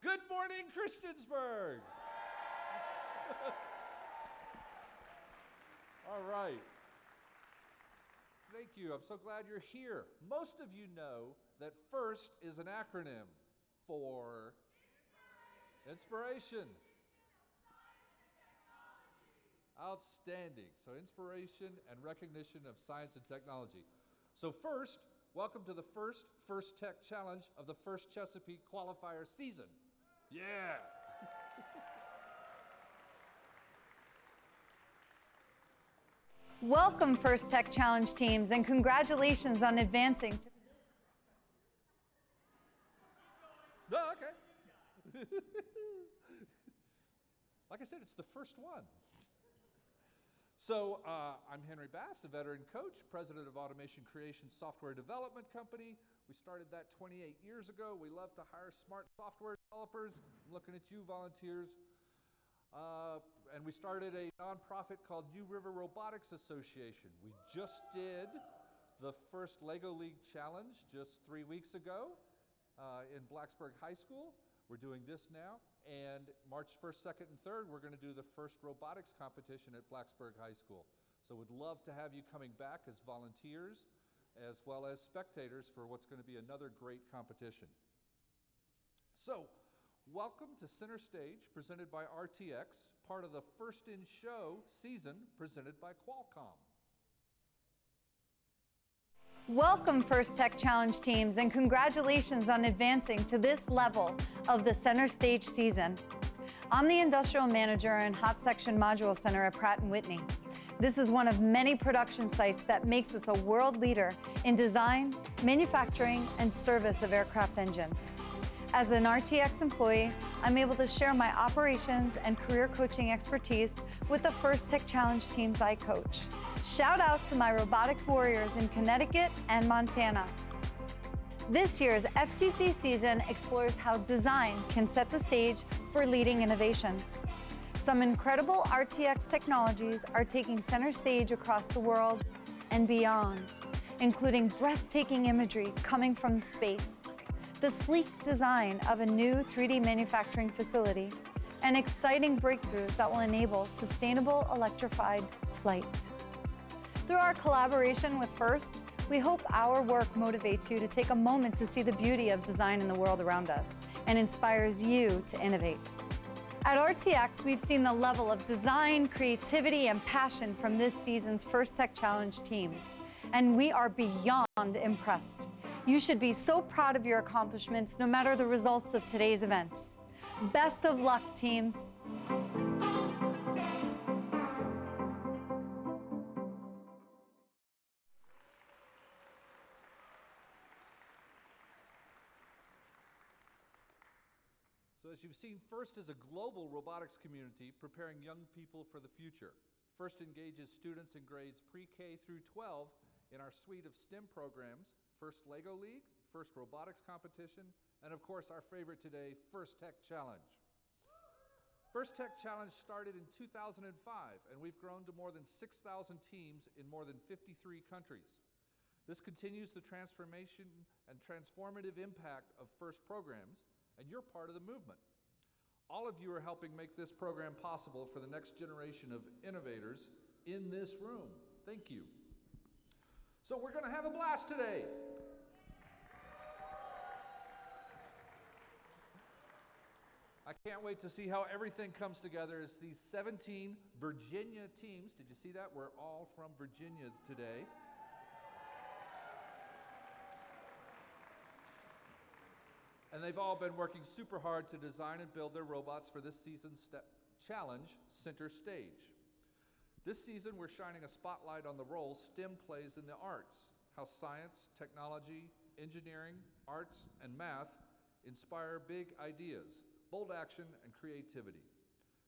Good morning, Christiansburg. All right. Thank you. I'm so glad you're here. Most of you know that FIRST is an acronym for Inspiration. Outstanding. So inspiration and recognition of science and technology. So first, welcome to the first FIRST Tech Challenge of the first Chesapeake Qualifier season. Yeah. Welcome, FIRST Tech Challenge teams, and congratulations on advancing to... Oh, okay. Like I said, it's the first one. So I'm Henry Bass, a veteran coach, president of Automation Creation Software Development Company. We started that 28 years ago. We love to hire smart software developers. I'm looking at you, volunteers. And we started a nonprofit called New River Robotics Association. We just did the first Lego League Challenge just 3 weeks ago in Blacksburg High School. We're doing this now. And March 1st, 2nd, and 3rd, we're going to do the first robotics competition at Blacksburg High School. So we'd love to have you coming back as volunteers, as well as spectators for what's going to be another great competition. So, welcome to Center Stage, presented by RTX, part of the First in Show season presented by Qualcomm. Welcome, FIRST Tech Challenge teams, and congratulations on advancing to this level of the Center Stage season. I'm the Industrial Manager and Hot Section Module Center at Pratt & Whitney. This is one of many production sites that makes us a world leader in design, manufacturing, and service of aircraft engines. As an RTX employee, I'm able to share my operations and career coaching expertise with the FIRST Tech Challenge teams I coach. Shout out to my robotics warriors in Connecticut and Montana. This year's FTC season explores how design can set the stage for leading innovations. Some incredible RTX technologies are taking center stage across the world and beyond, including breathtaking imagery coming from space, the sleek design of a new 3D manufacturing facility, and exciting breakthroughs that will enable sustainable electrified flight. Through our collaboration with FIRST, we hope our work motivates you to take a moment to see the beauty of design in the world around us and inspires you to innovate. At RTX, we've seen the level of design, creativity, and passion from this season's FIRST Tech Challenge teams, and we are beyond impressed. You should be so proud of your accomplishments, no matter the results of today's events. Best of luck, teams. So as you've seen, FIRST is a global robotics community preparing young people for the future. FIRST engages students in grades pre-K through 12 in our suite of STEM programs, FIRST Lego League, FIRST Robotics Competition, and of course our favorite today, FIRST Tech Challenge. FIRST Tech Challenge started in 2005, and we've grown to more than 6,000 teams in more than 53 countries. This continues the transformation and transformative impact of FIRST programs, and you're part of the movement. All of you are helping make this program possible for the next generation of innovators in this room. Thank you. So we're going to have a blast today. I can't wait to see how everything comes together as these 17 Virginia teams, did you see that? We're all from Virginia today. And they've all been working super hard to design and build their robots for this season's challenge, Center Stage. This season, we're shining a spotlight on the role STEM plays in the arts, how science, technology, engineering, arts, and math inspire big ideas, bold action, and creativity.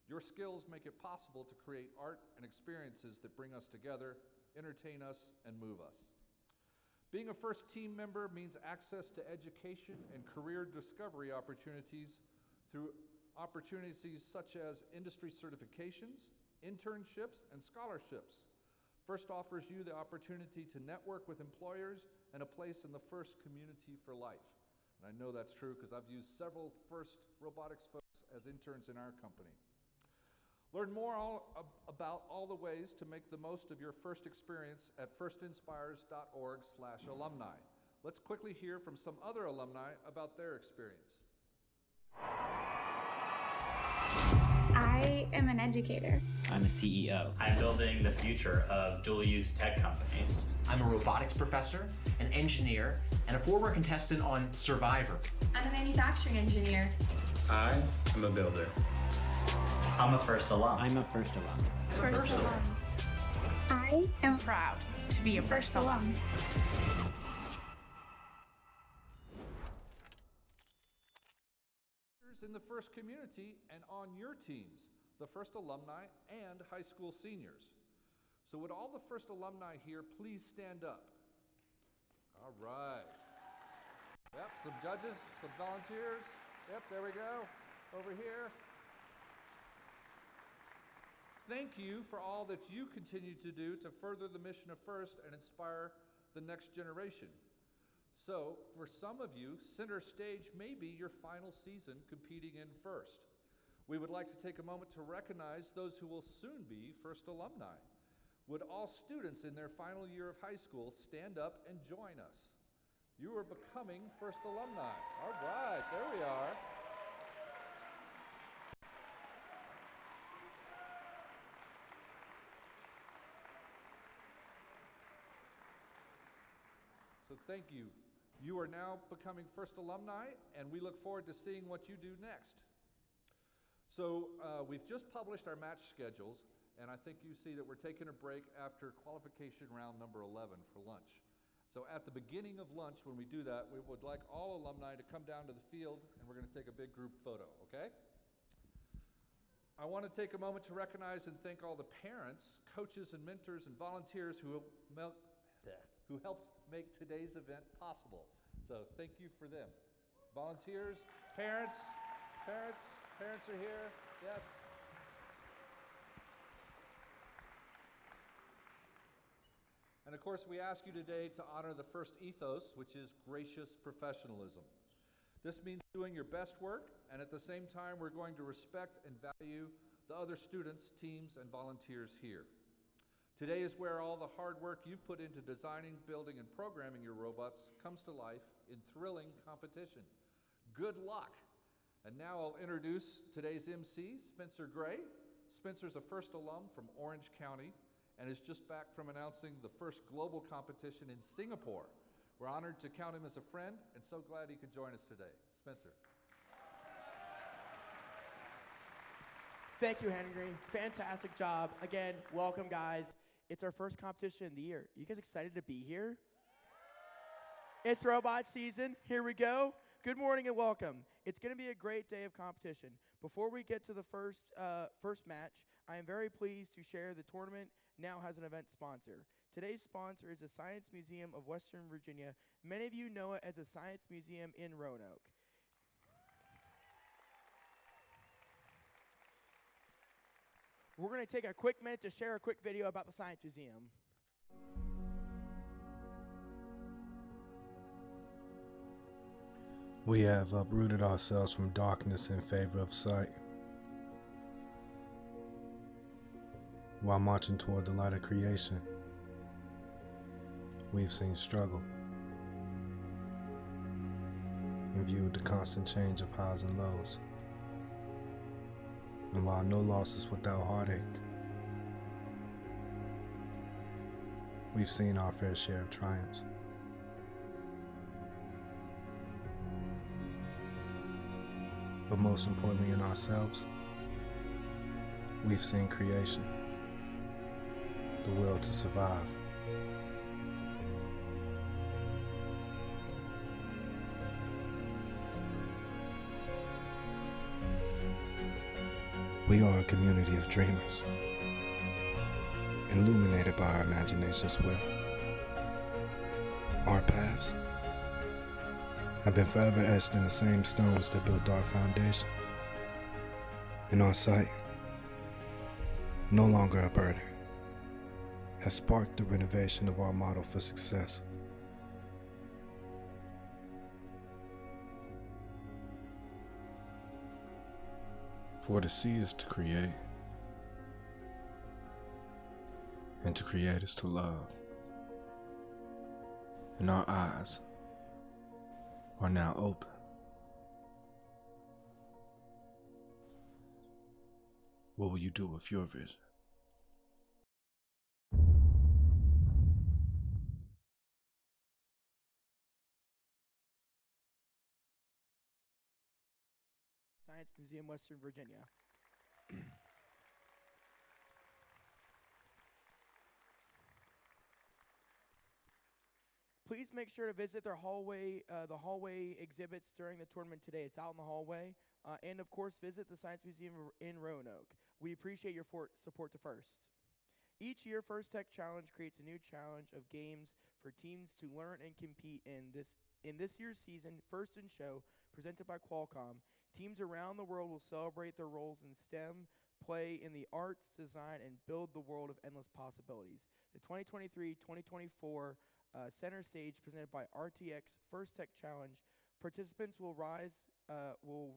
Your skills make it possible to create art and experiences that bring us together, entertain us, and move us. Being a FIRST team member means access to education and career discovery opportunities through opportunities such as industry certifications, internships, and scholarships. FIRST offers you the opportunity to network with employers and a place in the FIRST community for life. And I know that's true because I've used several FIRST robotics folks as interns in our company. Learn more about all the ways to make the most of your FIRST experience at firstinspires.org/alumni. Let's quickly hear from some other alumni about their experience. I am an educator. I'm a CEO. I'm building the future of dual-use tech companies. I'm a robotics professor, an engineer, and a former contestant on Survivor. I'm a manufacturing engineer. I am a builder. I'm a FIRST alum. I'm a FIRST alum. First alum. I am proud to be a first alum. In the FIRST community and on your teams, the FIRST alumni and high school seniors. So would all the FIRST alumni here please stand up? All right. Yep, some judges, some volunteers. Yep, there we go. Over here. Thank you for all that you continue to do to further the mission of FIRST and inspire the next generation. So, for some of you, center stage may be your final season competing in FIRST. We would like to take a moment to recognize those who will soon be FIRST alumni. Would all students in their final year of high school stand up and join us? You are becoming FIRST alumni. All right, there we are. So thank you. You are now becoming FIRST alumni, and we look forward to seeing what you do next. So we've just published our match schedules, and I think you see that we're taking a break after qualification round number 11 for lunch. So at the beginning of lunch, when we do that, we would like all alumni to come down to the field, and we're going to take a big group photo, okay? I want to take a moment to recognize and thank all the parents, coaches, and mentors and volunteers who helped make today's event possible. So thank you for them. Volunteers, parents are here, yes. And of course, we ask you today to honor the FIRST ethos, which is gracious professionalism. This means doing your best work, and at the same time, we're going to respect and value the other students, teams, and volunteers here. Today is where all the hard work you've put into designing, building, and programming your robots comes to life in thrilling competition. Good luck. And now I'll introduce today's MC, Spencer Gray. Spencer's a FIRST alum from Orange County and is just back from announcing the first global competition in Singapore. We're honored to count him as a friend and so glad he could join us today. Spencer. Thank you, Henry. Fantastic job. Again, welcome, guys. It's our first competition in the year. You guys excited to be here? It's robot season. Here we go. Good morning and welcome. It's going to be a great day of competition. Before we get to the first match, I am very pleased to share the tournament now has an event sponsor. Today's sponsor is the Science Museum of Western Virginia. Many of you know it as the Science Museum in Roanoke. We're going to take a quick minute to share a quick video about the Science Museum. We have uprooted ourselves from darkness in favor of sight, while marching toward the light of creation. We've seen struggle and viewed the constant change of highs and lows. And while no loss is without heartache, we've seen our fair share of triumphs. But most importantly in ourselves, we've seen creation, the will to survive. We are a community of dreamers, illuminated by our imagination's will. Our paths have been forever etched in the same stones that built our foundation. And our sight, no longer a burden, has sparked the renovation of our model for success. For to see is to create, and to create is to love. And our eyes are now open. What will you do with your vision? Science Museum, Western Virginia. Please make sure to visit their hallway, the hallway exhibits during the tournament today. It's out in the hallway. And of course, visit the Science Museum in Roanoke. We appreciate your support to FIRST. Each year, First Tech Challenge creates a new challenge of games for teams to learn and compete in. This year's season, First in Show, presented by Qualcomm, teams around the world will celebrate their roles in STEM, play in the arts, design, and build the world of endless possibilities. The 2023-2024 Center Stage, presented by RTX First Tech Challenge, participants will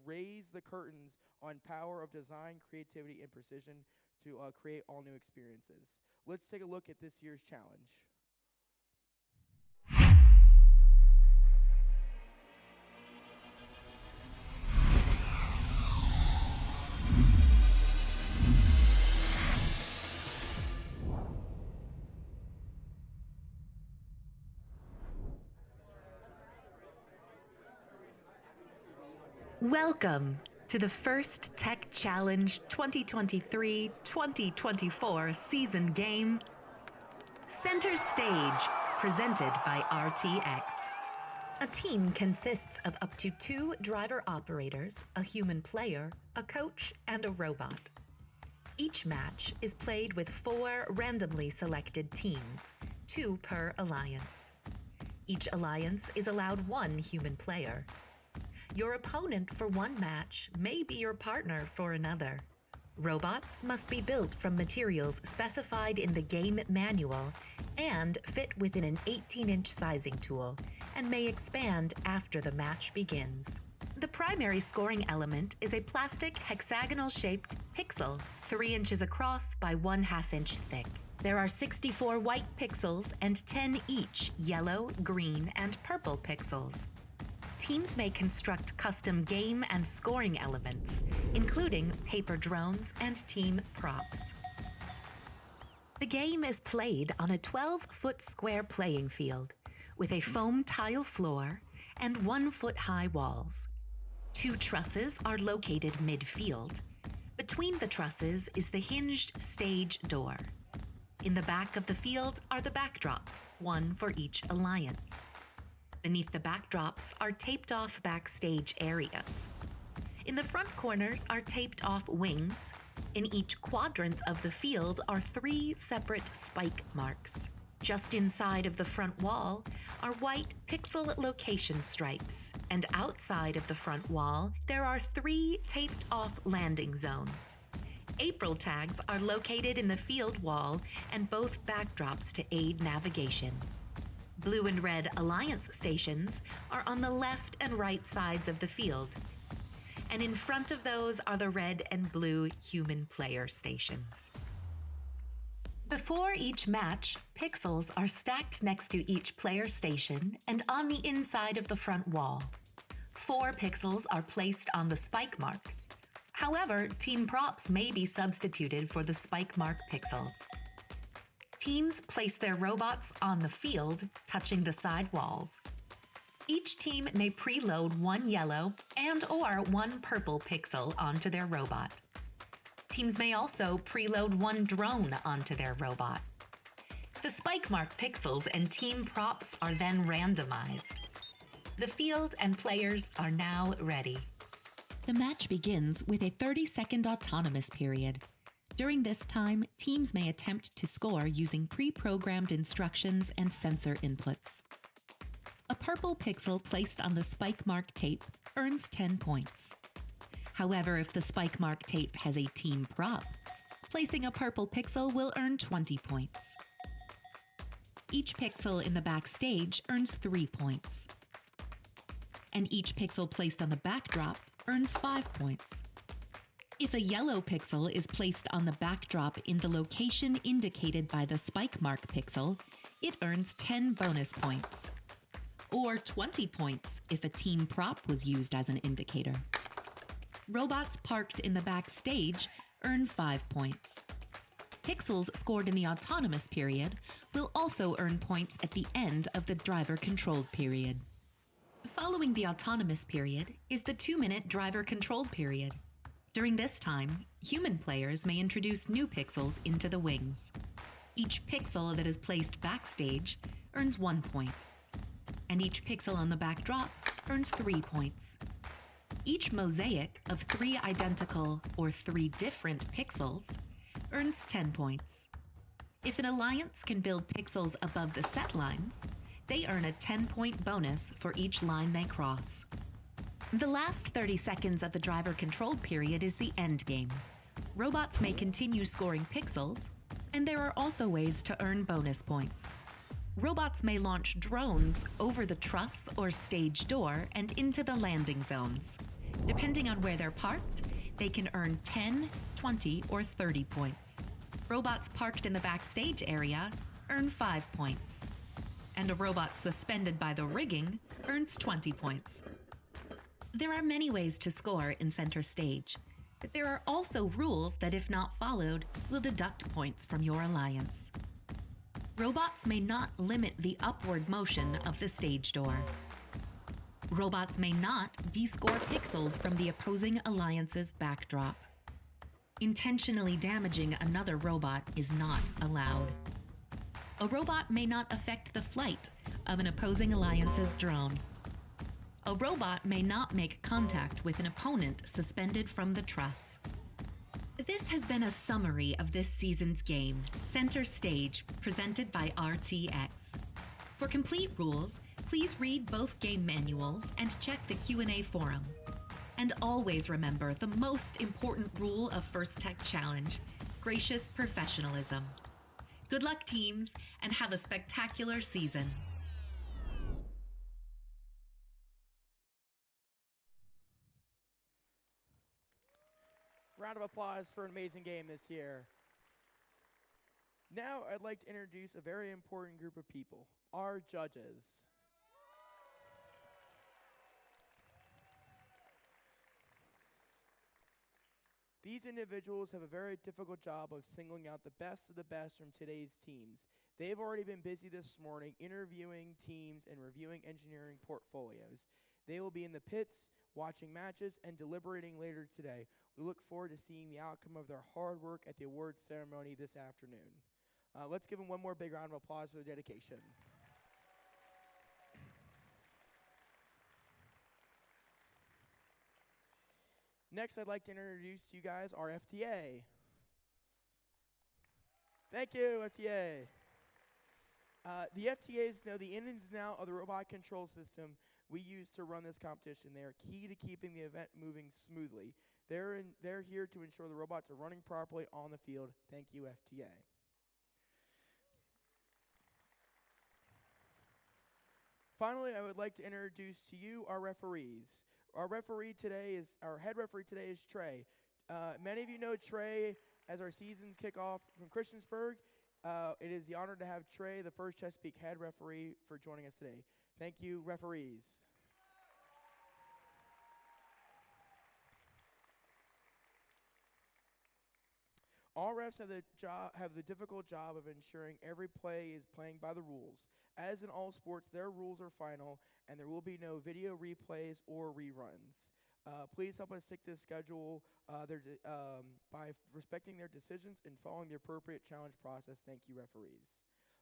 raise the curtains on power of design, creativity, and precision to create all new experiences. Let's take a look at this year's challenge. Welcome to the First Tech Challenge 2023-2024 season game, Center Stage, presented by RTX. A team consists of up to 2 driver operators, a human player, a coach, and a robot. Each match is played with 4 randomly selected teams, 2 per alliance. Each alliance is allowed 1 human player. Your opponent for one match may be your partner for another. Robots must be built from materials specified in the game manual and fit within an 18-inch sizing tool and may expand after the match begins. The primary scoring element is a plastic hexagonal-shaped pixel 3 inches across by 1/2 inch thick. There are 64 white pixels and 10 each yellow, green, and purple pixels. Teams may construct custom game and scoring elements, including paper drones and team props. The game is played on a 12-foot square playing field with a foam tile floor and 1-foot-high walls. 2 trusses are located midfield. Between the trusses is the hinged stage door. In the back of the field are the backdrops, 1 for each alliance. Beneath the backdrops are taped-off backstage areas. In the front corners are taped-off wings. In each quadrant of the field are 3 separate spike marks. Just inside of the front wall are white pixel location stripes, and outside of the front wall there are 3 taped-off landing zones. April tags are located in the field wall and both backdrops to aid navigation. Blue and red alliance stations are on the left and right sides of the field, and in front of those are the red and blue human player stations. Before each match, pixels are stacked next to each player station and on the inside of the front wall. 4 pixels are placed on the spike marks. However, team props may be substituted for the spike mark pixels. Teams place their robots on the field, touching the side walls. Each team may preload 1 yellow and/or 1 purple pixel onto their robot. Teams may also preload 1 drone onto their robot. The spike mark pixels and team props are then randomized. The field and players are now ready. The match begins with a 30-second autonomous period. During this time, teams may attempt to score using pre-programmed instructions and sensor inputs. A purple pixel placed on the spike mark tape earns 10 points. However, if the spike mark tape has a team prop, placing a purple pixel will earn 20 points. Each pixel in the backstage earns 3 points. And each pixel placed on the backdrop earns 5 points. If a yellow pixel is placed on the backdrop in the location indicated by the spike mark pixel, it earns 10 bonus points. Or 20 points if a team prop was used as an indicator. Robots parked in the backstage earn 5 points. Pixels scored in the autonomous period will also earn points at the end of the driver-controlled period. Following the autonomous period is the 2-minute driver-controlled period. During this time, human players may introduce new pixels into the wings. Each pixel that is placed backstage earns 1 point, and each pixel on the backdrop earns 3 points. Each mosaic of 3 identical or 3 different pixels earns 10 points. If an alliance can build pixels above the set lines, they earn a 10-point bonus for each line they cross. The last 30 seconds of the driver-controlled period is the end game. Robots may continue scoring pixels, and there are also ways to earn bonus points. Robots may launch drones over the truss or stage door and into the landing zones. Depending on where they're parked, they can earn 10, 20, or 30 points. Robots parked in the backstage area earn 5 points. And a robot suspended by the rigging earns 20 points. There are many ways to score in center stage, but there are also rules that, if not followed, will deduct points from your alliance. Robots may not limit the upward motion of the stage door. Robots may not descore pixels from the opposing alliance's backdrop. Intentionally damaging another robot is not allowed. A robot may not affect the flight of an opposing alliance's drone. A robot may not make contact with an opponent suspended from the truss. This has been a summary of this season's game, Center Stage, presented by RTX. For complete rules, please read both game manuals and check the Q&A forum. And always remember the most important rule of First Tech Challenge, gracious professionalism. Good luck, teams, and have a spectacular season. Round of applause for an amazing game this year. Now I'd like to introduce a very important group of people, our judges. These individuals have a very difficult job of singling out the best of the best from today's teams. They've already been busy this morning interviewing teams and reviewing engineering portfolios. They will be in the pits, watching matches, and deliberating later today. We look forward to seeing the outcome of their hard work at the awards ceremony this afternoon. Let's give them one more big round of applause for their dedication. Next, I'd like to introduce to you guys our FTA. Thank you, FTA. The FTAs know the ins and outs of the robot control system we use to run this competition. They are key to keeping the event moving smoothly. They're here to ensure the robots are running properly on the field. Thank you, FTA. Finally, I would like to introduce to you our referees. Our head referee today is Trey. Many of you know Trey as our season's kickoff from Christiansburg. It is the honor to have Trey, the first Chesapeake head referee, for joining us today. Thank you, referees. All refs have the difficult job of ensuring every play is playing by the rules. As in all sports, their rules are final, and there will be no video replays or reruns. Please help us stick to the schedule by respecting their decisions and following the appropriate challenge process. Thank you, referees.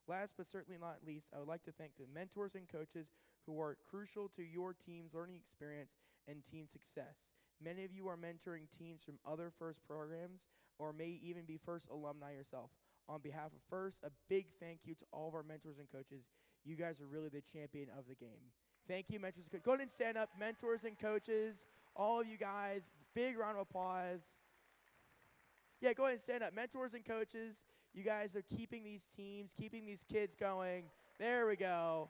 Last but certainly not least, I would like to thank the mentors and coaches who are crucial to your team's learning experience and team success. Many of you are mentoring teams from other FIRST programs or may even be FIRST alumni yourself. On behalf of FIRST, a big thank you to all of our mentors and coaches. You guys are really the champion of the game. Thank you, mentors and coaches. Go ahead and stand up, mentors and coaches, all of you guys. Big round of applause. Yeah, go ahead and stand up. Mentors and coaches, you guys are keeping these teams, keeping these kids going. There we go.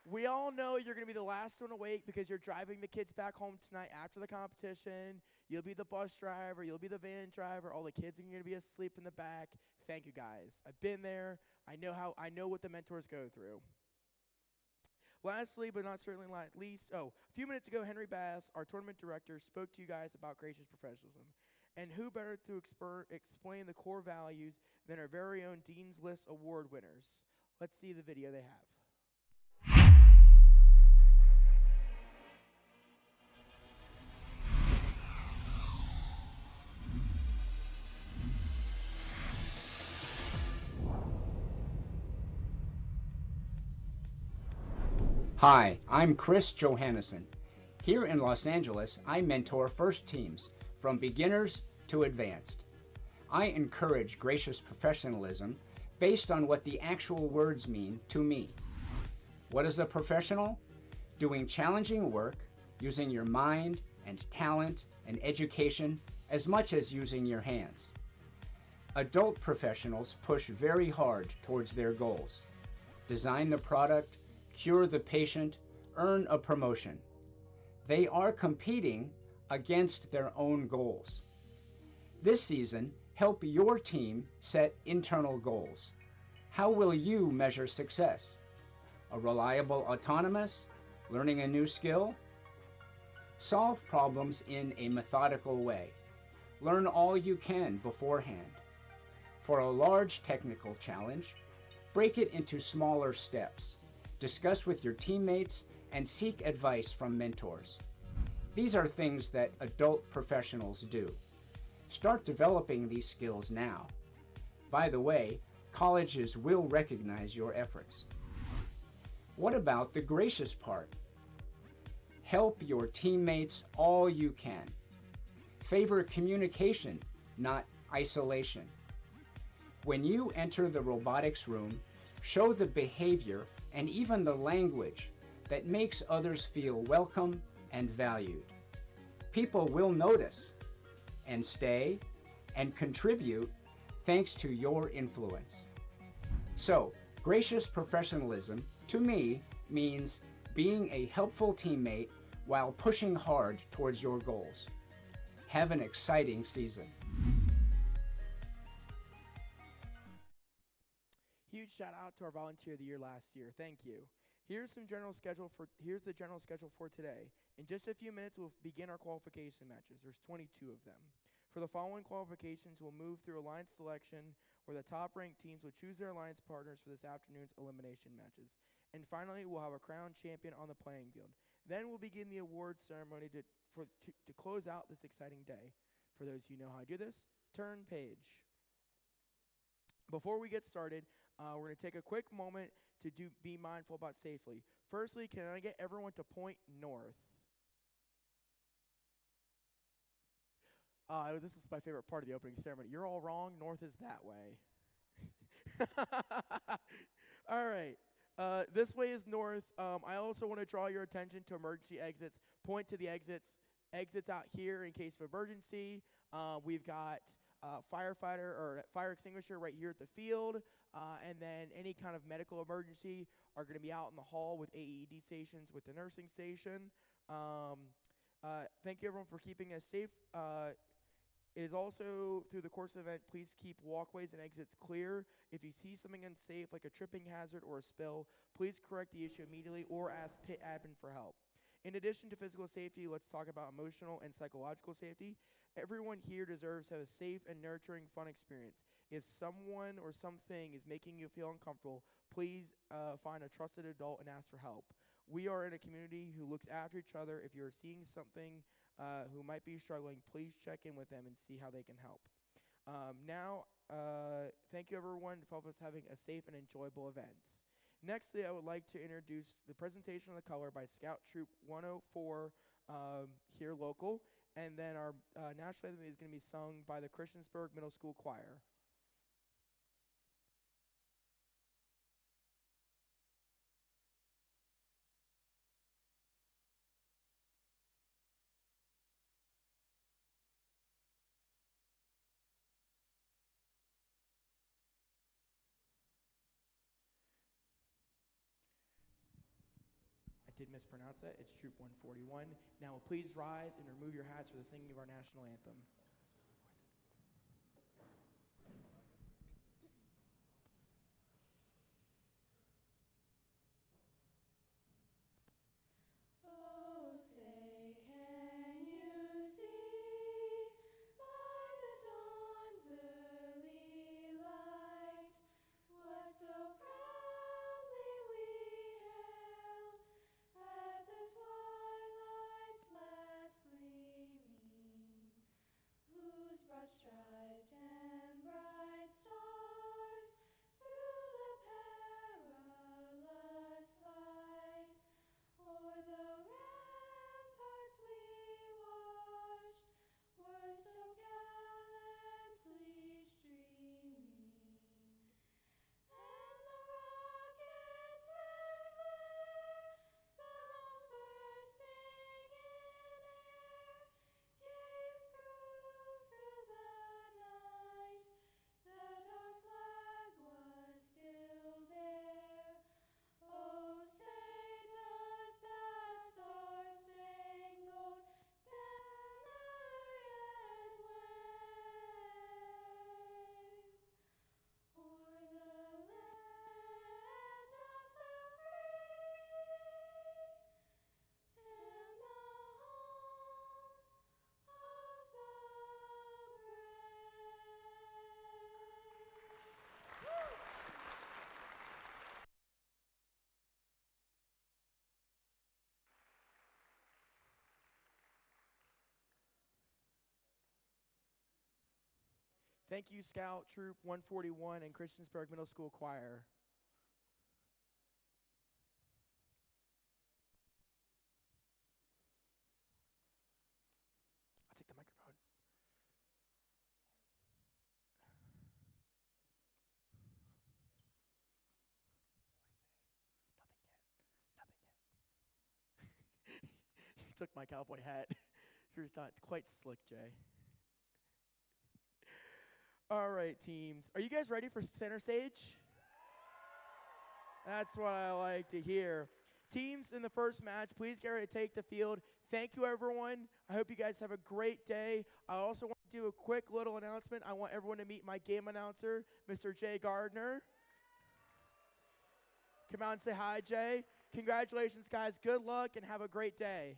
We all know you're going to be the last one awake because you're driving the kids back home tonight after the competition. You'll be the bus driver. You'll be the van driver. All the kids are going to be asleep in the back. Thank you, guys. I've been there. I know what the mentors go through. Lastly, but not certainly least, a few minutes ago, Henry Bass, our tournament director, spoke to you guys about gracious professionalism. And who better to explain the core values than our very own Dean's List Award winners? Let's see the video they have. Hi, I'm Chris Johannesson. Here in Los Angeles, I mentor first teams, from beginners to advanced. I encourage gracious professionalism based on what the actual words mean to me. What is a professional? Doing challenging work, using your mind and talent and education as much as using your hands. Adult professionals push very hard towards their goals. Design the product, cure the patient, earn a promotion. They are competing against their own goals. This season, help your team set internal goals. How will you measure success? A reliable autonomous? Learning a new skill? Solve problems in a methodical way. Learn all you can beforehand. For a large technical challenge, break it into smaller steps. Discuss with your teammates and seek advice from mentors. These are things that adult professionals do. Start developing these skills now. By the way, colleges will recognize your efforts. What about the gracious part? Help your teammates all you can. Favor communication, not isolation. When you enter the robotics room, show the behavior and even the language that makes others feel welcome and valued. People will notice and stay and contribute thanks to your influence. So, gracious professionalism to me means being a helpful teammate while pushing hard towards your goals. Have an exciting season. Huge shout out to our volunteer of the year last year. Thank you. Here's the general schedule for today. In just a few minutes, we'll begin our qualification matches. There's 22 of them. For the following qualifications, we'll move through alliance selection, where the top-ranked teams will choose their alliance partners for this afternoon's elimination matches. And finally, we'll have a crown champion on the playing field. Then we'll begin the awards ceremony to close out this exciting day. For those of you who know how to do this, turn page. Before we get started, we're going to take a quick moment to be mindful about safely. Firstly, can I get everyone to point north? This is my favorite part of the opening ceremony. You're all wrong. North is that way. All right. This way is north. I also want to draw your attention to emergency exits. Point to the exits out here in case of emergency. We've got firefighter or fire extinguisher right here at the field. And then any kind of medical emergency are going to be out in the hall with AED stations with the nursing station. Thank you, everyone, for keeping us safe. It is also, through the course of the event, please keep walkways and exits clear. If you see something unsafe, like a tripping hazard or a spill, please correct the issue immediately or ask pit admin for help. In addition to physical safety, let's talk about emotional and psychological safety. Everyone here deserves to have a safe and nurturing, fun experience. If someone or something is making you feel uncomfortable, please find a trusted adult and ask for help. We are in a community who looks after each other. If you're seeing something who might be struggling, please check in with them and see how they can help. Thank you, everyone, for us having a safe and enjoyable event. Nextly, I would like to introduce the presentation of the color by Scout Troop 104 here local, and then our national anthem is going to be sung by the Christiansburg Middle School Choir. did mispronounce that. It's Troop 141. Now please rise and remove your hats for the singing of our national anthem. Oh, say, can you see by the dawn's early light what so proudly we hailed at the twilight's last gleaming, whose broad stripes and bright stars through the perilous fight o'er the ramparts we watched were so gallantly streaming, and the rocket's red glare, the bombs bursting in air, gave proof through the night that our flag was still there. Oh, say does that star-spangled banner yet wave o'er the land of the free and the home of the brave? Thank you, Scout Troop 141 and Christiansburg Middle School Choir. I'll take the microphone. Nothing yet. He took my cowboy hat. You're not quite slick, Jay. All right, teams. Are you guys ready for center stage? That's what I like to hear. Teams in the first match, please get ready to take the field. Thank you, everyone. I hope you guys have a great day. I also want to do a quick little announcement. I want everyone to meet my game announcer, Mr. Jay Gardner. Come out and say hi, Jay. Congratulations, guys. Good luck and have a great day.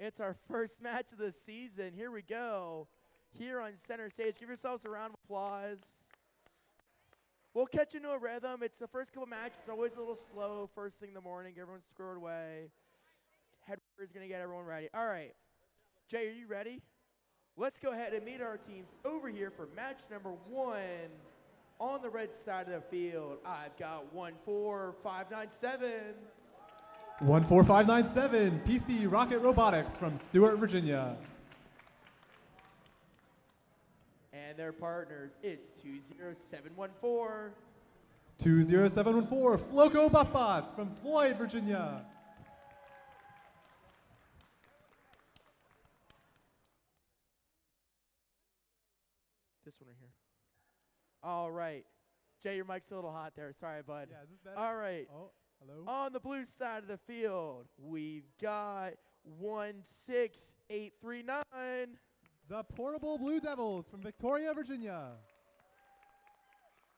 It's our first match of the season. Here we go. Here on center stage. Give yourselves a round of applause. We'll catch into a rhythm. It's the first couple matches. It's always a little slow first thing in the morning. Everyone's squared away. Headwear is going to get everyone ready. All right. Jay, are you ready? Let's go ahead and meet our teams over here for match number 1. On the red side of the field, I've got 14597. 14597, PC Rocket Robotics from Stewart, Virginia. And their partners, it's 20714. 20714, Floco Buffbots from Floyd, Virginia. This one right here. All right. Jay, your mic's a little hot there. Sorry, bud. Yeah, is this better? All right. Oh, hello. On the blue side of the field, we've got 16839. The Portable Blue Devils from Victoria, Virginia.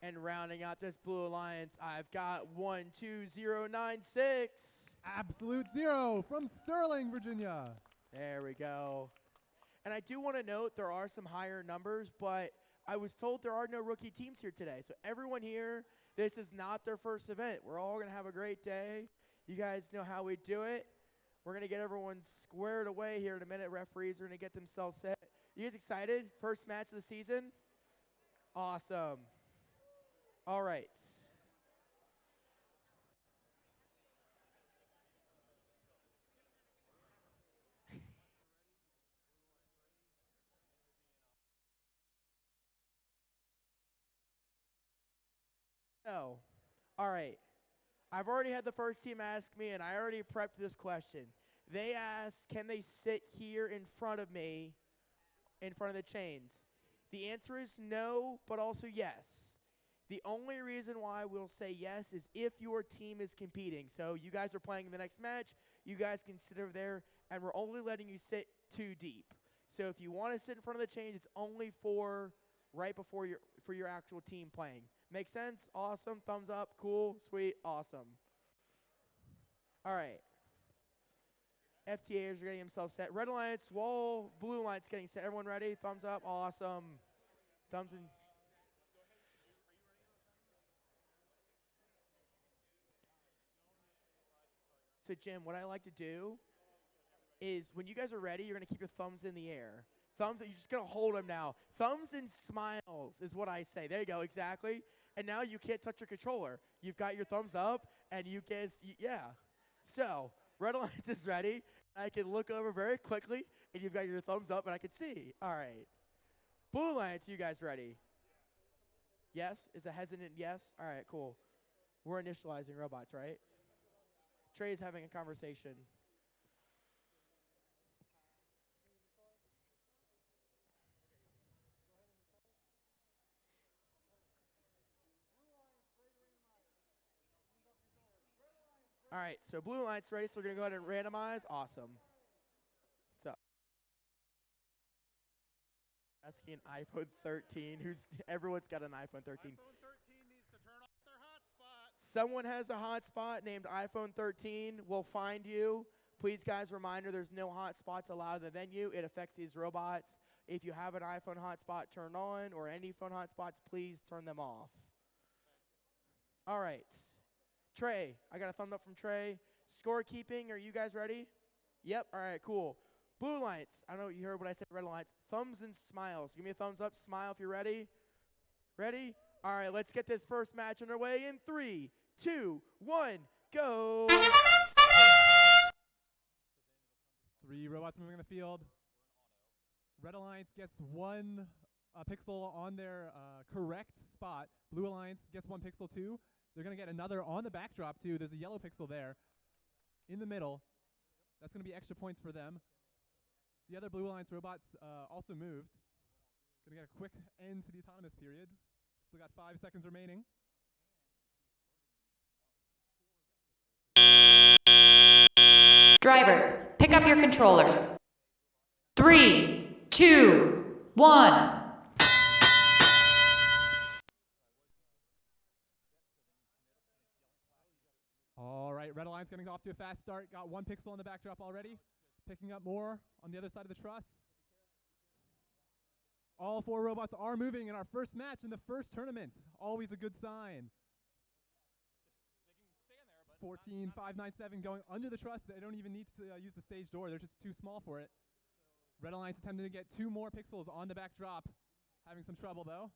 And rounding out this Blue Alliance, I've got 12096. Absolute Zero from Sterling, Virginia. There we go. And I do want to note there are some higher numbers, but I was told there are no rookie teams here today. So everyone here, this is not their first event. We're all going to have a great day. You guys know how we do it. We're going to get everyone squared away here in a minute. Referees are going to get themselves set. You guys excited? First match of the season? Awesome. All right. So, all right. I've already had the first team ask me, and I already prepped this question. They asked, can they sit here in front of me, in front of the chains? The answer is no, but also yes. The only reason why we'll say yes is if your team is competing. So you guys are playing in the next match, you guys can sit over there, and we're only letting you sit 2 deep. So if you want to sit in front of the chains, it's only for right before for your actual team playing. Make sense? Awesome. Thumbs up. Cool. Sweet. Awesome. All right. FTAs are getting themselves set. Red Alliance, wall, Blue Alliance getting set. Everyone ready? Thumbs up. Awesome. Thumbs in. So, Jim, what I like to do is when you guys are ready, you're going to keep your thumbs in the air. Thumbs, you're just going to hold them now. Thumbs and smiles is what I say. There you go, exactly. And now you can't touch your controller. You've got your thumbs up, and you guys, yeah. So, Red Alliance is ready. I can look over very quickly, and you've got your thumbs up, and I can see. All right. Blue Alliance, you guys ready? Yes? Is a hesitant yes? All right, cool. We're initializing robots, right? Trey's having a conversation. All right, so Blue Alliance ready, so we're going to go ahead and randomize. Awesome. So, asking iPhone 13. Everyone's got an iPhone 13. iPhone 13 needs to turn off their hotspot. Someone has a hotspot named iPhone 13. We'll find you. Please, guys, reminder, there's no hotspots allowed in the venue. It affects these robots. If you have an iPhone hotspot turned on or any phone hotspots, please turn them off. All right. Trey, I got a thumbs up from Trey. Scorekeeping, are you guys ready? Yep, all right, cool. Blue Alliance, I know you heard what I said, Red Alliance. Thumbs and smiles. Give me a thumbs up, smile if you're ready. Ready? All right, let's get this first match underway in 3, 2, 1, go. 3 robots moving in the field. Red Alliance gets 1 pixel on their correct spot. Blue Alliance gets 1 pixel too. They're going to get another on the backdrop too. There's a yellow pixel there in the middle. That's going to be extra points for them. The other Blue Alliance robots also moved. Going to get a quick end to the autonomous period. Still got 5 seconds remaining. Drivers, pick up your controllers. 3, 2, 1. All right, Red Alliance getting off to a fast start. Got 1 pixel on the backdrop already. picking up more on the other side of the truss. All 4 robots are moving in our first match in the first tournament. Always a good sign. 14,597 going under the truss. They don't even need to use the stage door. They're just too small for it. Red Alliance attempting to get 2 more pixels on the backdrop. Having some trouble though.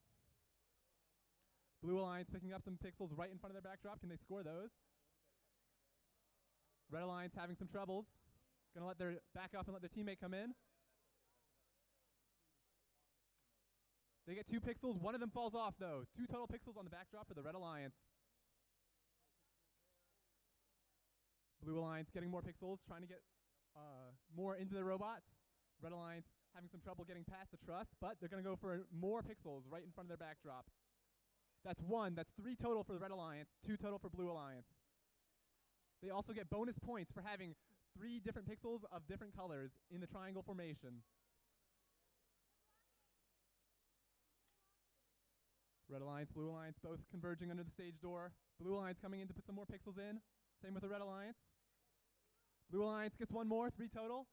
Blue Alliance picking up some pixels right in front of their backdrop. Can they score those? Red Alliance having some troubles. Gonna let their back up and let their teammate come in. They get 2 pixels. One of them falls off though. 2 total pixels on the backdrop for the Red Alliance. Blue Alliance getting more pixels, trying to get more into the robots. Red Alliance having some trouble getting past the truss, but they're gonna go for more pixels right in front of their backdrop. That's 1. That's 3 total for the Red Alliance, 2 total for Blue Alliance. They also get bonus points for having 3 different pixels of different colors in the triangle formation. Red Alliance, Blue Alliance both converging under the stage door. Blue Alliance coming in to put some more pixels in. Same with the Red Alliance. Blue Alliance gets 1 more, 3 total.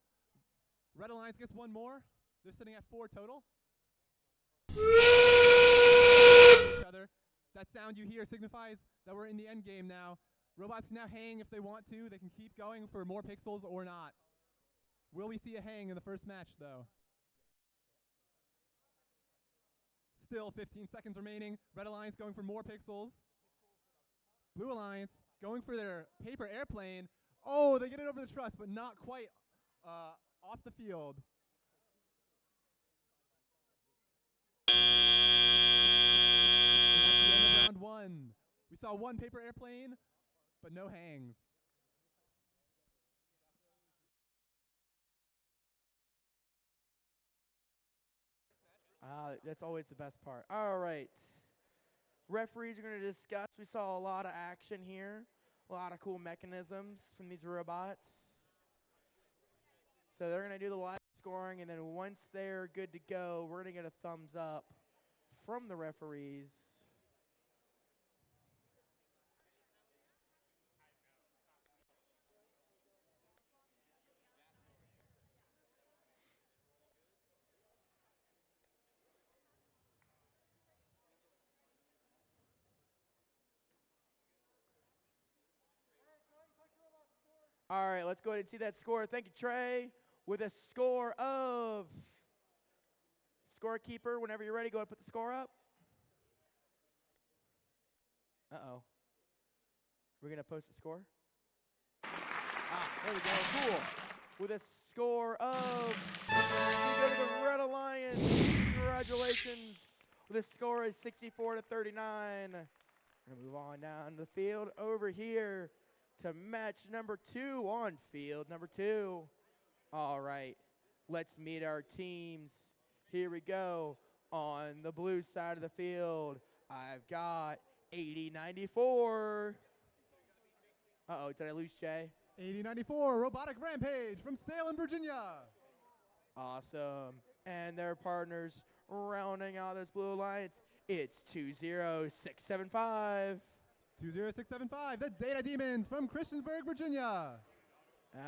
Red Alliance gets 1 more. They're sitting at 4 total. Each other. That sound you hear signifies that we're in the end game now. Robots can now hang if they want to. They can keep going for more pixels or not. Will we see a hang in the first match though? Still 15 seconds remaining. Red Alliance going for more pixels. Blue Alliance going for their paper airplane. Oh, they get it over the truss, but not quite off the field. And that's the end of round 1. We saw 1 paper airplane, but no hangs. That's always the best part. All right. Referees are going to discuss. We saw a lot of action here. A lot of cool mechanisms from these robots. So they're going to do the live scoring, and then once they're good to go, we're going to get a thumbs up from the referees. All right, let's go ahead and see that score. Thank you, Trey. With a score of, scorekeeper, whenever you're ready, go ahead and put the score up. Uh-oh. We're going to post the score? There we go. Cool. With a score of, we go to the Red Alliance. Congratulations. With a score of 64-39. We're going to move on down the field over here to match number 2 on field number 2. All right, let's meet our teams. Here we go. On the blue side of the field, I've got 8094. Uh-oh, did I lose Jay? 8094, Robotic Rampage from Salem, Virginia. Awesome. And their partners rounding out this Blue Alliance, it's 20675. 20675, the Data Demons from Christiansburg, Virginia.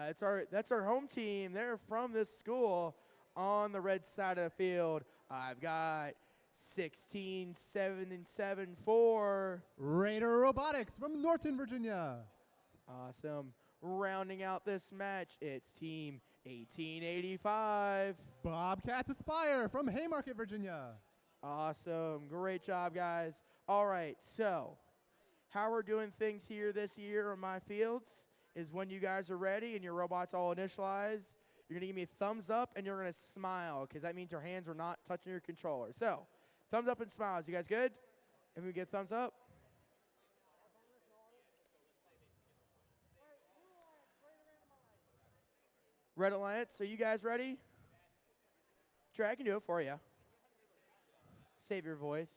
That's our home team. They're from this school. On the red side of the field, I've got 16774. Raider Robotics from Norton, Virginia. Awesome. Rounding out this match, it's team 1885. Bobcats Aspire from Haymarket, Virginia. Awesome. Great job, guys. All right, so how we're doing things here this year on my fields is when you guys are ready and your robots all initialize, you're going to give me a thumbs up and you're going to smile because that means your hands are not touching your controller. So, thumbs up and smiles. You guys good? If we get thumbs up? Red Alliance, are you guys ready? Trey, I can do it for you. Save your voice.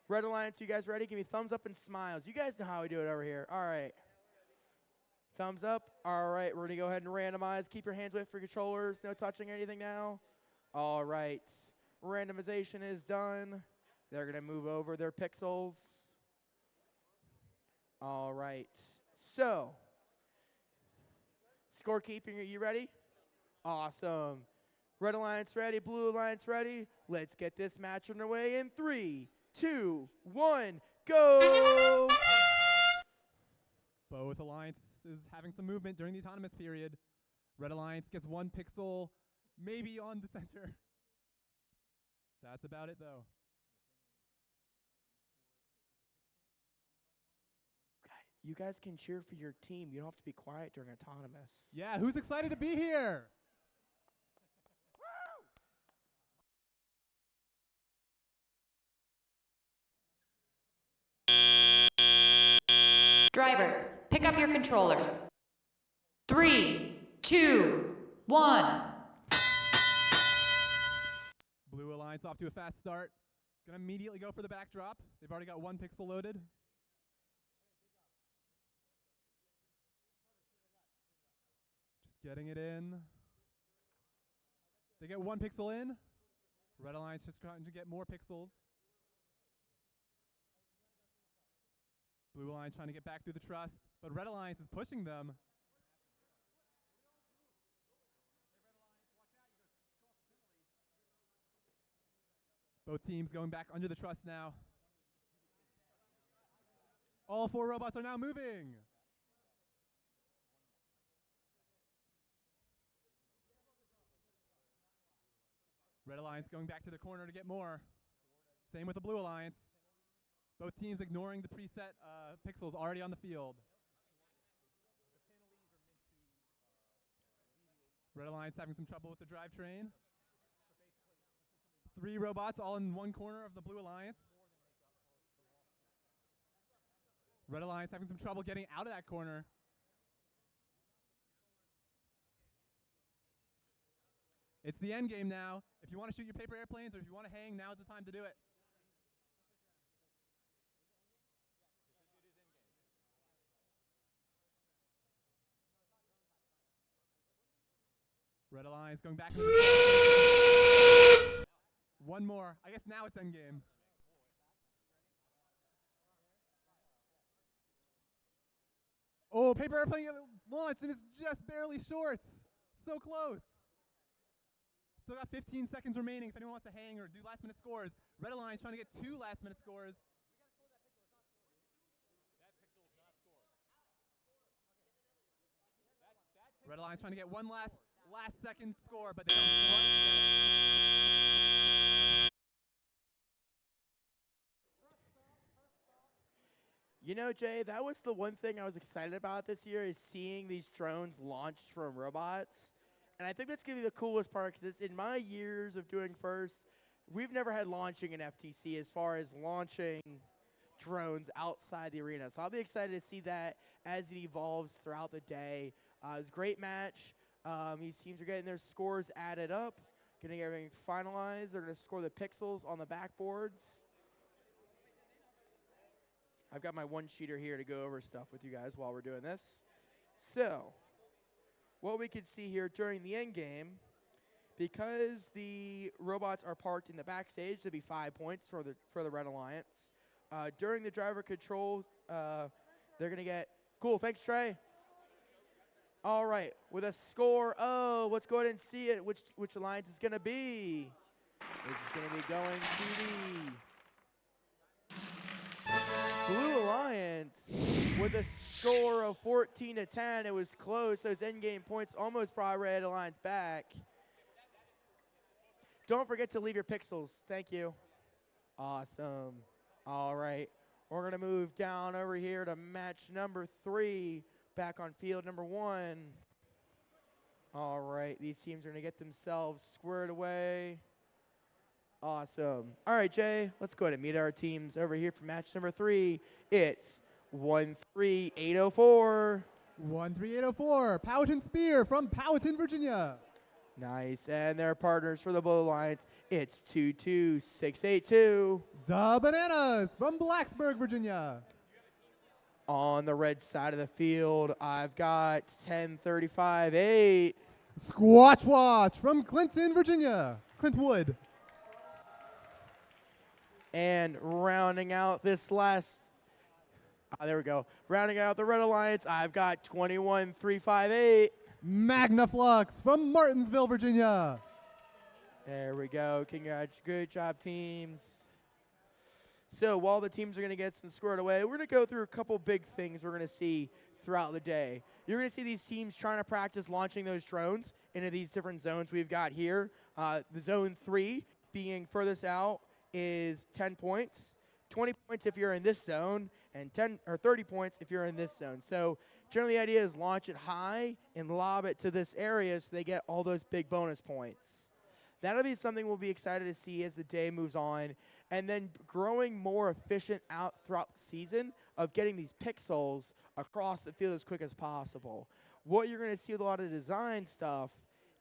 Red Alliance, you guys ready? Give me thumbs up and smiles. You guys know how we do it over here. All right. Thumbs up. All right, we're going to go ahead and randomize. Keep your hands away from your controllers. No touching anything now. All right. Randomization is done. They're going to move over their pixels. All right. So, scorekeeping, are you ready? Awesome. Red Alliance ready, Blue Alliance ready. Let's get this match underway in 3, 2, 1, go! Both alliances having some movement during the autonomous period. Red Alliance gets 1 pixel, maybe on the center. That's about it, though. You guys can cheer for your team. You don't have to be quiet during autonomous. Yeah, who's excited to be here? Drivers, pick up your controllers. 3, 2, 1. Blue Alliance off to a fast start. Gonna immediately go for the backdrop. They've already got 1 pixel loaded. Just getting it in. They get 1 pixel in. Red Alliance just trying to get more pixels. Blue Alliance trying to get back through the trust, but Red Alliance is pushing them. Both teams going back under the trust now. All 4 robots are now moving. Red Alliance going back to the corner to get more. Same with the Blue Alliance. Both teams ignoring the preset pixels already on the field. Red Alliance having some trouble with the drivetrain. 3 robots all in 1 corner of the Blue Alliance. Red Alliance having some trouble getting out of that corner. It's the end game now. If you want to shoot your paper airplanes or if you want to hang, now's the time to do it. Red Alliance going back into the trust. 1 more. I guess now it's endgame. Oh, paper airplane launched and it's just barely short. So close. Still got 15 seconds remaining if anyone wants to hang or do last minute scores. Red Alliance trying to get 2 last minute scores. Red Alliance trying to get 1 last second score, but they don't quite get it. You know, Jay, that was the one thing I was excited about this year is seeing these drones launched from robots. And I think that's going to be the coolest part because in my years of doing FIRST, we've never had launching in FTC as far as launching drones outside the arena. So I'll be excited to see that as it evolves throughout the day. It was a great match. These teams are getting their scores added up, getting everything finalized. They're going to score the pixels on the backboards. I've got my 1-sheeter here to go over stuff with you guys while we're doing this. So, what we can see here during the end game, because the robots are parked in the backstage, there'll be 5 points for the Red Alliance. During the driver control, they're going to get, cool, thanks, Trey. All right, with a score, let's go ahead and see it, which alliance is going to be. This is going to be going to the Blue Alliance with a score of 14-10. It was close. Those endgame points almost brought Red Alliance back. Don't forget to leave your pixels. Thank you. Awesome. All right. We're going to move down over here to match number 3, back on field number 1. All right. These teams are going to get themselves squared away. Awesome. All right, Jay, let's go ahead and meet our teams over here for match number 3. It's 13804. 13804, Powhatan Spear from Powhatan, Virginia. Nice. And their partners for the Blue Alliance, it's 22682. Da Bananas from Blacksburg, Virginia. On the red side of the field, I've got 10358. Squatch Watch from Clinton, Virginia. Clintwood. And rounding out this last, there we go. Rounding out the Red Alliance, I've got 21358. Magnaflux from Martinsville, Virginia. There we go. Congrats. Good job, teams. So while the teams are going to get some squared away, we're going to go through a couple big things we're going to see throughout the day. You're going to see these teams trying to practice launching those drones into these different zones we've got here. The zone 3 being furthest out is 10 points, 20 points if you're in this zone, and 30 points if you're in this zone. So generally the idea is launch it high and lob it to this area so they get all those big bonus points. That'll be something we'll be excited to see as the day moves on. And then growing more efficient out throughout the season of getting these pixels across the field as quick as possible. What you're going to see with a lot of design stuff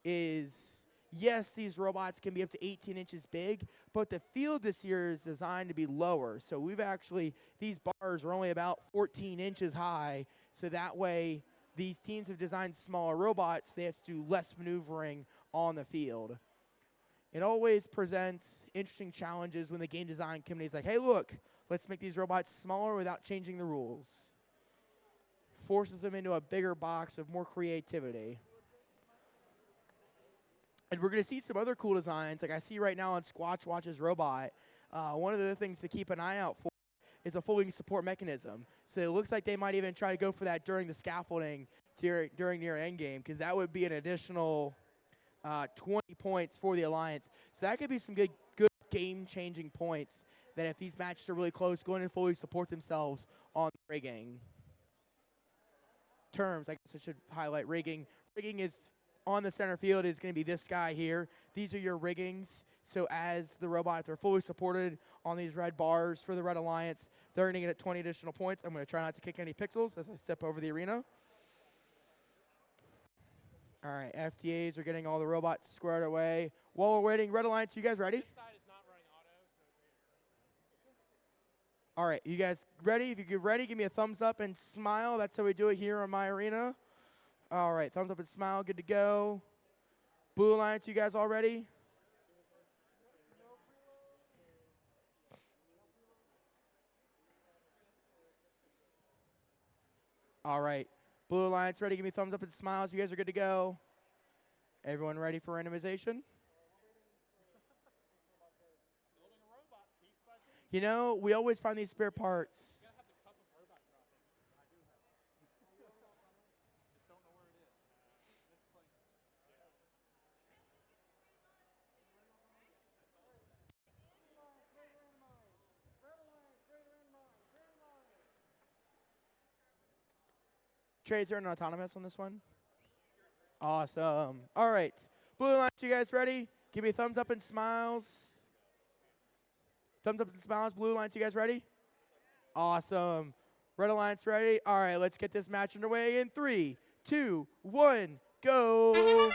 is, yes, these robots can be up to 18 inches big, but the field this year is designed to be lower. So these bars are only about 14 inches high, so that way these teams have designed smaller robots. They have to do less maneuvering on the field. It always presents interesting challenges when the game design committee is like, hey, look, let's make these robots smaller without changing the rules. Forces them into a bigger box of more creativity. And we're going to see some other cool designs. Like I see right now on Squatch Watch's robot, one of the things to keep an eye out for is a folding support mechanism. So it looks like they might even try to go for that during the scaffolding during near end game, because that would be an additional 20 points for the Alliance. So that could be some good game-changing points that if these matches are really close, go in and fully support themselves on rigging. Terms, I guess I should highlight rigging. Rigging is on the center field is going to be this guy here. These are your riggings. So as the robots are fully supported on these red bars for the Red Alliance, they're going to get 20 additional points. I'm going to try not to kick any pixels as I step over the arena. All right, FTAs are getting all the robots squared away. While we're waiting, Red Alliance, you guys ready? This side is not running auto, so All right, you guys ready? If you get ready, give me a thumbs up and smile. That's how we do it here on my arena. All right, thumbs up and smile, good to go. Blue Alliance, you guys all ready? All right. Blue Alliance ready? Give me thumbs up and smiles. You guys are good to go. Everyone ready for randomization? You know, we always find these spare parts. Trey, is there an autonomous on this one? Awesome. All right. Blue Alliance, you guys ready? Give me thumbs up and smiles. Thumbs up and smiles. Blue Alliance, you guys ready? Awesome. Red Alliance ready? All right, let's get this match underway in 3, 2, 1, go.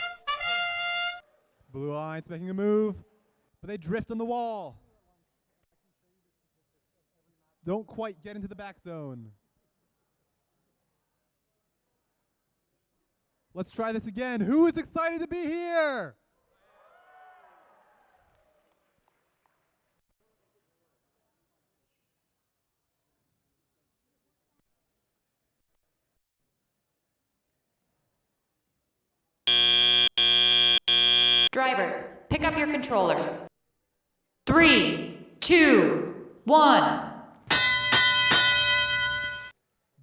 Blue Alliance making a move, but they drift on the wall. Don't quite get into the back zone. Let's try this again. Who is excited to be here? Drivers, pick up your controllers. 3, 2, 1.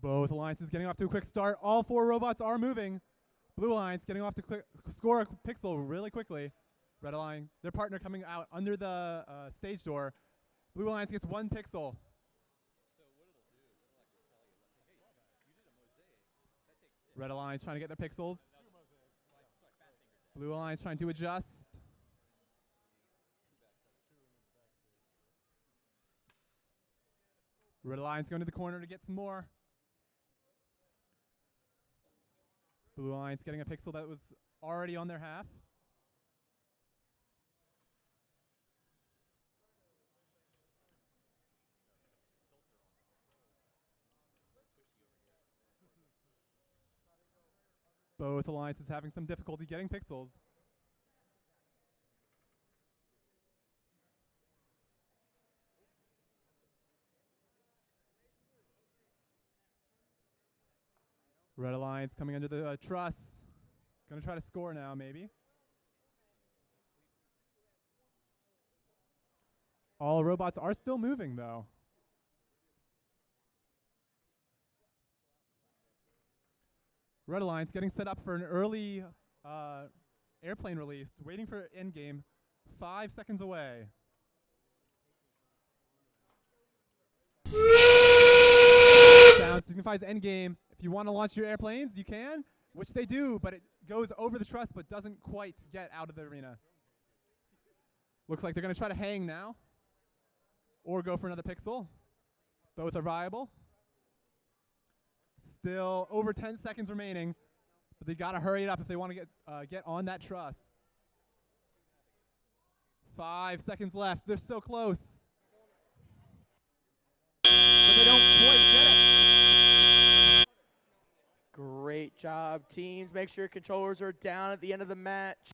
Both alliances getting off to a quick start. All 4 robots are moving. Blue Alliance getting off to score a pixel really quickly. Red Alliance, their partner coming out under the stage door. Blue Alliance gets 1 pixel. Red Alliance trying to get their pixels. Blue Alliance trying to adjust. Red Alliance going to the corner to get some more. Blue Alliance getting a pixel that was already on their half. Both alliances having some difficulty getting pixels. Red Alliance coming under the truss. Gonna try to score now, maybe. All robots are still moving, though. Red Alliance getting set up for an early airplane release, waiting for endgame, 5 seconds away. Sound signifies endgame. If you want to launch your airplanes, you can, which they do, but it goes over the truss but doesn't quite get out of the arena. Looks like they're going to try to hang now or go for another pixel. Both are viable. Still over 10 seconds remaining, but they got to hurry it up if they want to get on that truss. 5 seconds left. They're so close. But they don't quite get it. Great job, teams. Make sure your controllers are down at the end of the match.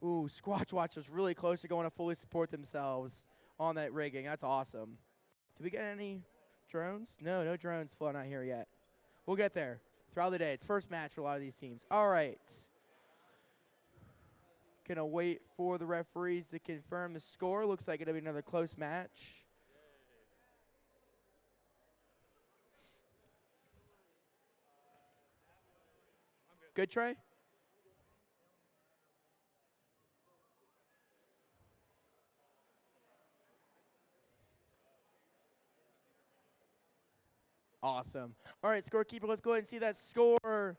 Ooh, Squatch Watch was really close to going to fully support themselves on that rigging. That's awesome. Did we get any drones? No, no drones flown out here yet. We'll get there throughout the day. It's first match for a lot of these teams. All right. Gonna wait for the referees to confirm the score. Looks like it'll be another close match. Good, Trey? Awesome. All right, scorekeeper, let's go ahead and see that score.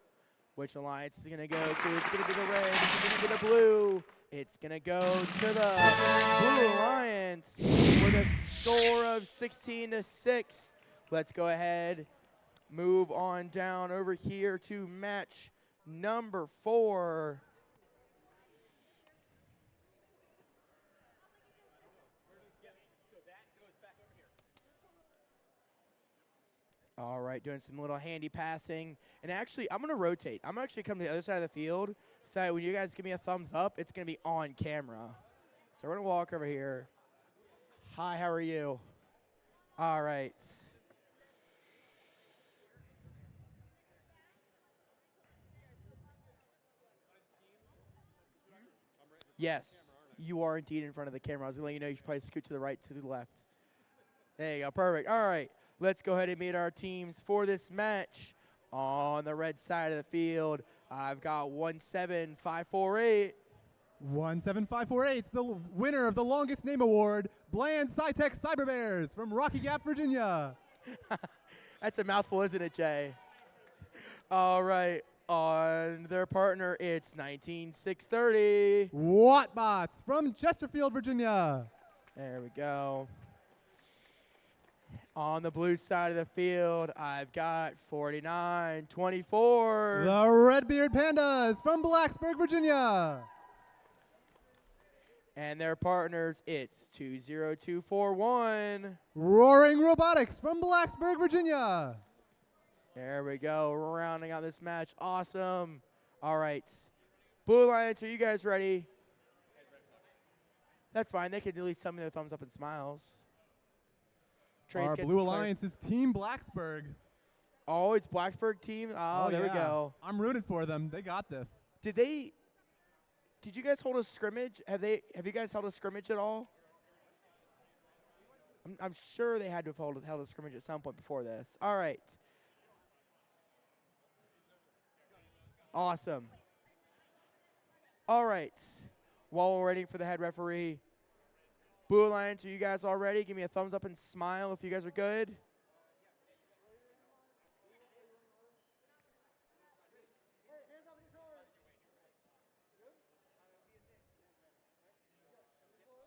Which alliance is going to go to? It's going to be the red. It's going to be the blue. It's going to go to the Blue Alliance with a score of 16-6. Let's go ahead, move on down over here to match number 4. All right, doing some little handy passing. And actually, I'm going to rotate. I'm actually come to the other side of the field so that when you guys give me a thumbs up, it's going to be on camera. So we're going to walk over here. Hi, how are you? All right. Yes, you are indeed in front of the camera. I was going to let you know you should probably scoot to the right, to the left. There you go, perfect. All right. Let's go ahead and meet our teams for this match. On the red side of the field, I've got 17548. 17548's the winner of the longest name award, Bland SciTech Cyber Bears from Rocky Gap, Virginia. That's a mouthful, isn't it, Jay? All right. On their partner, it's 19630. Wattbots from Chesterfield, Virginia. There we go. On the blue side of the field, I've got 4924. The Redbeard Pandas from Blacksburg, Virginia. And their partners, it's 20241. Roaring Robotics from Blacksburg, Virginia. There we go, rounding out this match. Awesome. All right. Blue Alliance, are you guys ready? That's fine. They can at least tell me their thumbs up and smiles. Our Blue Alliance is Team Blacksburg. Oh, it's Blacksburg team? Oh, there we go. I'm rooting for them. They got this. Did you guys hold a scrimmage? Have you guys held a scrimmage at all? I'm sure they had to have held a scrimmage at some point before this. All right. Awesome. All right. While we're waiting for the head referee, Blue Alliance, are you guys all ready? Give me a thumbs up and smile if you guys are good.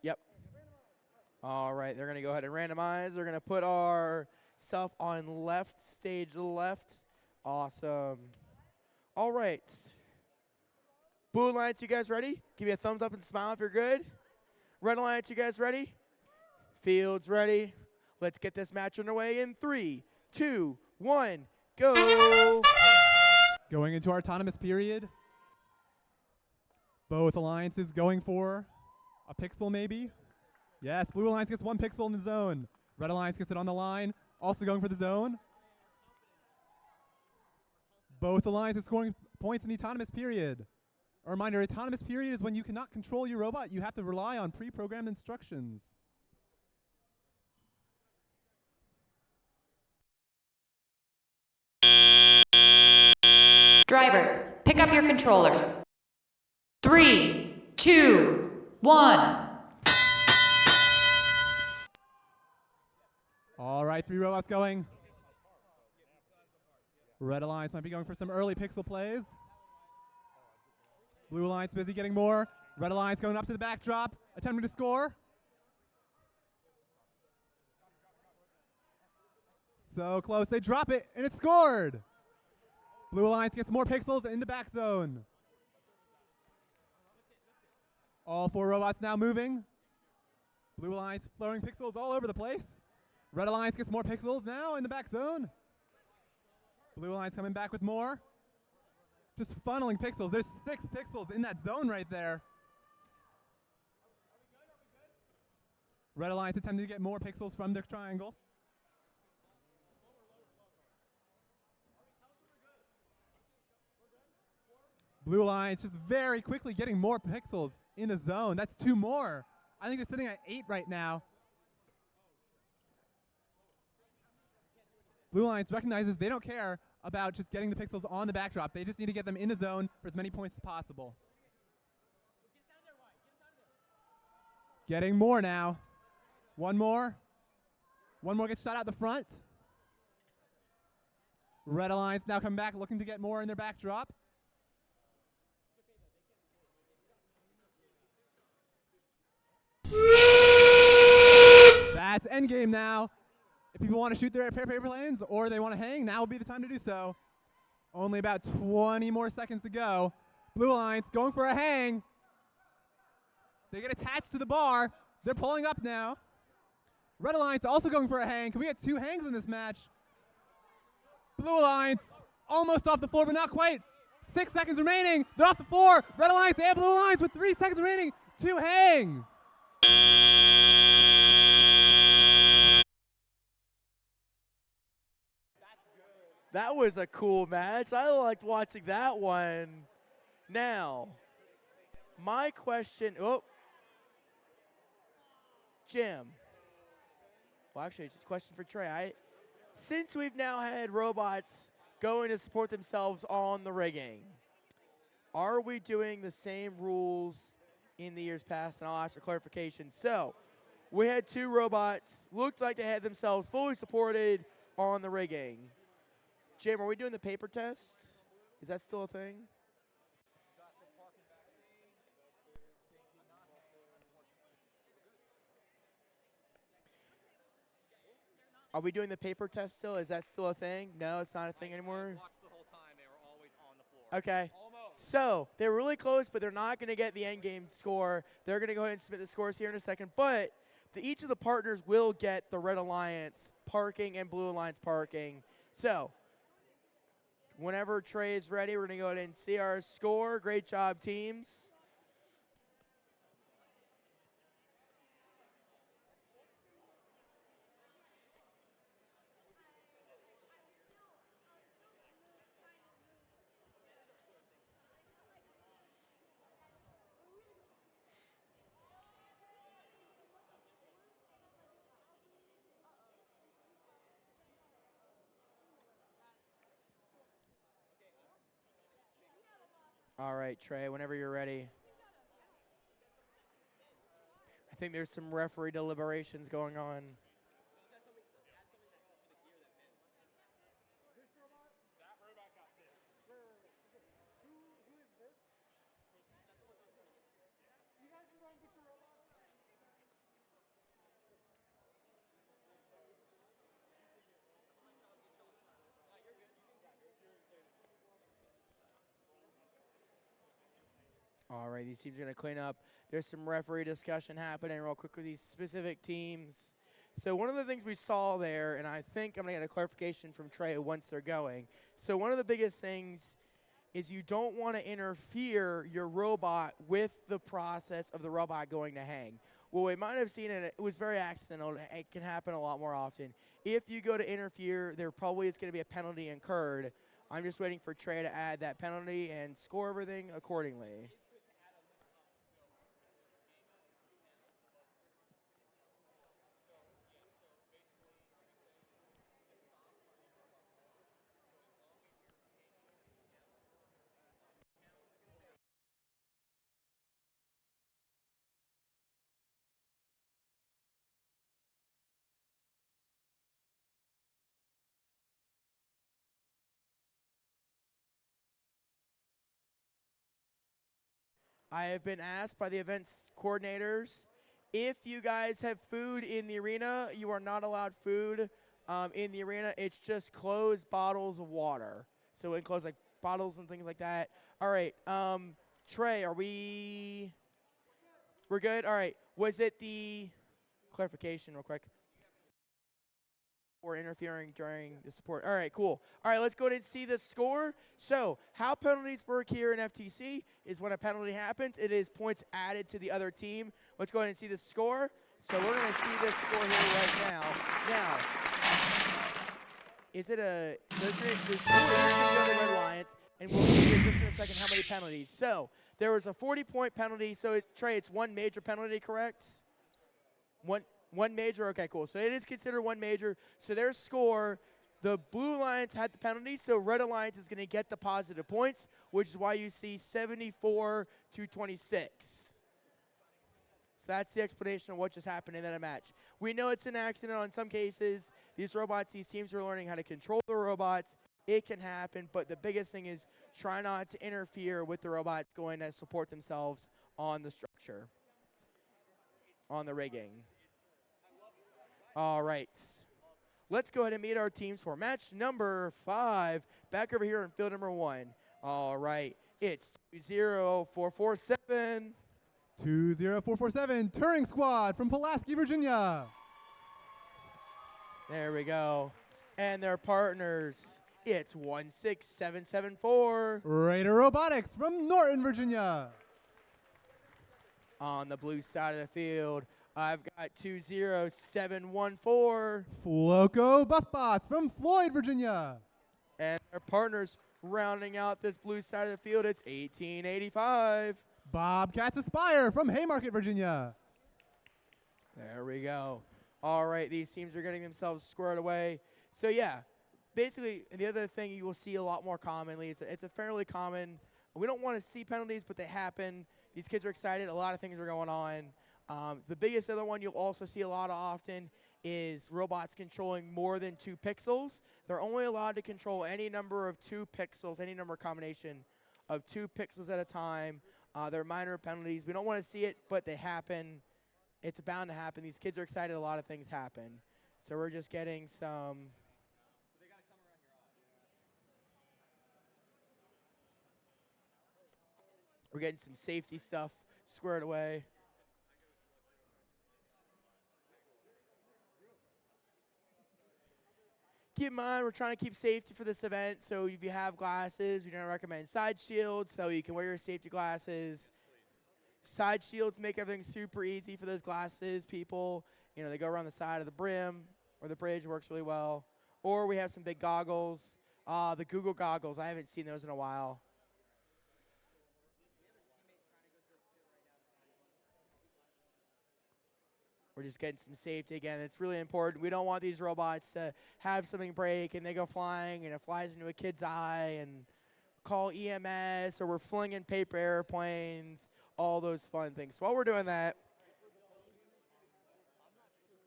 Yep. All right, they're going to go ahead and randomize. They're going to put our stuff on left, stage left. Awesome. All right. Blue Alliance, you guys ready? Give me a thumbs up and smile if you're good. Red Alliance, you guys ready? Field's ready. Let's get this match underway in 3, 2, 1, go. Going into our autonomous period. Both alliances going for a pixel maybe. Yes, Blue Alliance gets 1 pixel in the zone. Red Alliance gets it on the line. Also going for the zone. Both alliances scoring points in the autonomous period. A reminder, autonomous period is when you cannot control your robot. You have to rely on pre-programmed instructions. Drivers, pick up your controllers. 3, 2, 1. All right, 3 robots going. Red Alliance might be going for some early pixel plays. Blue Alliance busy getting more. Red Alliance going up to the backdrop, attempting to score. So close, they drop it, and it's scored. Blue Alliance gets more pixels in the back zone. All 4 robots now moving. Blue Alliance throwing pixels all over the place. Red Alliance gets more pixels now in the back zone. Blue Alliance coming back with more. Just funneling pixels. There's 6 pixels in that zone right there. Red Alliance attempting to get more pixels from their triangle. Blue Alliance just very quickly getting more pixels in the zone. That's 2 more. I think they're sitting at 8 right now. Blue Alliance recognizes they don't care about just getting the pixels on the backdrop. They just need to get them in the zone for as many points as possible. Getting more now. One more. One more gets shot out the front. Red Alliance now coming back looking to get more in their backdrop. That's endgame now. If people want to shoot their paper planes or they want to hang, now would be the time to do so. Only about 20 more seconds to go. Blue Alliance going for a hang. They get attached to the bar. They're pulling up now. Red Alliance also going for a hang. Can we get 2 hangs in this match? Blue Alliance almost off the floor, but not quite. 6 seconds remaining. They're off the floor. Red Alliance and Blue Alliance with 3 seconds remaining. 2 hangs. That was a cool match. I liked watching that one. Now, my question, Jim. Well, actually, it's a question for Trey. Since we've now had robots going to support themselves on the rigging, are we doing the same rules in the years past? And I'll ask for clarification. So, we had 2 robots, looked like they had themselves fully supported on the rigging. Jim, are we doing the paper test? Is that still a thing? Are we doing the paper test still? Is that still a thing? No, it's not a thing anymore? Okay. So, they're really close, but they're not going to get the end game score. They're going to go ahead and submit the scores here in a second. But each of the partners will get the Red Alliance parking and Blue Alliance parking. So, whenever Trey is ready, we're going to go ahead and see our score. Great job, teams. All right, Trey, whenever you're ready. I think there's some referee deliberations going on. All right, these teams are going to clean up. There's some referee discussion happening real quick with these specific teams. So one of the things we saw there, and I think I'm going to get a clarification from Trey once they're going. So one of the biggest things is you don't want to interfere your robot with the process of the robot going to hang. Well, we might have seen it was very accidental. It can happen a lot more often. If you go to interfere, there probably is going to be a penalty incurred. I'm just waiting for Trey to add that penalty and score everything accordingly. I have been asked by the events coordinators, if you guys have food in the arena, you are not allowed food in the arena. It's just closed bottles of water. So enclosed like bottles and things like that. All right, Trey, we're good? All right, was it the clarification real quick? Or interfering during the support. All right, cool. All right, let's go ahead and see the score. So how penalties work here in FTC is when a penalty happens, it is points added to the other team. Let's go ahead and see the score. So we're going to see this score here right now. Now, is it a – there's two on the Red Alliance, and we'll see here just in a second how many penalties. So there was a 40-point penalty. So, Trey, it's one major penalty, correct? One major? Okay, cool. So it is considered one major. So their score, the Blue Alliance had the penalty, so Red Alliance is going to get the positive points, which is why you see 74 to 26. So that's the explanation of what just happened in that match. We know it's an accident in some cases. These teams are learning how to control the robots. It can happen, but the biggest thing is try not to interfere with the robots going to support themselves on the structure, on the rigging. All right. Let's go ahead and meet our teams for match number 5. Back over here in field number 1. All right. It's 20447. 20447, Touring Squad from Pulaski, Virginia. There we go. And their partners, it's 16774. Raider Robotics from Norton, Virginia. On the blue side of the field, I've got 20714. Floco Buffbots from Floyd, Virginia. And their partners rounding out this blue side of the field, it's 1885. Bobcats Aspire from Haymarket, Virginia. There we go. All right, these teams are getting themselves squared away. So, yeah, basically, the other thing you will see a lot more commonly, it's a fairly common, we don't want to see penalties, but they happen. These kids are excited. A lot of things are going on. The biggest other one you'll also see a lot of often is robots controlling more than 2 pixels. They're only allowed to control any number of 2 pixels, any number combination of 2 pixels at a time. They're minor penalties. We don't want to see it, but they happen. It's bound to happen. These kids are excited. A lot of things happen. So we're just getting some. We're getting some safety stuff squared away. Keep in mind, we're trying to keep safety for this event, so if you have glasses, we don't recommend side shields, so you can wear your safety glasses. Side shields make everything super easy for those glasses people. You know, they go around the side of the brim, or the bridge works really well. Or we have some big goggles. The Google goggles, I haven't seen those in a while. We're just getting some safety again. It's really important. We don't want these robots to have something break and they go flying and it flies into a kid's eye and call EMS, or we're flinging paper airplanes, all those fun things. So while we're doing that,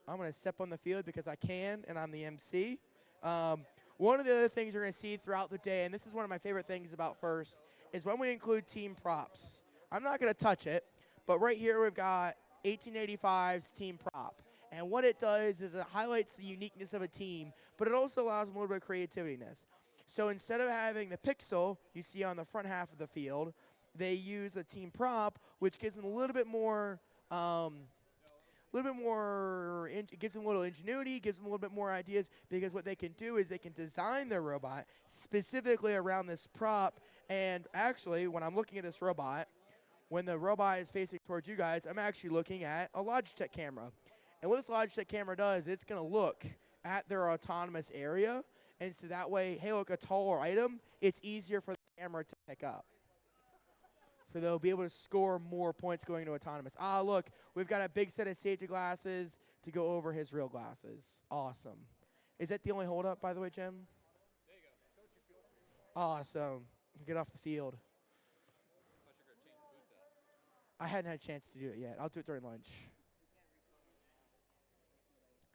I'm going to step on the field because I can and I'm the MC. One of the other things you're going to see throughout the day, and this is one of my favorite things about FIRST, is when we include team props. I'm not going to touch it, but right here we've got 1885's team prop. And what it does is it highlights the uniqueness of a team, but it also allows them a little bit of creativeness. So instead of having the pixel you see on the front half of the field, they use a team prop, which gives them a little bit more, gives them a little ingenuity, gives them a little bit more ideas, because what they can do is they can design their robot specifically around this prop. And actually, when I'm looking at this robot, when the robot is facing towards you guys, I'm actually looking at a Logitech camera. And what this Logitech camera does, it's going to look at their autonomous area, And so that way, hey, look, a taller item, it's easier for the camera to pick up. So they'll be able to score more points going into autonomous. Ah, look, we've got a big set of safety glasses to go over his real glasses. Awesome. Is that the only holdup, by the way, Jim? There you go. Awesome. Get off the field. I hadn't had a chance to do it yet. I'll do it during lunch.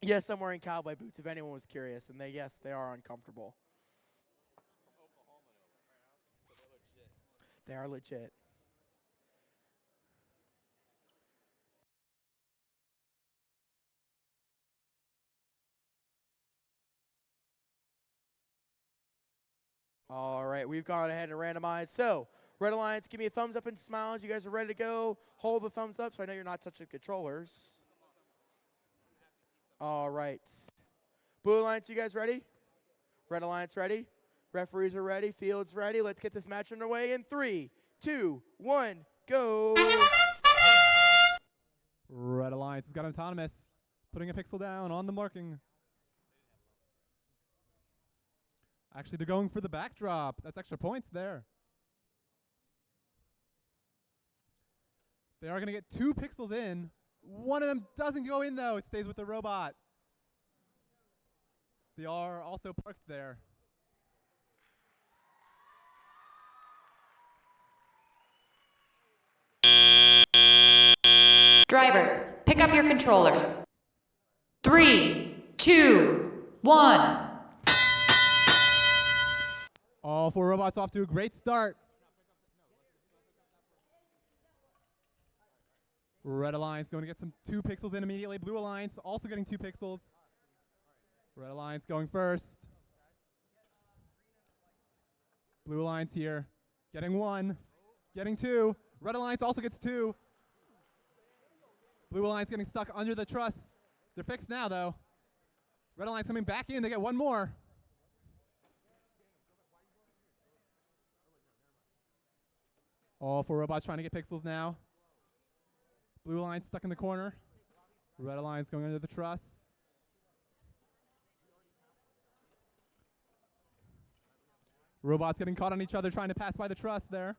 Yes, I'm wearing cowboy boots, if anyone was curious. And yes, they are uncomfortable. They are legit. All right, we've gone ahead and randomized. So, Red Alliance, give me a thumbs up and smiles. You guys are ready to go. Hold the thumbs up so I know you're not touching controllers. All right. Blue Alliance, you guys ready? Red Alliance ready? Referees are ready. Field's ready. Let's get this match underway in 3, 2, 1, go. Red Alliance has got autonomous. Putting a pixel down on the marking. Actually, they're going for the backdrop. That's extra points there. They are going to get 2 pixels in. One of them doesn't go in, though. It stays with the robot. They are also parked there. Drivers, pick up your controllers. 3, 2, 1. All 4 robots off to a great start. Red Alliance going to get some 2 pixels in immediately. Blue Alliance also getting 2 pixels. Red Alliance going first. Blue Alliance here, getting 1, getting 2. Red Alliance also gets 2. Blue Alliance getting stuck under the truss. They're fixed now, though. Red Alliance coming back in. They get 1 more. All 4 robots trying to get pixels now. Blue Alliance stuck in the corner. Red Alliance going under the truss. Robots getting caught on each other, trying to pass by the truss there.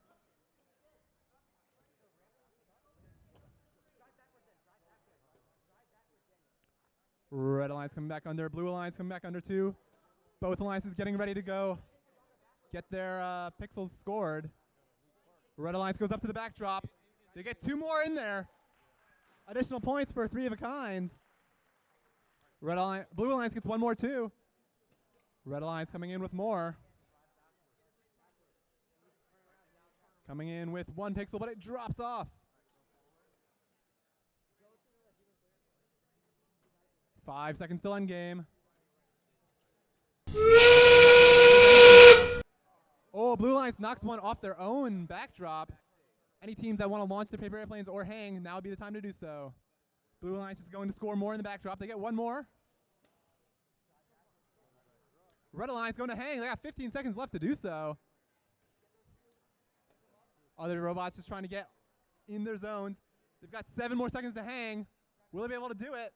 Red Alliance coming back under. Blue Alliance coming back under too. Both alliances getting ready to go get their pixels scored. Red Alliance goes up to the backdrop. They get 2 more in there. Additional points for 3 of a kind. Blue Alliance gets 1 more too. Red Alliance coming in with more. Coming in with 1 pixel, but it drops off. 5 seconds till end game. Oh, Blue Alliance knocks 1 off their own backdrop. Any teams that want to launch their paper airplanes or hang, now would be the time to do so. Blue Alliance is going to score more in the backdrop. They get 1 more. Red Alliance going to hang. They got 15 seconds left to do so. Other robots just trying to get in their zones. They've got 7 more seconds to hang. Will they be able to do it?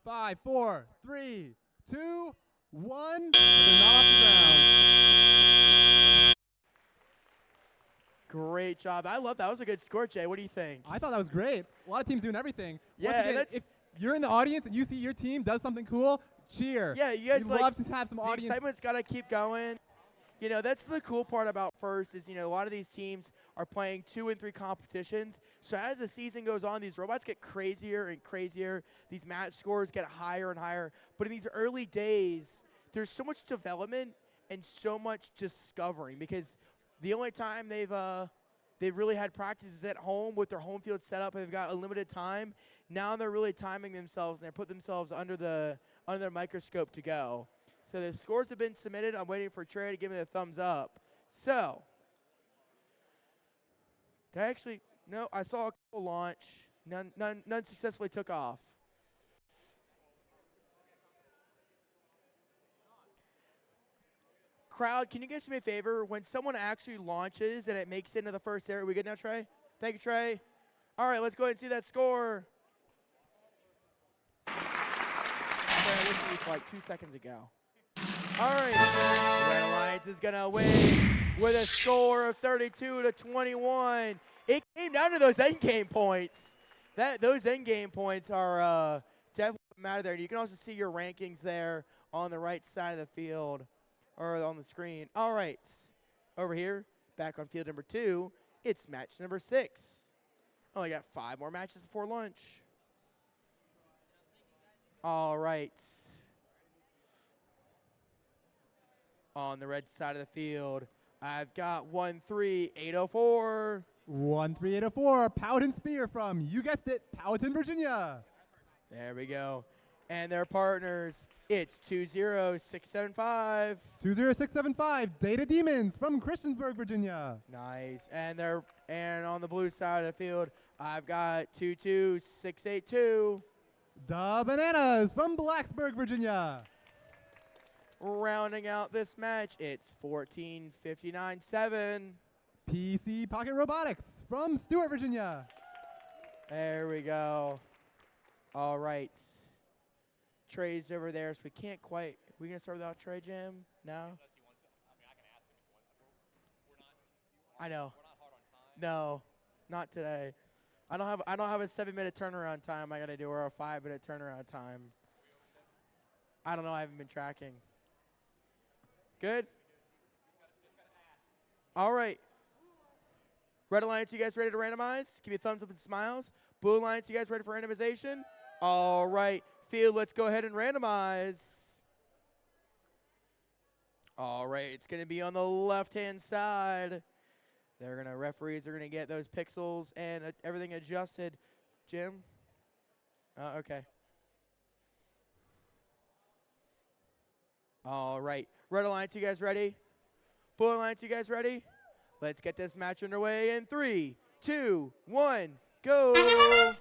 5, 4, 3, 2, 1. But they're not off the ground. Great job. I love that. That was a good score, Jay. What do you think? I thought that was great. A lot of teams doing everything. Yeah, Once again, if you're in the audience and you see your team does something cool, cheer. Yeah, you guys We'd love to have some the audience. excitement's got to keep going. You know, that's the cool part about FIRST is, you know, a lot of these teams are playing 2 and 3 competitions. So as the season goes on, these robots get crazier and crazier. These match scores get higher and higher. But in these early days, there's so much development and so much discovering because the only time they've really had practices at home with their home field set up and they've got a limited time. Now they're really timing themselves and they put themselves under their microscope to go. So the scores have been submitted. I'm waiting for Trey to give me the thumbs up. So, no, I saw a couple launch. None successfully took off. Crowd, can you guys do me a favor? When someone actually launches and it makes it into the first area, we good now, Trey? Thank you, Trey. All right, let's go ahead and see that score. I listened to you for like 2 seconds ago. All right, the Red Alliance is gonna win with a score of 32-21. It came down to those end game points. Those end game points are definitely matter there. You can also see your rankings there on the right side of the field or on the screen. All right, over here, back on field number 2, it's match number 6. Only got 5 more matches before lunch. All right. On the red side of the field, I've got 13804. 13804, Powhatan Spear from, you guessed it, Powhatan, Virginia. There we go. And their partners, it's 20675. 20675, Data Demons from Christiansburg, Virginia. Nice. And on the blue side of the field, I've got 22682. Da Bananas from Blacksburg, Virginia. Rounding out this match, it's 14597. PC Pocket Robotics from Stewart, Virginia. There we go. All right. Trey's over there, so we can't quite. We gonna start without Trey, Jim? No. I know. No, not today. I don't have a 7-minute turnaround time I gotta do, or a 5-minute turnaround time. I don't know. I haven't been tracking. Good. All right. Red Alliance, you guys ready to randomize? Give me a thumbs up and smiles. Blue Alliance, you guys ready for randomization? All right. Field, let's go ahead and randomize. All right. It's going to be on the left-hand side. Referees are going to get those pixels and everything adjusted. Jim? Okay. All right. Red Alliance, you guys ready? Blue Alliance, you guys ready? Let's get this match underway in 3, 2, 1, go!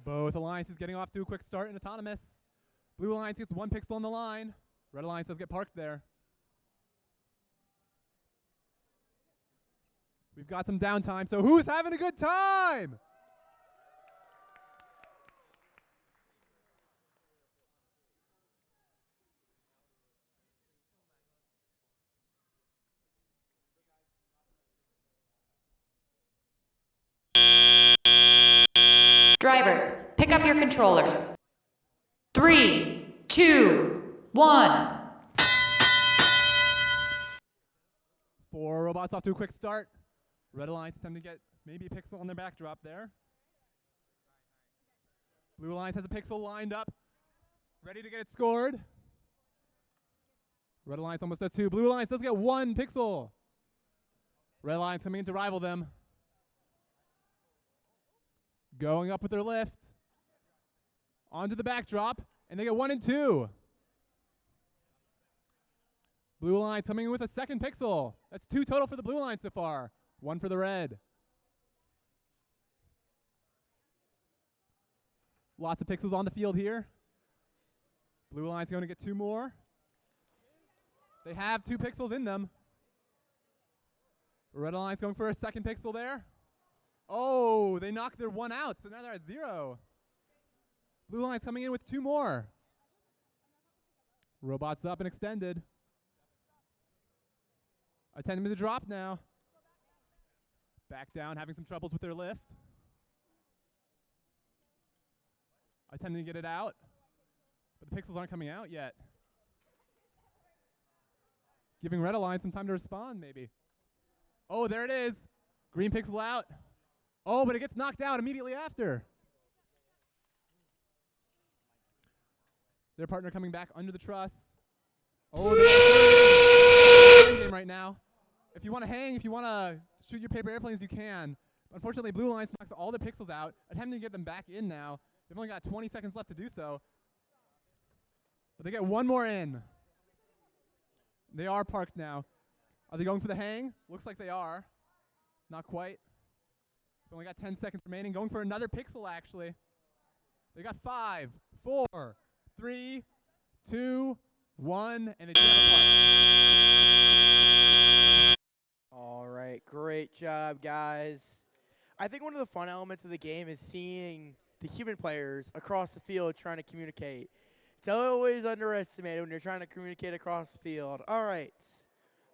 Both alliances getting off to a quick start in autonomous. Blue Alliance gets 1 pixel on the line. Red Alliance does get parked there. We've got some downtime, so who's having a good time? Drivers, pick up your controllers. 3, 2, 1. 4 robots off to a quick start. Red Alliance time to get maybe a pixel on their backdrop there. Blue Alliance has a pixel lined up, ready to get it scored. Red Alliance almost does 2. Blue Alliance does get 1 pixel. Red Alliance coming in to rival them. Going up with their lift. Onto the backdrop, and they get 1 and 2. Blue Alliance coming in with a 2nd pixel. That's 2 total for the Blue Alliance so far. 1 for the red. Lots of pixels on the field here. Blue Alliance going to get 2 more. They have 2 pixels in them. Red Alliance going for a 2nd pixel there. Oh, they knocked their 1 out, so now they're at 0. Blue Alliance coming in with 2 more. Robots up and extended. Attempting to drop now. Back down, having some troubles with their lift. Attempting to get it out, but the pixels aren't coming out yet. Giving Red Alliance some time to respond, maybe. Oh, there it is. Green pixel out. Oh, but it gets knocked out immediately after. Their partner coming back under the truss. Oh, they're in game right now. If you want to hang, if you want to shoot your paper airplanes, you can. Unfortunately, Blue Alliance knocks all their pixels out, attempting to get them back in now. They've only got 20 seconds left to do so. But they get 1 more in. They are parked now. Are they going for the hang? Looks like they are. Not quite. They've only got 10 seconds remaining. Going for another pixel, actually. They got 5, 4, 3, 2, 1, and they do have a park. All right, great job, guys. I think one of the fun elements of the game is seeing the human players across the field trying to communicate. It's always underestimated when you're trying to communicate across the field. All right.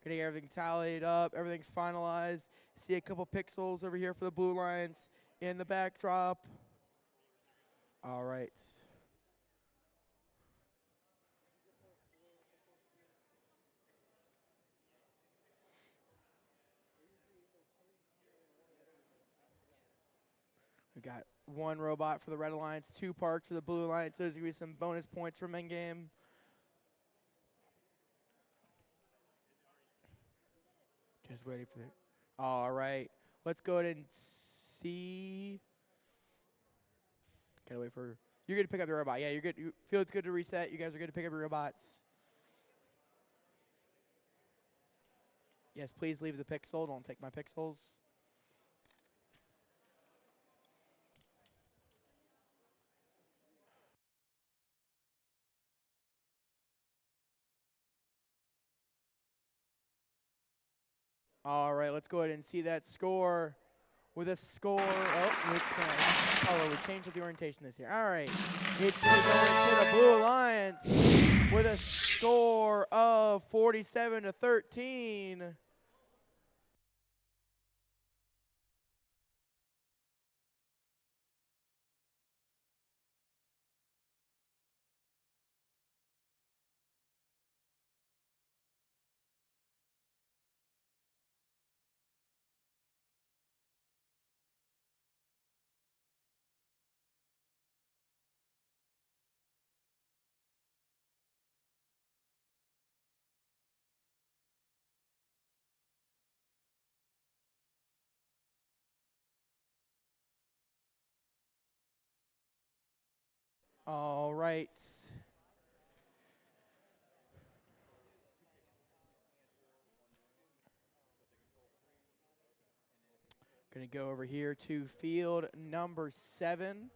Gonna get everything tallied up, everything finalized. See a couple pixels over here for the Blue Lions in the backdrop. All right. We got 1 robot for the Red Alliance, 2 parked for the Blue Alliance. Those are going to be some bonus points from endgame. Just waiting for it. All right. Let's go ahead and see. Gotta wait for. You're good to pick up the robot. Yeah, you're good. You feel it's good to reset. You guys are good to pick up your robots. Yes, please leave the pixel. Don't take my pixels. All right, let's go ahead and see that score. With a score, we changed up the orientation this year. All right, it's going to the Blue Alliance with a score of 47-13. All right. Going to go over here to field number 7.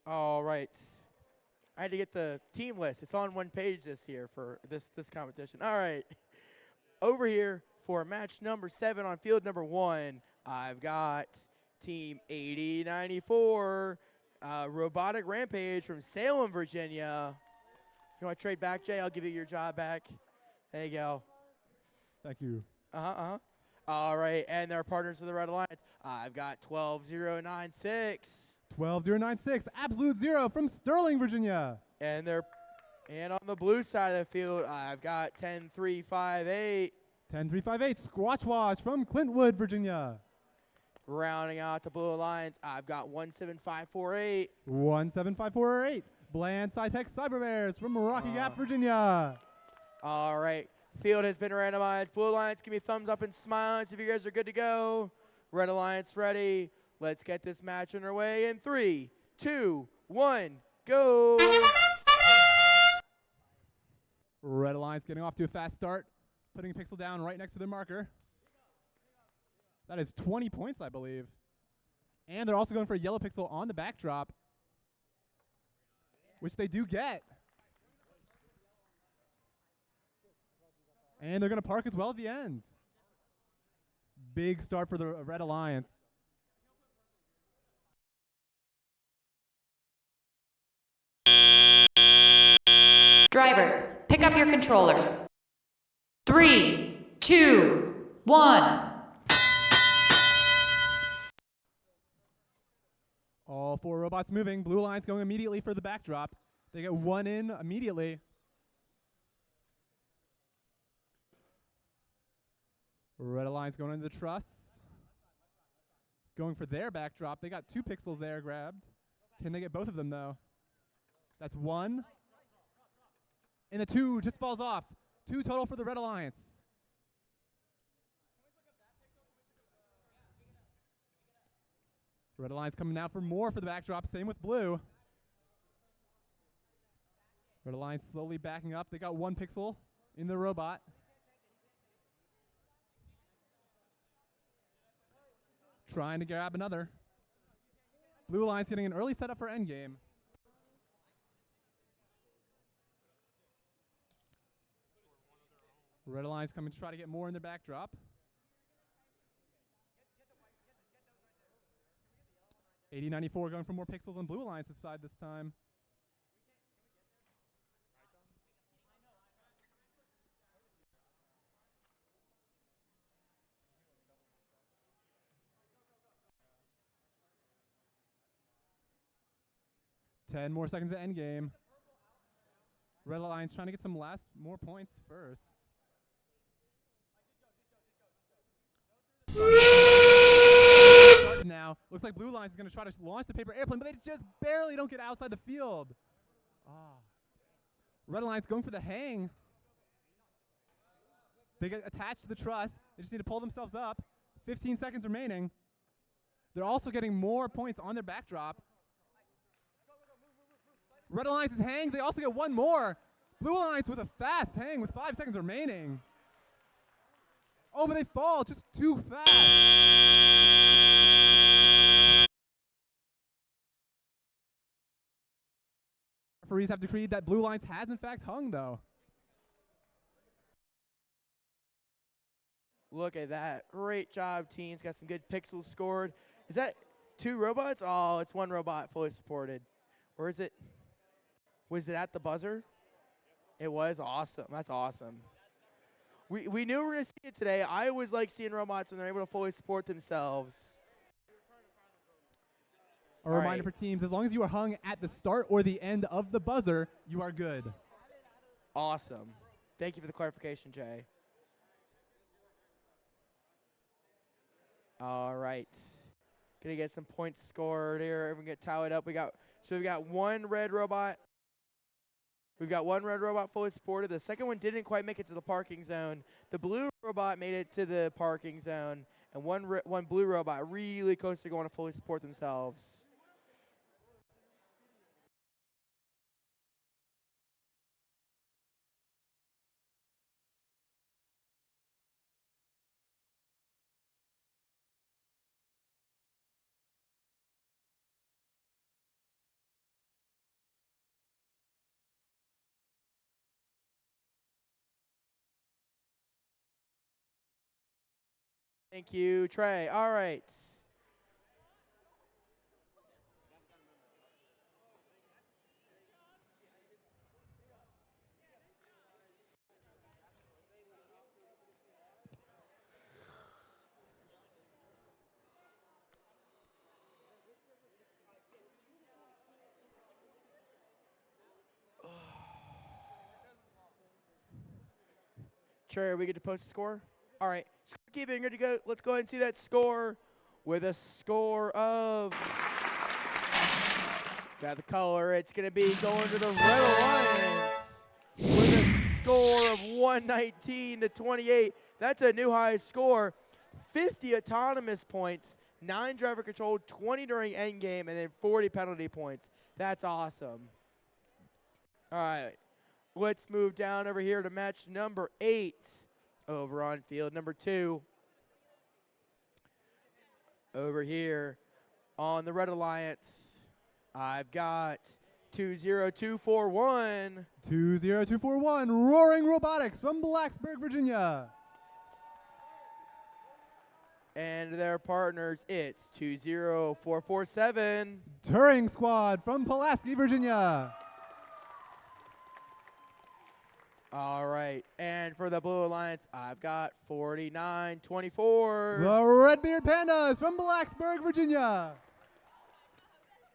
All right. I had to get the team list. It's on one page this year for this competition. All right. Over here for match number 7 on field number 1, I've got team 8094, Robotic Rampage from Salem, Virginia. You want to trade back, Jay? I'll give you your job back. There you go. Thank you. All right, and they're partners of the Red Alliance. I've got 12096. 12096, Absolute Zero from Sterling, Virginia. And on the blue side of the field, I've got 10358. 10358, Squatch Watch from Clintwood, Virginia. Rounding out the Blue Alliance, I've got 17548. 17548, Bland Sci-Tech Cyber Bears from Rocky Gap, Virginia. All right. Field has been randomized. Blue Alliance, give me a thumbs up and smiles if you guys are good to go. Red Alliance ready. Let's get this match underway in 3, 2, 1, go. Red Alliance getting off to a fast start, putting a pixel down right next to their marker. That is 20 points, I believe. And they're also going for a yellow pixel on the backdrop, which they do get. And they're going to park as well at the end. Big start for the Red Alliance. Drivers, pick up your controllers. 3, 2, 1. All 4 robots moving. Blue Alliance going immediately for the backdrop. They get 1 in immediately. Red Alliance going into the truss. Going for their backdrop. They got 2 pixels there grabbed. Can they get both of them, though? That's 1. And the 2 just falls off. 2 total for the Red Alliance. Red Alliance coming out for more for the backdrop. Same with blue. Red Alliance slowly backing up. They got 1 pixel in the robot. Trying to grab another. Blue Alliance getting an early setup for endgame. Red Alliance coming to try to get more in their backdrop. 8094 going for more pixels on Blue Alliance's side this time. Ten more seconds to end game. Red Alliance trying to get some more points first. Started now. Looks like Blue Alliance is going to try to launch the paper airplane, but they just barely don't get outside the field. Red Alliance going for the hang. They get attached to the truss. They just need to pull themselves up. 15 seconds remaining. They're also getting more points on their backdrop. Red Alliance's hang, they also get one more. Blue Alliance with a fast hang with 5 seconds remaining. Oh, but they fall just too fast. Referees have decreed that Blue Alliance has in fact hung though. Look at that. Great job, teams. Got some good pixels scored. Is that 2 robots? Oh, it's 1 robot fully supported. Or is it? Was it at the buzzer? It was awesome. That's awesome. We knew we were going to see it today. I always like seeing robots when they're able to fully support themselves. A reminder for teams, as long as you are hung at the start or the end of the buzzer, you are good. Awesome. Thank you for the clarification, Jay. All right. Gonna get some points scored here. Everyone get tallied up. We got 1 red robot. We've got 1 red robot fully supported. The second one didn't quite make it to the parking zone. The blue robot made it to the parking zone, and one blue robot really close to going to fully support themselves. Thank you, Trey. All right. Trey, are we good to post a score? All right, scorekeeping, good to go. Let's go ahead and see that score with a score of, got the color, it's going to be going to the Red Alliance with a score of 119-28. That's a new high score. 50 autonomous points, 9 driver controlled, 20 during endgame, and then 40 penalty points. That's awesome. All right, let's move down over here to match number 8. Over on field number 2. Over here on the Red Alliance, I've got 20241. 20241, Roaring Robotics from Blacksburg, Virginia. And their partners, it's 20447. Turing Squad from Pulaski, Virginia. All right, and for the Blue Alliance, I've got 4924. The Redbeard Pandas from Blacksburg, Virginia.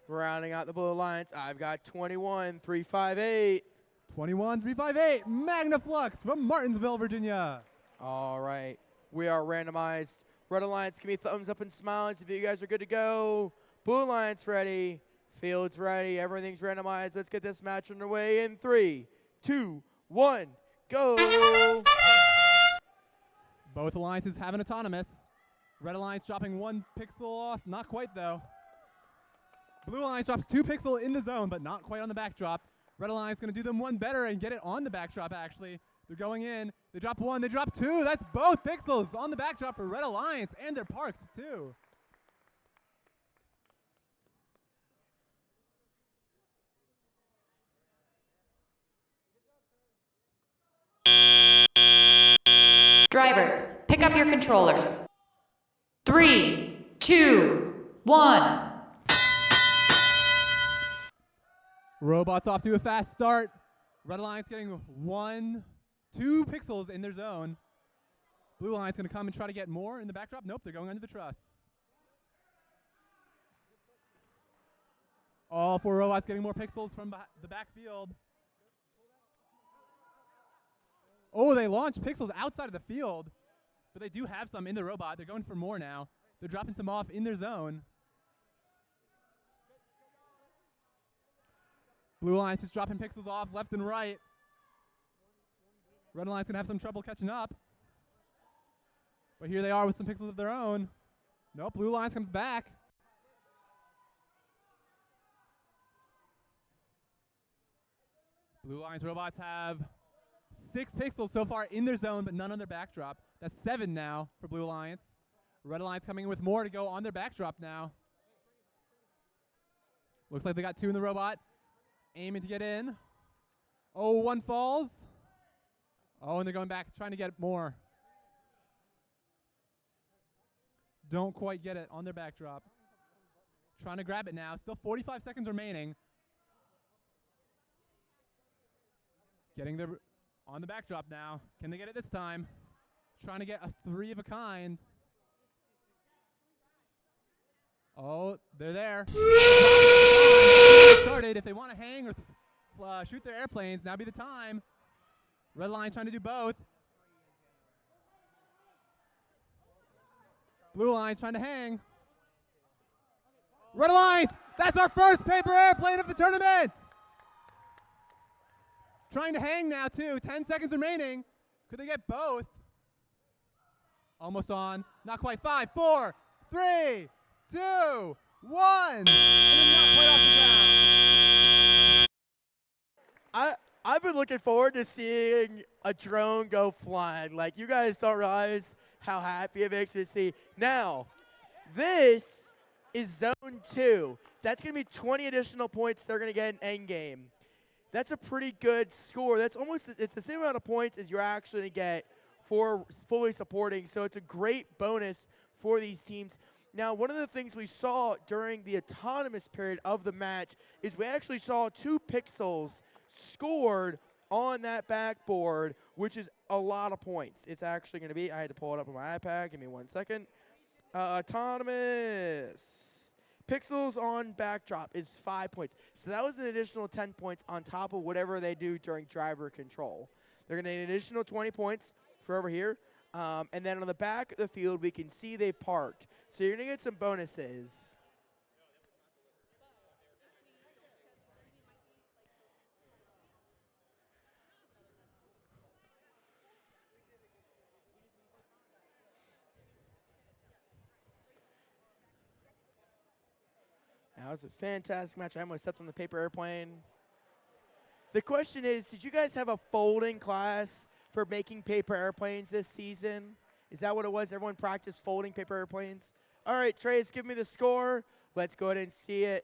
Rounding out the Blue Alliance, I've got 21358. 21358, Magna Flux from Martinsville, Virginia. All right, we are randomized. Red Alliance, give me thumbs up and smiles if you guys are good to go. Blue Alliance ready, field's ready, everything's randomized. Let's get this match underway in 3, 2, 1, go! Both alliances have an autonomous. Red Alliance dropping 1 pixel off, not quite though. Blue Alliance drops 2 pixel in the zone, but not quite on the backdrop. Red Alliance gonna do them 1 better and get it on the backdrop actually. They're going in, they drop 1, they drop 2. That's both pixels on the backdrop for Red Alliance, and they're parked too. Drivers, pick up your controllers. 3, 2, 1. Robots off to a fast start. Red Alliance getting 2 pixels in their zone. Blue Alliance going to come and try to get more in the backdrop. Nope, they're going under the truss. All 4 robots getting more pixels from the backfield. Oh, they launched pixels outside of the field, but they do have some in the robot. They're going for more now. They're dropping some off in their zone. Blue Alliance is dropping pixels off left and right. Red Alliance going to have some trouble catching up. But here they are with some pixels of their own. Nope, Blue Alliance comes back. Blue Alliance robots have 6 pixels so far in their zone, but none on their backdrop. That's 7 now for Blue Alliance. Red Alliance coming in with more to go on their backdrop now. Looks like they got 2 in the robot. Aiming to get in. Oh, 1 falls. Oh, and they're going back, trying to get more. Don't quite get it on their backdrop. Trying to grab it now. Still 45 seconds remaining. Getting their on the backdrop now. Can they get it this time? Trying to get a 3 of a kind. Oh, they're there. It's started. If they want to hang or shoot their airplanes, now be the time. Red Line trying to do both. Blue Line trying to hang. Red Alliance, that's our first paper airplane of the tournament. Trying to hang now too, 10 seconds remaining. Could they get both? Almost on, not quite. 5, 4, 3, 2, 1, and they're not quite off the ground. I've been looking forward to seeing a drone go flying. Like, you guys don't realize how happy it makes me to see. Now, this is Zone 2. That's going to be 20 additional points they're going to get in endgame. That's a pretty good score. That's it's the same amount of points as you're actually going to get for fully supporting. So it's a great bonus for these teams. Now, one of the things we saw during the autonomous period of the match is we actually saw 2 pixels scored on that backboard, which is a lot of points. It's actually going to be, I had to pull it up on my iPad. Give me 1 second. Autonomous. Pixels on backdrop is 5 points. So that was an additional 10 points on top of whatever they do during driver control. They're going to need an additional 20 points for over here. And then on the back of the field, we can see they parked. So you're going to get some bonuses. That was a fantastic match. I almost stepped on the paper airplane. The question is, did you guys have a folding class for making paper airplanes this season? Is that what it was? Everyone practiced folding paper airplanes? All right, Trace, give me the score. Let's go ahead and see it.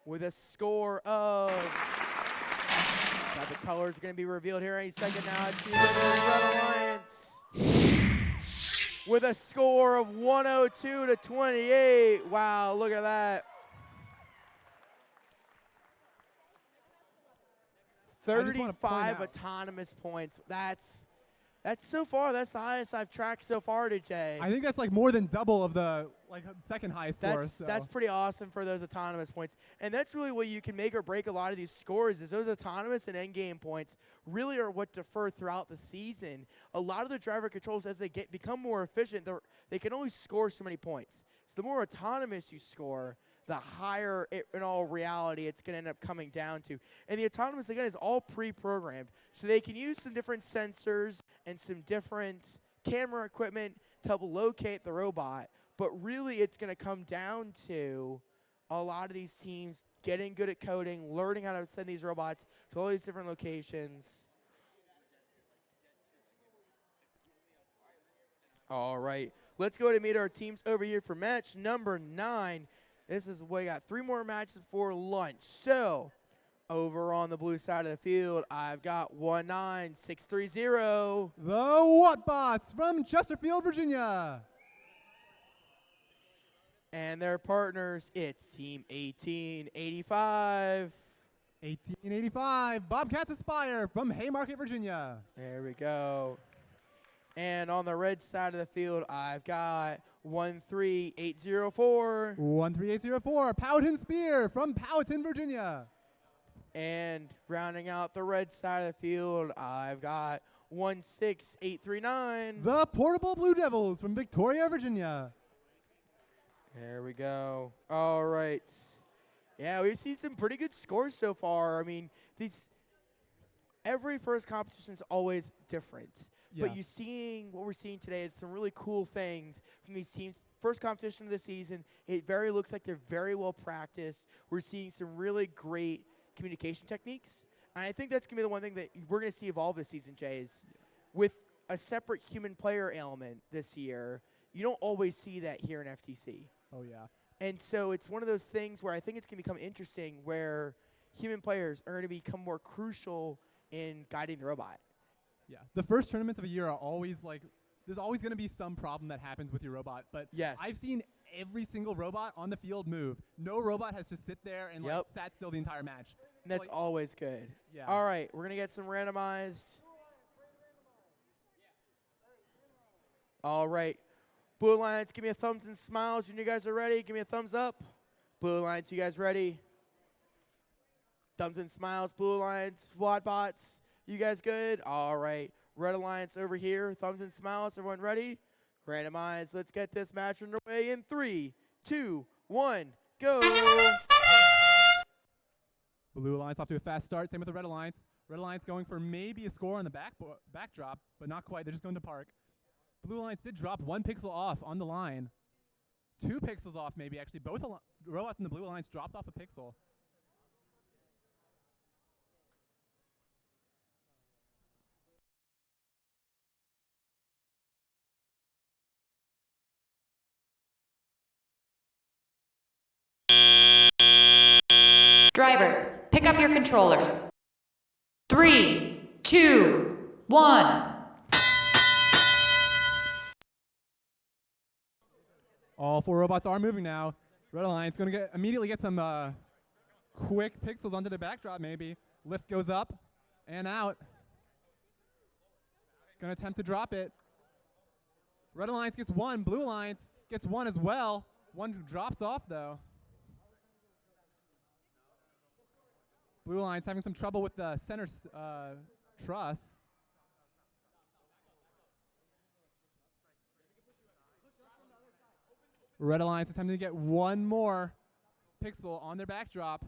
With a score of... Now the colors are going to be revealed here any second now. It's the Red Alliance. With a score of 102 to 28. Wow, look at that. 35 autonomous points. That's so far. That's the highest I've tracked so far today. I think that's like more than double of the second highest score. That's pretty awesome for those autonomous points. And that's really what you can make or break a lot of these scores is those autonomous and endgame points really are what defer throughout the season. A lot of the driver controls, as they become more efficient, they can only score so many points. So the more autonomous you score, the higher, in all reality, it's going to end up coming down to. And the autonomous, again, is all pre-programmed. So they can use some different sensors and some different camera equipment to help locate the robot. But really, it's going to come down to a lot of these teams getting good at coding, learning how to send these robots to all these different locations. All right, let's go to meet our teams over here for match number 9. This is, we got 3 more matches before lunch. So, over on the blue side of the field, I've got 19630. The Wattbots from Chesterfield, Virginia. And their partners, it's Team 1885. 1885, Bobcats Aspire from Haymarket, Virginia. There we go. And on the red side of the field, I've got 13804. 13804, Powhatan Spear from Powhatan, Virginia. And rounding out the red side of the field, I've got 16839. The Portable Blue Devils from Victoria, Virginia. There we go. All right. Yeah, we've seen some pretty good scores so far. I mean, every first competition is always different. Yeah. But what we're seeing today is some really cool things from these teams. First competition of the season, it looks like they're very well practiced. We're seeing some really great communication techniques. And I think that's going to be the one thing that we're going to see evolve this season, Jay, is with a separate human player element this year. You don't always see that here in FTC. Oh, yeah. And so it's one of those things where I think it's going to become interesting where human players are going to become more crucial in guiding the robot. Yeah. The first tournaments of a year are always like, there's always going to be some problem that happens with your robot. But yes. I've seen every single robot on the field move. No robot has to sit there and like sat still the entire match. And that's always good. Yeah. All right, we're going to get some randomized. All right. Blue Alliance, give me a thumbs and smiles when you guys are ready. Give me a thumbs up. Blue Alliance, you guys ready? Thumbs and smiles, Blue Alliance, Wadbots, you guys good? All right. Red Alliance over here, thumbs and smiles. Everyone ready? Randomize. Let's get this match underway in 3, 2, 1, go. Blue Alliance off to a fast start. Same with the Red Alliance. Red Alliance going for maybe a score on the backdrop, but not quite. They're just going to park. Blue Alliance did drop 1 pixel off on the line. 2 pixels off, maybe, actually. Both robots in the Blue Alliance dropped off a pixel. Drivers, pick up your controllers. 3, 2, 1. All 4 robots are moving now. Red Alliance going to immediately get some quick pixels onto the backdrop, maybe. Lift goes up and out. Going to attempt to drop it. Red Alliance gets 1. Blue Alliance gets 1 as well. 1 drops off, though. Blue Alliance having some trouble with the center truss. Red Alliance attempting to get 1 more pixel on their backdrop.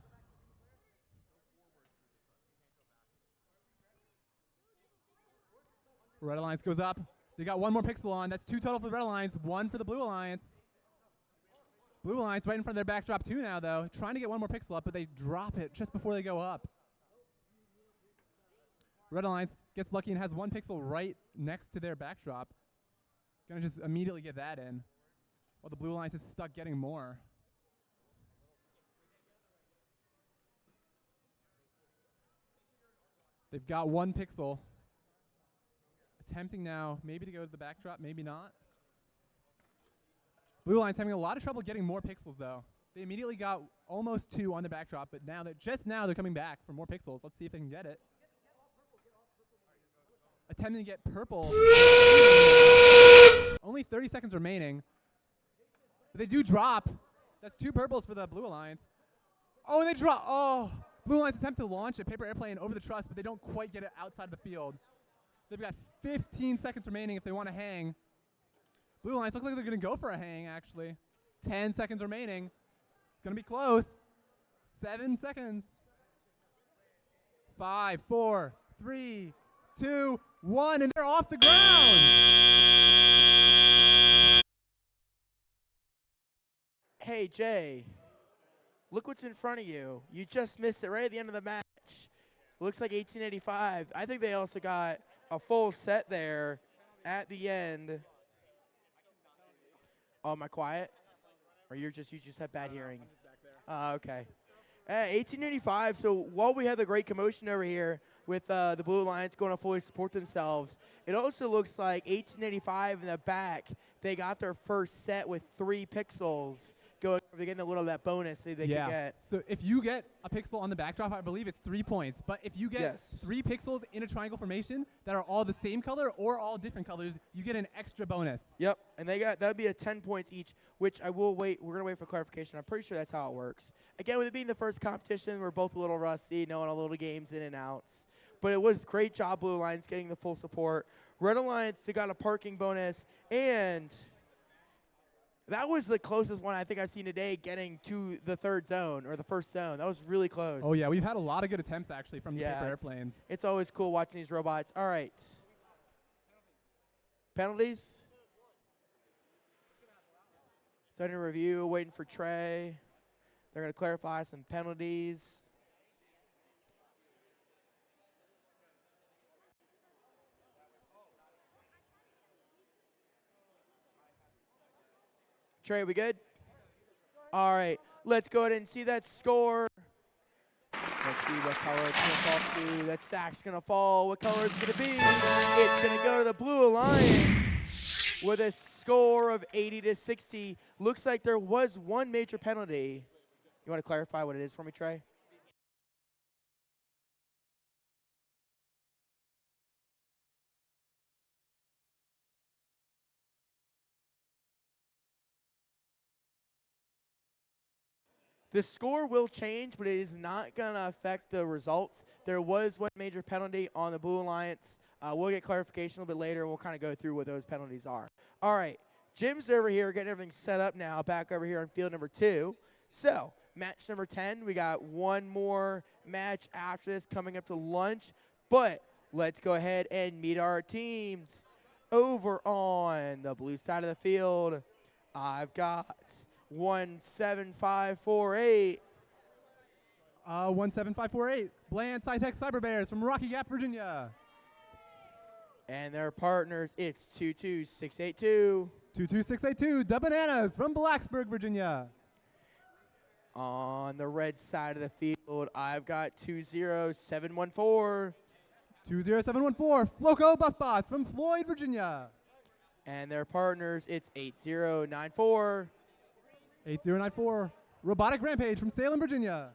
Red Alliance goes up. They got 1 more pixel on. That's 2 total for the Red Alliance, 1 for the Blue Alliance. Blue Alliance right in front of their backdrop 2 now, though. Trying to get 1 more pixel up, but they drop it just before they go up. Red Alliance gets lucky and has 1 pixel right next to their backdrop. Gonna just immediately get that in. While the Blue Alliance is stuck getting more. They've got 1 pixel. Attempting now maybe to go to the backdrop, maybe not. Blue Alliance having a lot of trouble getting more pixels, though. They immediately got almost 2 on the backdrop, but now just now they're coming back for more pixels. Let's see if they can get it. Attempting to get purple. Only 30 seconds remaining. But they do drop. That's 2 purples for the Blue Alliance. Oh, and they drop. Oh, Blue Alliance attempt to launch a paper airplane over the truss, but they don't quite get it outside the field. They've got 15 seconds remaining if they want to hang. Blue Alliance looks like they're going to go for a hang, actually. 10 seconds remaining. It's going to be close. 7 seconds. 5, 4, 3, 2, 1, and they're off the ground. Hey, Jay, look what's in front of you. You just missed it right at the end of the match. Looks like 1885. I think they also got a full set there at the end. Oh, am I quiet? Or you just have bad hearing? Okay. 1885, so while we have the great commotion over here with the Blue Alliance going to fully support themselves, it also looks like 1885 in the back, they got their first set with 3 pixels going over, getting a little of that bonus they could get. So if you get a pixel on the backdrop, I believe it's 3 points. But if you get Yes. 3 pixels in a triangle formation that are all the same color or all different colors, you get an extra bonus. Yep, and that would be a 10 points each, which I will wait. We're gonna wait for clarification. I'm pretty sure that's how it works. Again, with it being the first competition, we're both a little rusty, knowing a little games in and outs. But it was great job, Blue Alliance, getting the full support. Red Alliance, they got a parking bonus, and that was the closest one I think I've seen today getting to the third zone or the first zone. That was really close. Oh, yeah, we've had a lot of good attempts, actually, from the paper it's- airplanes. It's always cool watching these robots. All right. Penalties? It's under review, waiting for Trey. They're going to clarify some penalties. Trey, we good? All right, let's go ahead and see that score. Let's see what color it's going to fall to. That stack's going to fall. What color is it going to be? It's going to go to the Blue Alliance with a score of 80-60. Looks like there was one major penalty. You want to clarify what it is for me, Trey? The score will change, but it is not going to affect the results. There was one major penalty on the Blue Alliance. We'll get clarification a little bit later, and we'll kind of go through what those penalties are. All right, Jim's over here getting everything set up now, back over here on field number 2. So, match number 10, we got one more match after this coming up to lunch. But let's go ahead and meet our teams. Over on the blue side of the field, I've got 17548. 17548. Bland SciTech Cyber Bears from Rocky Gap, Virginia. And their partners, it's 22682. 22682. The Bananas from Blacksburg, Virginia. On the red side of the field, I've got 20714. 20714. Floco Buffbots from Floyd, Virginia. And their partners, it's 8094. 8094. Robotic Rampage from Salem, Virginia.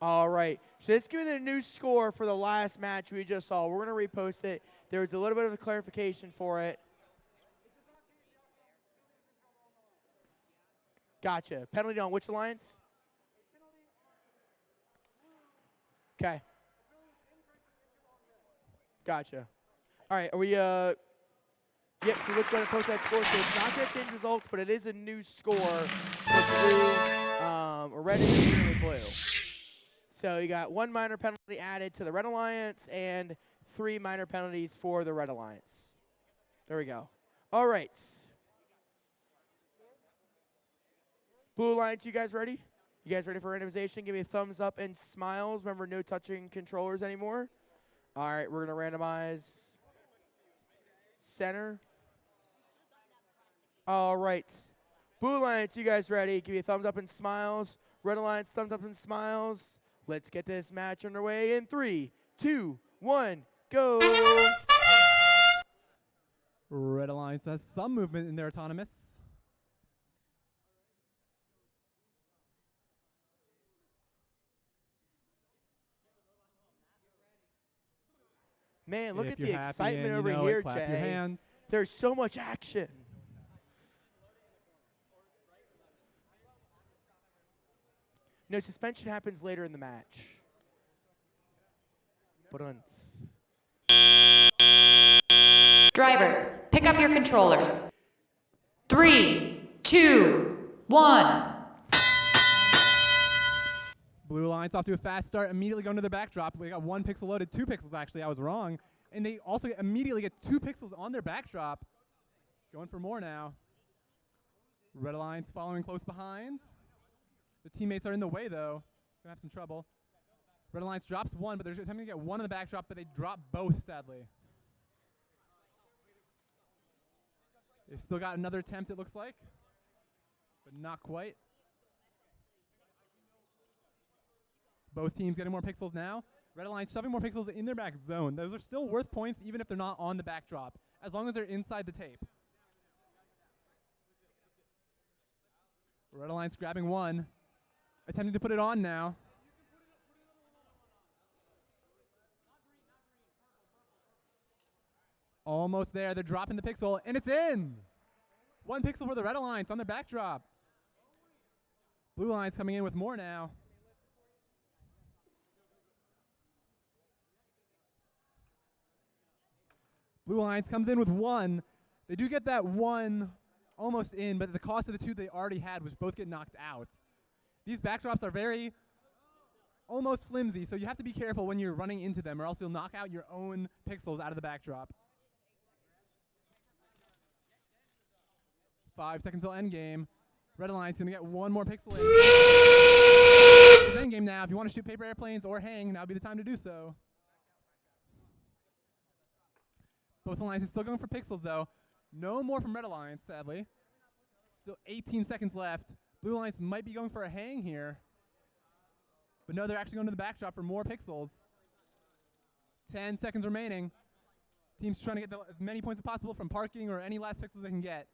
All right. So let's give you the new score for the last match we just saw. We're going to repost it. There was a little bit of a clarification for it. Gotcha. Penalty on which alliance? Okay. Gotcha. All right. Are we, yep, so let's go ahead and post that score. So it's not going to change results, but it is a new score for blue, red and blue. So you got one minor penalty added to the Red Alliance and 3 minor penalties for the Red Alliance. There we go. All right. Blue Alliance, you guys ready? You guys ready for randomization? Give me a thumbs up and smiles. Remember, no touching controllers anymore. All right, we're going to randomize center. All right. Blue Alliance, you guys ready? Give me a thumbs up and smiles. Red Alliance, thumbs up and smiles. Let's get this match underway in 3, 2, 1, go. Red Alliance has some movement in their autonomous. Man, look If at you're the happy excitement and you over know it, here, clap Jay. your hands. There's so much action. No, suspension happens later in the match. Drivers, pick up your controllers. 3, 2, 1. Blue Alliance off to a fast start, immediately going to the backdrop. We got 1 pixel loaded, 2 pixels actually, I was wrong. And they also immediately get 2 pixels on their backdrop. Going for more now. Red Alliance following close behind. The teammates are in the way though. Gonna have some trouble. Red Alliance drops 1, but they're attempting to get 1 on the backdrop, but they drop both, sadly. They've still got another attempt, it looks like, but not quite. Both teams getting more pixels now. Red Alliance shoving more pixels in their back zone. Those are still worth points even if they're not on the backdrop, as long as they're inside the tape. Red Alliance grabbing one. Attempting to put it on now. Almost there. They're dropping the pixel, and it's in. 1 pixel for the Red Alliance on their backdrop. Blue Alliance coming in with more now. Blue Alliance comes in with 1. They do get that 1 almost in, but at the cost of the 2 they already had, which both get knocked out. These backdrops are very almost flimsy, so you have to be careful when you're running into them, or else you'll knock out your own pixels out of the backdrop. 5 seconds till end game. Red Alliance gonna get 1 more pixel in. It's end game now. If you want to shoot paper airplanes or hang, now would be the time to do so. Both alliances still going for pixels though. No more from Red Alliance, sadly. Still 18 seconds left. Blue Alliance might be going for a hang here. But no, they're actually going to the backdrop for more pixels. 10 seconds remaining. Team's trying to get as many points as possible from parking or any last pixels they can get.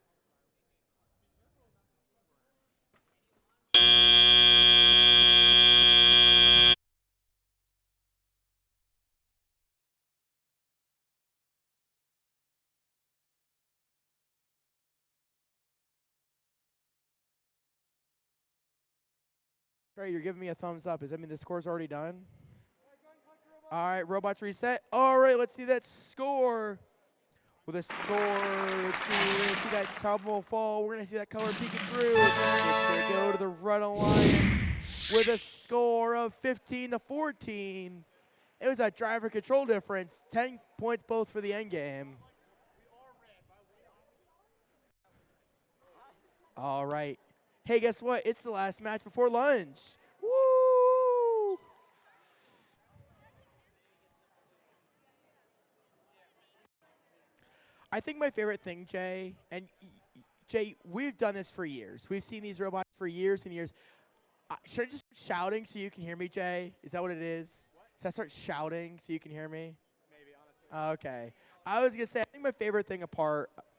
Trey, you're giving me a thumbs up. Does that mean the score's already done? All right, robots reset. All right, let's see that score. With a score, we're gonna see that trouble fall. We're gonna see that color peeking through. It's gonna go to the Red Alliance with a score of 15-14. It was a driver control difference. 10 points both for the end game. All right. Hey, guess what? It's the last match before lunch. Woo! I think my favorite thing, Jay, and Jay, we've done this for years. We've seen these robots for years and years. Should I just start shouting so you can hear me, Jay? Is that what it is? Should I start shouting so you can hear me? Maybe, honestly. Okay. I was going to say, I think my favorite thing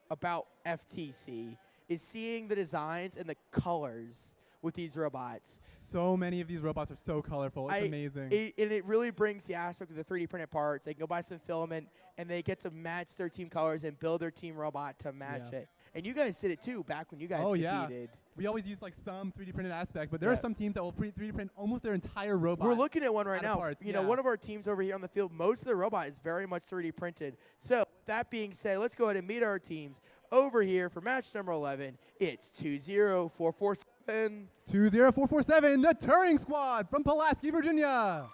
about FTC is seeing the designs and the colors with these robots. So many of these robots are so colorful. It's amazing. And it really brings the aspect of the 3D printed parts. They can go buy some filament, and they get to match their team colors and build their team robot to match it. And you guys did it, too, back when you guys competed. We always use like some 3D printed aspect, but there are some teams that will 3D print almost their entire robot. We're looking at one right now. Parts. You know, one of our teams over here on the field, most of the robot is very much 3D printed. So, with that being said, let's go ahead and meet our teams. Over here for match number 11, it's 20447. 20447, the Turing Squad from Pulaski, Virginia.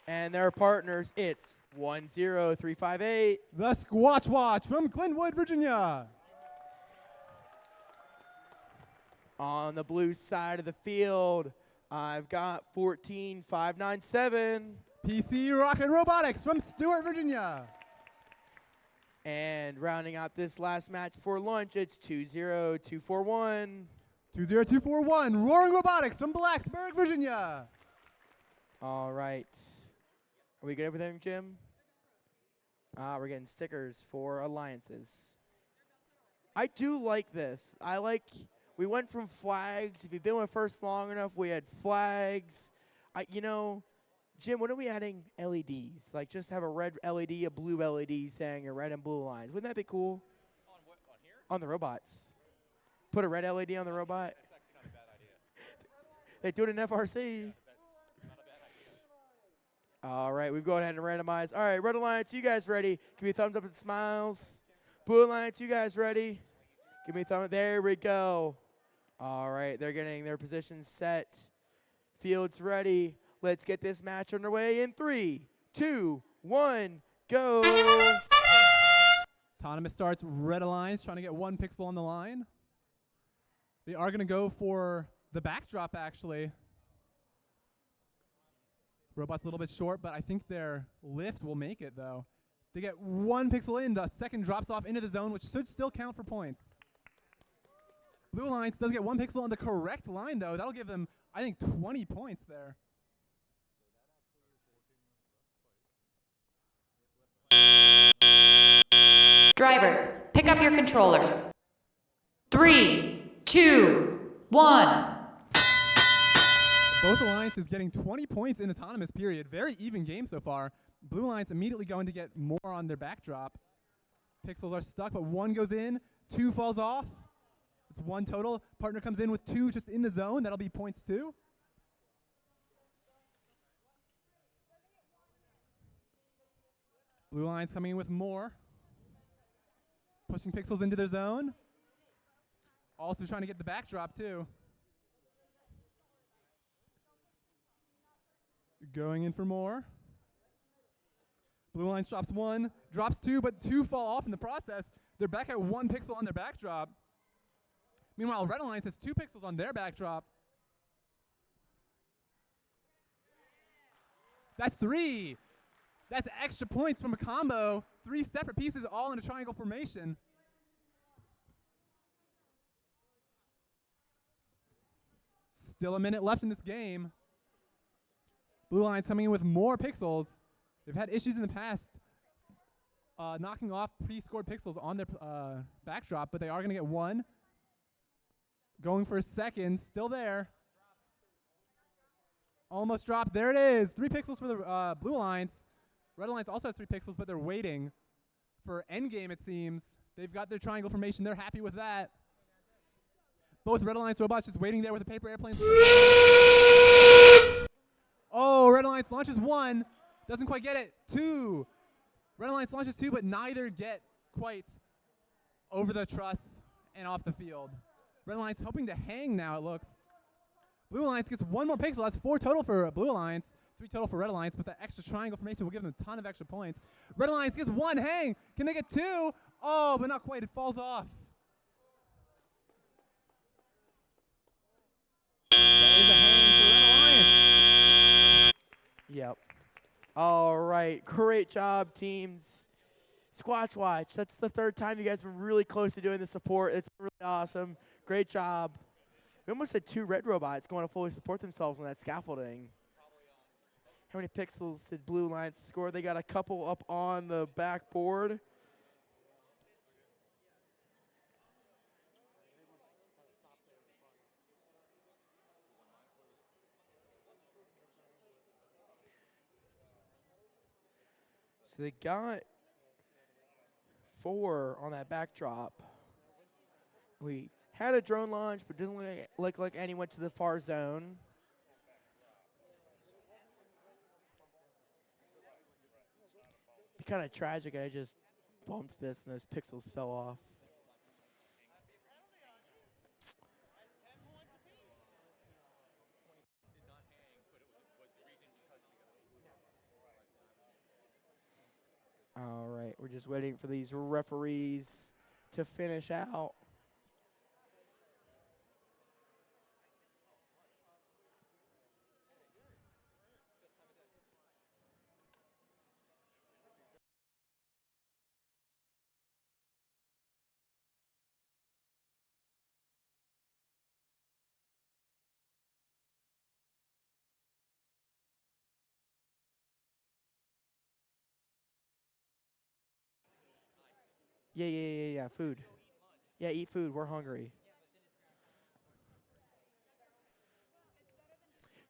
And their partners, it's 10358. The Squatch Watch from Glenwood, Virginia. On the blue side of the field, I've got 14597. PC Rocket Robotics from Stewart, Virginia. And rounding out this last match before lunch, it's 20241. 20241, Roaring Robotics from Blacksburg, Virginia. All right. Are we good with everything, Jim? We're getting stickers for alliances. I do like this. We went from flags. If you've been with First long enough, we had flags. Jim, when are we adding LEDs? Like, just have a red LED, a blue LED saying your red and blue lines. Wouldn't that be cool? On what? On here? On the robots. Put a red LED on the robot. That's actually not a bad idea. They do it in FRC. That's not a bad idea. All right, we've gone ahead and randomized. All right, Red Alliance, you guys ready? Give me a thumbs up and smiles. Blue Alliance, you guys ready? Give me a thumb up. There we go. All right, they're getting their positions set. Field's ready. Let's get this match underway in 3, 2, 1, go. Autonomous starts. Red Alliance trying to get 1 pixel on the line. They are going to go for the backdrop, actually. Robot's a little bit short, but I think their lift will make it, though. They get 1 pixel in. The second drops off into the zone, which should still count for points. Blue Alliance does get 1 pixel on the correct line, though. That'll give them, I think, 20 points there. Drivers, pick up your controllers. 3, 2, 1. Both alliances getting 20 points in autonomous period. Very even game so far. Blue Alliance immediately going to get more on their backdrop. Pixels are stuck, but 1 goes in, 2 falls off. It's 1 total. Partner comes in with 2 just in the zone. That'll be points 2. Blue Alliance coming in with more. Pushing Pixels into their zone. Also trying to get the backdrop too. Going in for more. Blue Alliance drops 1, drops 2, but 2 fall off in the process. They're back at 1 pixel on their backdrop. Meanwhile, Red Alliance has 2 pixels on their backdrop. That's 3. That's extra points from a combo. 3 separate pieces all in a triangle formation. Still a minute left in this game. Blue Alliance coming in with more pixels. They've had issues in the past knocking off pre-scored pixels on their backdrop, but they are going to get 1. Going for a second, still there. Almost dropped. There it is. 3 pixels for the Blue Alliance. Red Alliance also has 3 pixels, but they're waiting for endgame, it seems. They've got their triangle formation. They're happy with that. Both Red Alliance robots just waiting there with the paper airplanes. Oh, Red Alliance launches 1. Doesn't quite get it. 2. Red Alliance launches 2, but neither get quite over the truss and off the field. Red Alliance hoping to hang now, it looks. Blue Alliance gets 1 more pixel. That's 4 total for Blue Alliance. 3 total for Red Alliance, but that extra triangle formation will give them a ton of extra points. Red Alliance gets 1 hang. Can they get 2? Oh, but not quite. It falls off. That is a hang for Red Alliance. Yep. All right. Great job, teams. Squatch Watch. That's the 3rd time you guys have been really close to doing the support. It's really awesome. Great job. We almost had 2 red robots going to fully support themselves on that scaffolding. How many pixels did Blue Alliance score? They got a couple up on the backboard. So they got 4 on that backdrop. We had a drone launch, but didn't look like any went to the far zone. Be kind of tragic. I just bumped this and those pixels fell off. All right, we're just waiting for these referees to finish out. Yeah, food. Yeah, eat food. We're hungry.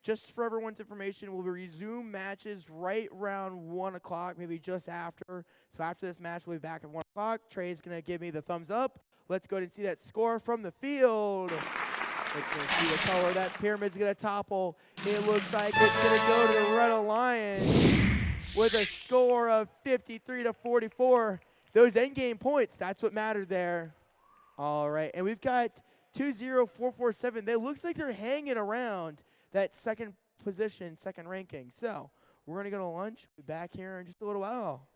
Just for everyone's information, we'll resume matches right around 1 o'clock, maybe just after. So after this match, we'll be back at 1 o'clock. Trey's going to give me the thumbs up. Let's go ahead and see that score from the field. Let's go see the color that pyramid's going to topple. It looks like it's going to go to the Red Alliance with a score of 53-44. Those endgame points, that's what mattered there. All right, and we've got 20447. It looks like they're hanging around that second position, second ranking. So we're going to go to lunch. Be back here in just a little while.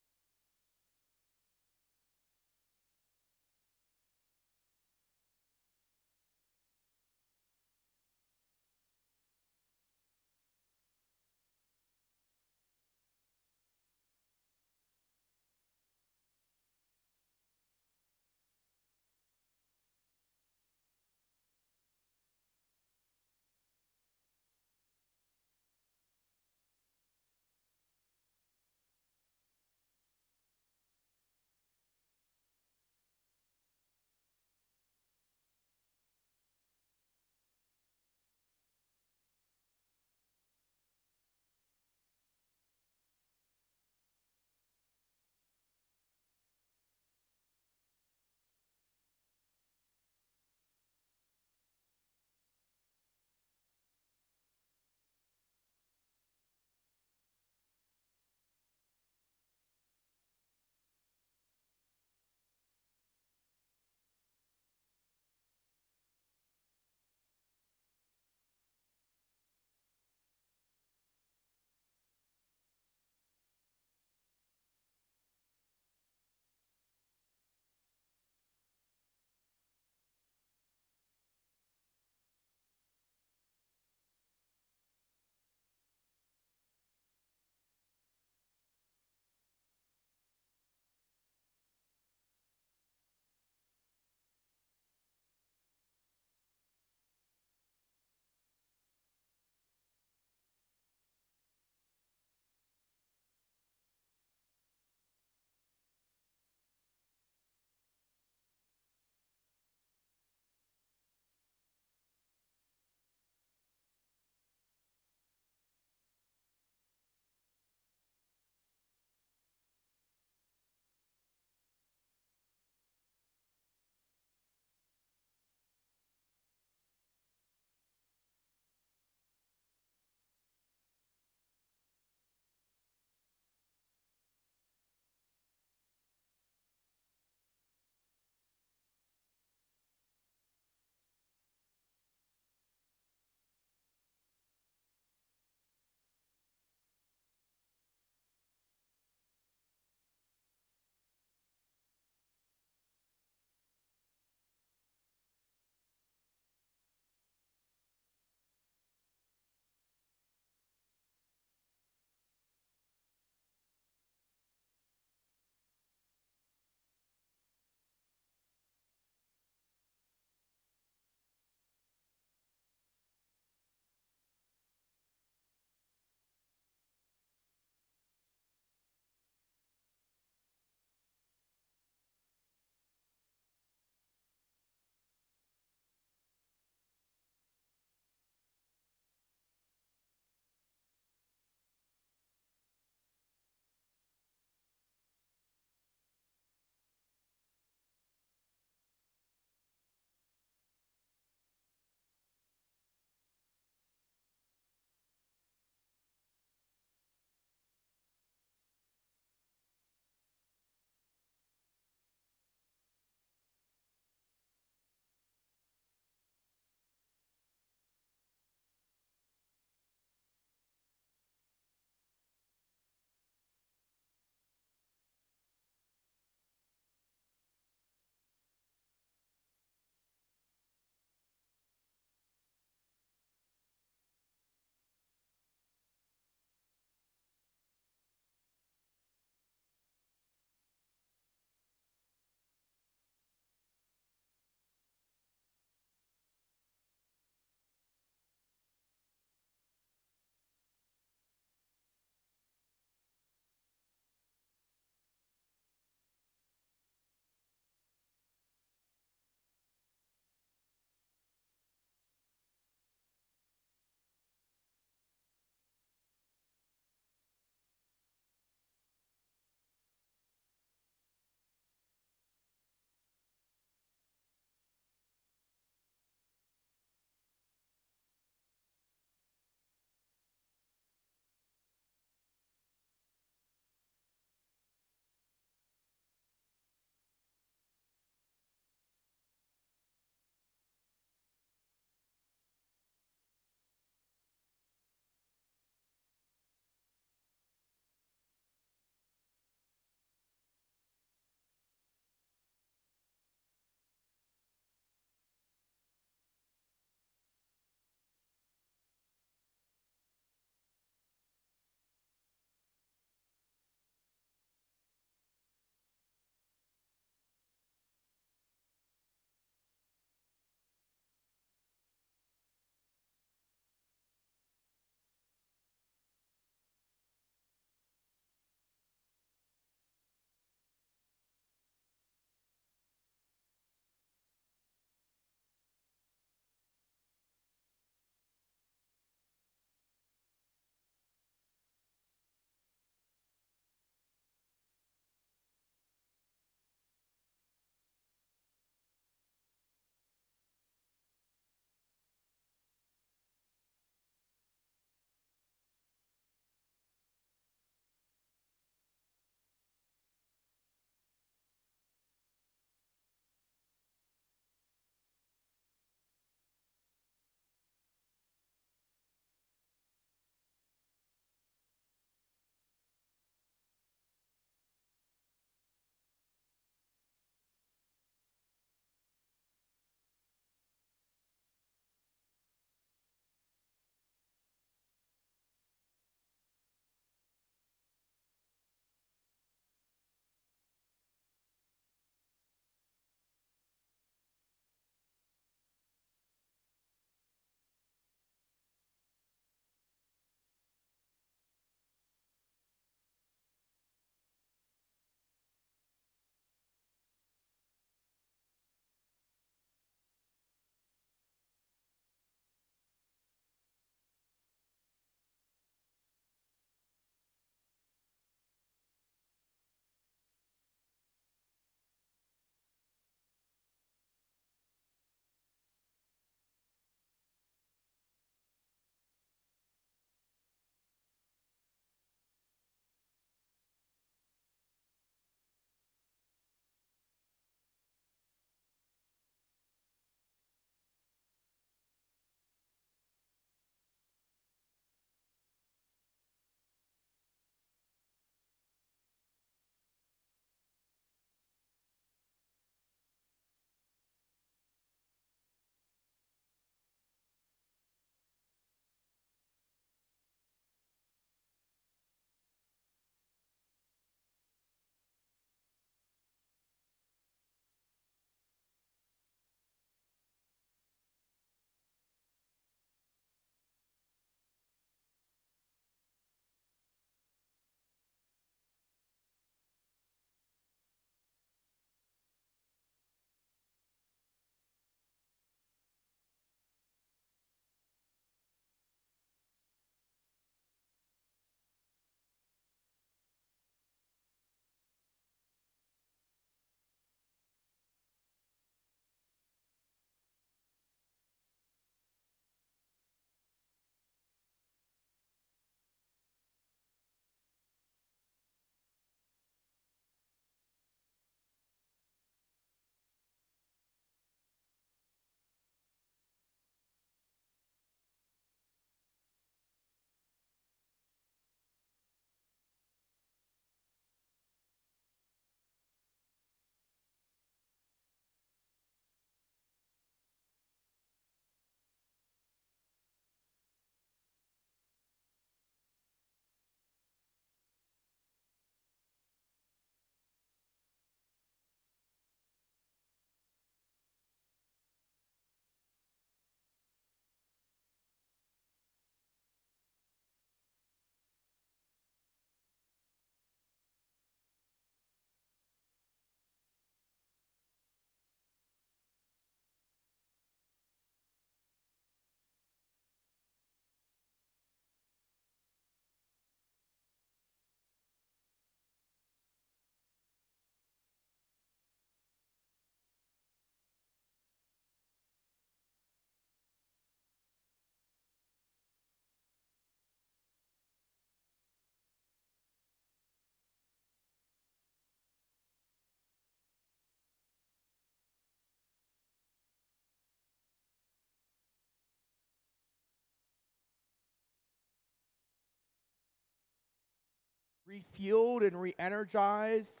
refueled and re-energized.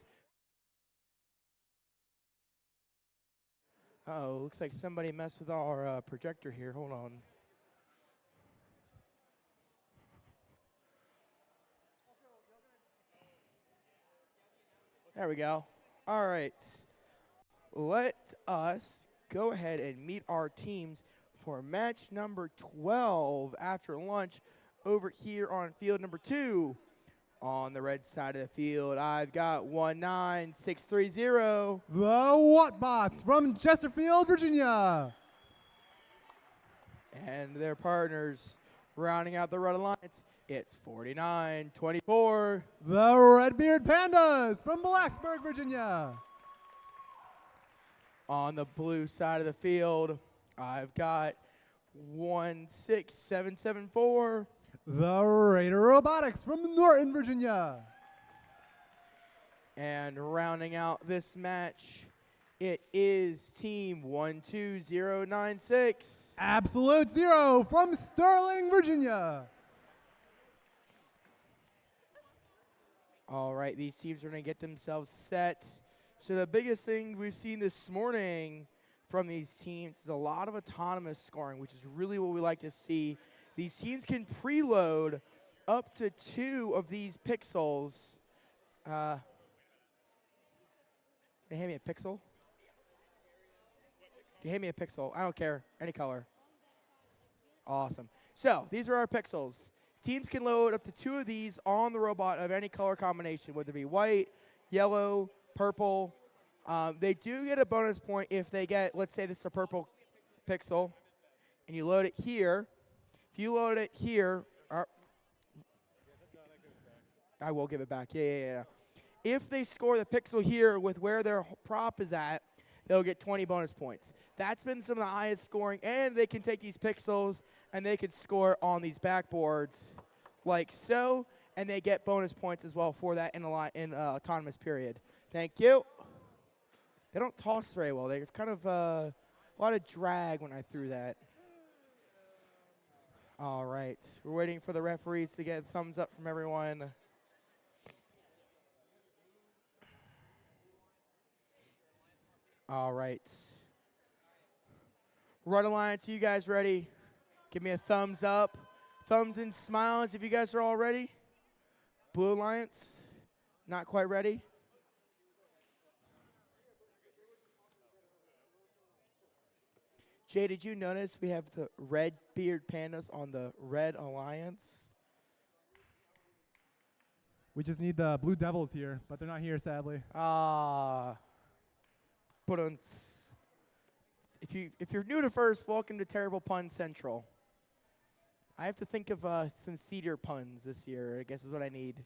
Uh-oh, looks like somebody messed with our projector here. Hold on. There we go. All right. Let us go ahead and meet our teams for match number 12 after lunch over here on field number 2. On the red side of the field, I've got 19630. The Wattbots from Chesterfield, Virginia. And their partners rounding out the Red Alliance, it's 4924. The Redbeard Pandas from Blacksburg, Virginia. On the blue side of the field, I've got 16774. The Raider Robotics from Norton, Virginia. And rounding out this match, it is team 12096. Absolute Zero from Sterling, Virginia. All right, these teams are going to get themselves set. So the biggest thing we've seen this morning from these teams is a lot of autonomous scoring, which is really what we like to see. These teams can preload up to 2 of these pixels. Can you hand me a pixel? Can you hand me a pixel? I don't care. Any color. Awesome. So these are our pixels. Teams can load up to 2 of these on the robot of any color combination, whether it be white, yellow, purple. They do get a bonus point if they get, let's say this is a purple pixel, and you load it here. If you load it here, I will give it back. Yeah. If they score the pixel here with where their prop is at, they'll get 20 bonus points. That's been some of the highest scoring, and they can take these pixels and they can score on these backboards like so, and they get bonus points as well for that in autonomous period. Thank you. They don't toss very well. They're kind of a lot of drag when I threw that. All right, we're waiting for the referees to get a thumbs up from everyone. All right. Red Alliance, you guys ready? Give me a thumbs up. Thumbs and smiles if you guys are all ready. Blue Alliance, not quite ready. Jay, did you notice we have the red beard pandas on the Red Alliance? We just need the Blue Devils here, but they're not here, sadly. If you're new to First, welcome to Terrible Pun Central. I have to think of some theater puns this year, I guess is what I need.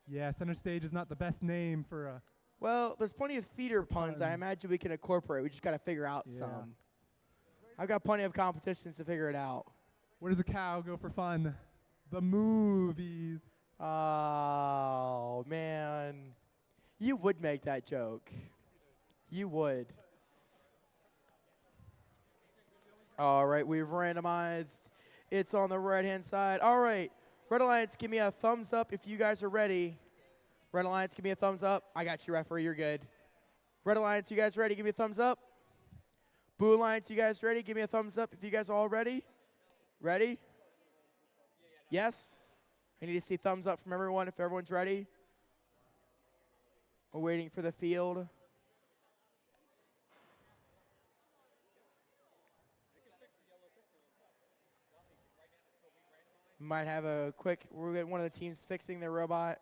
Yeah, Center Stage is not the best name for Well, there's plenty of theater puns I imagine we can incorporate. We just got to figure out some. I've got plenty of competitions to figure it out. Where does a cow go for fun? The movies. Oh, man. You would make that joke. You would. All right, we've randomized. It's on the right-hand side. All right, Red Alliance, give me a thumbs up if you guys are ready. Red Alliance, give me a thumbs up. I got you, referee. You're good. Red Alliance, you guys ready? Give me a thumbs up. Blue Alliance, you guys ready? Give me a thumbs up if you guys are all ready. Ready? Yes? I need to see thumbs up from everyone if everyone's ready. We're waiting for the field. Might have a quick, we're getting one of the teams fixing their robot.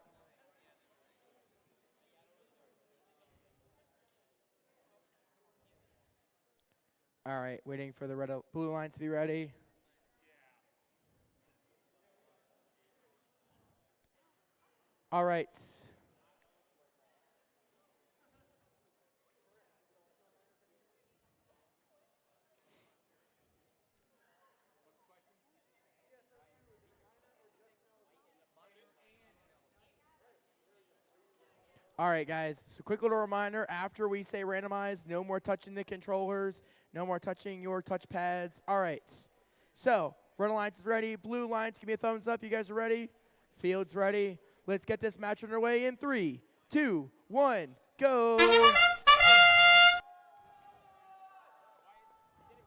All right, waiting for the blue line to be ready. All right. All right, guys, so quick little reminder, after we say randomize, no more touching the controllers, no more touching your touch pads. All right, so Red Alliance is ready. Blue Alliance, give me a thumbs up. You guys are ready? Field's ready. Let's get this match underway in 3, 2, 1, go.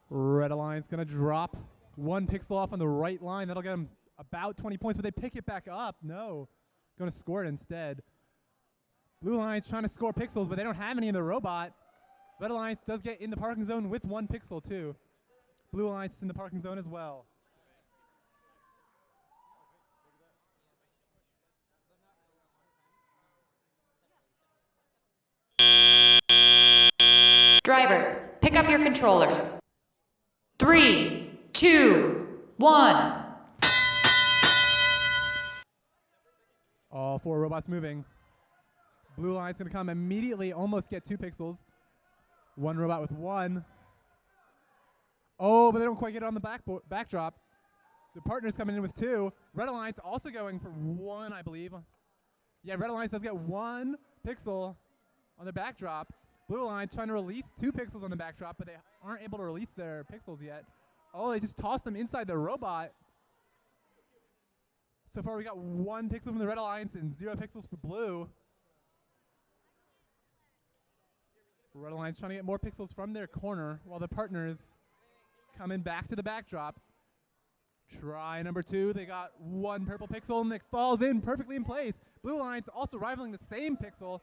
Red Alliance going to drop 1 pixel off on the right line. That'll get them about 20 points, but they pick it back up. No, going to score it instead. Blue Alliance trying to score pixels, but they don't have any in the robot. Red Alliance does get in the parking zone with 1 pixel, too. Blue Alliance is in the parking zone as well. Drivers, pick up your controllers. 3, 2, 1. All 4 robots moving. Blue Alliance going to come immediately, almost get 2 pixels. 1 robot with 1. Oh, but they don't quite get it on the backdrop. The partner's coming in with 2. Red Alliance also going for 1, I believe. Yeah, Red Alliance does get 1 pixel on the backdrop. Blue Alliance trying to release 2 pixels on the backdrop, but they aren't able to release their pixels yet. Oh, they just tossed them inside the robot. So far, we got 1 pixel from the Red Alliance and 0 pixels for Blue. Red Alliance trying to get more pixels from their corner while the partners coming back to the backdrop. Try number 2. They got 1 purple pixel and it falls in perfectly in place. Blue Alliance also rivaling the same pixel.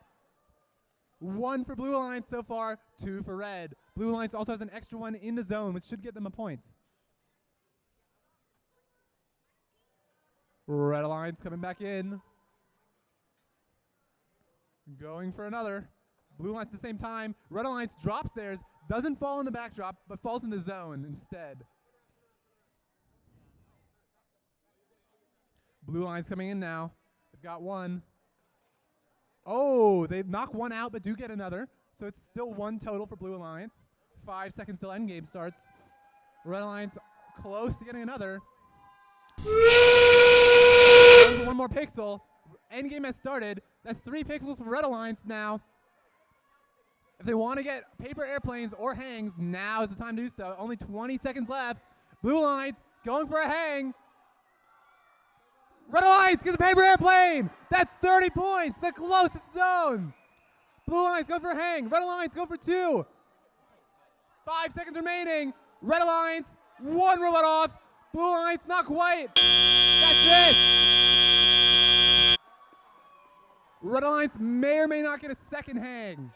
1 for Blue Alliance so far, 2 for Red. Blue Alliance also has an extra 1 in the zone, which should get them a point. Red Alliance coming back in. Going for another. Blue Alliance at the same time. Red Alliance drops theirs, doesn't fall in the backdrop, but falls in the zone instead. Blue Alliance coming in now. They've got 1. Oh, they knock 1 out, but do get another. So it's still 1 total for Blue Alliance. 5 seconds till endgame starts. Red Alliance close to getting another. Going for 1 more pixel. Endgame has started. That's 3 pixels for Red Alliance now. If they want to get paper airplanes or hangs, now is the time to do so. Only 20 seconds left. Blue Alliance going for a hang. Red Alliance gets a paper airplane. That's 30 points, the closest zone. Blue Alliance going for a hang. Red Alliance going for 2. 5 seconds remaining. Red Alliance, 1 robot off. Blue Alliance not quite. That's it. Red Alliance may or may not get a second hang.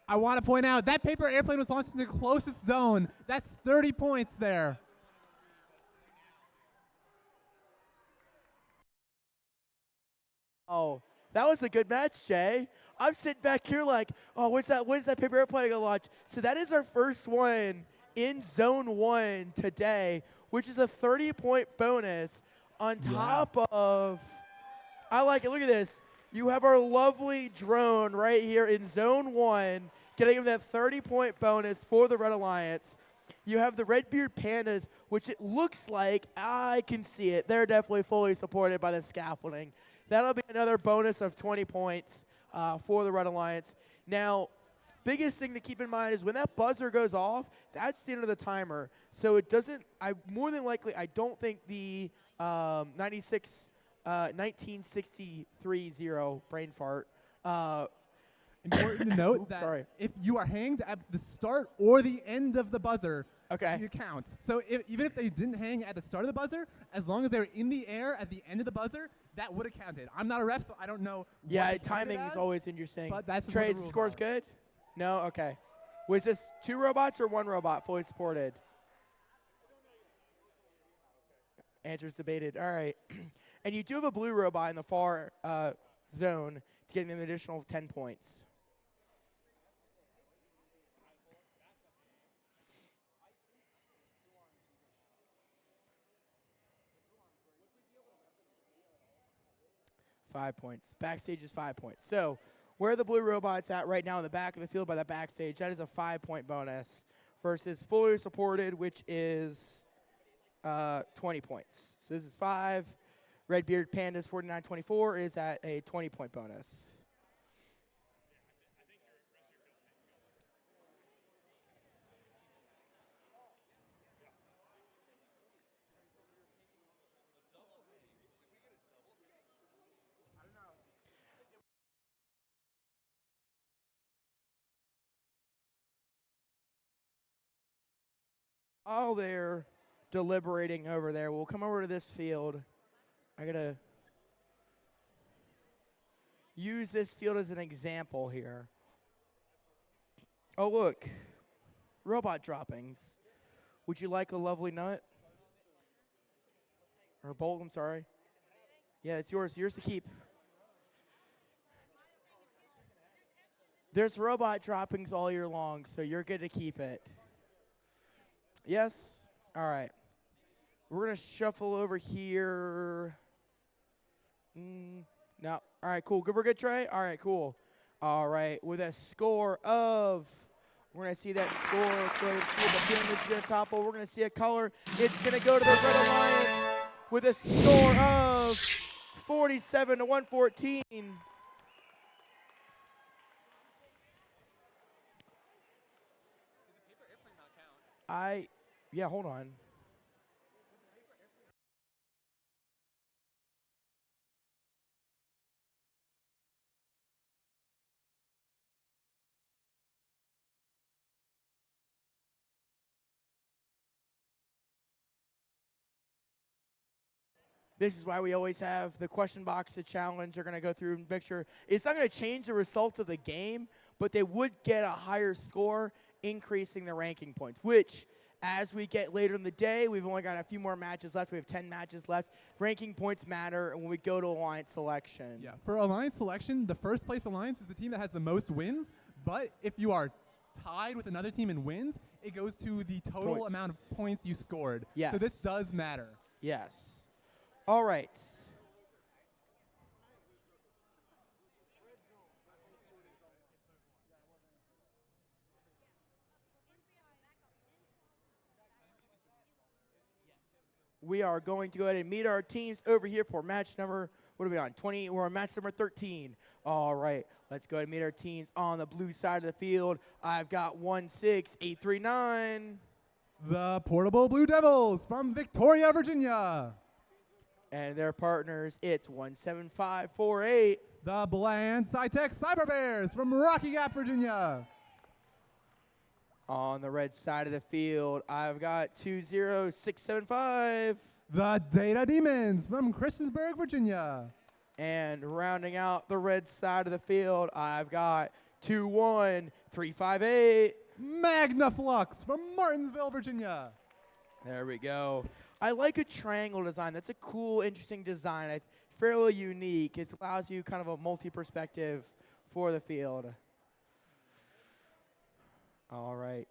I want to point out that paper airplane was launched in the closest zone. That's 30 points there. Oh, that was a good match, Jay. I'm sitting back here like, oh, what's that paper airplane going to launch? So that is our first one in Zone 1 today, which is a 30-point bonus on top of, I like it. Look at this. You have our lovely drone right here in Zone 1, getting him that 30-point bonus for the Red Alliance. You have the Redbeard Pandas, which it looks like, I can see it, they're definitely fully supported by the scaffolding. That'll be another bonus of 20 points for the Red Alliance. Now, biggest thing to keep in mind is when that buzzer goes off, that's the end of the timer. So it doesn't, more than likely, I don't think the 1963-0 brain fart. Important to note that if you are hanged at the start or the end of the buzzer, it counts. So even if they didn't hang at the start of the buzzer, as long as they're in the air at the end of the buzzer, that would have counted. I'm not a ref, so I don't know. Yeah, timing is always interesting. But that's Trey, the score's good? No? Okay. Was this 2 robots or 1 robot fully supported? Answer's debated. All right. And you do have a blue robot in the far zone to get an additional 10 points. $5 points. Backstage is 5 points. So where are the blue robots at right now in the back of the field by the backstage? That is a 5-point bonus versus fully supported, which is 20 points. So this is 5. Redbeard Pandas 49-24 is at a 20-point bonus. while they're deliberating over there, we'll come over to this field. I got to use this field as an example here. Oh, look. Robot droppings. Would you like a lovely nut? Or bolt, I'm sorry. Yeah, it's yours. Yours to keep. There's robot droppings all year long, so you're good to keep it. Yes? All right. We're going to shuffle over here. No. All right, cool. Good, we're good, Trey? All right, cool. All right, with a score of, we're going to see that score. Let's go ahead and see the pyramids going to topple. We're going to see a color. It's going to go to the Red Alliance with a score of 47 to 114. Yeah, hold on. This is why we always have the question box, the challenge. They're going to go through and make sure. It's not going to change the results of the game, but they would get a higher score, increasing the ranking points, which, as we get later in the day, we've only got a few more matches left. We have 10 matches left. Ranking points matter when we go to alliance selection. Yeah, for alliance selection, the first place alliance is the team that has the most wins, but if you are tied with another team in wins, it goes to the total amount of points you scored. Yes. So this does matter. Yes. All right. We are going to go ahead and meet our teams over here for match number, what are we on, 20? We're on match number 13. All right, let's go ahead and meet our teams on the blue side of the field. I've got 16839. The Portable Blue Devils from Victoria, Virginia. And their partners, it's 17548. The Bland SciTech Cyber Bears from Rocky Gap, Virginia. On the red side of the field, I've got 20675. The Data Demons from Christiansburg, Virginia. And rounding out the red side of the field, I've got 21358. Magna Flux from Martinsville, Virginia. There we go. I like a triangle design. That's a cool, interesting design. It's fairly unique. It allows you kind of a multi-perspective for the field. All right.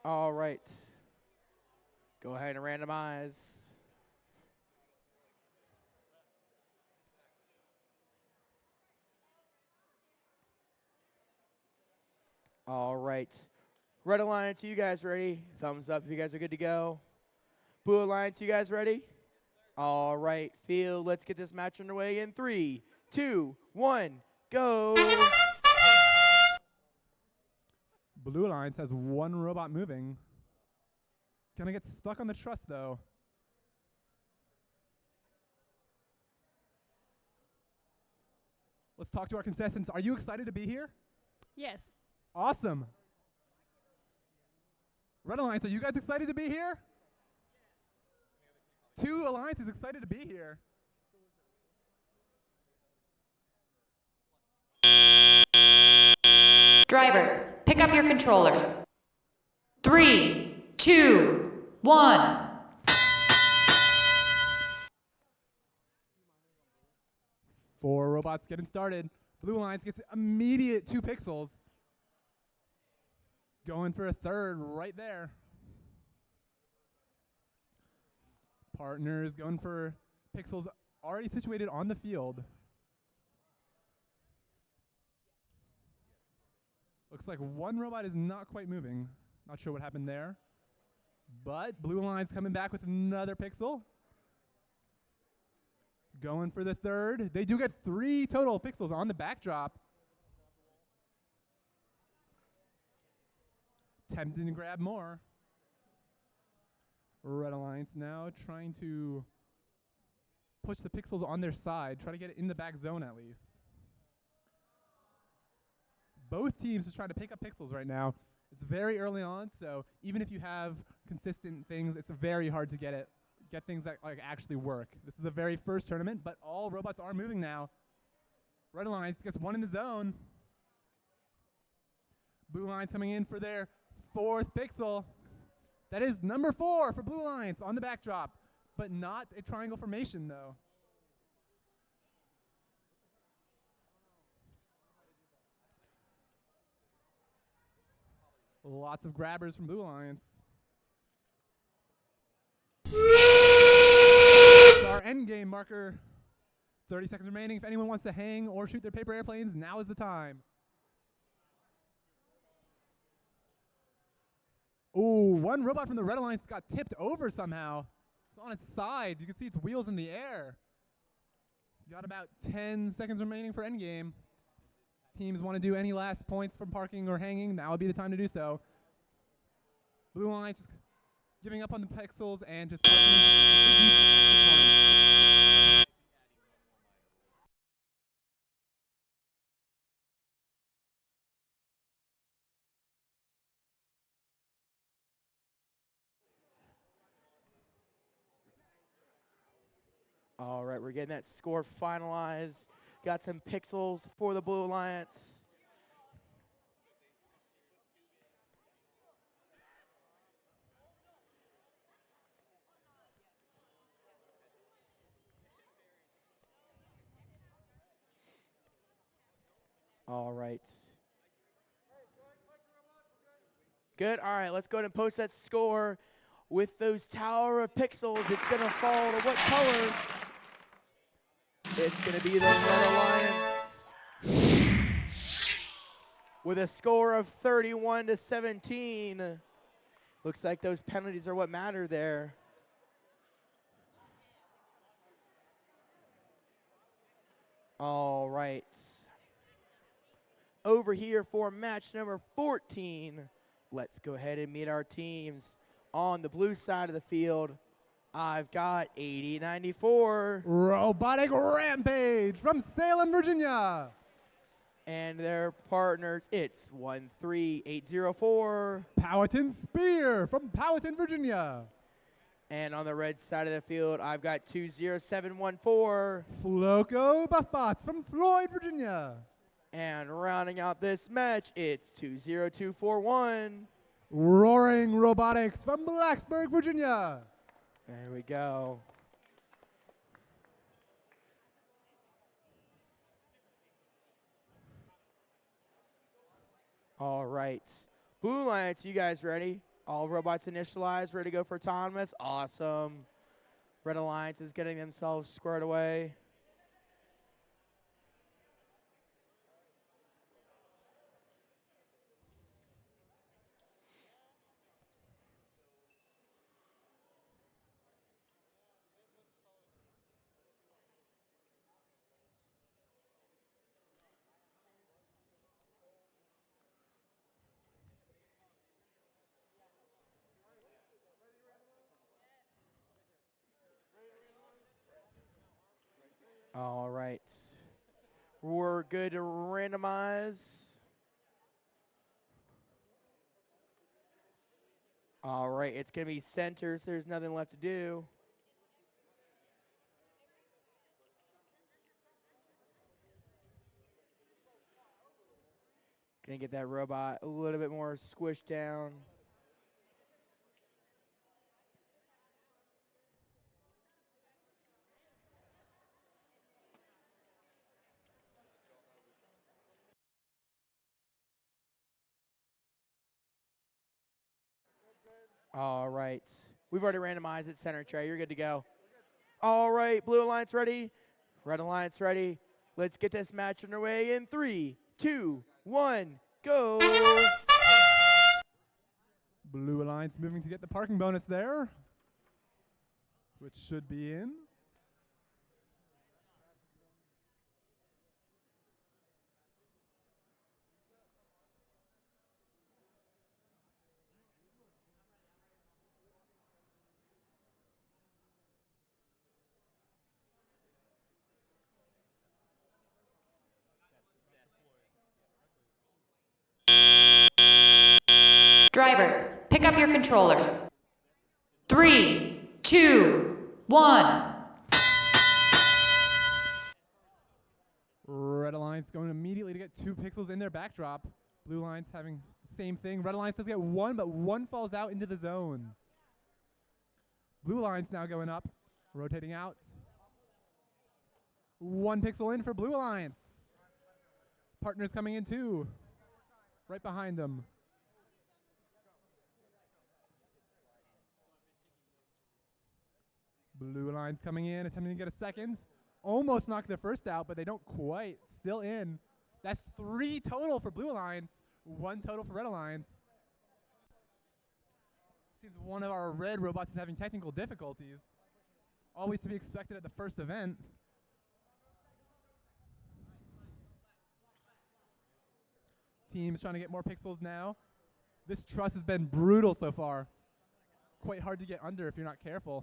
All right. Go ahead and randomize. All right. Red Alliance, you guys ready? Thumbs up if you guys are good to go. Blue Alliance, you guys ready? All right, field, let's get this match underway in 3, 2, 1, go. Blue Alliance has one robot moving. Gonna get stuck on the truss, though. Let's talk to our contestants. Are you excited to be here? Yes. Awesome. Red Alliance, are you guys excited to be here? Two Alliance is excited to be here. Drivers, pick up your controllers. 3, 2, 1. Four robots getting started. Blue Alliance gets immediate 2 pixels. Going for a third right there. Partners going for pixels already situated on the field. Looks like one robot is not quite moving. Not sure what happened there. But Blue Alliance coming back with another pixel. Going for the third. They do get 3 total pixels on the backdrop. Tempting to grab more. Red Alliance now trying to push the pixels on their side. Try to get it in the back zone at least. both teams just trying to pick up pixels right now. It's very early on, so even if you have consistent things, it's very hard to get things that like actually work. This is the very first tournament, but all robots are moving now. Red Alliance gets one in the zone. Blue Alliance coming in for their 4th pixel. That is number 4 for Blue Alliance on the backdrop, but not a triangle formation though. Lots of grabbers from Blue Alliance. It's our end game marker. 30 seconds remaining. If anyone wants to hang or shoot their paper airplanes, now is the time. Ooh, one robot from the Red Alliance got tipped over somehow. It's on its side. You can see its wheels in the air. Got about 10 seconds remaining for endgame. Teams want to do any last points from parking or hanging, now would be the time to do so. Blue Alliance just giving up on the pixels and just parking extra points. All right, we're getting that score finalized. Got some pixels for the Blue Alliance. All right. Good. All right, let's go ahead and post that score. With those tower of pixels, it's going to fall to what color? It's going to be the Red Alliance. With a score of 31-17. Looks like those penalties are what matter there. All right. Over here for match number 14. Let's go ahead and meet our teams. On the blue side of the field, I've got 8094. Robotic Rampage from Salem, Virginia. And their partners, it's 13804. Powhatan Spear from Powhatan, Virginia. And on the red side of the field, I've got 20714. Floco Buffbots from Floyd, Virginia. And rounding out this match, it's 20241. Roaring Robotics from Blacksburg, Virginia. There we go. All right. Blue Alliance, you guys ready? All robots initialized, ready to go for autonomous? Awesome. Red Alliance is getting themselves squared away. All right. We're good to randomize. All right, it's going to be centers. There's nothing left to do. Going to get that robot a little bit more squished down. All right. We've already randomized it, center tray. You're good to go. All right, Blue Alliance ready. Red Alliance ready. Let's get this match underway in 3, 2, 1, go. Blue Alliance moving to get the parking bonus there, which should be in. Drivers, pick up your controllers. 3, 2, 1. Red Alliance going immediately to get 2 pixels in their backdrop. Blue Alliance having the same thing. Red Alliance does get 1, but 1 falls out into the zone. Blue Alliance now going up, rotating out. 1 pixel in for Blue Alliance. Partners coming in too, right behind them. Blue Alliance coming in, attempting to get a second. Almost knocked their first out, but they don't quite. Still in. That's 3 total for Blue Alliance, 1 total for Red Alliance. Seems one of our red robots is having technical difficulties. Always to be expected at the first event. Teams trying to get more pixels now. This truss has been brutal so far. Quite hard to get under if you're not careful.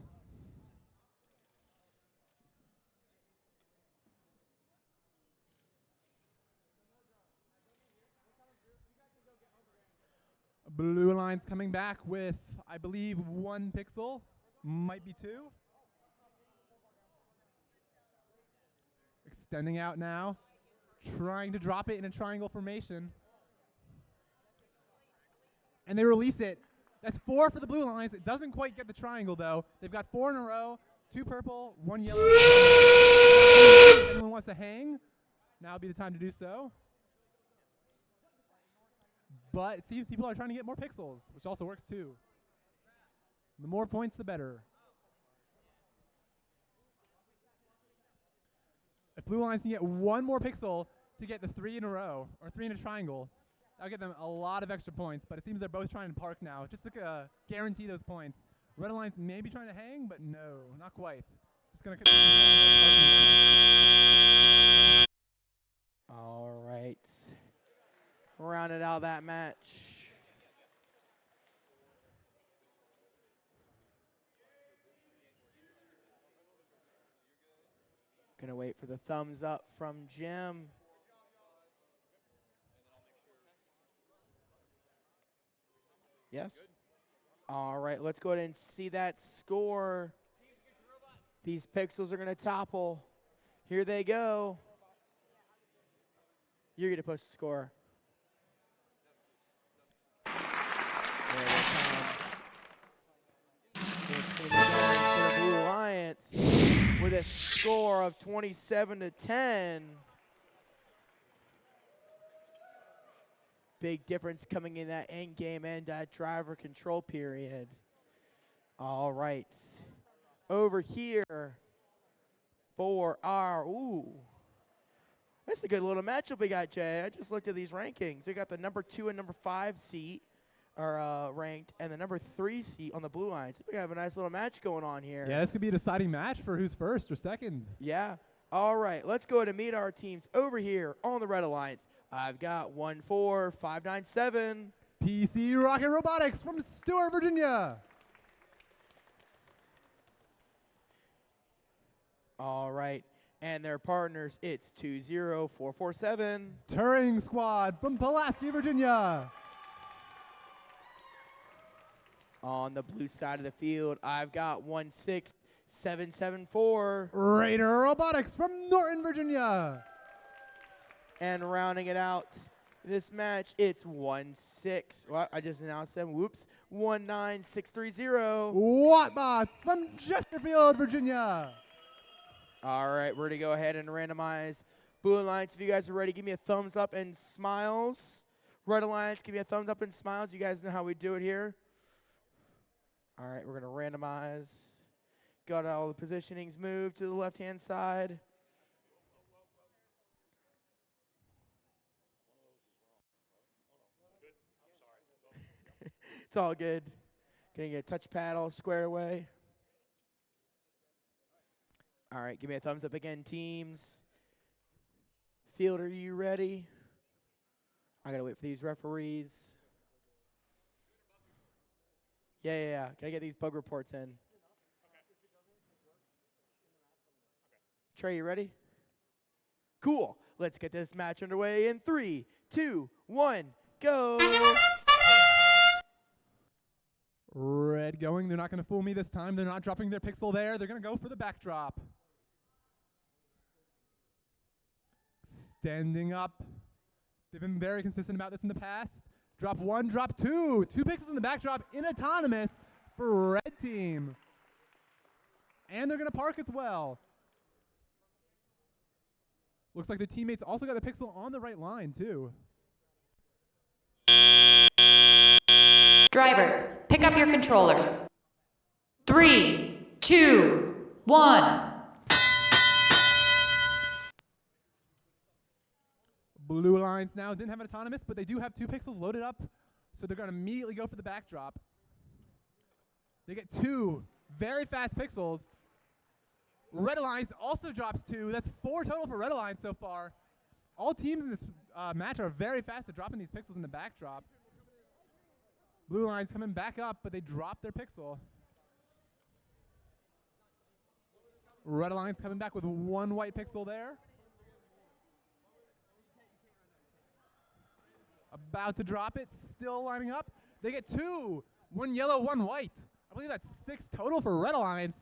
Blue Alliance coming back with, I believe, 1 pixel. Might be 2. Extending out now. Trying to drop it in a triangle formation. And they release it. That's 4 for the Blue Alliance. It doesn't quite get the triangle, though. They've got 4 in a row. 2 purple, 1 yellow. If anyone wants to hang, now would be the time to do so. But it seems people are trying to get more pixels, which also works too. The more points, the better. If Blue Alliance can get 1 more pixel to get the 3 in a row, or 3 in a triangle, that'll get them a lot of extra points. But it seems they're both trying to park now, just to guarantee those points. Red Alliance may be trying to hang, but no, not quite. Just going to All right. Rounded out that match. Gonna wait for the thumbs up from Jim. Yes? All right, let's go ahead and see that score. These pixels are gonna topple. Here they go. You're gonna post the score. There they come. It's gonna be going to the Blue Alliance with a score of 27-10. Big difference coming in that end game and that driver control period. All right. Over here for our, that's a good little matchup we got, Jay. I just looked at these rankings. We got the number 2 and number 5 seat are ranked, and the number 3 seat on the Blue Alliance. We have a nice little match going on here. Yeah, this could be a deciding match for who's first or second. Yeah. All right, let's go ahead and meet our teams over here on the Red Alliance. I've got 14597. PC Rocket Robotics from Stuart, Virginia. All right, and their partners, it's 20447. Turing Squad from Pulaski, Virginia. On the blue side of the field, I've got 16774. Raider Robotics from Norton, Virginia. And rounding it out, this match, it's 1-6. Well, I just announced them. Whoops. 19630. Wattbots from Chesterfield, Virginia. All right, we're going to go ahead and randomize. Blue Alliance, if you guys are ready, give me a thumbs up and smiles. Red Alliance, give me a thumbs up and smiles. You guys know how we do it here. All right, we're going to randomize. Got all the positionings moved to the left-hand side. It's all good. Gonna get a touch paddle square away. All right, give me a thumbs up again, teams. Field, are you ready? I gotta wait for these referees. Yeah. Gotta get these bug reports in. Trey, you ready? Cool. Let's get this match underway in 3, 2, 1, go. Red going. They're not going to fool me this time. They're not dropping their pixel there. They're going to go for the backdrop. Standing up. They've been very consistent about this in the past. Drop one, drop two. 2 pixels in the backdrop in autonomous for red team. And they're going to park as well. Looks like their teammates also got the pixel on the right line too. Drivers, pick up your controllers. 3, 2, 1. Blue Alliance now didn't have an autonomous, but they do have 2 pixels loaded up, so they're going to immediately go for the backdrop. They get 2 very fast pixels. Red Alliance also drops 2. That's 4 total for Red Alliance so far. All teams in this match are very fast at dropping these pixels in the backdrop. Blue Alliance coming back up, but they drop their pixel. Red Alliance coming back with 1 white pixel there. About to drop it, still lining up. They get 2, 1 yellow, 1 white. I believe that's 6 total for Red Alliance.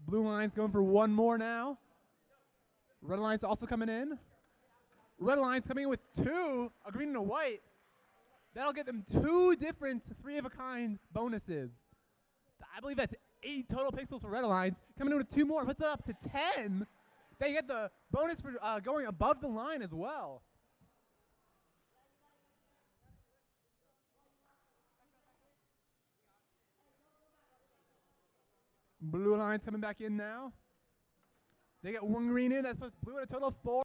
Blue Alliance going for 1 more now. Red Alliance also coming in. Red Alliance coming in with 2, a green and a white. That'll get them 2 different 3-of-a-kind bonuses. I believe that's 8 total pixels for Red Alliance. Coming in with 2 more, puts it up to 10. They get the bonus for going above the line as well. Blue Alliance coming back in now. They get 1 green in, that puts blue at a total of 4.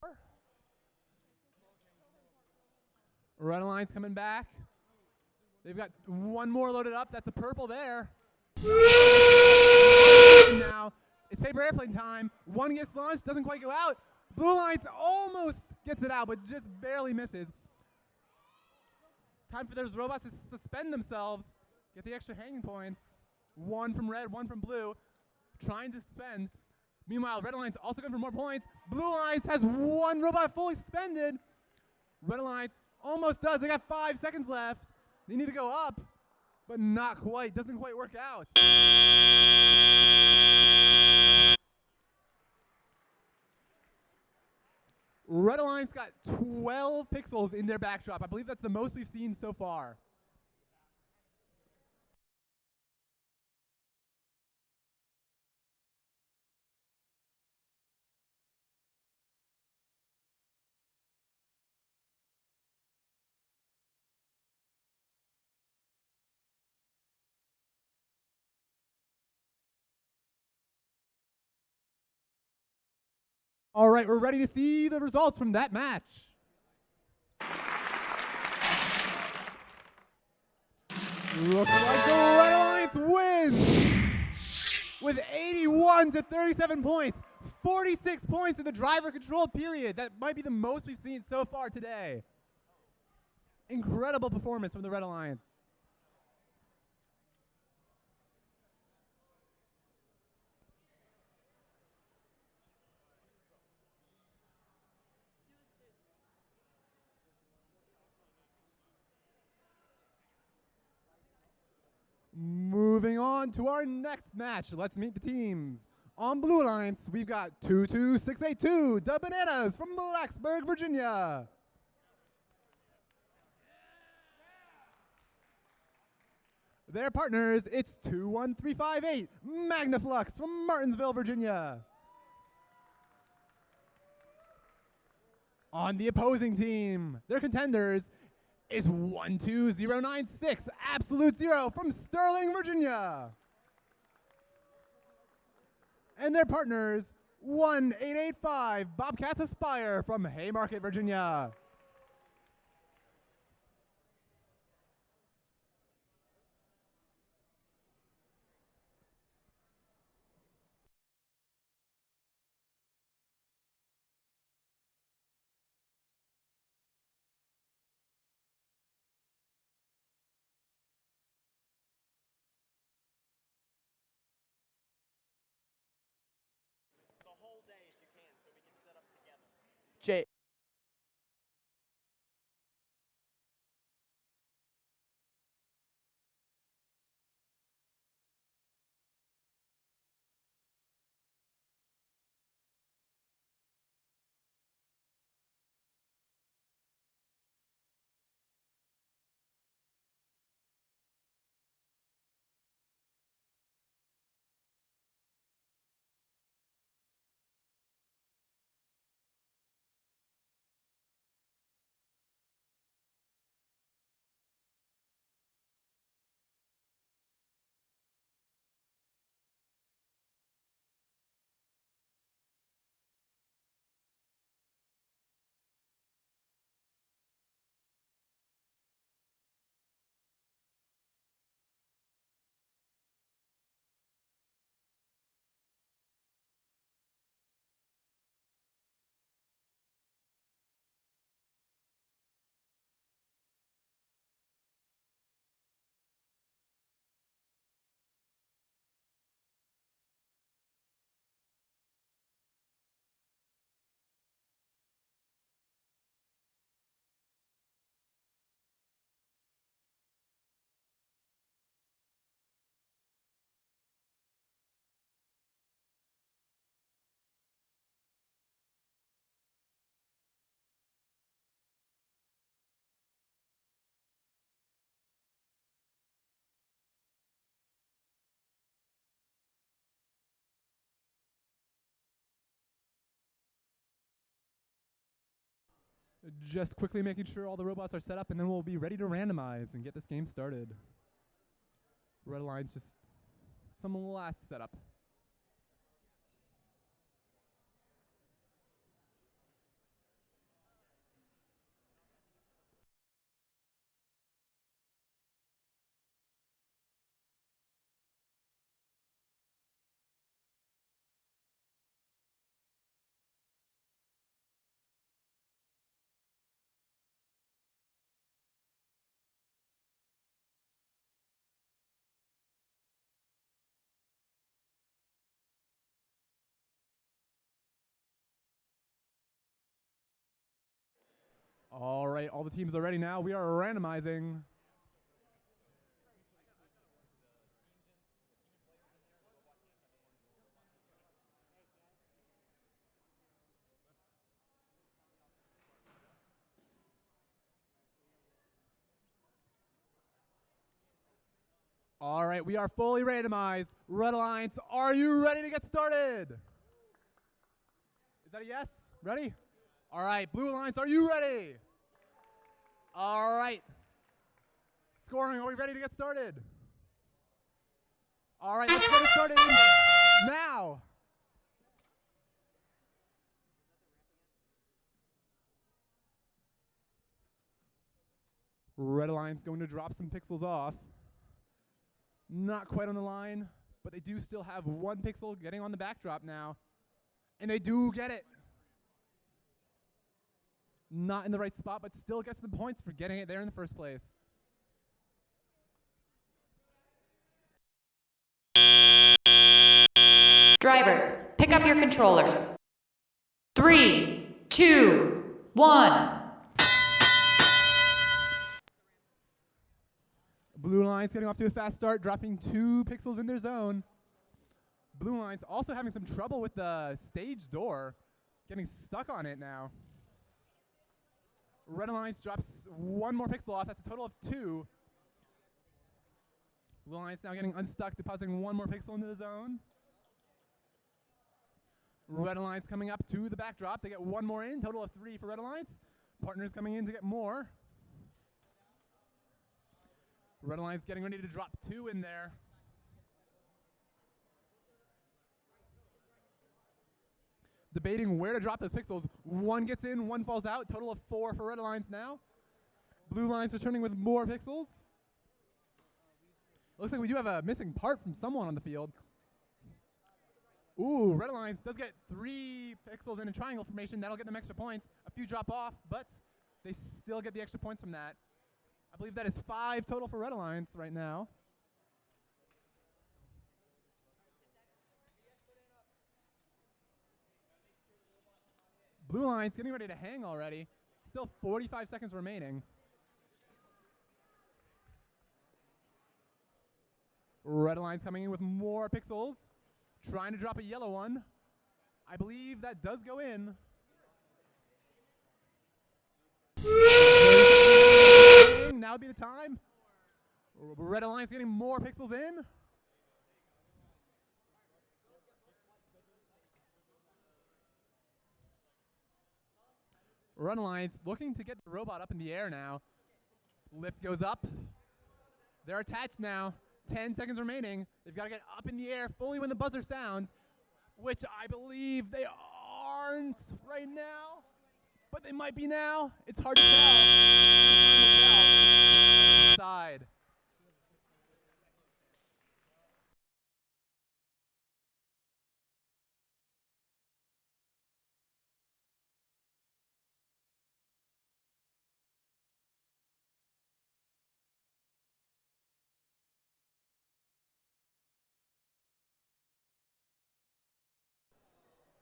Red Alliance coming back. They've got 1 more loaded up, that's a purple there. Now, it's paper airplane time. 1 gets launched, doesn't quite go out. Blue Alliance almost gets it out, but just barely misses. Time for those robots to suspend themselves, get the extra hanging points. 1 from red, 1 from blue, trying to suspend. Meanwhile, Red Alliance also going for more points. Blue Alliance has 1 robot fully suspended. Red Alliance almost does. They got 5 seconds left. They need to go up, but not quite. Doesn't quite work out. Red Alliance got 12 pixels in their backdrop. I believe that's the most we've seen so far. All right, we're ready to see the results from that match. Looks like the Red Alliance wins with 81 to 37 points. 46 points in the driver-controlled period. That might be the most we've seen so far today. Incredible performance from the Red Alliance. Moving on to our next match. Let's meet the teams. On Blue Alliance, we've got 22682, the Bananas from Blacksburg, Virginia. Their partners, it's 21358, Magnaflux from Martinsville, Virginia. On the opposing team, their contenders is 12096, Absolute Zero from Sterling, Virginia. And their partners, 1885, Bobcats Aspire from Haymarket, Virginia. Jay. Just quickly making sure all the robots are set up, and then we'll be ready to randomize and get this game started. Red Alliance just some last setup. All right, all the teams are ready now. We are randomizing. All right, we are fully randomized. Red Alliance, are you ready to get started? Is that a yes? Ready? All right, Blue Alliance, are you ready? All right. Scoring, are we ready to get started? All right, let's get it started now. Red Alliance going to drop some pixels off. Not quite on the line, but they do still have 1 pixel getting on the backdrop now. And they do get it. Not in the right spot, but still gets the points for getting it there in the first place. Drivers, pick up your controllers. 3, 2, 1. Blue Alliance getting off to a fast start, dropping 2 pixels in their zone. Blue Alliance also having some trouble with the stage door, getting stuck on it now. Red Alliance drops 1 more pixel off. That's a total of 2. Blue Alliance now getting unstuck, depositing 1 more pixel into the zone. Red Alliance coming up to the backdrop. They get 1 more in, total of 3 for Red Alliance. Partners coming in to get more. Red Alliance getting ready to drop 2 in there. Debating where to drop those pixels. 1 gets in, 1 falls out. Total of 4 for Red Alliance now. Blue Alliance returning with more pixels. Looks like we do have a missing part from someone on the field. Ooh, Red Alliance does get 3 pixels in a triangle formation. That'll get them extra points. A few drop off, but they still get the extra points from that. I believe that is 5 total for Red Alliance right now. Blue Alliance getting ready to hang already. Still 45 seconds remaining. Red Alliance coming in with more pixels. Trying to drop a yellow one. I believe that does go in. 30 seconds remaining. Now would be the time. Red Alliance getting more pixels in. Red Alliance looking to get the robot up in the air now. Lift goes up. They're attached now. 10 seconds remaining. They've got to get up in the air fully when the buzzer sounds, which I believe they aren't right now, but they might be now. It's hard to tell. Time will tell. Side.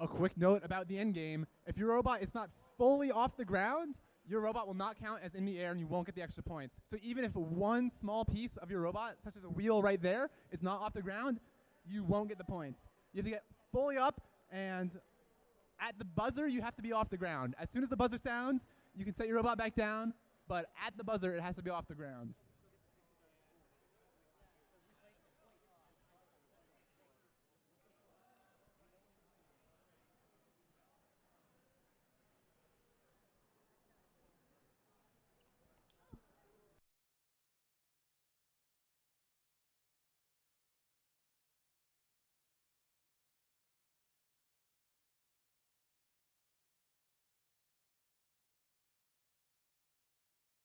A quick note about the end game. If your robot is not fully off the ground, your robot will not count as in the air and you won't get the extra points. So even if 1 small piece of your robot, such as a wheel right there, is not off the ground, you won't get the points. You have to get fully up, and at the buzzer, you have to be off the ground. As soon as the buzzer sounds, you can set your robot back down, but at the buzzer, it has to be off the ground.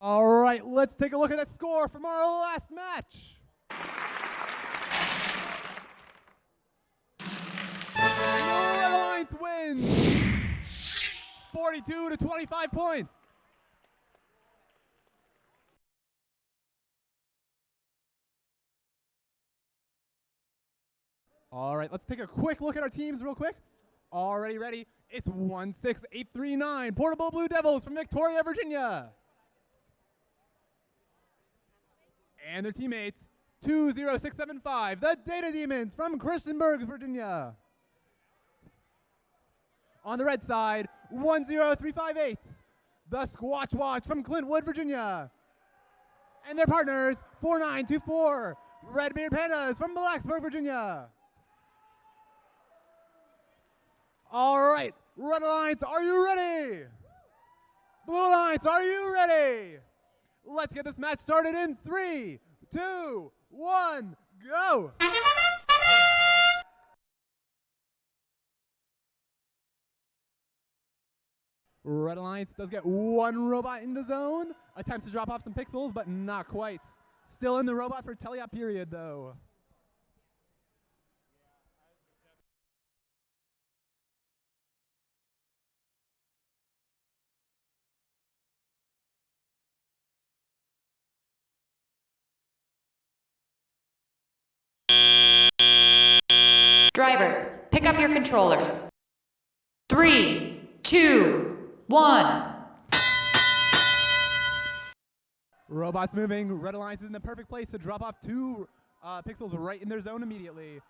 All right, let's take a look at the score from our last match. Red Alliance wins 42 to 25 points. All right, let's take a quick look at our teams real quick. Already ready. It's 16839 Portable Blue Devils from Victoria, Virginia. And their teammates, 20675, the Data Demons from Christiansburg, Virginia. On the red side, 10358, the Squatch Watch from Clintwood, Virginia. And their partners, 4924, Redbeard Pandas from Blacksburg, Virginia. All right, Red Alliance, are you ready? Blue Alliance, are you ready? Let's get this match started in 3, 2, 1, go! Red Alliance does get one robot in the zone. Attempts to drop off some pixels, but not quite. Still in the robot for teleop period, though. Drivers, pick up your controllers. 3, 2, 1. Robots moving. Red Alliance is in the perfect place to drop off 2 pixels right in their zone immediately.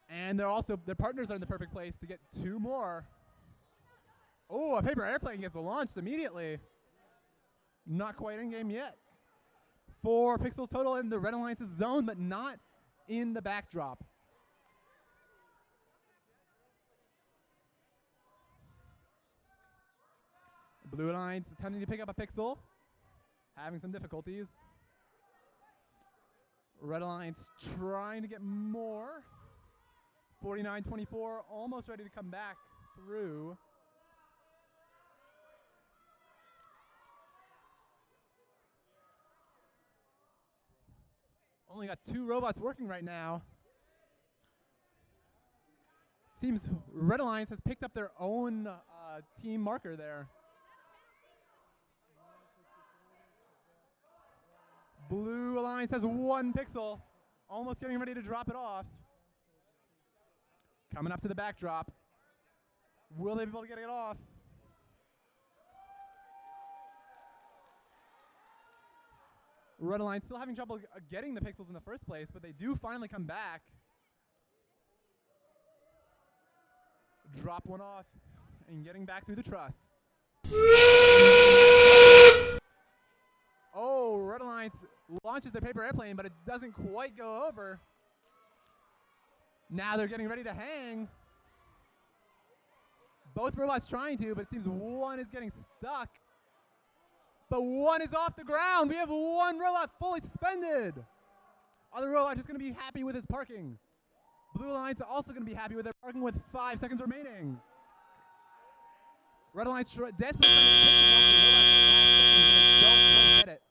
And their partners are in the perfect place to get 2 more. Oh, a paper airplane gets launched immediately. Not quite in game yet. 4 pixels total in the Red Alliance's zone, but not in the backdrop. Blue Alliance attempting to pick up a pixel, having some difficulties. Red Alliance trying to get more. 4924 almost ready to come back through. Only got 2 robots working right now. Seems Red Alliance has picked up their own team marker there. Blue Alliance has 1 pixel, almost getting ready to drop it off. Coming up to the backdrop. Will they be able to get it off? Red Alliance still having trouble getting the pixels in the first place, but they do finally come back. Drop one off and getting back through the truss. Oh, Red Alliance launches their paper airplane, but it doesn't quite go over. Now they're getting ready to hang. Both robots trying to, but it seems one is getting stuck. But one is off the ground. We have 1 robot fully suspended. Other robot just going to be happy with his parking. Blue Alliance also going to be happy with their parking with 5 seconds remaining. Red Alliance desperately trying to get pixels off the robot at the last second, but they don't quite get it.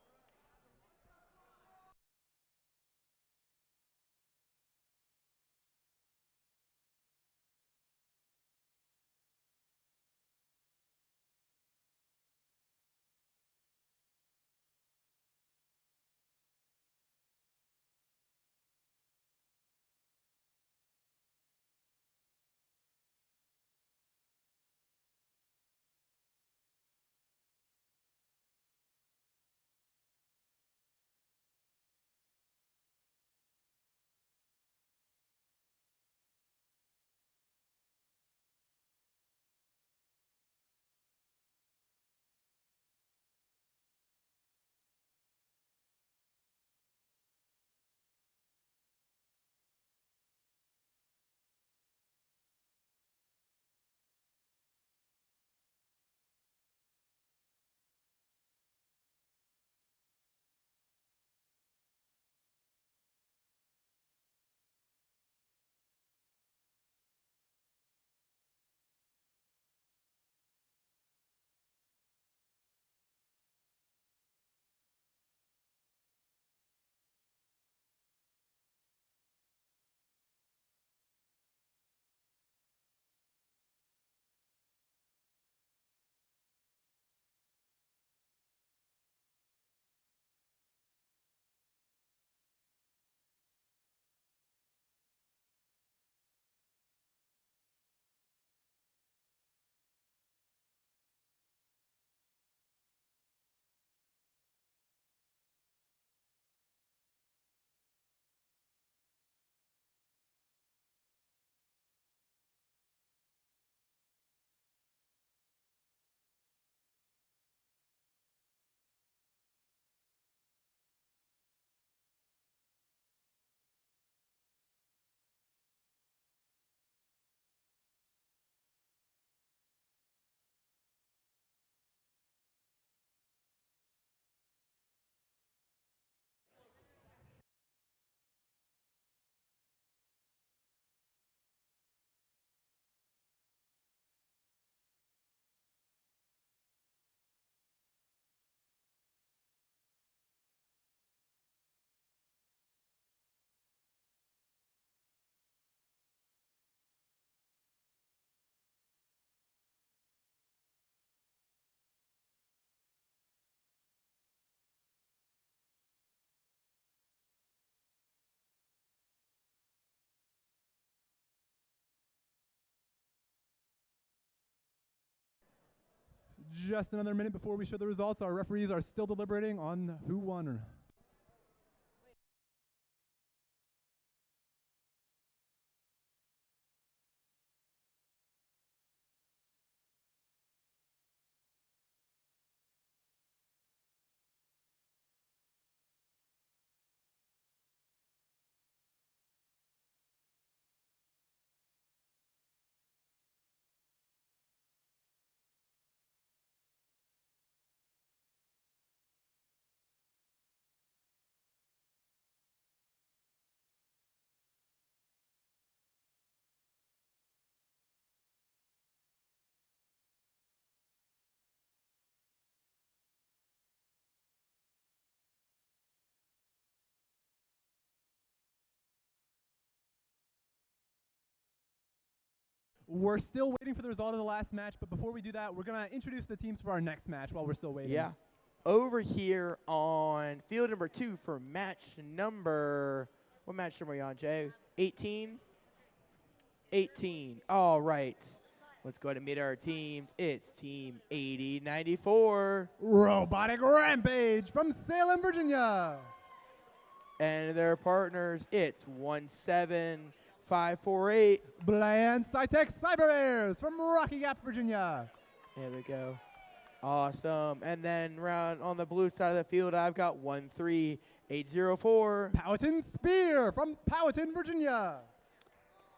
just another minute before we show the results. Our referees are still deliberating on who won. We're still waiting for the result of the last match, but before we do that, we're going to introduce the teams for our next match while we're still waiting. Yeah. Over here on field number 2 for match number, what match number are we on, Jay? 18? 18. All right. Let's go ahead and meet our teams. It's Team 8094. Robotic Rampage from Salem, Virginia. And their partners, it's 17548. Bland Cytec Cyber Bears from Rocky Gap, Virginia. There we go. Awesome. And then round on the blue side of the field, I've got 13804. Powhatan Spear from Powhatan, Virginia.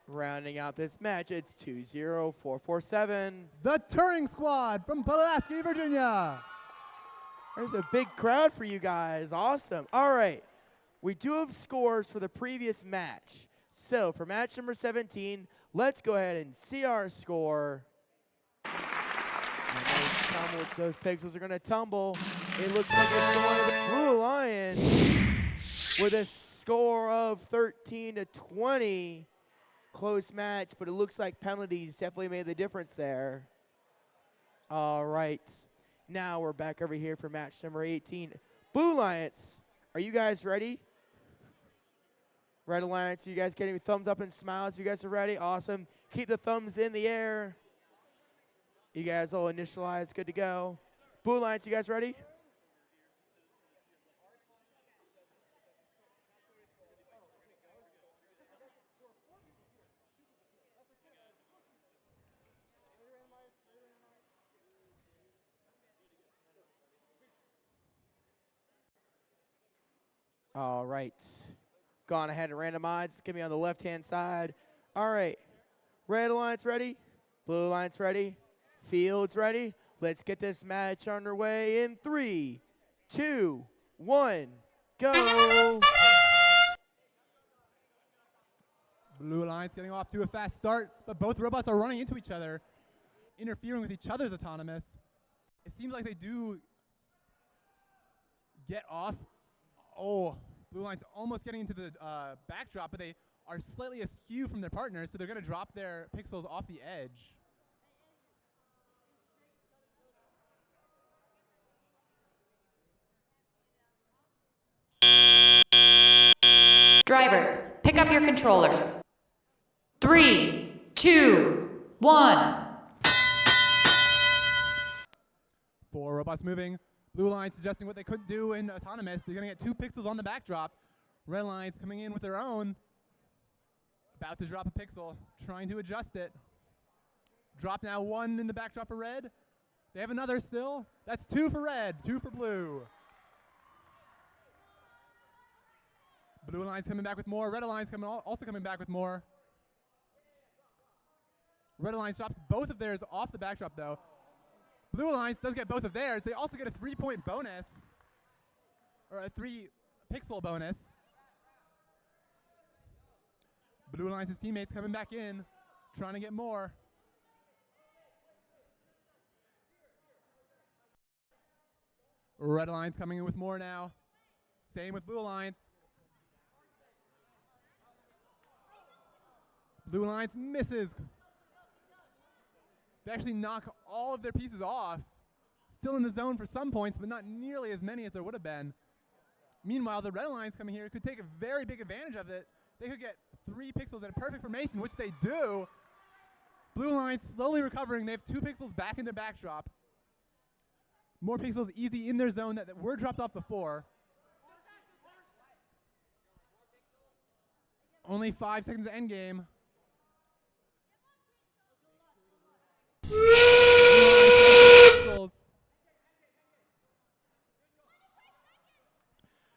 Rounding out this match, it's 20447. The Turing Squad from Pulaski, Virginia. There's a big crowd for you guys. Awesome. All right. We do have scores for the previous match. So for match number 17, let's go ahead and see our score. And those pixels are going to tumble. It looks like it's going to the Blue Alliance with a score of 13-20. Close match, but it looks like penalties definitely made the difference there. All right. Now we're back over here for match number 18. Blue Alliance, are you guys ready? Red Alliance, you guys getting thumbs up and smiles? You guys are ready? Awesome. Keep the thumbs in the air. You guys all initialize, good to go. Blue Alliance, you guys ready? All right. Gone ahead and randomized. Give me on the left-hand side. All right. Red Alliance ready? Blue Alliance ready? Fields ready? Let's get this match underway in 3, 2, 1, go. Blue Alliance getting off to a fast start, but both robots are running into each other, interfering with each other's autonomous. It seems like they do get off. Oh, Blue Alliance almost getting into the backdrop, but they are slightly askew from their partners, so they're going to drop their pixels off the edge. Drivers, pick up your controllers. 3, 2, 1. 4 robots moving. Blue Alliance adjusting what they couldn't do in autonomous. They're going to get 2 pixels on the backdrop. Red Alliance coming in with their own. About to drop a pixel, trying to adjust it. Drop now 1 in the backdrop for red. They have another still. That's 2 for red, 2 for blue. Blue Alliance coming back with more. Red Alliance also coming back with more. Red Alliance drops both of theirs off the backdrop, though. Blue Alliance does get both of theirs. They also get a 3-point bonus, or a 3-pixel bonus. Blue Alliance's teammates coming back in, trying to get more. Red Alliance coming in with more now. Same with Blue Alliance. Blue Alliance misses. They actually knock all of their pieces off. Still in the zone for some points, but not nearly as many as there would have been. Meanwhile, the Red Alliance coming here could take a very big advantage of it. They could get 3 pixels in a perfect formation, which they do. Blue Alliance slowly recovering. They have 2 pixels back in their backdrop. More pixels easy in their zone that were dropped off before. Only 5 seconds to end game. Pixels.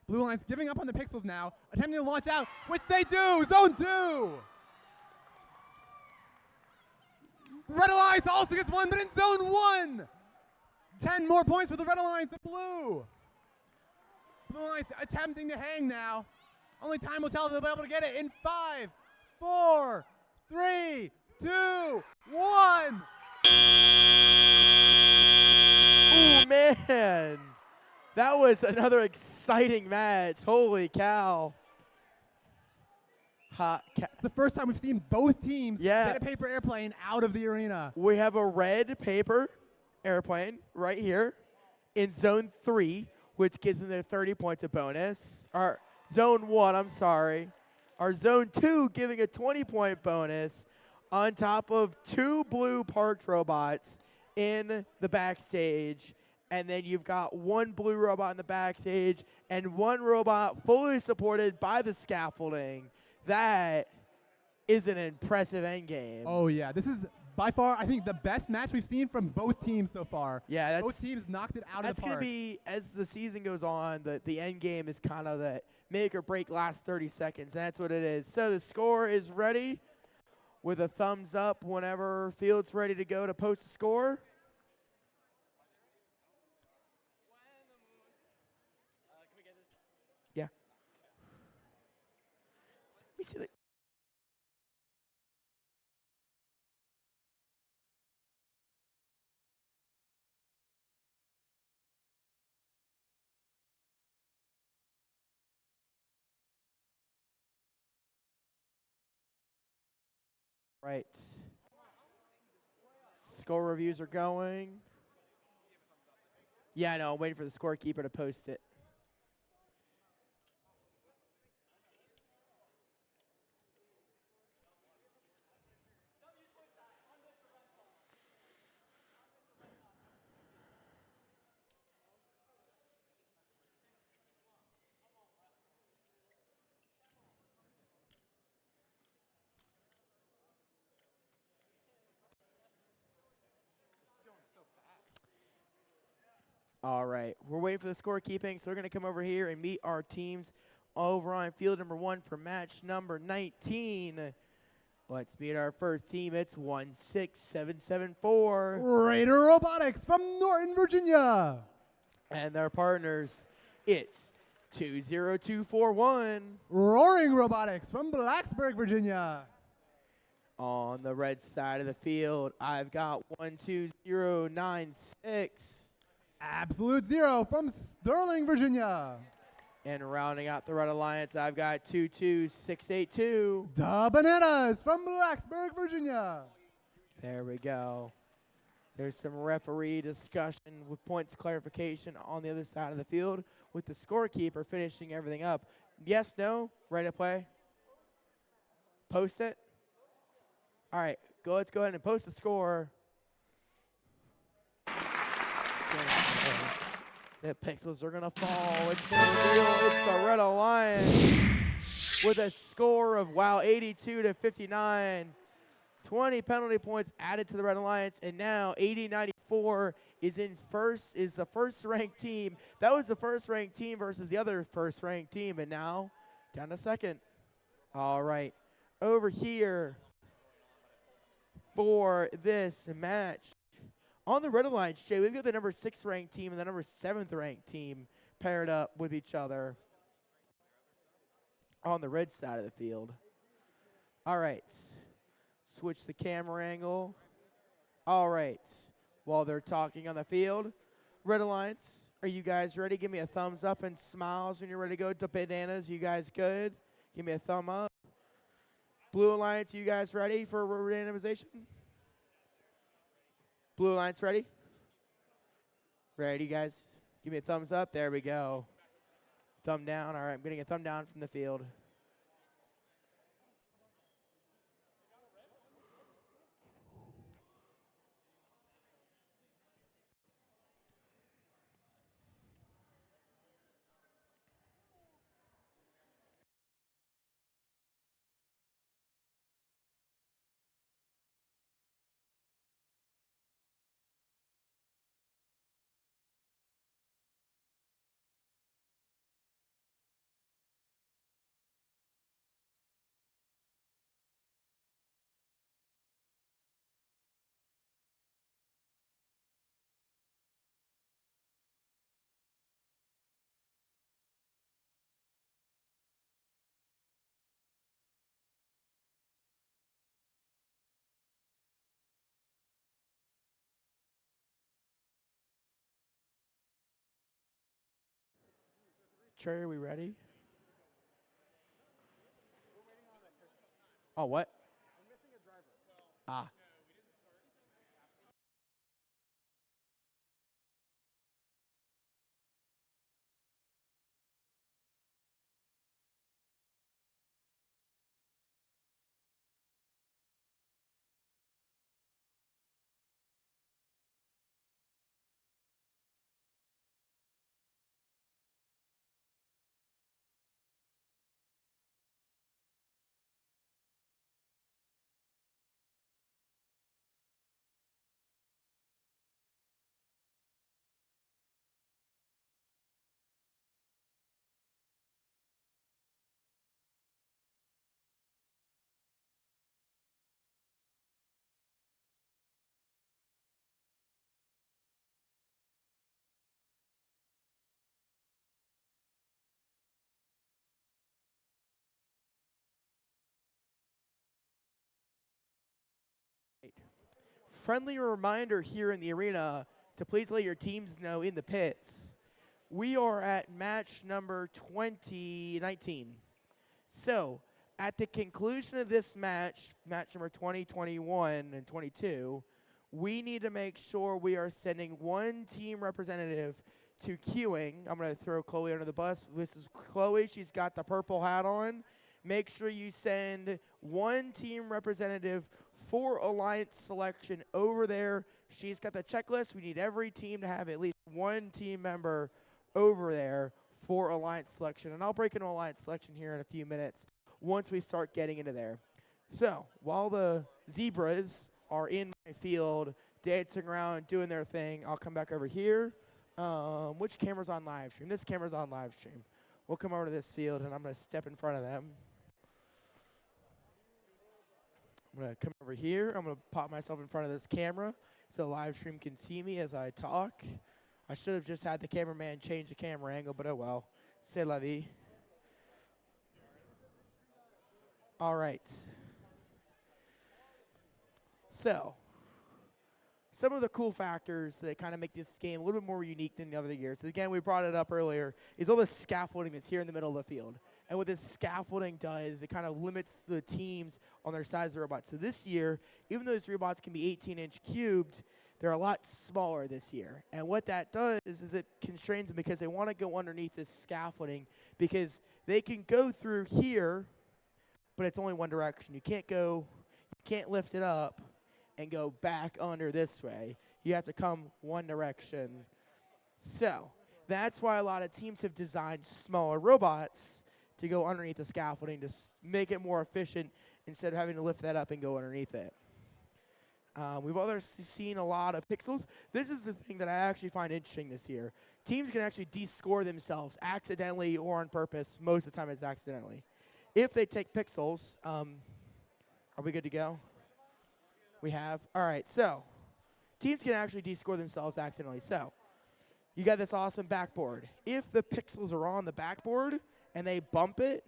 Blue Line's giving up on the pixels now, attempting to launch out, which they do! Zone 2! Red Alliance also gets one, but in Zone 1! 10 more points for the Red Alliance than Blue. Blue Alliance attempting to hang now. Only time will tell if they'll be able to get it in 5, 4, 3, 2, 1. Oh, man. That was another exciting match. Holy cow. The first time we've seen both teams get a paper airplane out of the arena. We have a red paper airplane right here in Zone 3, which gives them their 30 points of bonus. Our Zone 1, I'm sorry. Our Zone 2 giving a 20-point bonus on top of 2 blue parked robots in the backstage. And then you've got 1 blue robot in the backstage and 1 robot fully supported by the scaffolding. That is an impressive endgame. Oh, yeah. This is by far, I think, the best match we've seen from both teams so far. Yeah, both teams knocked it out of the park. That's going to be, as the season goes on, the end game is kind of that make or break last 30 seconds. And that's what it is. So the score is ready with a thumbs up whenever Field's ready to go to post a score. Yeah. Let me see the Right. Score reviews are going. Yeah, I know. I'm waiting for the scorekeeper to post it. All right, we're waiting for the scorekeeping, so we're going to come over here and meet our teams over on field number 1 for match number 19. Let's meet our first team. It's 16774. Raider Robotics from Norton, Virginia. And their partners, it's 20241. Roaring Robotics from Blacksburg, Virginia. On the red side of the field, I've got 12096. Absolute Zero from Sterling, Virginia. And rounding out the Red Alliance, I've got 22682. Da Bananas from Blacksburg, Virginia. There we go. There's some referee discussion with points clarification on the other side of the field with the scorekeeper finishing everything up. Yes, no, ready to play? Post it? All right, let's go ahead and post the score. The pixels are going to fall. It's going to reveal it's the Red Alliance with a score of, 82 to 59. 20 penalty points added to the Red Alliance, and now 80-94 is the first-ranked team. That was the first-ranked team versus the other first-ranked team, and now down to second. All right, over here for this match. On the Red Alliance, Jay, we've got the number 6 ranked team and the number 7th ranked team paired up with each other on the red side of the field. All right. Switch the camera angle. All right. While they're talking on the field, Red Alliance, are you guys ready? Give me a thumbs up and smiles when you're ready to go to bananas. You guys good? Give me a thumb up. Blue Alliance, you guys ready for randomization? Blue Alliance ready? Ready, guys? Give me a thumbs up. There we go. Thumb down. All right, I'm getting a thumb down from the field. Cherry, are we ready? Oh, what? Ah. Friendly reminder here in the arena to please let your teams know in the pits. We are at match number 2019. So, at the conclusion of this match, match number 20, 21, and 22, we need to make sure we are sending one team representative to queuing. I'm going to throw Chloe under the bus. This is Chloe. She's got the purple hat on. Make sure you send one team representative for alliance selection over there. She's got the checklist. We need every team to have at least one team member over there for alliance selection. And I'll break into alliance selection here in a few minutes once we start getting into there. So while the zebras are in my field dancing around doing their thing, I'll come back over here. Which camera's on live stream? This camera's on live stream. We'll come over to this field and I'm going to step in front of them. I'm going to come over here. I'm going to pop myself in front of this camera so the live stream can see me as I talk. I should have just had the cameraman change the camera angle, but oh well. C'est la vie. All right. So, some of the cool factors that kind of make this game a little bit more unique than the other years. Again, we brought it up earlier, is all the scaffolding that's here in the middle of the field. And what this scaffolding does, it kind of limits the teams on their size of the robots. So this year, even though these robots can be 18-inch cubed, they're a lot smaller this year. And what that does is it constrains them because they want to go underneath this scaffolding because they can go through here, but it's only one direction. You can't lift it up and go back under this way. You have to come one direction. So that's why a lot of teams have designed smaller robots to go underneath the scaffolding to make it more efficient instead of having to lift that up and go underneath it. We've also seen a lot of pixels. This is the thing that I actually find interesting this year. Teams can actually descore themselves accidentally or on purpose. Most of the time it's accidentally. If they take pixels, are we good to go? We have? All right, so teams can actually descore themselves accidentally. So you got this awesome backboard. If the pixels are on the backboard and they bump it,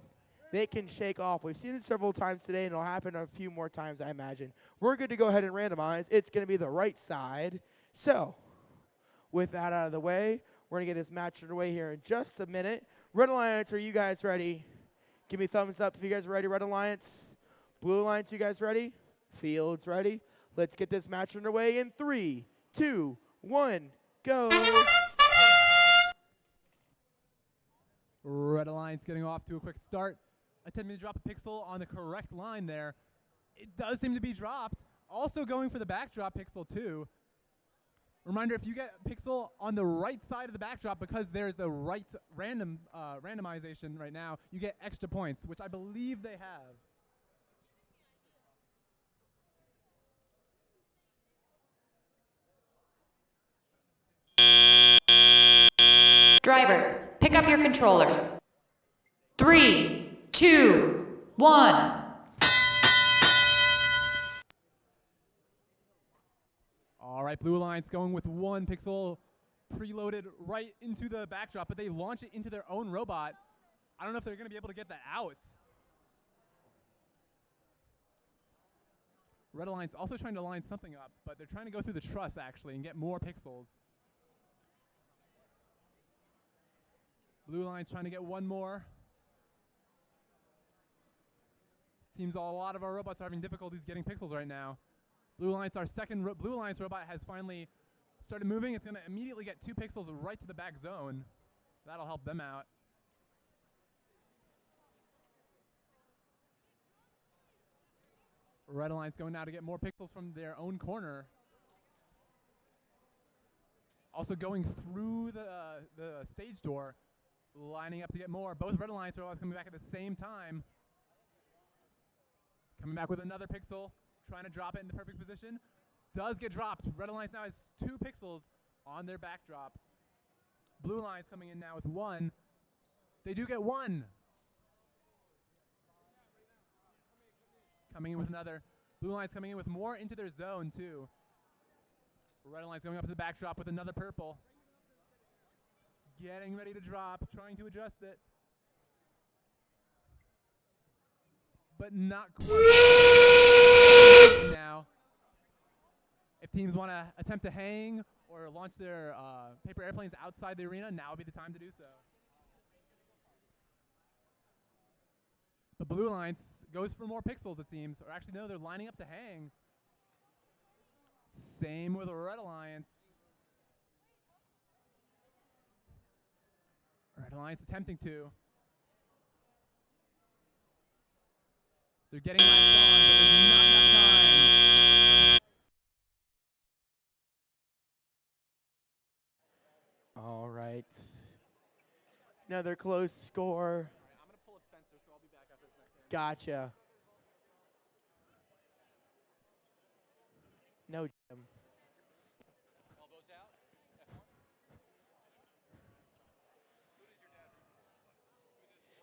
they can shake off. We've seen it several times today, and it'll happen a few more times, I imagine. We're good to go ahead and randomize. It's going to be the right side. So with that out of the way, we're going to get this match underway here in just a minute. Red Alliance, are you guys ready? Give me a thumbs up if you guys are ready, Red Alliance. Blue Alliance, you guys ready? Fields ready? Let's get this match underway in 3, 2, 1, go. Red Alliance getting off to a quick start. Attempting to drop a pixel on the correct line there. It does seem to be dropped. Also going for the backdrop pixel too. Reminder, if you get a pixel on the right side of the backdrop because there's the right randomization right now, you get extra points, which I believe they have. Drivers, pick up your controllers. 3, 2, 1. All right, Blue Alliance going with one pixel preloaded right into the backdrop, but they launch it into their own robot. I don't know if they're going to be able to get that out. Red Alliance also trying to line something up, but they're trying to go through the truss actually and get more pixels. Blue Alliance trying to get one more. Seems a lot of our robots are having difficulties getting pixels right now. Blue Alliance, our second Blue Alliance robot, has finally started moving. It's going to immediately get 2 pixels right to the back zone. That'll help them out. Red Alliance going now to get more pixels from their own corner. Also going through the stage door, lining up to get more. Both Red Alliance robots coming back at the same time. Coming back with another pixel, trying to drop it in the perfect position. Does get dropped. Red Alliance now has 2 pixels on their backdrop. Blue Alliance coming in now with 1. They do get 1. Coming in with another. Blue Alliance coming in with more into their zone too. Red Alliance going up to the backdrop with another purple. Getting ready to drop, trying to adjust it. But not quite. Now, if teams want to attempt to hang or launch their paper airplanes outside the arena, now would be the time to do so. The Blue Alliance goes for more pixels, it seems. Or actually, no, they're lining up to hang. Same with Red Alliance. Red Alliance attempting to. They're getting latched on, but there's not enough time. All right. Another close score. I'm going to pull a Spencer, so I'll be back after this next game. Gotcha. No, Jim. Elbows out. F1. Who does your dad root for?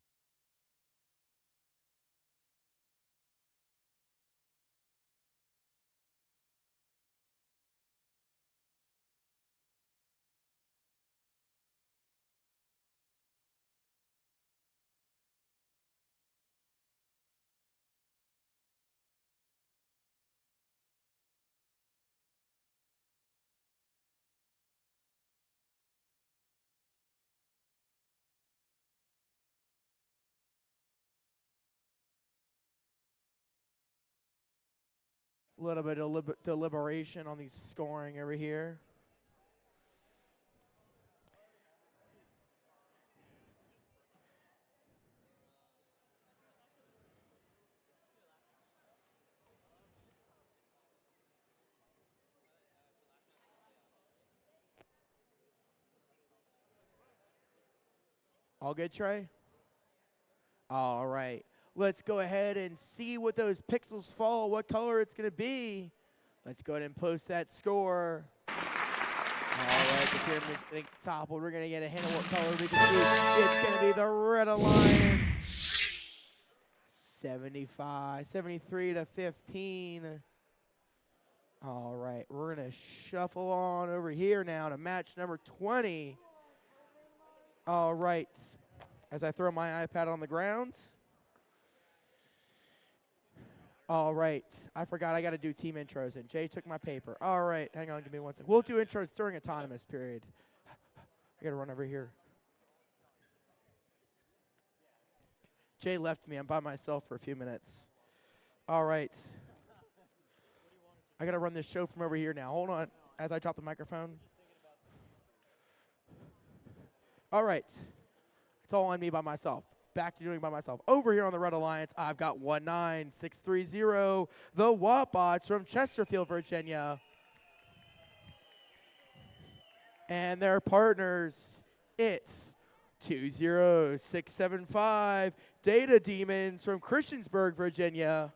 A little bit of deliberation on the scoring over here. All good, Trey? All right. Let's go ahead and see what those pixels fall, what color it's going to be. Let's go ahead and post that score. All right, the pyramid's getting toppled. We're going to get a hint of what color we can see. It's going to be the Red Alliance. 73 to 15. All right, we're going to shuffle on over here now to match number 20. All right, as I throw my iPad on the ground. All right, I forgot I got to do team intros, and Jay took my paper. All right, hang on, give me 1 second. We'll do intros during autonomous period. I got to run over here. Jay left me. I'm by myself for a few minutes. All right. I got to run this show from over here now. Hold on as I drop the microphone. All right. It's all on me by myself. Back to doing by myself. Over here on the Red Alliance, I've got 19630, the Wattbots from Chesterfield, Virginia. And their partners, it's 20675, Data Demons from Christiansburg, Virginia.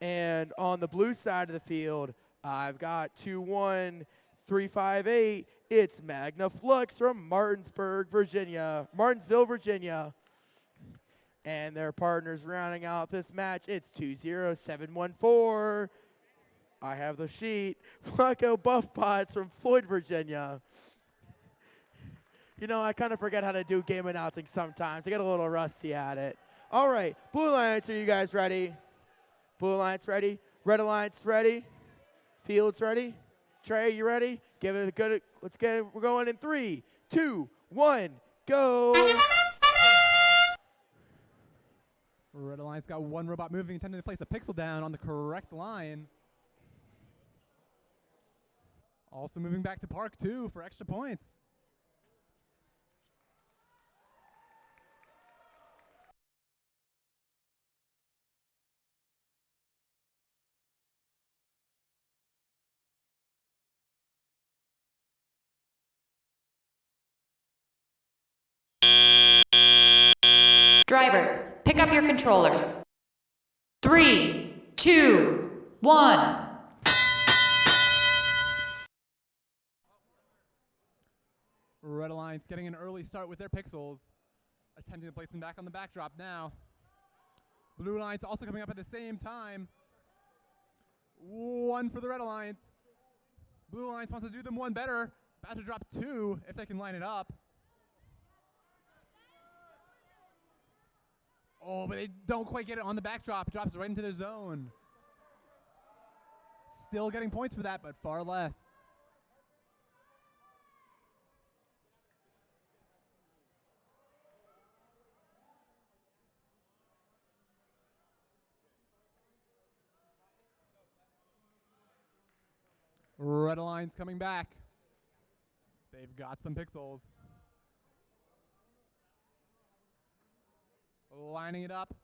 And on the blue side of the field, I've got 21358. It's Magna Flux from Martinsville, Virginia. And their partners rounding out this match, it's 20714. I have the sheet. Flacco Buffbots from Floyd, Virginia. You know, I kind of forget how to do game announcing sometimes. I get a little rusty at it. All right, Blue Alliance, are you guys ready? Blue Alliance ready? Red Alliance ready? Fields ready? Trey, you ready? Give it a good, let's get it. We're going in 3, 2, 1, go! Red Alliance got one robot moving, intending to place a pixel down on the correct line. Also moving back to Park 2 for extra points. Drivers, pick up your controllers. 3, 2, 1. Red Alliance getting an early start with their pixels, attempting to place them back on the backdrop now. Blue Alliance also coming up at the same time. 1 for the Red Alliance. Blue Alliance wants to do them one better. About to drop 2 if they can line it up. Oh, but they don't quite get it on the backdrop. It drops right into their zone. Still getting points for that, but far less. Red Alliance coming back. They've got some pixels. Lining it up,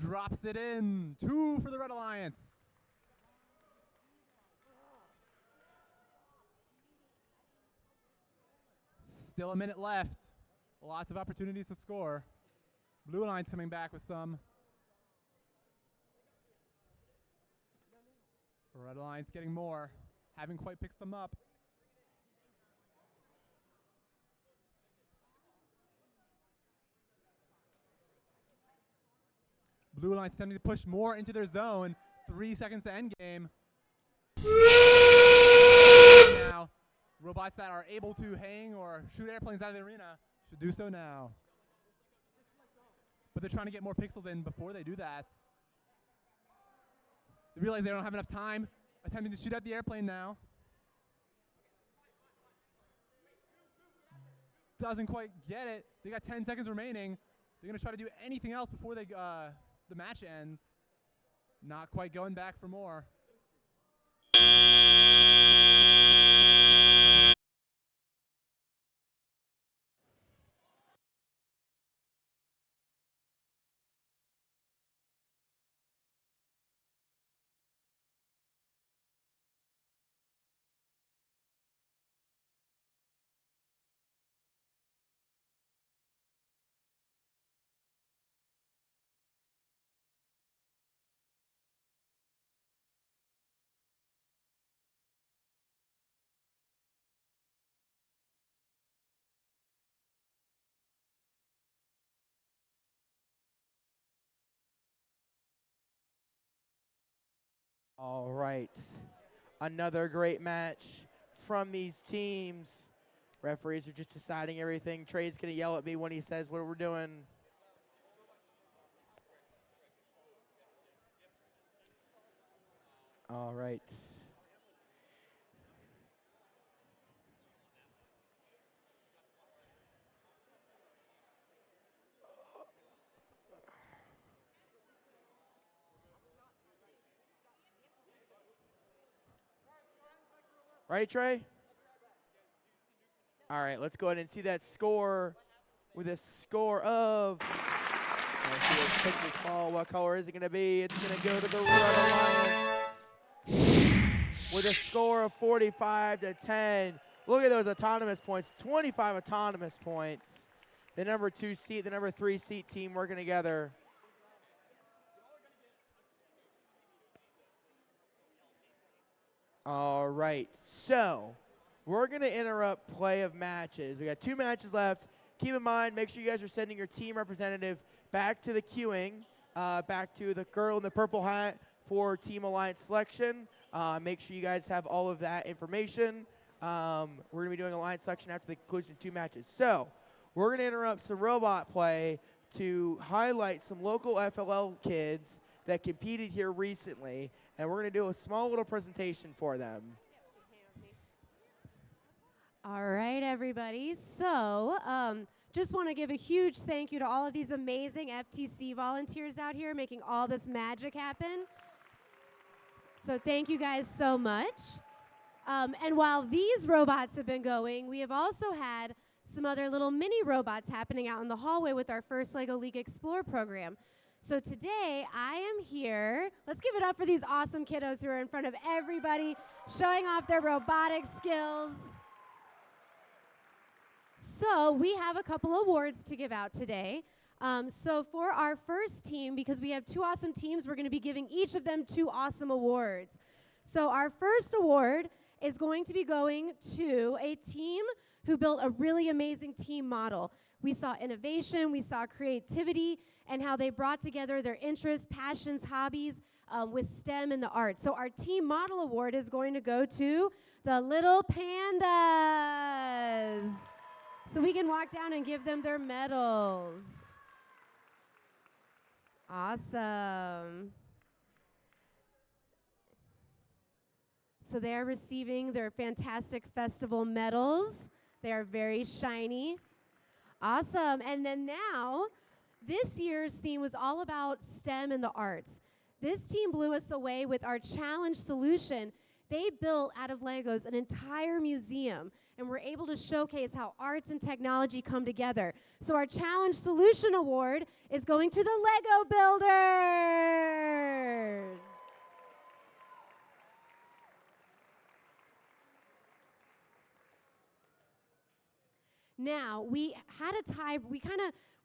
drops it in. 2 for the Red Alliance. Still a minute left. Lots of opportunities to score. Blue Alliance coming back with some. Red Alliance getting more. Haven't quite picked some up. Blue Alliance attempting to push more into their zone. 3 seconds to end game. Now, robots that are able to hang or shoot airplanes out of the arena should do so now. But they're trying to get more pixels in before they do that. They realize they don't have enough time. Attempting to shoot at the airplane now. Doesn't quite get it. They got 10 seconds remaining. They're going to try to do anything else before they the match ends. Not quite going back for more. All right. Another great match from these teams. Referees are just deciding everything. Trey's going to yell at me when he says what we're doing. All right. Right, Trey? All right, let's go ahead and see that score with a score of. Let's see those pictures fall. What color is it going to be? It's going to go to the Red Alliance with a score of 45-10. Look at those autonomous points. 25 autonomous points. The number 2 seat, the number 3 seat team working together. All right, so we're going to interrupt play of matches. We got 2 matches left. Keep in mind, make sure you guys are sending your team representative back to the queuing, back to the girl in the purple hat for Team Alliance selection. Make sure you guys have all of that information. We're going to be doing Alliance selection after the conclusion of 2 matches. So we're going to interrupt some robot play to highlight some local FLL kids that competed here recently, and we're going to do a small little presentation for them. All right, everybody. So, just want to give a huge thank you to all of these amazing FTC volunteers out here making all this magic happen. So thank you guys so much. And while these robots have been going, we have also had some other little mini robots happening out in the hallway with our first LEGO League Explore program. So today I am here. Let's give it up for these awesome kiddos who are in front of everybody, showing off their robotic skills. So we have a couple awards to give out today. So for our first team, because we have two awesome teams, we're going to be giving each of them 2 awesome awards. So our first award is going to be going to a team who built a really amazing team model. We saw innovation, we saw creativity, and how they brought together their interests, passions, hobbies with STEM and the arts. So our team model award is going to go to the Little Pandas. So we can walk down and give them their medals. Awesome. So they are receiving their fantastic festival medals. They are very shiny. Awesome. And then now, this year's theme was all about STEM and the arts. This team blew us away with our challenge solution. They built out of Legos an entire museum and were able to showcase how arts and technology come together. So our challenge solution award is going to the Lego builders. Now, we had a tie,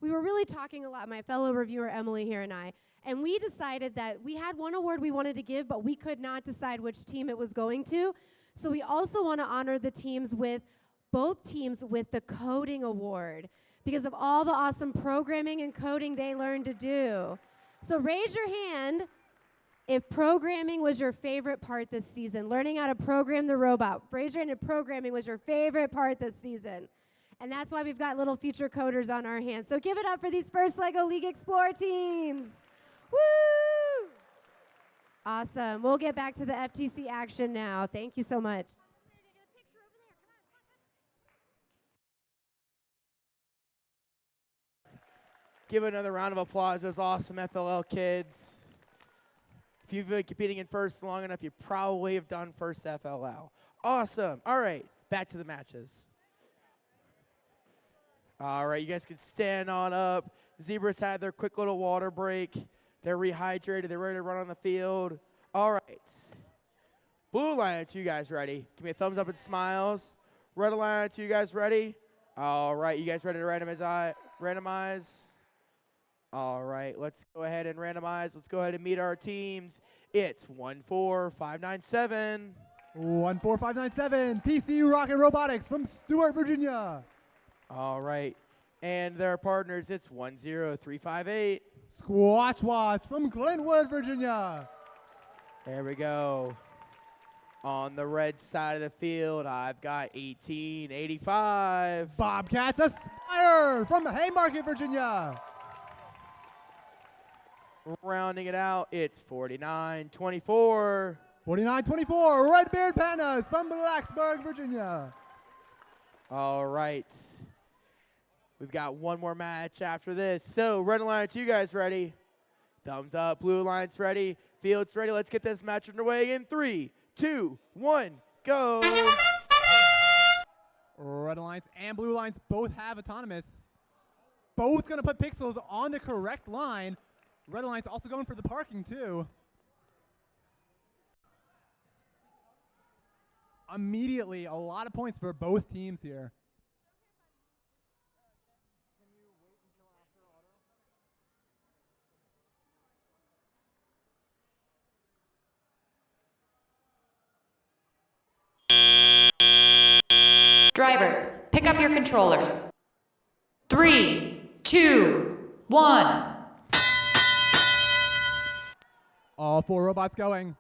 we were really talking a lot, my fellow reviewer Emily here and I, and we decided that we had one award we wanted to give, but we could not decide which team it was going to. So we also want to honor the teams with, both teams with the coding award because of all the awesome programming and coding they learned to do. So raise your hand if programming was your favorite part this season, learning how to program the robot. Raise your hand if programming was your favorite part this season. And that's why we've got little future coders on our hands. So give it up for these first LEGO League Explore teams. Woo! Awesome. We'll get back to the FTC action now. Thank you so much. Give another round of applause to those awesome FLL kids. If you've been competing in first long enough, you probably have done first FLL. Awesome. All right, back to the matches. All right, you guys can stand on up. Zebras had their quick little water break. They're rehydrated. They're ready to run on the field. All right. Blue Alliance, you guys ready? Give me a thumbs up and smiles. Red Alliance, you guys ready? All right, you guys ready to randomize? All right, let's go ahead and randomize. Let's go ahead and meet our teams. It's 14597. 14597, PC Rocket Robotics from Stuart, Virginia. All right, and their partners, it's 10358. Squatch Watch from Glenwood, Virginia. There we go. On the red side of the field, I've got 1885. Bobcats Aspire from Haymarket, Virginia. Rounding it out, it's 4924. 4924, Redbeard Pandas from Blacksburg, Virginia. All right. We've got one more match after this. So, Red Alliance, you guys ready? Thumbs up. Blue Alliance ready. Field's ready. Let's get this match underway in 3, 2, 1, go. Red Alliance and Blue Alliance both have autonomous. Both going to put pixels on the correct line. Red Alliance also going for the parking, too. Immediately, a lot of points for both teams here. Drivers, pick up your controllers. 3, 2, 1. All 4 robots going.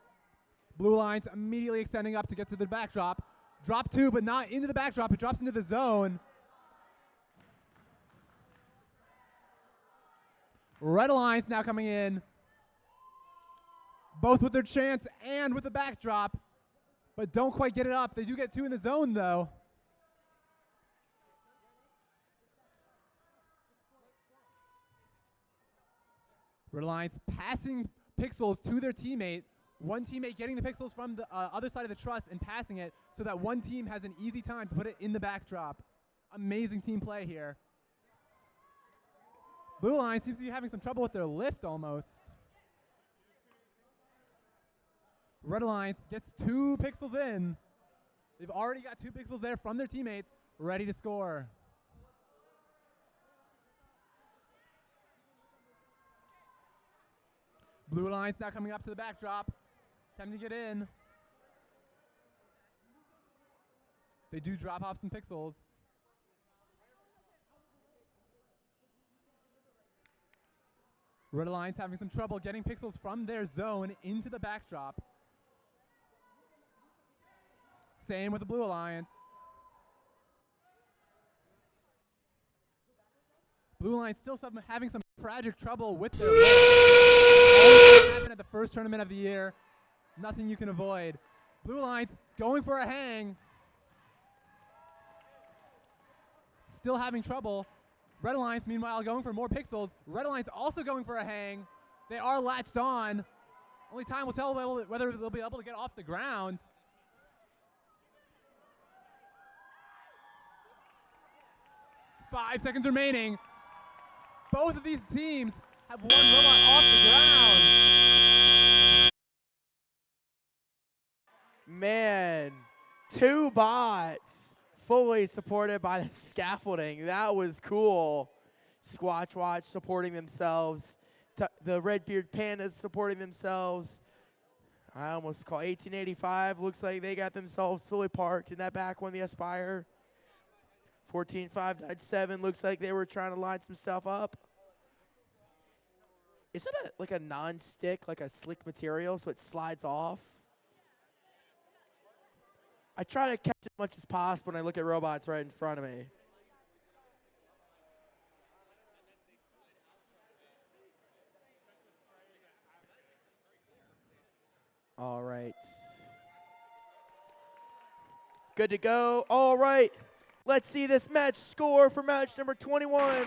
Blue Alliance immediately extending up to get to the backdrop. Drop 2, but not into the backdrop. It drops into the zone. Red Alliance now coming in. Both with their chance and with the backdrop. But don't quite get it up. They do get 2 in the zone, though. Red Alliance passing pixels to their teammate. One teammate getting the pixels from the other side of the truss and passing it so that one team has an easy time to put it in the backdrop. Amazing team play here. Blue Alliance seems to be having some trouble with their lift almost. Red Alliance gets 2 pixels in. They've already got 2 pixels there from their teammates, ready to score. Blue Alliance now coming up to the backdrop. Time to get in. They do drop off some pixels. Red Alliance having some trouble getting pixels from their zone into the backdrop. Same with the Blue Alliance. Blue Alliance still having some tragic trouble with their lift. Always happen at the first tournament of the year. Nothing you can avoid. Blue Alliance going for a hang. Still having trouble. Red Alliance, meanwhile, going for more pixels. Red Alliance also going for a hang. They are latched on. Only time will tell whether they'll be able to get off the ground. Five seconds remaining. Both of these teams have one robot off the ground. Man, 2 bots fully supported by the scaffolding. That was cool. Squatch Watch supporting themselves. The Redbeard Pandas supporting themselves. I almost call 1885. Looks like they got themselves fully parked in that back one, the Aspire. 14597 looks like they were trying to line some stuff up. Is it like a non-stick, like a slick material so it slides off? I try to catch as much as possible when I look at robots right in front of me. All right. Good to go. All right. Let's see this match score for match number 21.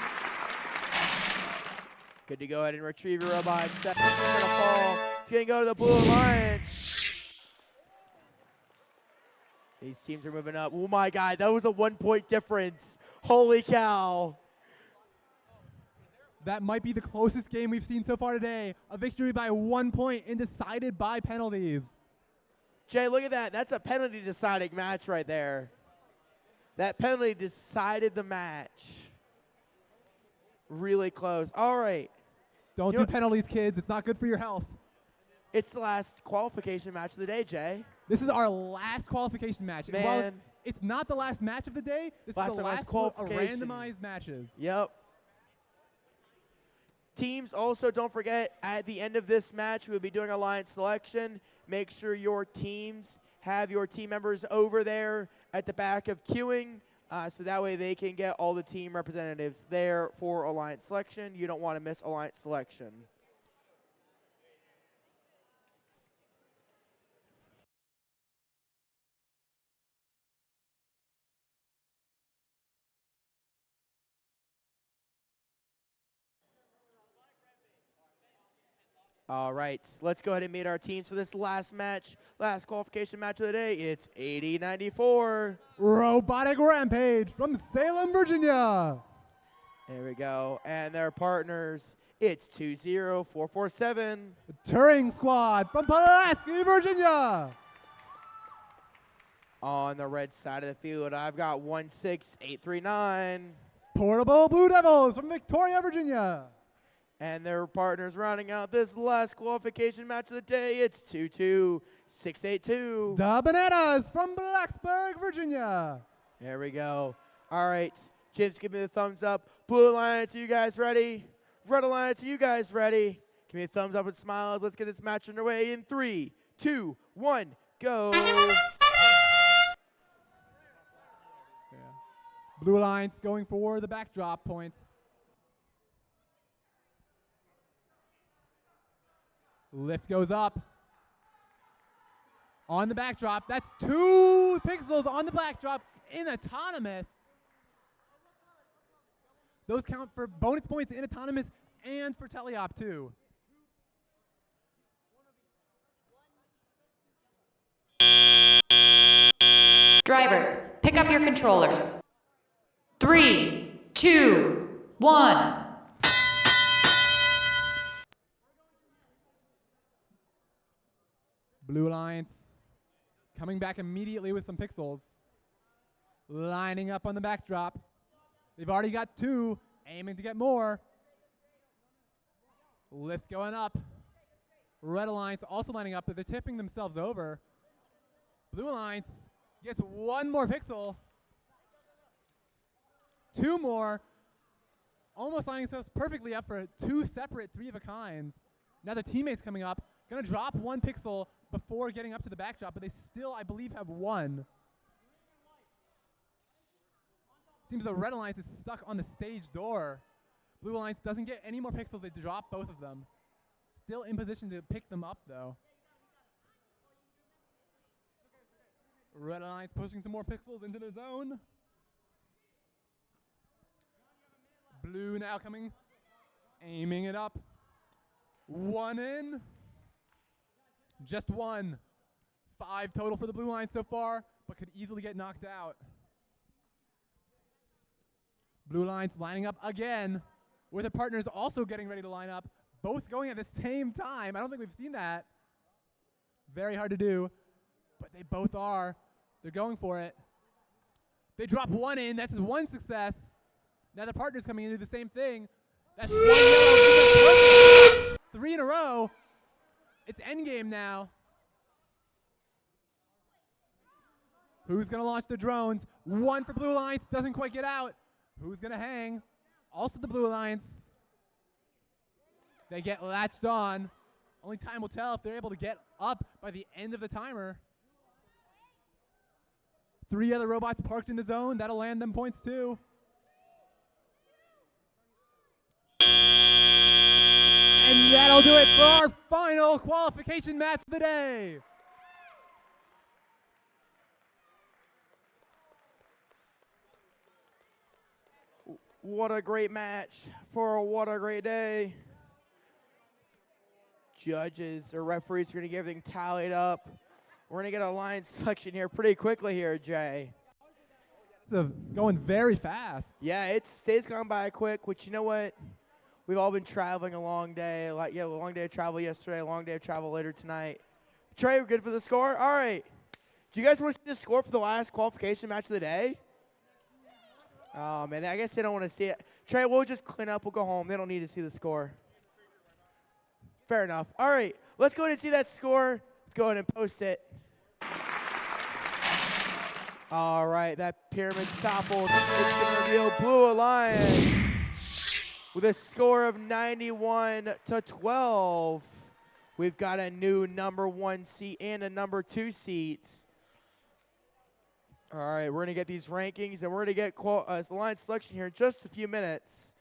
Good to go ahead and retrieve your robot. Second is going to fall. It's going to go to the Blue Alliance. These teams are moving up. Oh my God, that was a 1-point difference. Holy cow. That might be the closest game we've seen so far today. A victory by 1 point and decided by penalties. Jay, look at that. That's a penalty deciding match right there. That penalty decided the match. Really close. All right. Don't do penalties, kids. It's not good for your health. It's the last qualification match of the day, Jay. This is our last qualification match. Man. While it's not the last match of the day, this is the last qualification. randomized matches. Yep. Teams, also don't forget, at the end of this match, we'll be doing alliance selection. Make sure your teams have your team members over there at the back of queuing, so that way they can get all the team representatives there for alliance selection. You don't want to miss alliance selection. All right, let's go ahead and meet our teams for this last match, last qualification match of the day. It's 8094. Robotic Rampage from Salem, Virginia. There we go. And their partners, it's 20447. Turing Squad from Pulaski, Virginia. On the red side of the field, I've got 16839. Portable Blue Devils from Victoria, Virginia. And their partners rounding out this last qualification match of the day, it's 22682. The Bananas from Blacksburg, Virginia. There we go. All right, Jim's give me the thumbs up. Blue Alliance, are you guys ready? Red Alliance, are you guys ready? Give me a thumbs up and smiles. Let's get this match underway in 3, 2, 1, go. Blue Alliance going for the backdrop points. Lift goes up. On the backdrop. That's 2 pixels on the backdrop in autonomous. Those count for bonus points in autonomous and for teleop too. Drivers, pick up your controllers. 3, 2, 1. Blue Alliance coming back immediately with some pixels. Lining up on the backdrop. They've already got 2, aiming to get more. Lift going up. Red Alliance also lining up, but they're tipping themselves over. Blue Alliance gets 1 more pixel. 2 more. Almost lining themselves perfectly up for 2 separate 3-of-a-kinds. Now their teammates coming up. Gonna drop 1 pixel before getting up to the backdrop, but they still, I believe, have 1. Seems the Red Alliance is stuck on the stage door. Blue Alliance doesn't get any more pixels. They drop both of them. Still in position to pick them up, though. Red Alliance pushing some more pixels into their zone. Blue now coming, aiming it up. 1 in. Just 1. 5 total for the Blue Alliance so far, but could easily get knocked out. Blue Alliance lining up again, with their partners also getting ready to line up, both going at the same time. I don't think we've seen that. Very hard to do, but they both are. They're going for it. They drop 1 in. That's 1 success. Now the partner's coming in to do the same thing. That's 1 yellow in the perfect spot. 3 in a row. It's endgame now. Who's going to launch the drones? 1 for Blue Alliance. Doesn't quite get out. Who's going to hang? Also the Blue Alliance. They get latched on. Only time will tell if they're able to get up by the end of the timer. 3 other robots parked in the zone. That'll land them points too. And that'll do it for our final qualification match of the day. What a great match for what a great day. Judges or referees are going to get everything tallied up. We're going to get a line selection here pretty quickly here, Jay. It's going very fast. Yeah, it's days gone by quick, which you know what? We've all been traveling a long day. A long day of travel yesterday, a long day of travel later tonight. Trey, we're good for the score? All right. Do you guys want to see the score for the last qualification match of the day? Oh, man, I guess they don't want to see it. Trey, we'll just clean up. We'll go home. They don't need to see the score. Fair enough. All right, let's go ahead and see that score. Let's go ahead and post it. All right, that pyramid's toppled. It's going to reveal Blue Alliance with a score of 91-12. We've got a new number 1 seat and a number 2 seat. All right, we're going to get these rankings, and we're going to get line selection here in just a few minutes.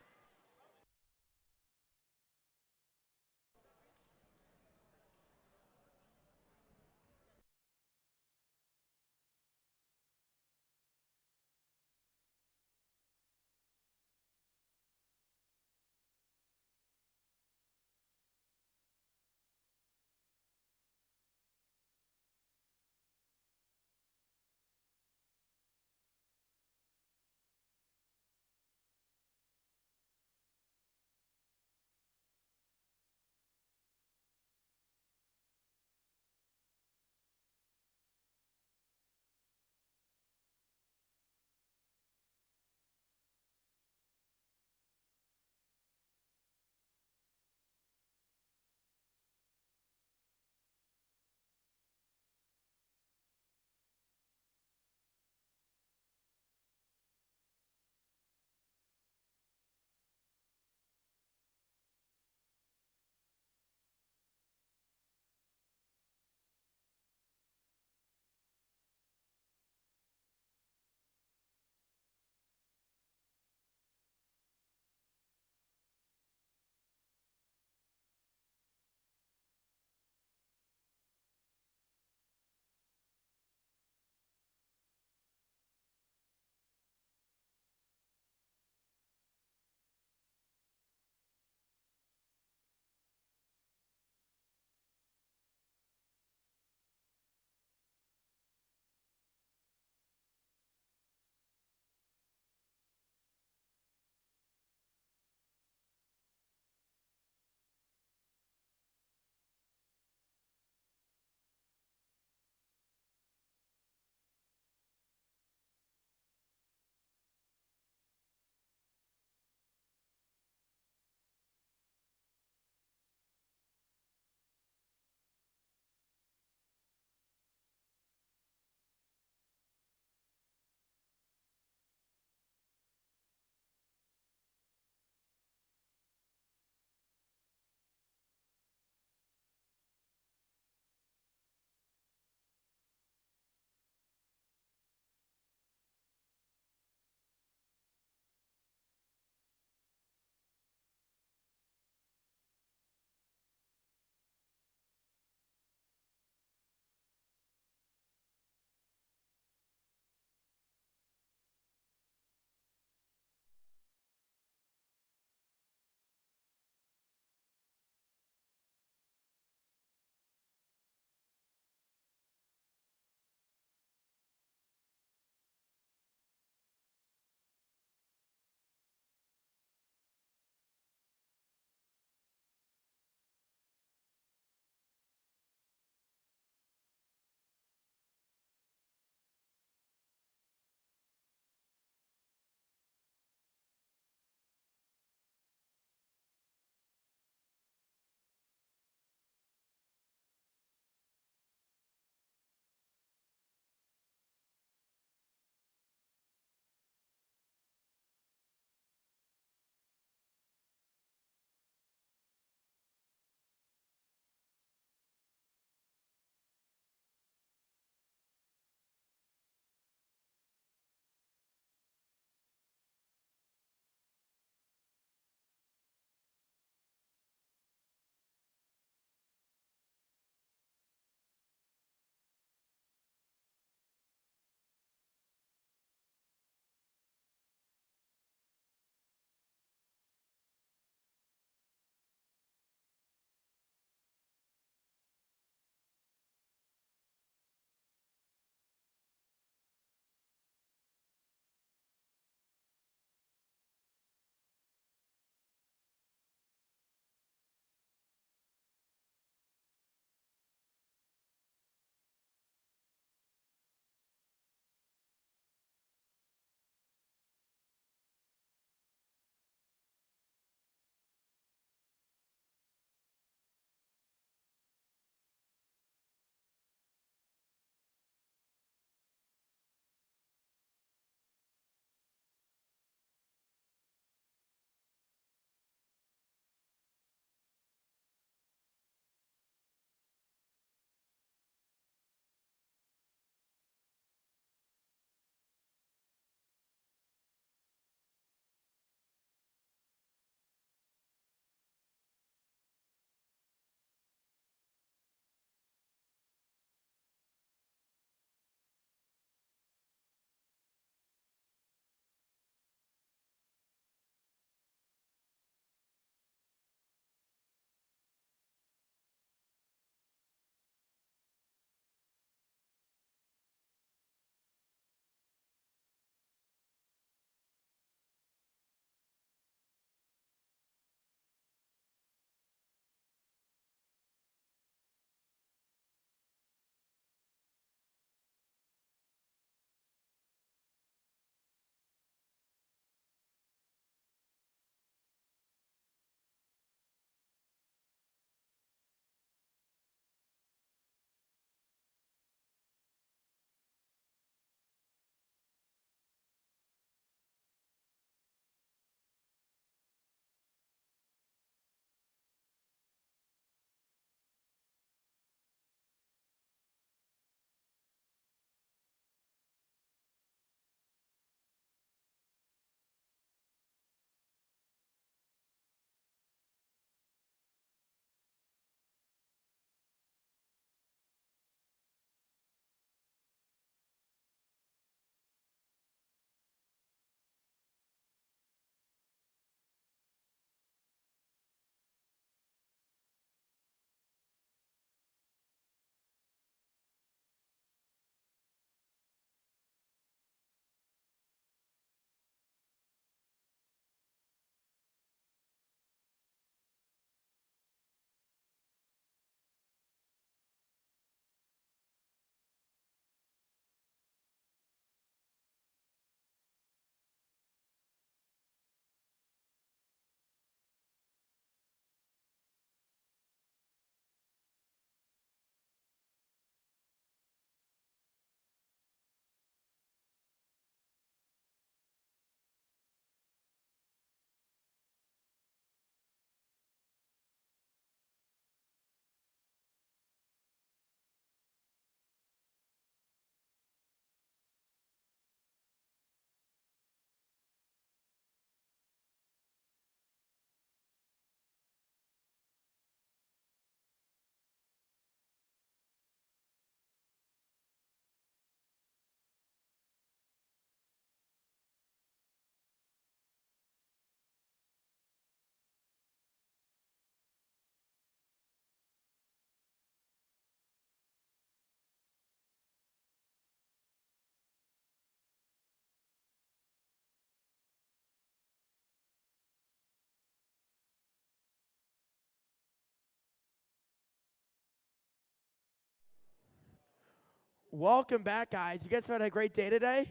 Welcome back, guys. You guys had a great day today?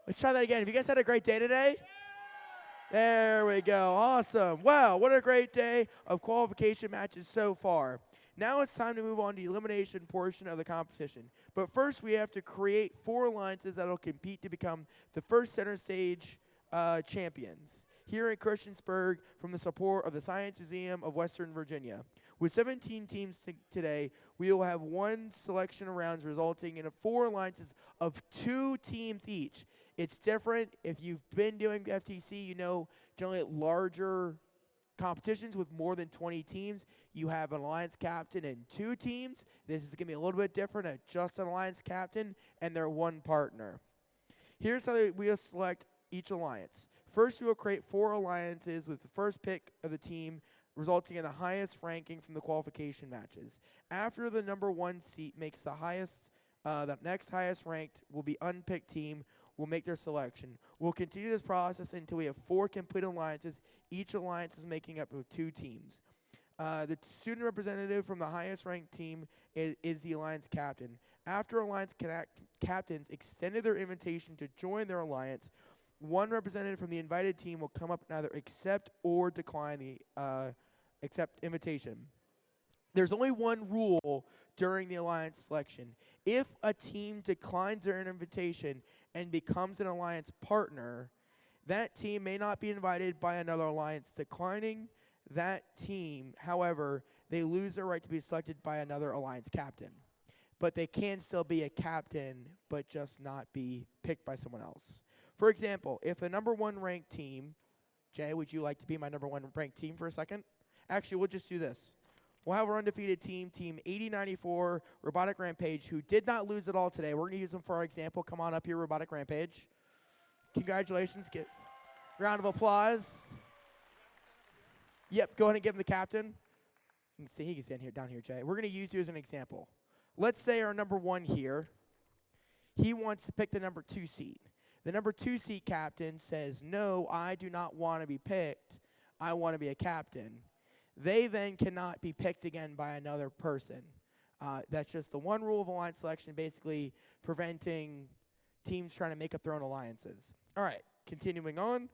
Let's try that again. Have you guys had a great day today? There we go. Awesome. Wow, what a great day of qualification matches so far. Now it's time to move on to the elimination portion of the competition. But first, we have to create 4 alliances that will compete to become the first center stage champions here in Christiansburg from the support of the Science Museum of Western Virginia. With 17 teams today, we will have 1 selection of rounds resulting in 4 alliances of 2 teams each. It's different. If you've been doing FTC, you know generally at larger competitions with more than 20 teams, you have an alliance captain and 2 teams. This is going to be a little bit different at just an alliance captain and their 1 partner. Here's how we will select each alliance. First, we will create 4 alliances with the first pick of the team resulting in the highest ranking from the qualification matches. After the number 1 seat makes the next highest ranked will be unpicked team will make their selection. We'll continue this process until we have 4 complete alliances. Each alliance is making up of 2 teams. The student representative from the highest ranked team is the alliance captain. After alliance captains extended their invitation to join their alliance, 1 representative from the invited team will come up and either accept or decline the invitation. There's only 1 rule during the alliance selection. If a team declines their invitation and becomes an alliance partner, that team may not be invited by another alliance. Declining that team, however, they lose their right to be selected by another alliance captain. But they can still be a captain, but just not be picked by someone else. For example, if the number 1 ranked team, Jay, would you like to be my number 1 ranked team for a second? Actually, we'll just do this. We'll have our undefeated team, Team 8094, Robotic Rampage, who did not lose at all today. We're going to use them for our example. Come on up here, Robotic Rampage. Congratulations. Get a round of applause. Yep, go ahead and give him the captain. You can see he can stand here, down here, Jay. We're going to use you as an example. Let's say our number 1 here, he wants to pick the number 2 seat. The number 2 seat captain says, no, I do not want to be picked. I want to be a captain. They then cannot be picked again by another person. That's just the 1 rule of alliance selection, basically preventing teams trying to make up their own alliances. All right, continuing on.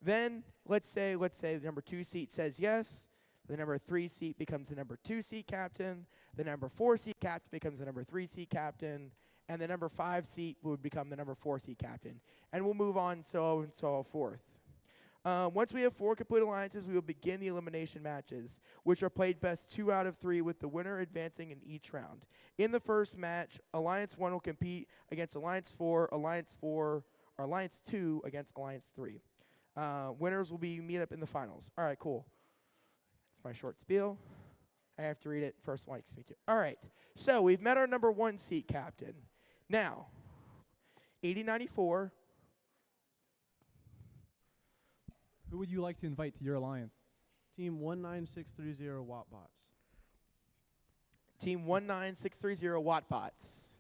Then let's say the number 2 seat says yes. The number 3 seat becomes the number 2 seat captain. The number 4 seat captain becomes the number 3 seat captain. And the number 5 seat would become the number 4 seat captain. And we'll move on so forth. Once we have 4 complete alliances, we will begin the elimination matches, which are played best 2 out of 3, with the winner advancing in each round. In the first match, Alliance 1 will compete against Alliance 4, or Alliance 2 against Alliance 3. Winners will meet up in the finals. All right, cool. That's my short spiel. I have to read it. First one likes me too. All right, so we've met our number 1 seat captain. Now, 8094. Who would you like to invite to your alliance? Team 19630 Wattbots. Team 19630 Wattbots.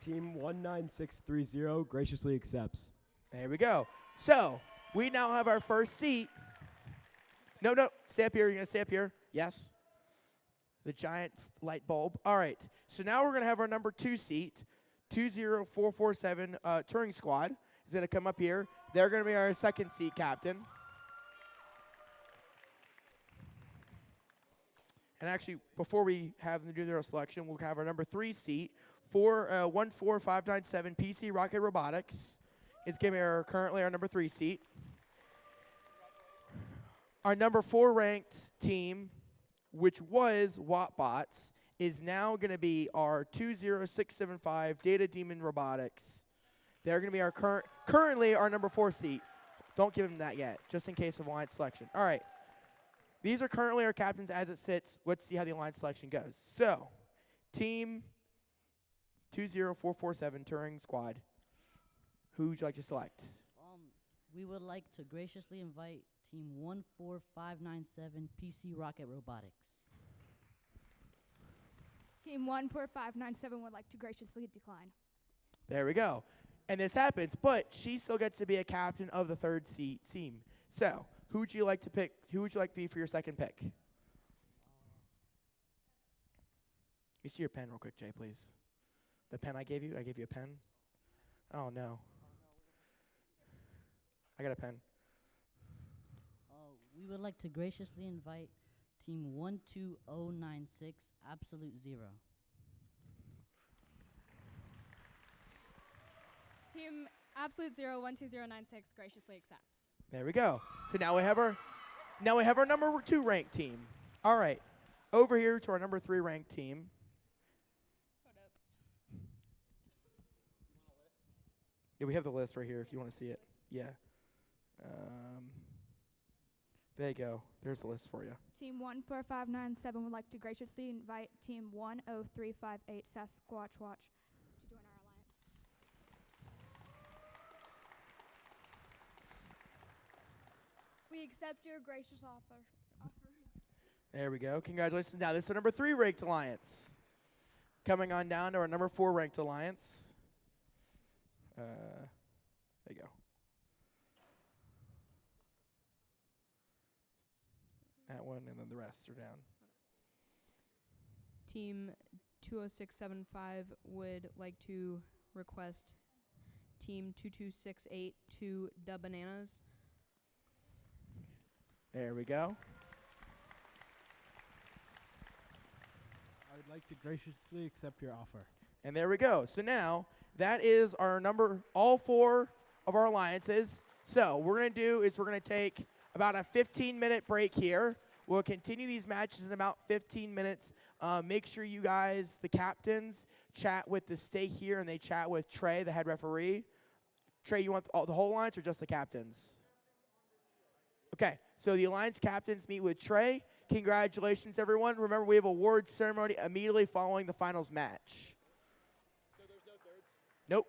Team 19630 graciously accepts. There we go. So, we now have our first seat. No, stay up here. You're going to stay up here. Yes. The giant light bulb. All right. So now we're going to have our number 2 seat, 20447 Touring Squad is going to come up here. They're going to be our second seat captain. And actually, before we have them do their selection, we'll have our number 3 seat, 14597 PC Rocket Robotics is going to be currently our number 3 seat. Our number 4 ranked team, which was Wattbots, is now going to be our 20675 Data Demon Robotics. They're going to be our currently our number 4 seat. Don't give them that yet, just in case of alliance selection. All right. These are currently our captains as it sits. Let's see how the alliance selection goes. So, team 20447 Touring Squad. Who would you like to select? We would like to graciously invite Team 14597 PC Rocket Robotics. Team 14597 would like to graciously decline. There we go. And this happens, but she still gets to be a captain of the 3rd seat team. So, who would you like to pick? Who would you like to be for your second pick? me see your pen real quick, Jay, please. The pen I gave you? I gave you a pen? Oh, no. I got a pen. We would like to graciously invite Team 12096 Absolute Zero. Team Absolute Zero 12096 graciously accepts. There we go. So now we have our number 2 ranked team. All right. Over here to our number 3 ranked team. Yeah, we have the list right here if you want to see it. Yeah. There you go. There's the list for you. Team 14597 would like to graciously invite Team 10358 Sasquatch Watch to join our alliance. We accept your gracious offer. There we go. Congratulations. Now, this is our number 3 ranked alliance. Coming on down to our number 4 ranked alliance. There you go. That one, and then the rest are down. Team 20675 would like to request Team 2268 to Dub Bananas. There we go. I would like to graciously accept your offer. And there we go. So now, that is our all 4 of our alliances. So what we're going to do is we're going to take about a 15-minute break here. We'll continue these matches in about 15 minutes. Make sure you guys, the captains, chat with the stay here, and they chat with Trey, the head referee. Trey, you want the whole alliance or just the captains? Okay, so the alliance captains meet with Trey. Congratulations, everyone. Remember, we have a award ceremony immediately following the finals match. So there's no thirds? Nope.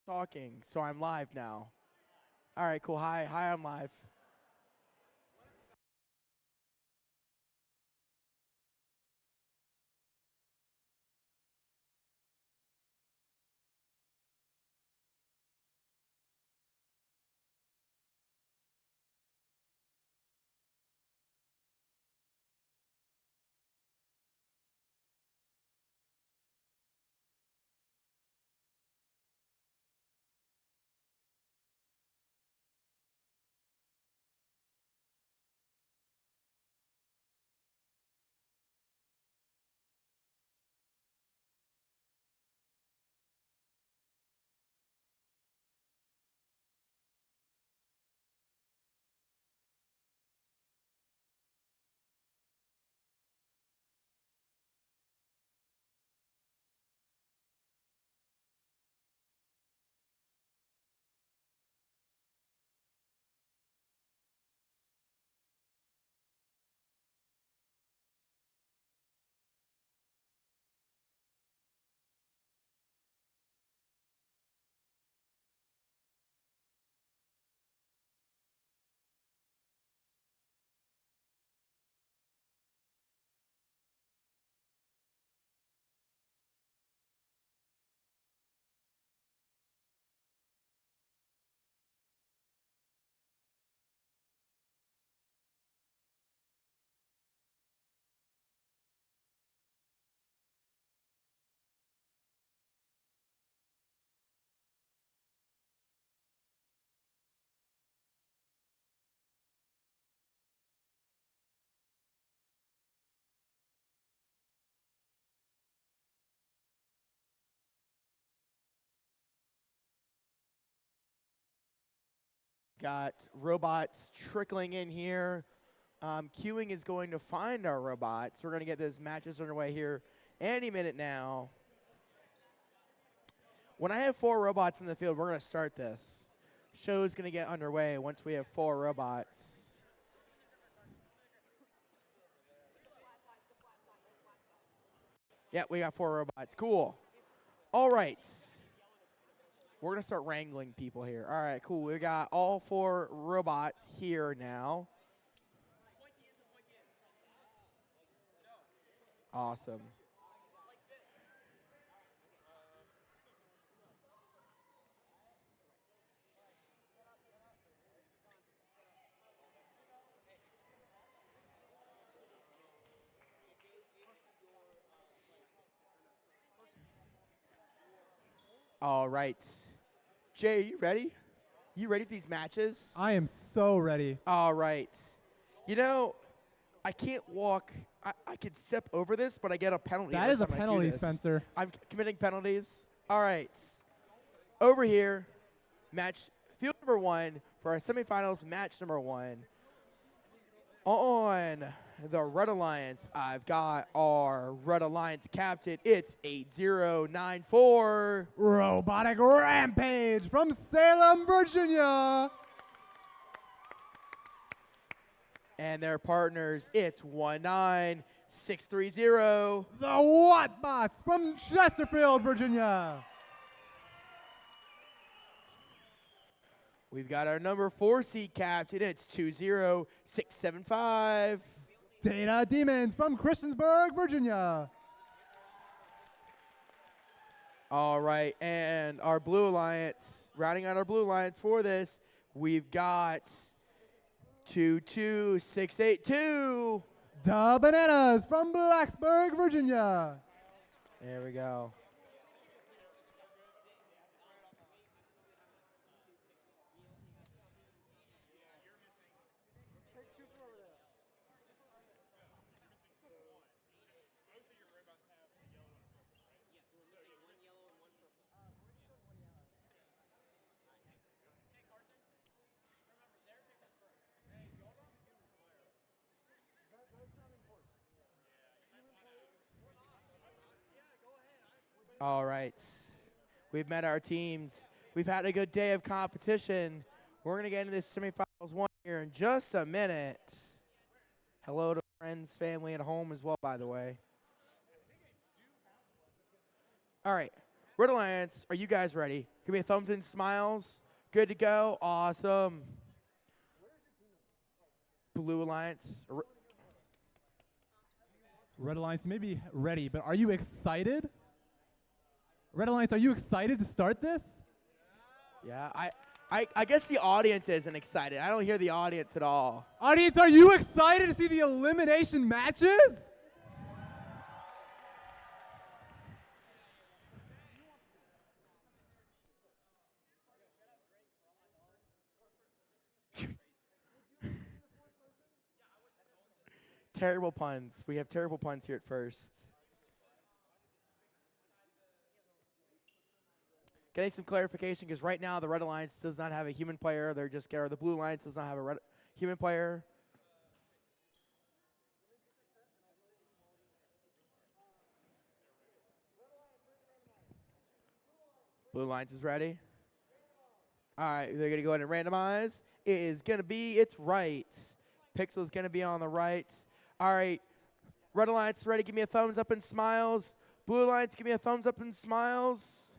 Talking, so I'm live now. All right, cool. Hi, I'm live. Got robots trickling in here. Queuing is going to find our robots. We're going to get those matches underway here any minute now. When I have 4 robots in the field, we're going to start this. Show's going to get underway once we have 4 robots. Yeah, we got 4 robots. Cool. All right. We're going to start wrangling people here. All right, cool. We got all 4 robots here now. Awesome. All right. Jay, are you ready? You ready for these matches? I am so ready. All right. You know, I can't walk. I could step over this, but I get a penalty. That is a penalty, Spencer. I'm committing penalties. All right. Over here, match field number 1 for our semifinals, match number 1. On the Red Alliance, I've got our Red Alliance captain. It's 8094. Robotic Rampage from Salem, Virginia. And their partners, it's 19630. The Wattbots from Chesterfield, Virginia. We've got our number 4 seed captain. It's 20675. Data Demons from Christiansburg, Virginia. All right, and our Blue Alliance, rounding out our Blue Alliance for this, we've got 22682. Da Bananas from Blacksburg, Virginia. There we go. All right. We've met our teams. We've had a good day of competition. We're going to get into this semifinals 1 here in just a minute. Hello to friends, family at home as well, by the way. All right. Red Alliance, are you guys ready? Give me a thumbs and smiles. Good to go. Awesome. Blue Alliance. Red Alliance may be ready, but are you excited? Red Alliance, are you excited to start this? Yeah, I guess the audience isn't excited. I don't hear the audience at all. Audience, are you excited to see the elimination matches? Terrible puns. We have terrible puns here at first. Getting some clarification because right now the Red Alliance does not have a human player. They're just or the Blue Alliance does not have a human player. Blue Alliance is ready. All right, they're going to go ahead and randomize. It is going to be, it's right. Pixel is going to be on the right. All right, Red Alliance ready. Give me a thumbs up and smiles. Blue Alliance, give me a thumbs up and smiles.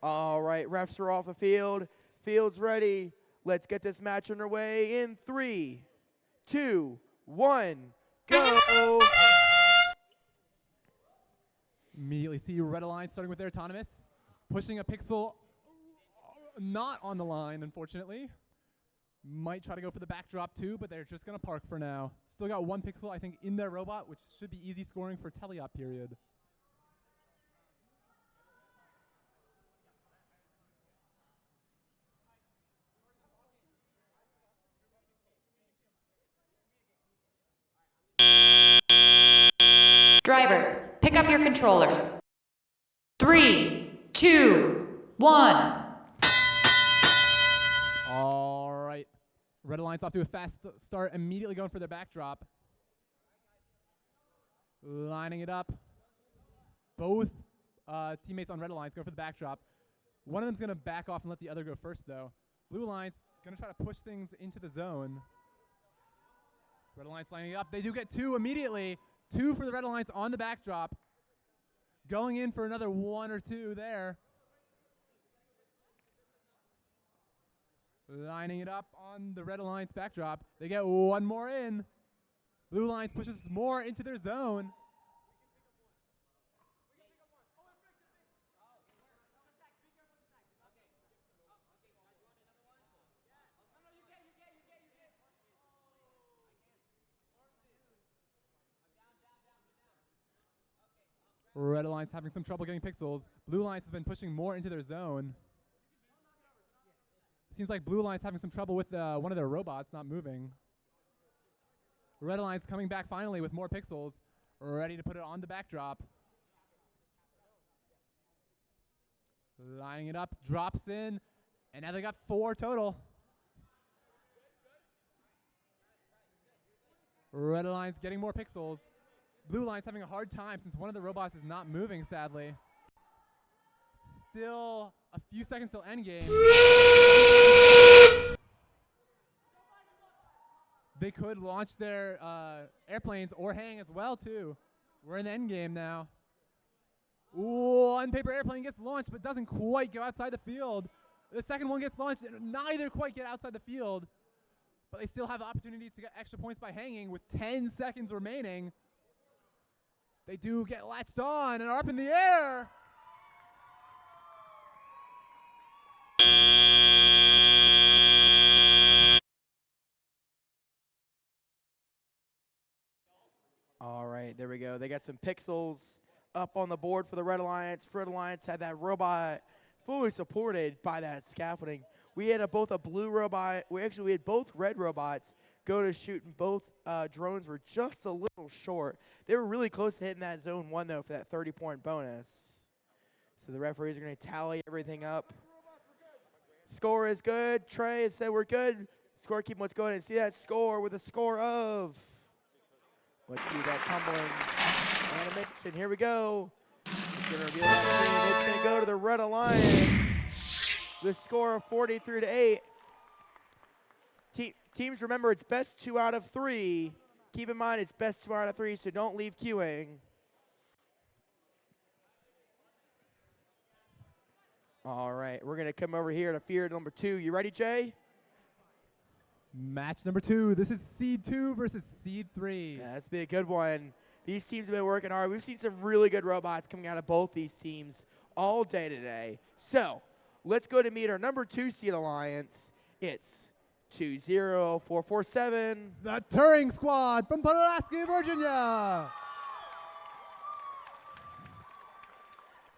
All right, refs are off the field. Field's ready. Let's get this match underway in 3, 2, 1, go. Immediately see Red Alliance starting with their autonomous. Pushing a Pixel not on the line, unfortunately. Might try to go for the backdrop too, but they're just going to park for now. Still got one Pixel, I think, in their robot, which should be easy scoring for teleop period. Drivers, pick up your controllers. 3, 2, 1. All right. Red Alliance off to a fast start, immediately going for their backdrop. Lining it up. Both teammates on Red Alliance go for the backdrop. One of them's going to back off and let the other go first, though. Blue Alliance going to try to push things into the zone. Red Alliance lining it up. They do get 2 immediately. 2 for the Red Alliance on the backdrop. Going in for another 1 or 2 there. Lining it up on the Red Alliance backdrop. They get 1 more in. Blue Alliance pushes more into their zone. Red Alliance having some trouble getting pixels. Blue Alliance has been pushing more into their zone. Seems like Blue Alliance having some trouble with one of their robots not moving. Red Alliance coming back finally with more pixels, ready to put it on the backdrop. Lining it up, drops in, and now they got 4 total. Red Alliance getting more pixels. Blue Alliance having a hard time since one of the robots is not moving, sadly. Still a few seconds till endgame. They could launch their airplanes or hang as well, too. We're in the endgame now. One paper airplane gets launched but doesn't quite go outside the field. The second one gets launched and neither quite get outside the field. But they still have opportunities to get extra points by hanging with 10 seconds remaining. They do get latched on and are up in the air. All right, there we go. They got some pixels up on the board for the Red Alliance. Red Alliance had that robot fully supported by that scaffolding. We had both a blue robot. We had both red robots go to shoot, and both drones were just a little short. They were really close to hitting that zone 1, though, for that 30-point bonus. So the referees are going to tally everything up. Score is good. Trey has said we're good. Scorekeeper, let's go ahead and see that score with a score of. Let's see that tumbling animation. Here we go. It's going to go to the Red Alliance. The score of 43-8. Teams, remember, it's best 2 out of 3. Keep in mind, it's best 2 out of 3, so don't leave queuing. All right, we're going to come over here to field number 2. You ready, Jay? Match number 2. This is Seed 2 versus Seed 3. Yeah, that's been a good one. These teams have been working hard. We've seen some really good robots coming out of both these teams all day today. So let's go to meet our number 2 seed alliance. It's 20447. The Turing Squad from Pulaski, Virginia.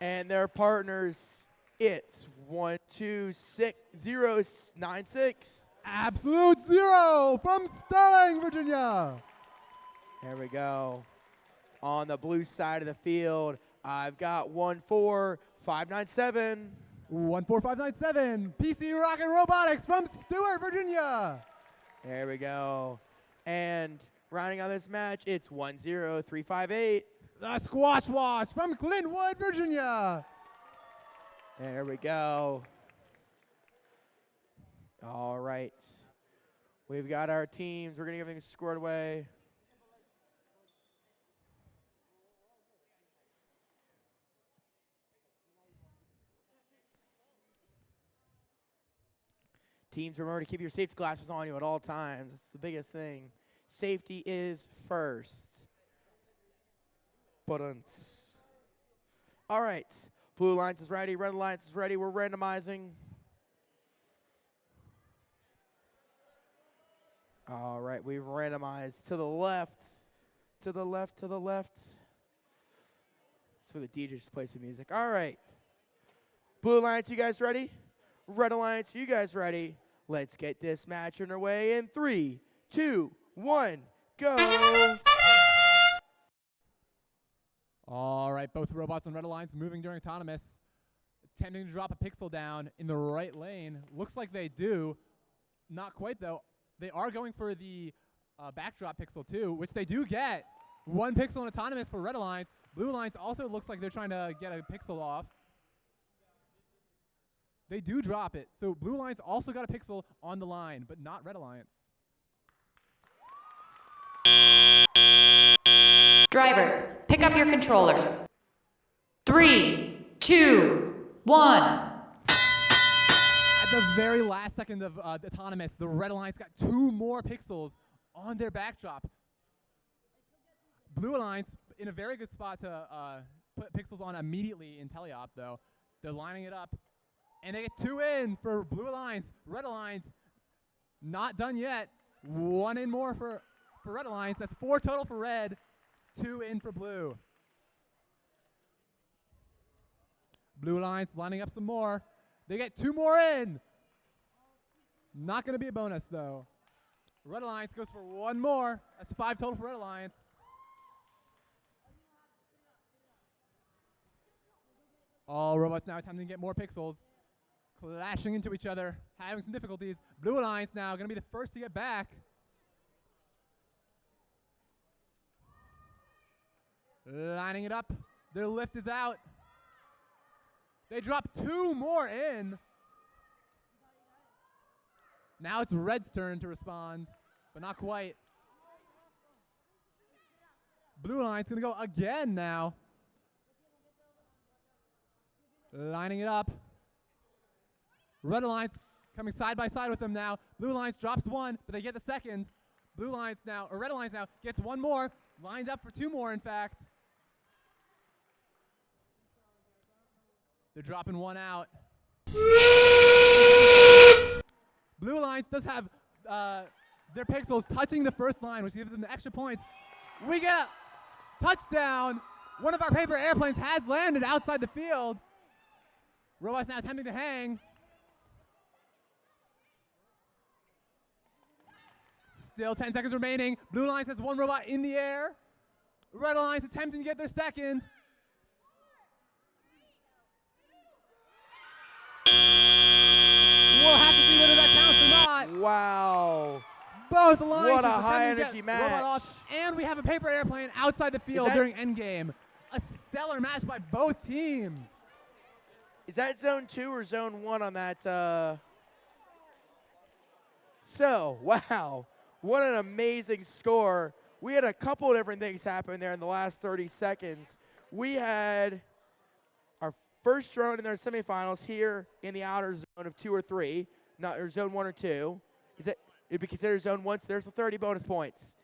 And their partners, it's 126096. Absolute Zero from Sterling, Virginia. There we go. On the blue side of the field, I've got 14597. 14597, PC Rocket Robotics from Stewart, Virginia. There we go. And rounding out this match, it's 10358. The Squatch Watch from Clintwood, Virginia. There we go. All right. We've got our teams. We're going to get everything squared away. Teams, remember to keep your safety glasses on you at all times. That's the biggest thing. Safety is first. All right. Blue Alliance is ready. Red Alliance is ready. We're randomizing. All right. We've randomized to the left. To the left, to the left. That's where the DJ just plays some music. All right. Blue Alliance, you guys ready? Red Alliance, you guys ready? Let's get this match underway in 3, 2, 1, go. All right, both robots on Red Alliance moving during autonomous, attempting to drop a pixel down in the right lane. Looks like they do. Not quite, though. They are going for the backdrop pixel, too, which they do get. 1 pixel in autonomous for Red Alliance. Blue Alliance also looks like they're trying to get a pixel off. They do drop it. So Blue Alliance also got a pixel on the line, but not Red Alliance. Drivers, pick up your controllers. 3, 2, 1. At the very last second of autonomous, the Red Alliance got 2 more pixels on their backdrop. Blue Alliance in a very good spot to put pixels on immediately in teleop, though. They're lining it up. And they get 2 in for Blue Alliance. Red Alliance, not done yet. 1 in more for Red Alliance. That's 4 total for Red, 2 in for Blue. Blue Alliance lining up some more. They get 2 more in. Not going to be a bonus, though. Red Alliance goes for 1 more. That's 5 total for Red Alliance. All robots now attempting to get more pixels. Clashing into each other, having some difficulties. Blue Alliance now going to be the first to get back. Lining it up. Their lift is out. They drop 2 more in. Now it's Red's turn to respond, but not quite. Blue Alliance going to go again now. Lining it up. Red Alliance coming side by side with them now. Blue Alliance drops 1, but they get the second. Blue Alliance now, or Red Alliance now, gets 1 more. Lined up for 2 more, in fact. They're dropping 1 out. Blue Alliance does have their pixels touching the first line, which gives them the extra points. We get a touchdown. One of our paper airplanes has landed outside the field. Robots now attempting to hang. Still 10 seconds remaining. Blue Alliance has 1 robot in the air. Red Alliance attempting to get their second. We'll have to see whether that counts or not. Wow. Both alliances what a high attempting to energy get match. robot off, and we have a paper airplane outside the field during endgame. A stellar match by both teams. Is that zone 2 or zone 1 on that? So, wow. What an amazing score. We had a couple of different things happen there in the last 30 seconds. We had our first drone in their semifinals here in the outer zone of 2 or 3, not or zone 1 or 2. It'd be considered zone 1, so there's the 30 bonus points.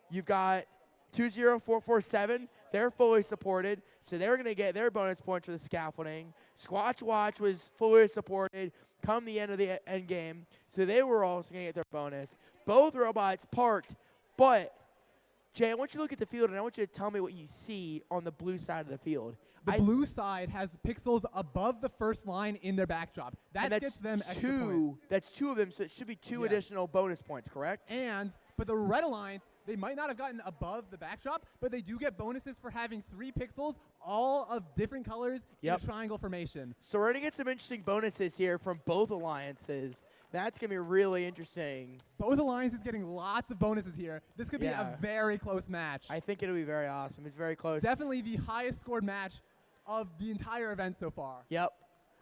You've got 20447. They're fully supported, so they're going to get their bonus points for the scaffolding. Squatch Watch was fully supported come the end of the end game, so they were also going to get their bonus. Both robots parked, but Jay, I want you to look at the field, and I want you to tell me what you see on the blue side of the field. The blue side has pixels above the first line in their backdrop. That gets them extra points. That's 2 of them, so it should be 2 additional bonus points, correct? But the Red Alliance, they might not have gotten above the backdrop, but they do get bonuses for having 3 pixels, all of different colors in a triangle formation. So we're going to get some interesting bonuses here from both alliances. That's going to be really interesting. Both alliances getting lots of bonuses here. This could be a very close match. I think it'll be very awesome. It's very close. Definitely the highest scored match of the entire event so far. Yep,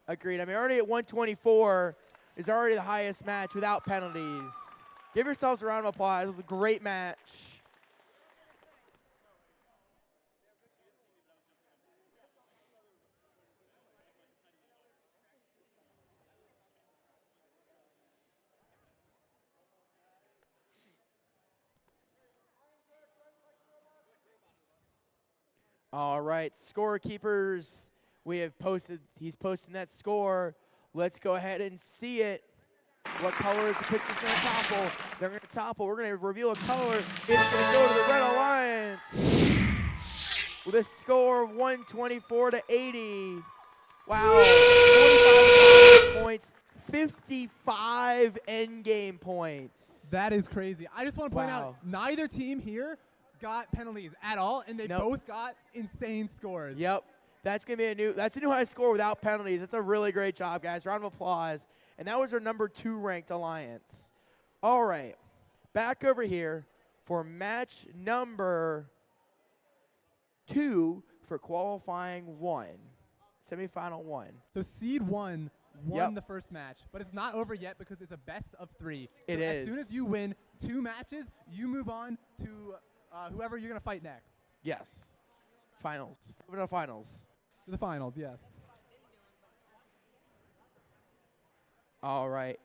agreed. I mean, already at 124 is already the highest match without penalties. Give yourselves a round of applause. It was a great match. All right, scorekeepers, he's posting that score. Let's go ahead and see it. What color is the picture's going to topple? They're going to topple. We're going to reveal a color. It's going to go to the Red Alliance with a score of 124 to 80. Wow, 45 autonomous points, 55 endgame points. That is crazy. I just want to point out, neither team here got penalties at all, and they both got insane scores. Yep. That's going to be that's a new high score without penalties. That's a really great job, guys. Round of applause. And that was our number 2 ranked alliance. All right. Back over here for match number 2 for qualifying 1. Semifinal 1. So seed 1 won the first match, but it's not over yet because it's a best of 3. So It is. As soon as you win 2 matches, you move on to whoever you're going to fight next. Yes. Finals. Moving to finals. To the finals, yes. All right.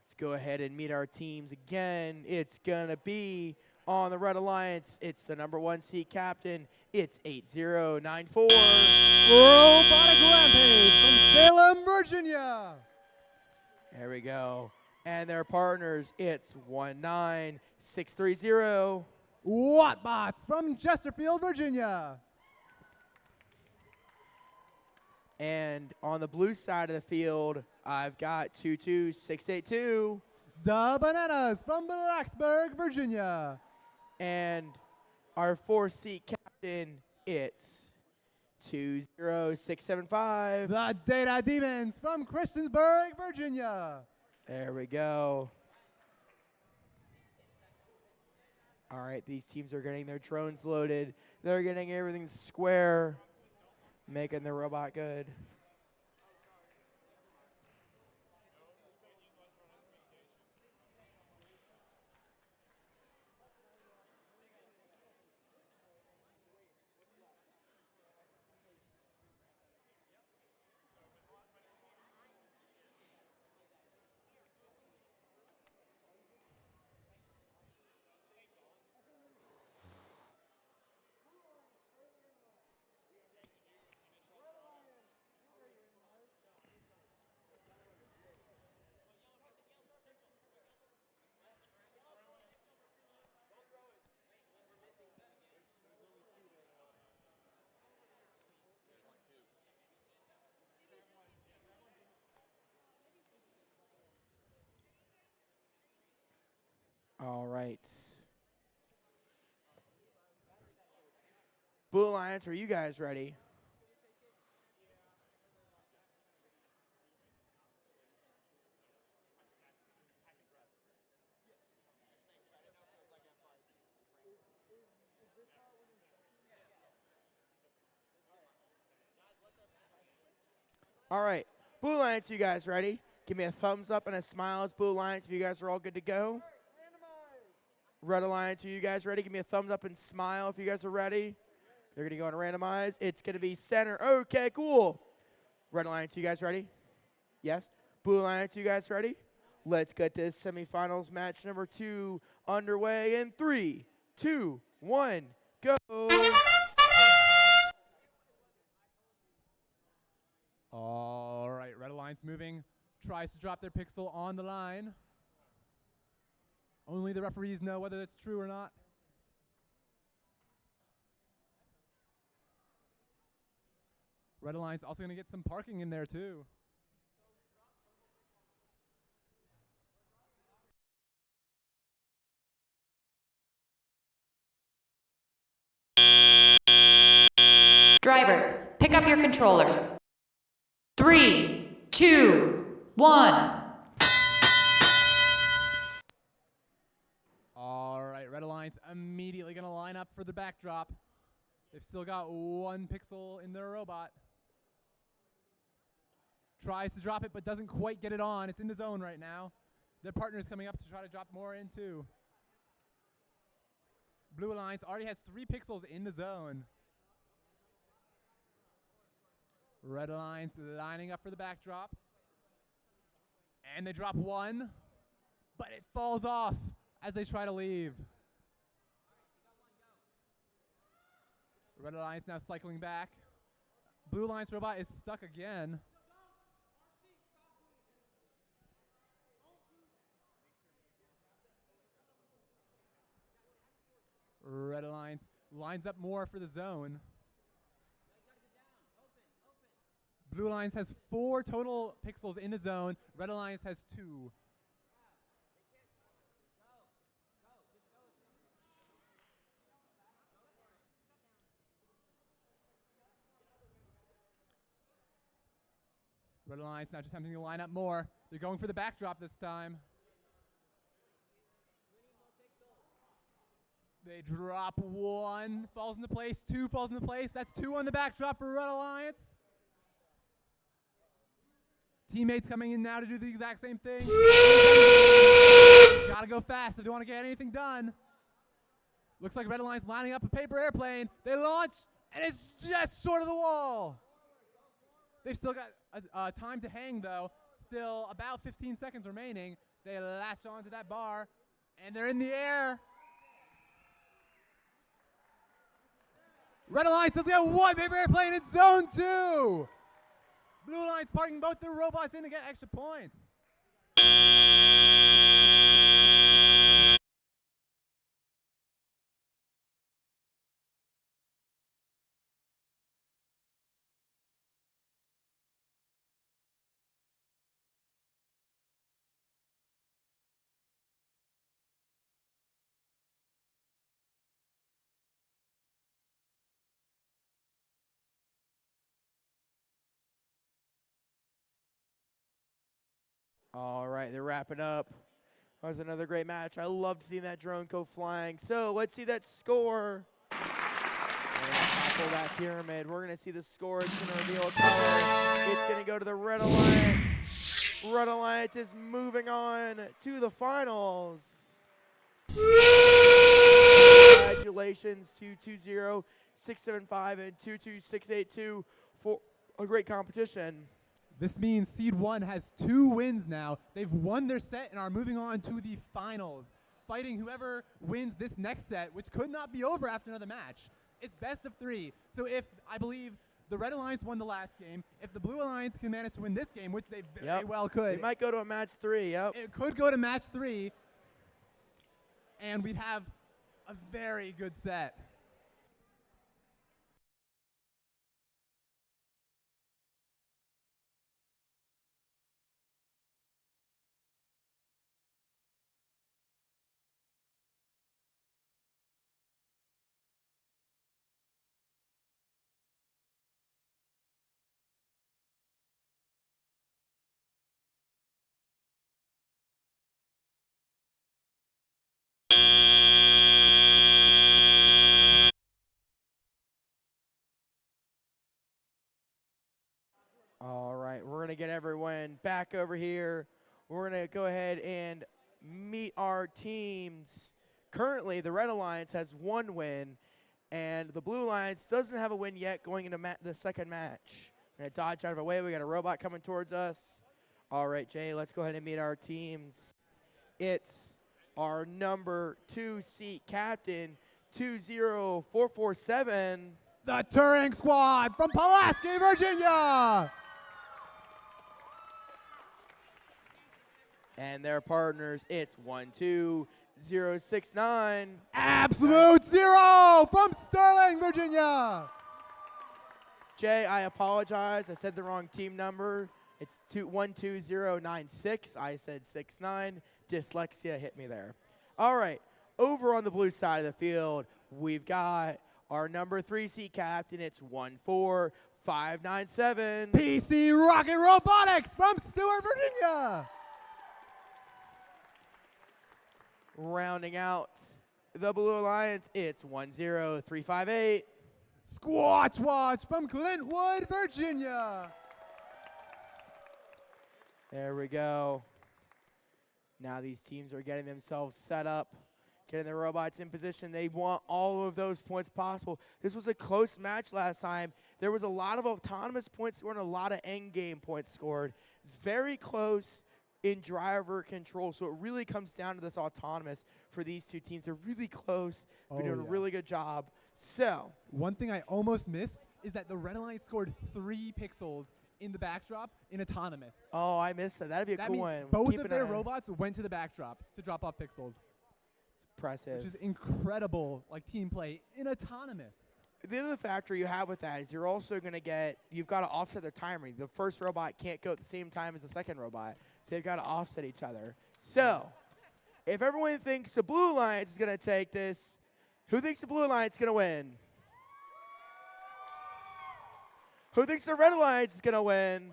Let's go ahead and meet our teams again. It's going to be on the Red Alliance. It's the number 1 seed captain. It's 8094. Robotic Rampage from Salem, Virginia. There we go. And their partners, it's 19630. Wattbots from Chesterfield, Virginia. And on the blue side of the field, I've got 22682. The Bananas from Blacksburg, Virginia. And our 4-seat captain, it's 20675. The Data Demons from Christiansburg, Virginia. There we go. All right, these teams are getting their drones loaded. They're getting everything square, making the robot good. All right. Blue Alliance, are you guys ready? All right. Blue Alliance, you guys ready? Give me a thumbs up and a smile as Blue Alliance if you guys are all good to go. Red Alliance, are you guys ready? Give me a thumbs up and smile if you guys are ready. They're going to go on randomize. It's going to be center. Okay, cool. Red Alliance, you guys ready? Yes? Blue Alliance, you guys ready? Let's get this semifinals match number 2 underway in 3, 2, 1, go. All right, Red Alliance moving. Tries to drop their pixel on the line. Only the referees know whether it's true or not. Red Alliance also going to get some parking in there too. Drivers, pick up your controllers. 3, 2, 1. All right, Red Alliance immediately going to line up for the backdrop. They've still got 1 pixel in their robot. Tries to drop it, but doesn't quite get it on. It's in the zone right now. Their partner's coming up to try to drop more in too. Blue Alliance already has 3 pixels in the zone. Red Alliance lining up for the backdrop. And they drop 1, but it falls off as they try to leave. Red Alliance now cycling back. Blue Alliance robot is stuck again. Red Alliance lines up more for the zone. Blue Alliance has 4 total pixels in the zone. Red Alliance has 2. Red Alliance now just attempting to line up more. They're going for the backdrop this time. They drop 1, falls into place, 2 falls into place. That's 2 on the backdrop for Red Alliance. Teammates coming in now to do the exact same thing. They've got to go fast if they want to get anything done. Looks like Red Alliance lining up a paper airplane. They launch, and it's just short of the wall. They've still got time to hang, though. Still about 15 seconds remaining. They latch onto that bar, and they're in the air. Red Alliance does get 1 paper airplane in zone 2. Blue Alliance parking both their robots in to get extra points. All right, they're wrapping up. That was another great match. I love seeing that drone go flying. So let's see that score. Pull that pyramid. We're going to see the score. It's going to reveal a color. It's going to go to the Red Alliance. Red Alliance is moving on to the finals. Congratulations to 20675 and 22682 for a great competition. This means Seed 1 has 2 wins now. They've won their set and are moving on to the finals, fighting whoever wins this next set, which could not be over after another match. It's best of 3. So if, I believe, the Red Alliance won the last game, if the Blue Alliance can manage to win this game, which they very well could. They might go to a match 3, yep. It could go to match 3, and we'd have a very good set. All right, we're going to get everyone back over here. We're going to go ahead and meet our teams. Currently, the Red Alliance has 1 win, And the Blue Alliance doesn't have a win yet going into the second match. We're going to dodge out of our way. We got a robot coming towards us. All right, Jay, let's go ahead and meet our teams. It's our number 2 seat captain, 20447. The Turing Squad from Pulaski, Virginia. And their partners, it's 12069. Absolute Zero from Sterling, Virginia. Jay, I apologize. I said the wrong team number. It's 12096. I said 69. Dyslexia hit me there. All right. Over on the blue side of the field, we've got our number 3 seat captain. It's 14597. PC Rocket Robotics from Stewart, Virginia. Rounding out the Blue Alliance, it's 10358. Squatch Watch from Clintwood, Virginia. There we go. Now these teams are getting themselves set up, getting their robots in position. They want all of those points possible. This was a close match last time. There was a lot of autonomous points scored and a lot of end game points scored. It's very close in driver control, so it really comes down to this autonomous for these two teams. They're really close. They're doing a really good job. So one thing I almost missed is that the Red Alliance scored 3 pixels in the backdrop in autonomous. Oh, I missed that. That'd be a cool one. Both of their robots went to the backdrop to drop off pixels. It's impressive. Which is incredible, like team play in autonomous. The other factor you have with that is you're also going to you've got to offset their timing. The first robot can't go at the same time as the second robot, so they've got to offset each other. So, if everyone thinks the Blue Alliance is going to take this, who thinks the Blue Alliance is going to win? Who thinks the Red Alliance is going to win?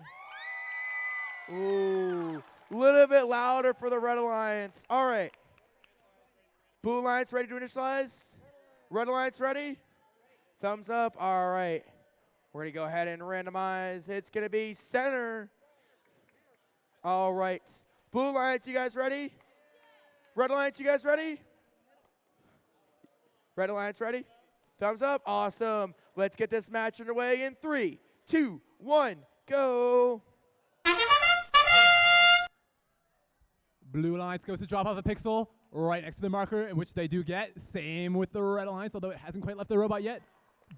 Ooh, a little bit louder for the Red Alliance. All right. Blue Alliance ready to initialize? Red Alliance ready? Thumbs up. All right. We're going to go ahead and randomize. It's going to be center. All right. Blue Alliance, you guys ready? Red Alliance, you guys ready? Red Alliance ready? Thumbs up. Awesome. Let's get this match underway in 3, 2, 1, go. Blue Alliance goes to drop off a pixel right next to the marker, in which they do get. Same with the Red Alliance, although it hasn't quite left the robot yet.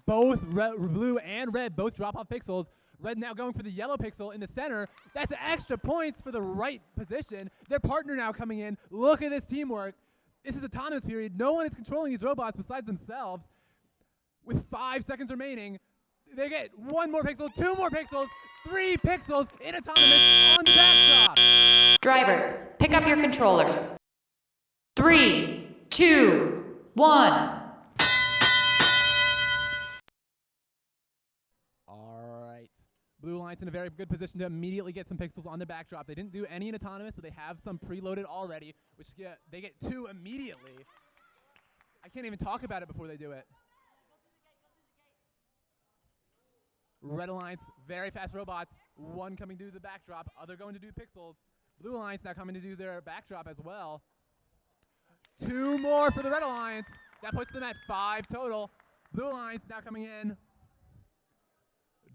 Both blue and red both drop off pixels. Red now going for the yellow pixel in the center. That's extra points for the right position. Their partner now coming in. Look at this teamwork. This is autonomous period. No one is controlling these robots besides themselves. With 5 seconds remaining, they get 1 more pixel, 2 more pixels, 3 pixels in autonomous on the backdrop. Drivers, pick up your controllers. 3, 2, 1. Blue Alliance in a very good position to immediately get some pixels on the backdrop. They didn't do any in autonomous, but they have some preloaded already, which they get 2 immediately. I can't even talk about it before they do it. Red Alliance, very fast robots. 1 coming to do the backdrop, other going to do pixels. Blue Alliance now coming to do their backdrop as well. 2 more for the Red Alliance. That puts them at 5 total. Blue Alliance now coming in.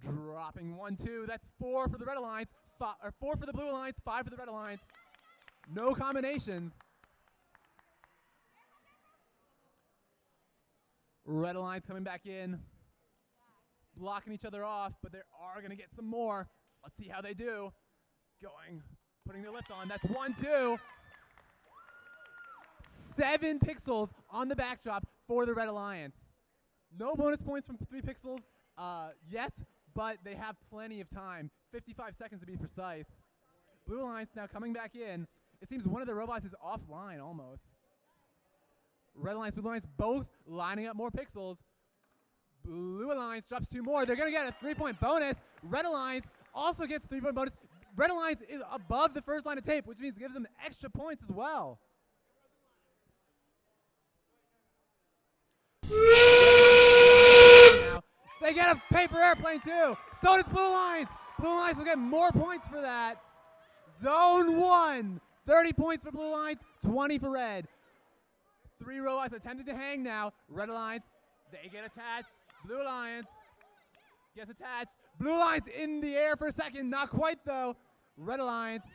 Dropping 1, 2. That's 4 for the Red Alliance. 4 for the Blue Alliance, 5 for the Red Alliance. No combinations. Red Alliance coming back in. Blocking each other off, but they are going to get some more. Let's see how they do. Putting their lift on. That's 1, 2. 7 pixels on the backdrop for the Red Alliance. No bonus points from 3 pixels yet, but they have plenty of time. 55 seconds to be precise. Blue Alliance now coming back in. It seems one of the robots is offline almost. Red Alliance, Blue Alliance both lining up more pixels. Blue Alliance drops 2 more. They're going to get a 3-point bonus. Red Alliance also gets a 3-point bonus. Red Alliance is above the first line of tape, which means it gives them extra points as well. Now, they get a paper airplane too. So does Blue Alliance. Blue Alliance will get more points for that. Zone 1, 30 points for Blue Alliance, 20 for Red. 3 robots attempting to hang now. Red Alliance They get attached. Blue Alliance gets attached. Blue Alliance in the air for a second. Not quite, though. Red Alliance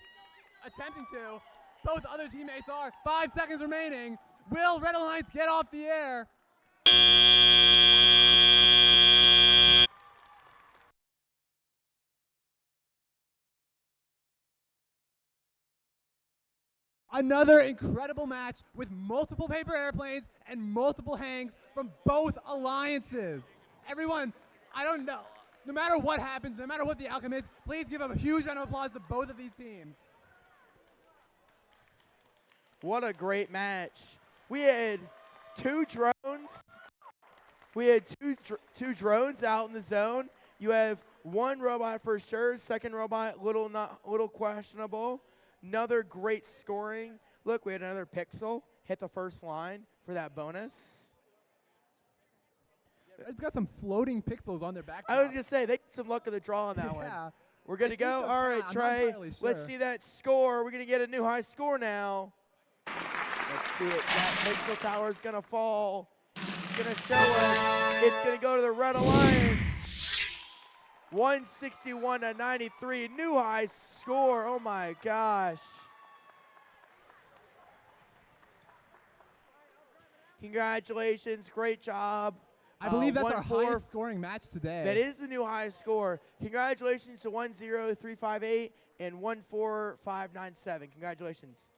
attempting to. Both other teammates are. 5 seconds remaining. Will Red Alliance get off the air? Another incredible match with multiple paper airplanes and multiple hangs from both alliances. Everyone, I don't know. No matter what happens, no matter what the outcome is, please give a huge round of applause to both of these teams. What a great match. We had 2 drones. We had two drones out in the zone. You have 1 robot for sure, second robot little questionable. Another great scoring. Look, we had another pixel hit the first line for that bonus. It's got some floating pixels on their back. I was going to say, they got some luck of the draw on that one. We're good to go? All right, Trey, let's see that score. We're going to get a new high score now. Let's see it. That pixel tower is going to fall. It's going to show us. It's going to go to the Red Alliance. 161-93, new high score. Oh my gosh. Congratulations, great job. I believe that's our highest scoring match today. That is the new high score. Congratulations to 10358 and 14597. Congratulations.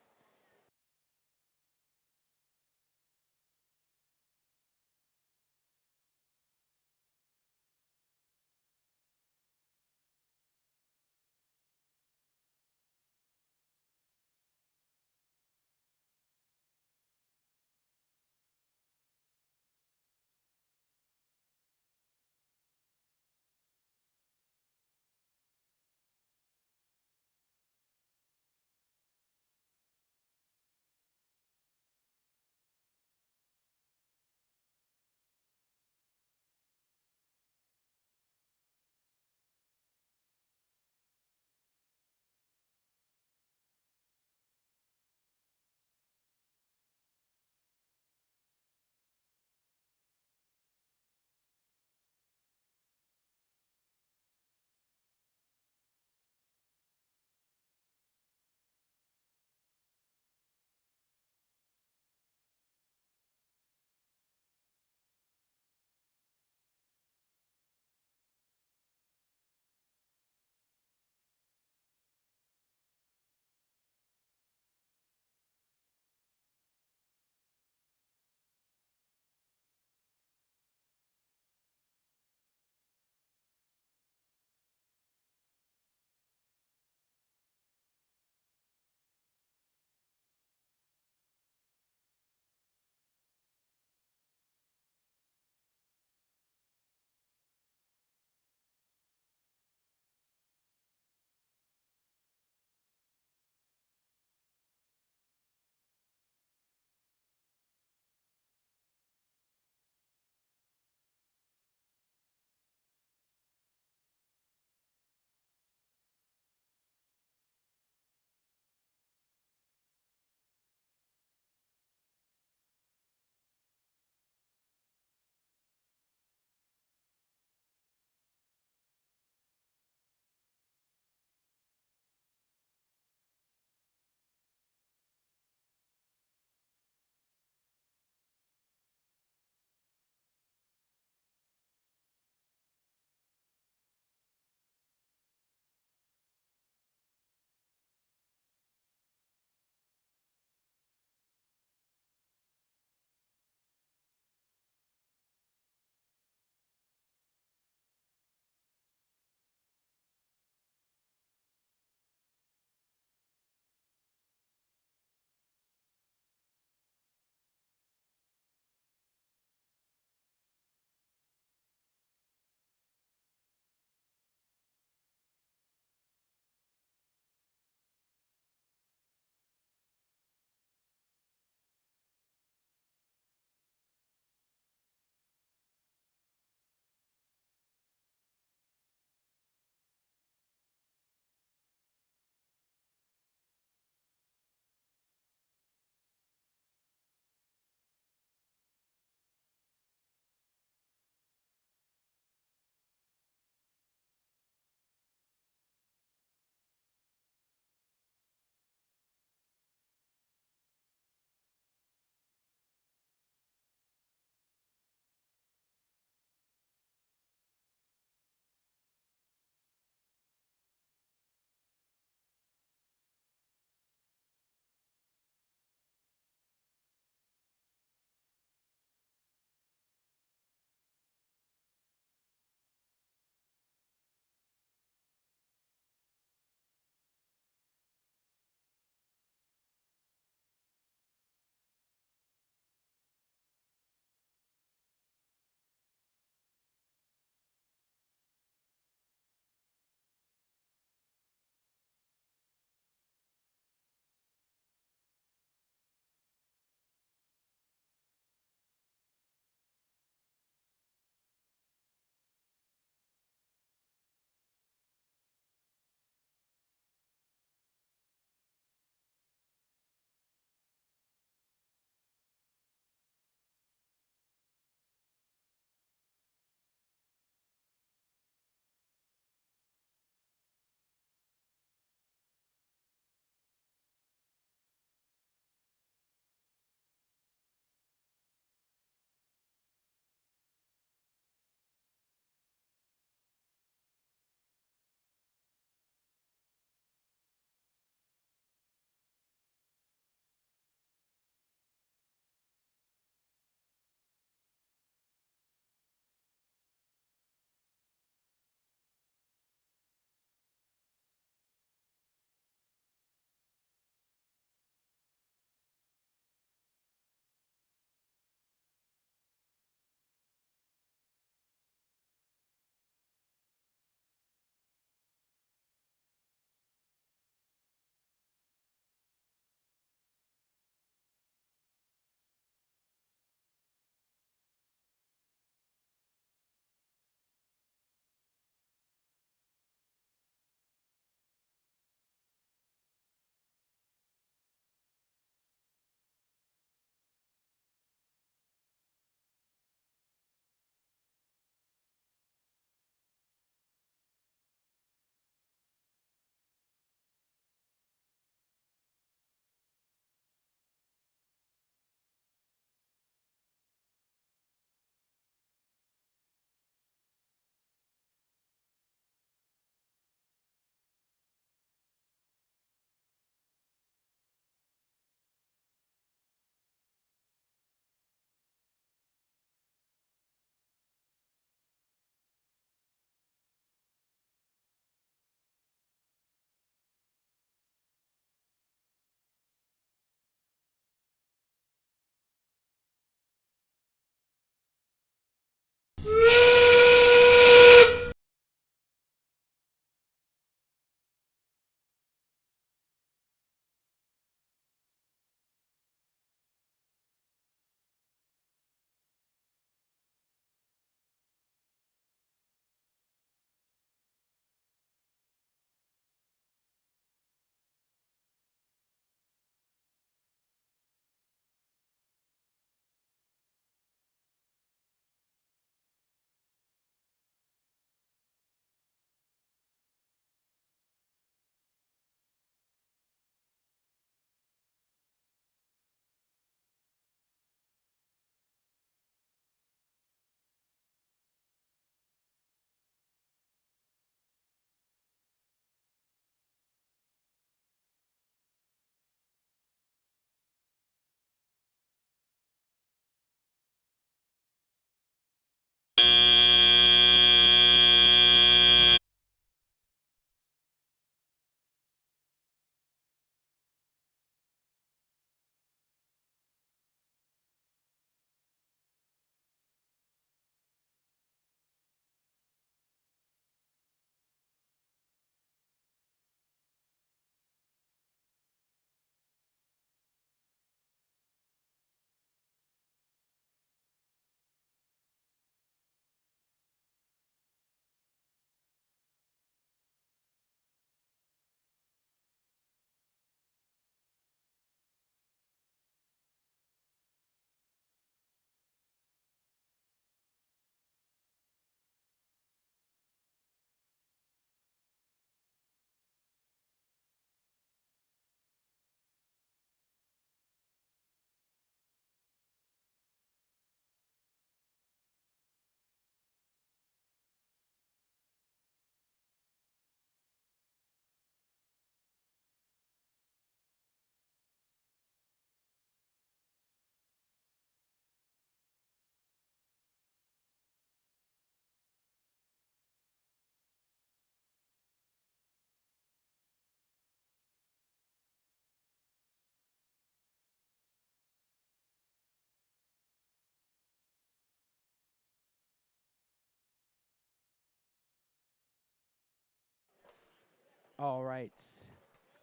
All right.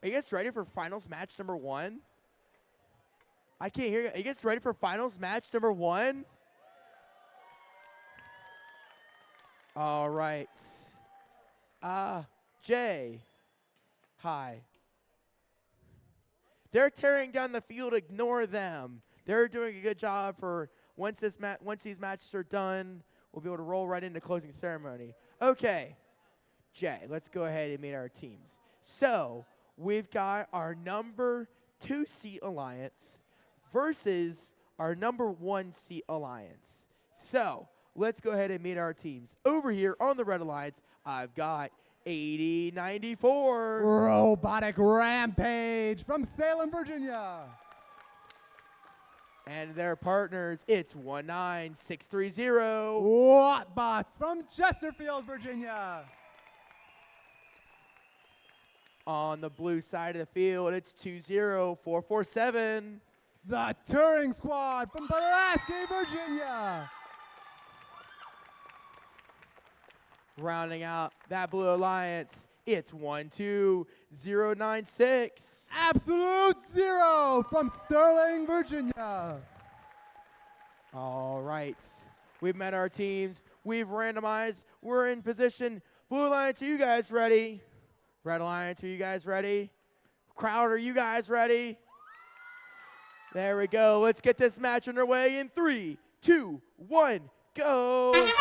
Are you guys ready for finals match number 1? I can't hear you. Are you guys ready for finals match number 1? All right. Jay. Hi. They're tearing down the field. Ignore them. They're doing a good job for once these matches are done, we'll be able to roll right into closing ceremony. Okay. Jay, let's go ahead and meet our teams. So, we've got our number 2 seat alliance versus our number 1 seat alliance. So, let's go ahead and meet our teams. Over here on the Red Alliance, I've got 8094. Robotic Rampage from Salem, Virginia. And their partners, it's 19630. Wattbots from Chesterfield, Virginia. On the blue side of the field, it's 20447. The Touring Squad from Pulaski, Virginia. Rounding out that blue alliance, it's 12096. Absolute Zero from Sterling, Virginia. All right. We've met our teams. We've randomized. We're in position. Blue Alliance, are you guys ready? Red Alliance, are you guys ready? Crowd, are you guys ready? There we go. Let's get this match underway in 3, 2, 1, go.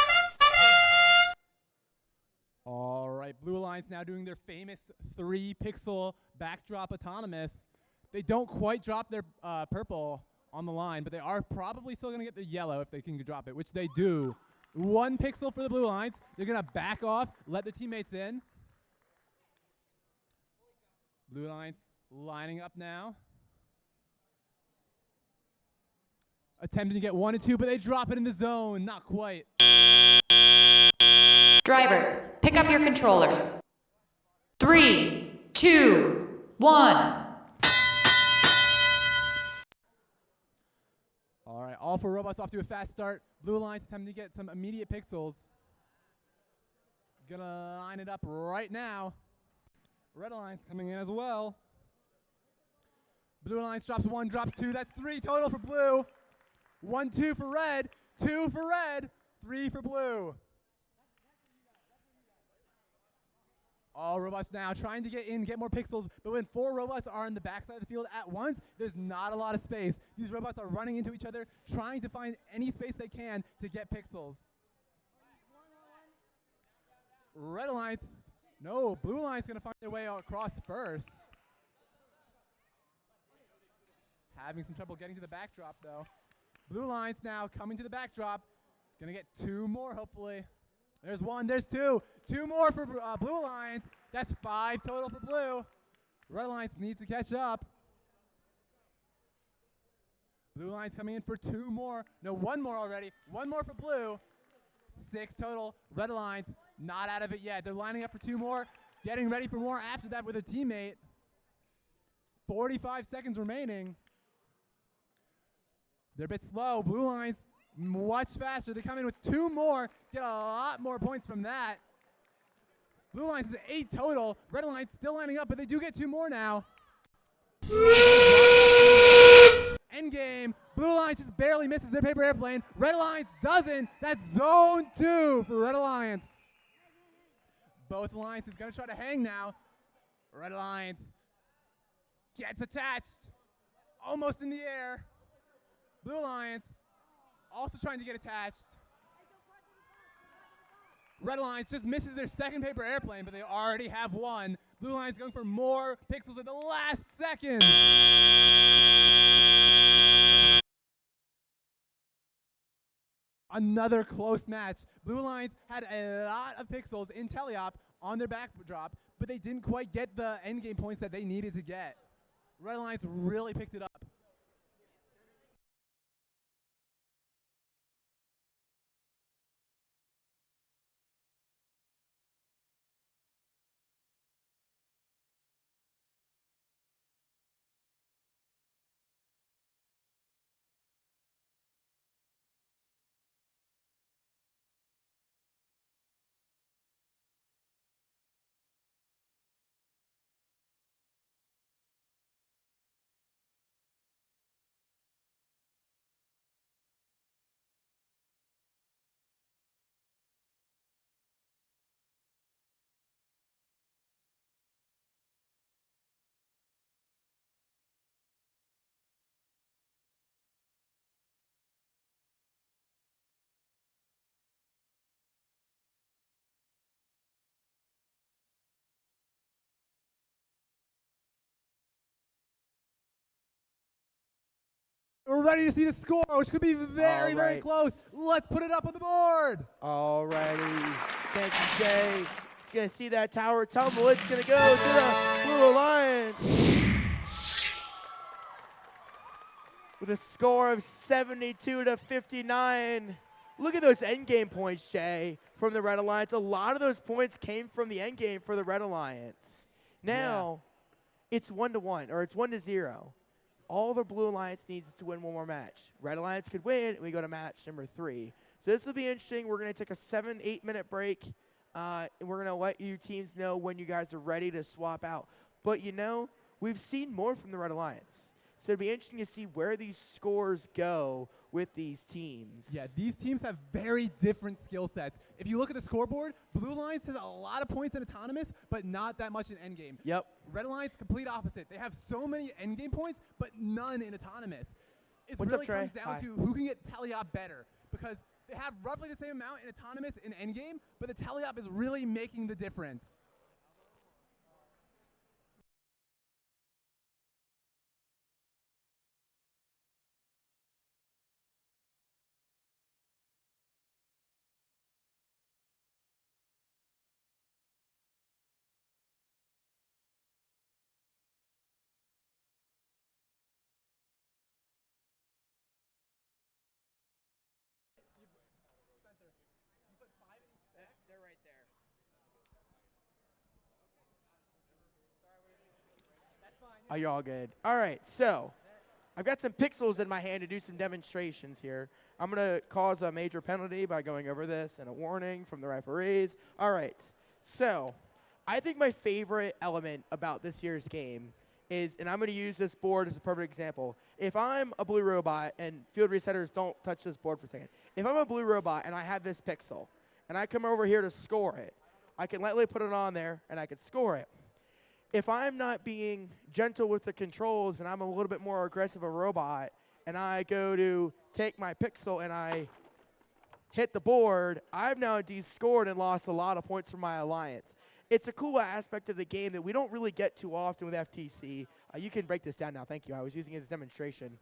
All right, Blue Alliance now doing their famous 3-pixel backdrop autonomous. They don't quite drop their purple on the line, but they are probably still going to get the yellow if they can drop it, which they do. 1 pixel for the Blue Alliance. They're going to back off, let their teammates in. Blue Alliance lining up now. Attempting to get 1 and 2, but they drop it in the zone. Not quite. Drivers, pick up your controllers. 3, 2, 1. All right, all 4 robots off to a fast start. Blue Alliance attempting to get some immediate pixels. Gonna line it up right now. Red Alliance coming in as well. Blue Alliance drops 1, drops 2. That's 3 total for blue. 1, 2 for red. 2 for red. 3 for blue. All robots now trying to get in, get more pixels, but when 4 robots are on the backside of the field at once, there's not a lot of space. These robots are running into each other, trying to find any space they can to get pixels. Red Alliance, no, Blue Alliance gonna find their way across first. Having some trouble getting to the backdrop though. Blue Alliance now coming to the backdrop, gonna get 2 more hopefully. There's 1, there's 2. 2 more for Blue Alliance. That's 5 total for blue. Red Alliance needs to catch up. Blue Alliance coming in for 2 more. No, 1 more already. 1 more for blue. 6 total. Red Alliance not out of it yet. They're lining up for 2 more. Getting ready for more after that with a teammate. 45 seconds remaining. They're a bit slow. Blue Alliance much faster. They come in with 2 more, get a lot more points from that. Blue Alliance is 8 total. Red Alliance still lining up, but they do get 2 more now. Endgame. Blue Alliance just barely misses their paper airplane. Red Alliance doesn't. That's zone 2 for Red Alliance. Both alliances gonna try to hang now. Red Alliance gets attached. Almost in the air. Blue Alliance also trying to get attached. Red Alliance just misses their second paper airplane, but they already have 1. Blue Alliance going for more pixels at the last second. Another close match. Blue Alliance had a lot of pixels in teleop on their backdrop, but they didn't quite get the endgame points that they needed to get. Red Alliance really picked it up. We're ready to see the score, which could be very, very close. Let's put it up on the board. All righty. Thank you, Jay. It's going to see that tower tumble. It's going to go to the Blue Alliance. With a score of 72 to 59. Look at those endgame points, Jay, from the Red Alliance. A lot of those points came from the endgame for the Red Alliance. Now, it's 1-1, or it's 1-0. All the Blue Alliance needs to win one more match. Red Alliance could win, and we go to match number 3. So this will be interesting. We're going to take a 7-8 minute break, and we're going to let you teams know when you guys are ready to swap out. But, you know, we've seen more from the Red Alliance. So it'll be interesting to see where these scores go with these teams. Yeah, these teams have very different skill sets. If you look at the scoreboard, Blue Alliance has a lot of points in Autonomous, but not that much in Endgame. Yep. Red Alliance, complete opposite. They have so many Endgame points, but none in Autonomous. It What's really up, Trey? comes down to who can get Teleop better, because they have roughly the same amount in Autonomous in Endgame, but the Teleop is really making the difference. They're right there. Are you all good? All right, so I've got some pixels in my hand to do some demonstrations here. I'm going to cause a major penalty by going over this and a warning from the referees. All right, so I think my favorite element about this year's game is, and I'm going to use this board as a perfect example. If I'm a blue robot, and field resetters, don't touch this board for a second. If I'm a blue robot and I have this pixel, and I come over here to score it, I can lightly put it on there, and I can score it. If I'm not being gentle with the controls and I'm a little bit more aggressive a robot, and I go to take my pixel and I hit the board, I've now descored and lost a lot of points for my alliance. It's a cool aspect of the game that we don't really get too often with FTC. You can break this down now. Thank you. I was using it as a demonstration.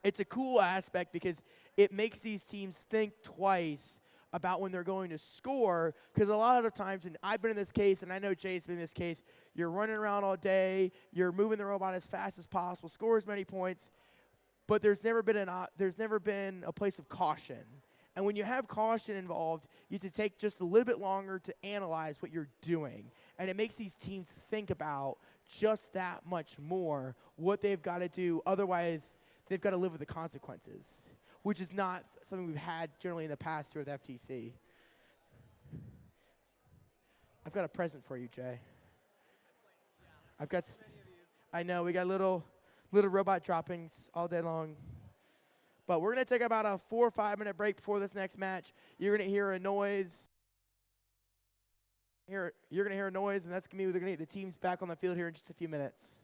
It's a cool aspect because it makes these teams think twice about when they're going to score, because a lot of times, and I've been in this case, and I know Jay's been in this case, you're running around all day, you're moving the robot as fast as possible, score as many points, but there's never been a place of caution. And when you have caution involved, you have to take just a little bit longer to analyze what you're doing. And it makes these teams think about just that much more what they've got to do. Otherwise, they've got to live with the consequences, which is not something we've had generally in the past here with FTC. I've got a present for you, Jay. I know, we got little robot droppings all day long. But we're going to take about a 4 or 5 minute break before this next match. You're going to hear a noise. You're going to hear a noise, and that's going to be, they're going to get the teams back on the field here in just a few minutes.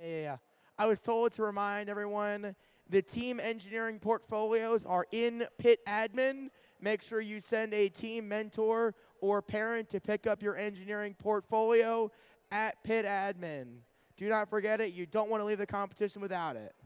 Yeah. I was told to remind everyone the team engineering portfolios are in pit admin. Make sure you send a team mentor or parent to pick up your engineering portfolio at pit admin. Do not forget it. You don't want to leave the competition without it.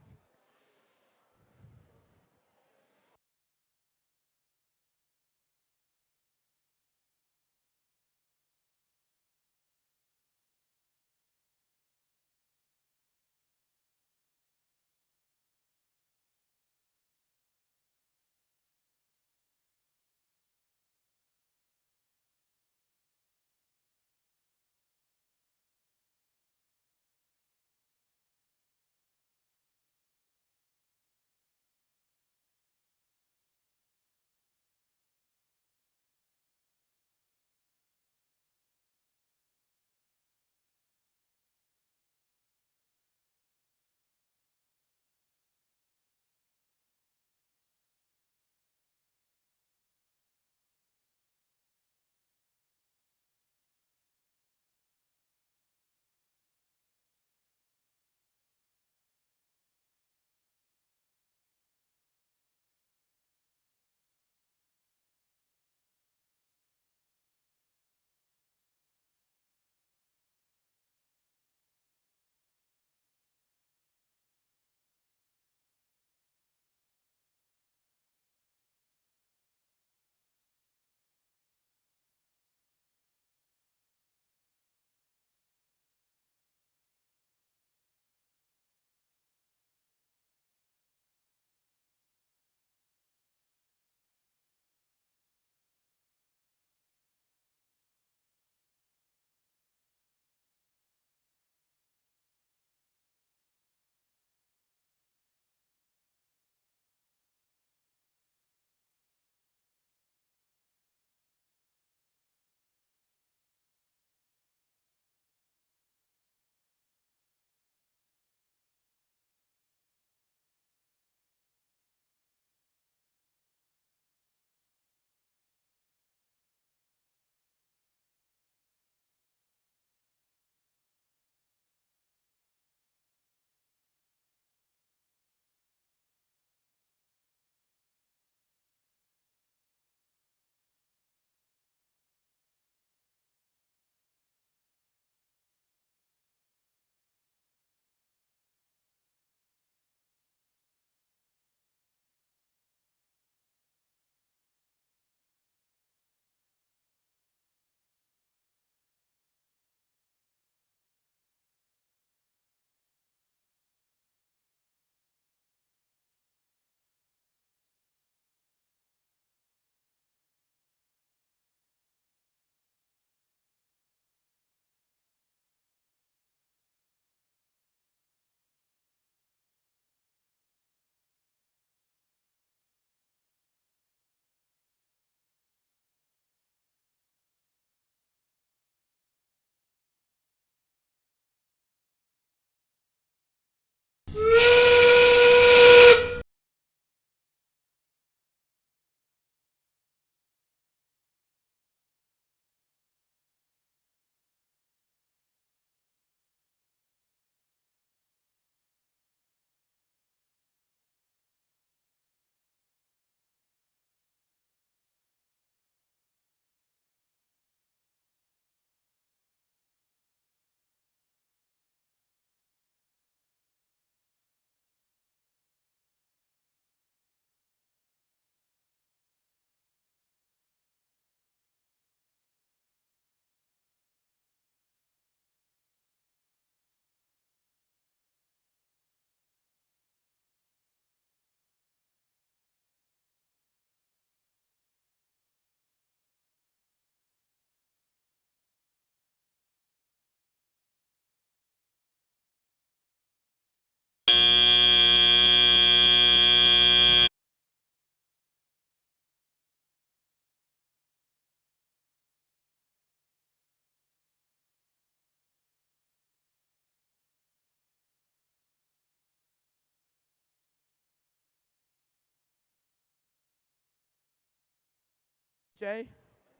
Jay?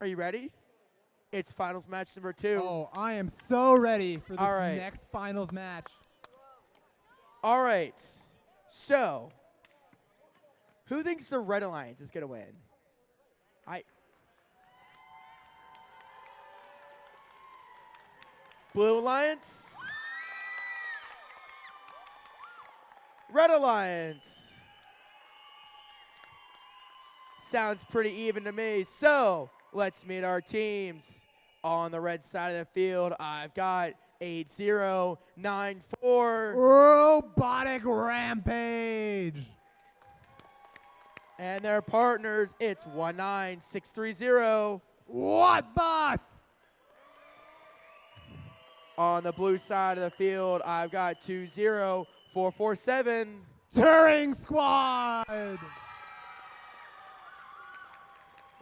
Are you ready? It's finals match number 2. Oh, I am so ready for this All right. next finals match. All right. So, who thinks the Red Alliance is going to win? Blue Alliance? Red Alliance? Sounds pretty even to me. So, let's meet our teams. On the red side of the field, I've got 8094. Robotic Rampage. And their partners, it's 19630. What bots? On the blue side of the field, I've got 20447. Turing Squad.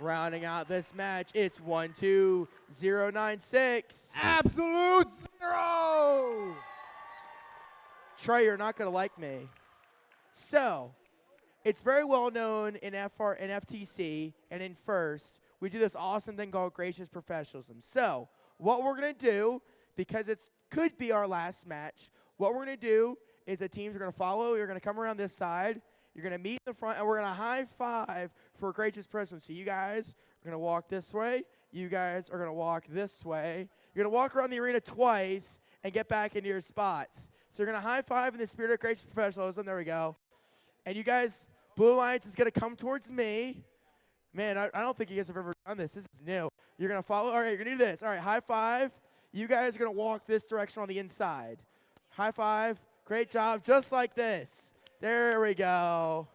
Rounding out this match, it's 12096. Absolute Zero. Trey, you're not going to like me. So, it's very well known in FTC and in First, we do this awesome thing called gracious professionalism. So, what we're going to do, because it could be our last match, what we're going to do is the teams are going to follow. You're going to come around this side. You're going to meet in the front, and we're going to high five for gracious professionalism. So you guys are going to walk this way. You guys are going to walk this way. You're going to walk around the arena twice and get back into your spots. So you're going to high five in the spirit of gracious professionalism. There we go. And you guys, Blue Alliance is going to come towards me. Man, I don't think you guys have ever done this. This is new. You're going to follow. All right, you're going to do this. All right, high five. You guys are going to walk this direction on the inside. High five. Great job. Just like this. There we go.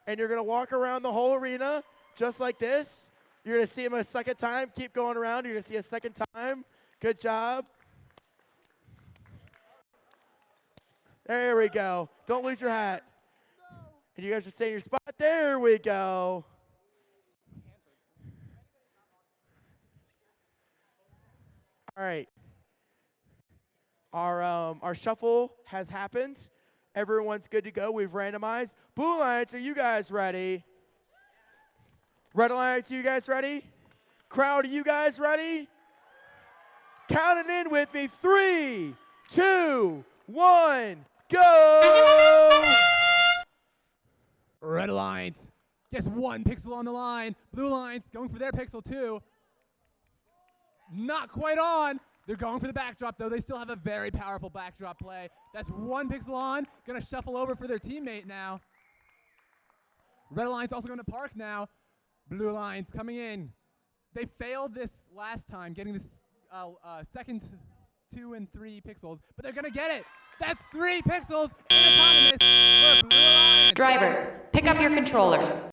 And you're going to walk around the whole arena just like this. You're going to see him a second time. Keep going around. You're going to see a second time. Good job. There we go. Don't lose your hat. And you guys are staying in your spot. There we go. All right. Our shuffle has happened. Everyone's good to go. We've randomized. Blue Alliance, are you guys ready? Red Alliance, are you guys ready? Crowd, are you guys ready? Count it in with me. 3, 2, 1, go! Red Alliance gets 1 pixel on the line. Blue Alliance going for their pixel 2. Not quite on. They're going for the backdrop, though. They still have a very powerful backdrop play. That's 1 pixel on. Going to shuffle over for their teammate now. Red Alliance also going to park now. Blue Alliance coming in. They failed this last time, getting this second 2 and 3 pixels, but they're going to get it. That's 3 pixels in autonomous for Blue Alliance. Drivers, pick up your controllers.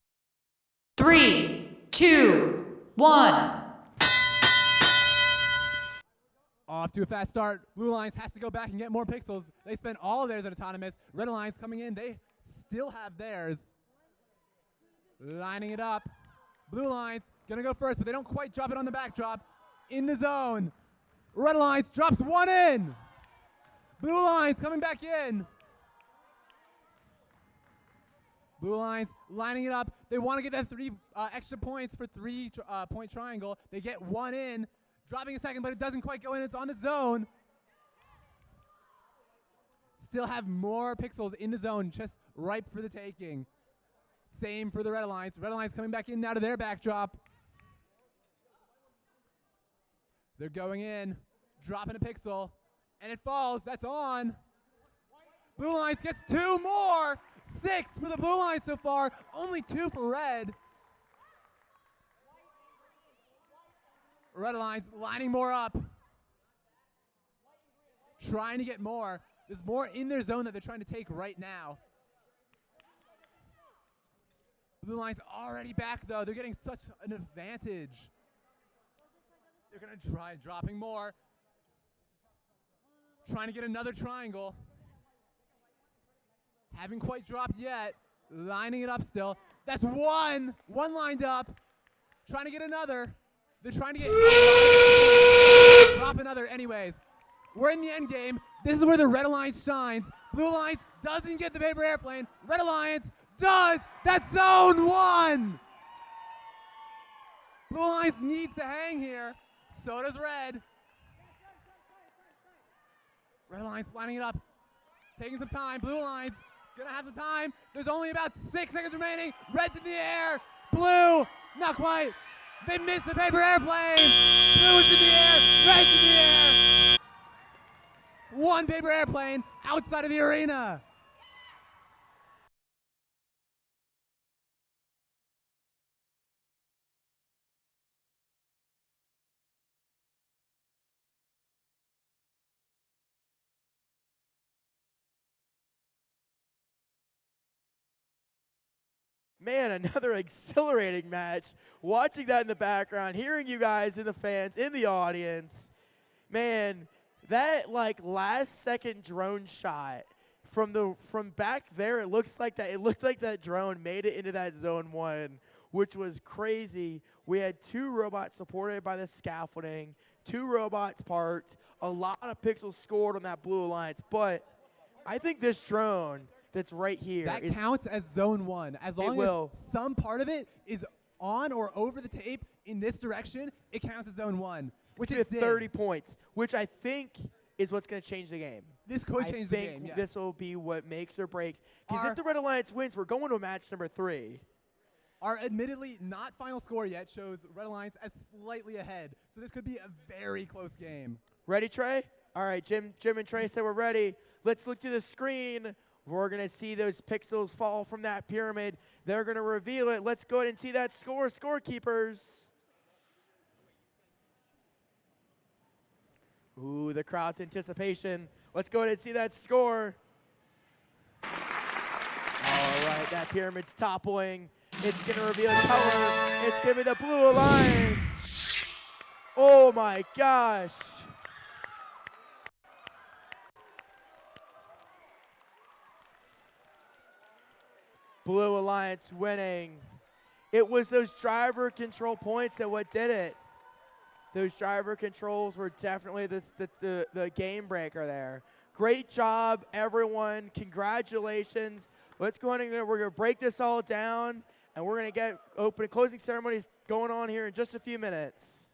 3, 2, 1. Off to a fast start. Blue Alliance has to go back and get more pixels. They spent all of theirs at autonomous. Red Alliance coming in. They still have theirs. Lining it up. Blue Alliance going to go first, but they don't quite drop it on the backdrop. In the zone. Red Alliance drops 1 in. Blue Alliance coming back in. Blue Alliance lining it up. They want to get that 3 extra points for 3-point triangle. They get 1 in. Dropping a second, but it doesn't quite go in. It's on the zone. Still have more pixels in the zone, just ripe for the taking. Same for the Red Alliance. Red Alliance coming back in now to their backdrop. They're going in, dropping a pixel, and it falls. That's on. Blue Alliance gets 2 more. 6 for the Blue Alliance so far. Only 2 for Red. Red Alliance lining more up. Trying to get more. There's more in their zone that they're trying to take right now. Blue Alliance already back, though. They're getting such an advantage. They're going to try dropping more. Trying to get another triangle. Haven't quite dropped yet. Lining it up still. That's 1. 1 lined up. Trying to get another. They're trying to get a lot of extra points. Drop another anyways. We're in the end game. This is where the Red Alliance shines. Blue Alliance doesn't get the paper airplane. Red Alliance does. That's zone 1. Blue Alliance needs to hang here. So does Red. Red Alliance lining it up. Taking some time. Blue Alliance gonna have some time. There's only about 6 seconds remaining. Red's in the air. Blue, not quite. They missed the paper airplane. Blue is in the air. Red's in the air. One paper airplane outside of the arena. Man, another exhilarating match. Watching that in the background, hearing you guys in the fans, in the audience. Man, that like last second drone shot from back there, it looked like that drone made it into that zone 1, which was crazy. We had 2 robots supported by the scaffolding, 2 robots parked, a lot of pixels scored on that Blue Alliance, but I think this drone that's right here. That counts as zone 1. As long as some part of it is on or over the tape in this direction, it counts as zone 1. Which is 30 points, which I think is what's going to change the game. This could change the game, I think yes. this will be what makes or breaks. Because if the Red Alliance wins, we're going to match number 3. Our admittedly not final score yet shows Red Alliance as slightly ahead. So this could be a very close game. Ready, Trey? All right, Jim and Trey said we're ready. Let's look to the screen. We're going to see those pixels fall from that pyramid. They're going to reveal it. Let's go ahead and see that score, scorekeepers. Ooh, the crowd's anticipation. Let's go ahead and see that score. All right, that pyramid's toppling. It's going to reveal color. It's going to be the Blue Alliance. Oh, my gosh. Blue Alliance winning. It was those driver control points that what did it. Those driver controls were definitely the game breaker there. Great job, everyone. Congratulations. Let's go ahead and we're going to break this all down, and we're going to get open closing ceremonies going on here in just a few minutes.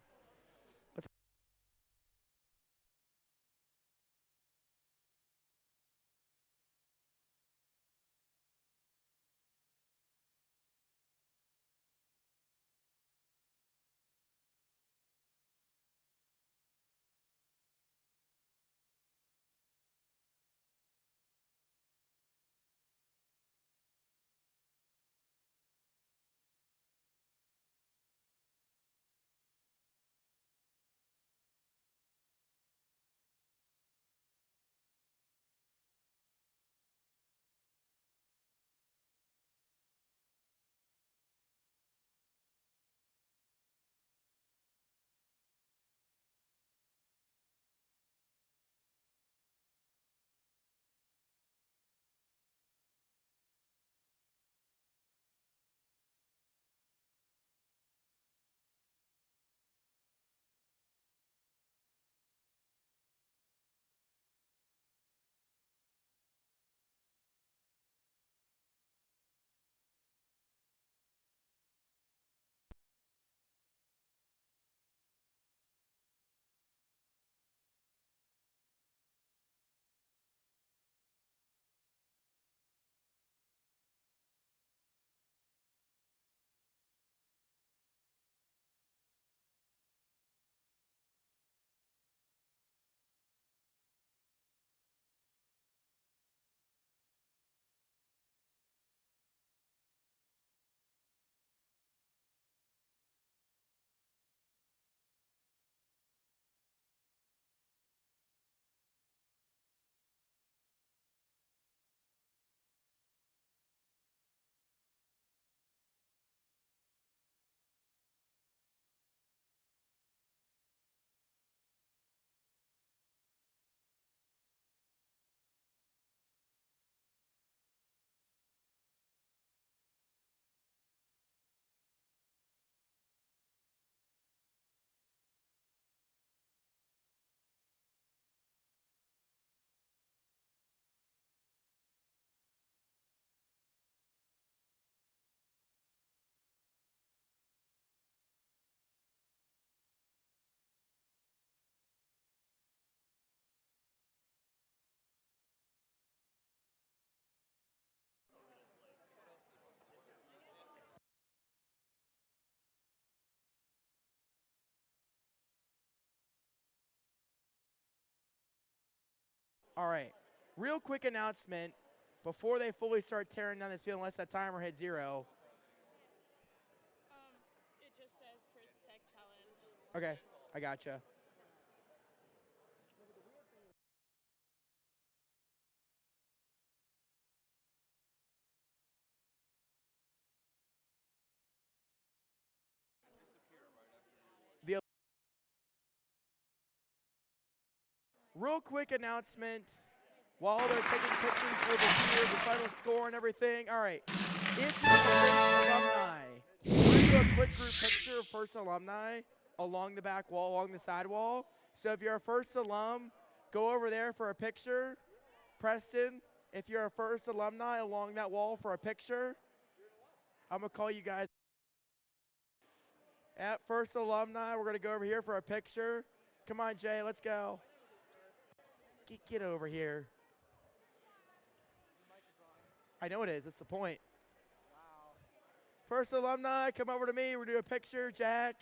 All right. Real quick announcement before they fully start tearing down this field, unless that timer hits 0. It just says First Tech Challenge. Okay, I gotcha. The real quick announcement while they're taking pictures for the final score and everything. All right, if you're first alumni, we're going to do a quick group picture of first alumni along the back wall, along the side wall. So if you're a first alum, go over there for a picture. Preston, if you're a first alumni along that wall for a picture, I'm going to call you guys. At first alumni, we're going to go over here for a picture. Come on, Jay, let's go. Get over here. I know it is. That's the point. First alumni, come over to me. We're doing a picture. Jack.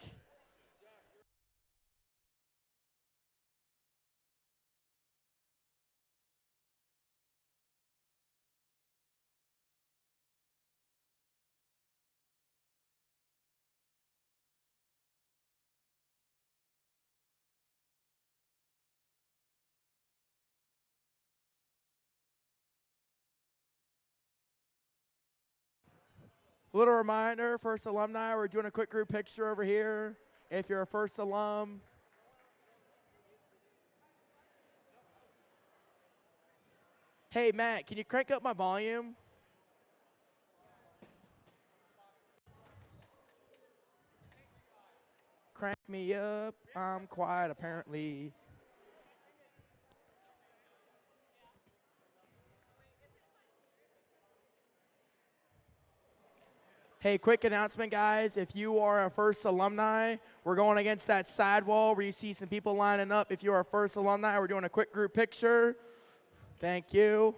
Little reminder, first alumni, we're doing a quick group picture over here. If you're a first alum. Hey, Matt, can you crank up my volume? Crank me up, I'm quiet apparently. Hey, quick announcement, guys. If you are a first alumni, we're going against that side wall where you see some people lining up. If you are a first alumni, we're doing a quick group picture. Thank you.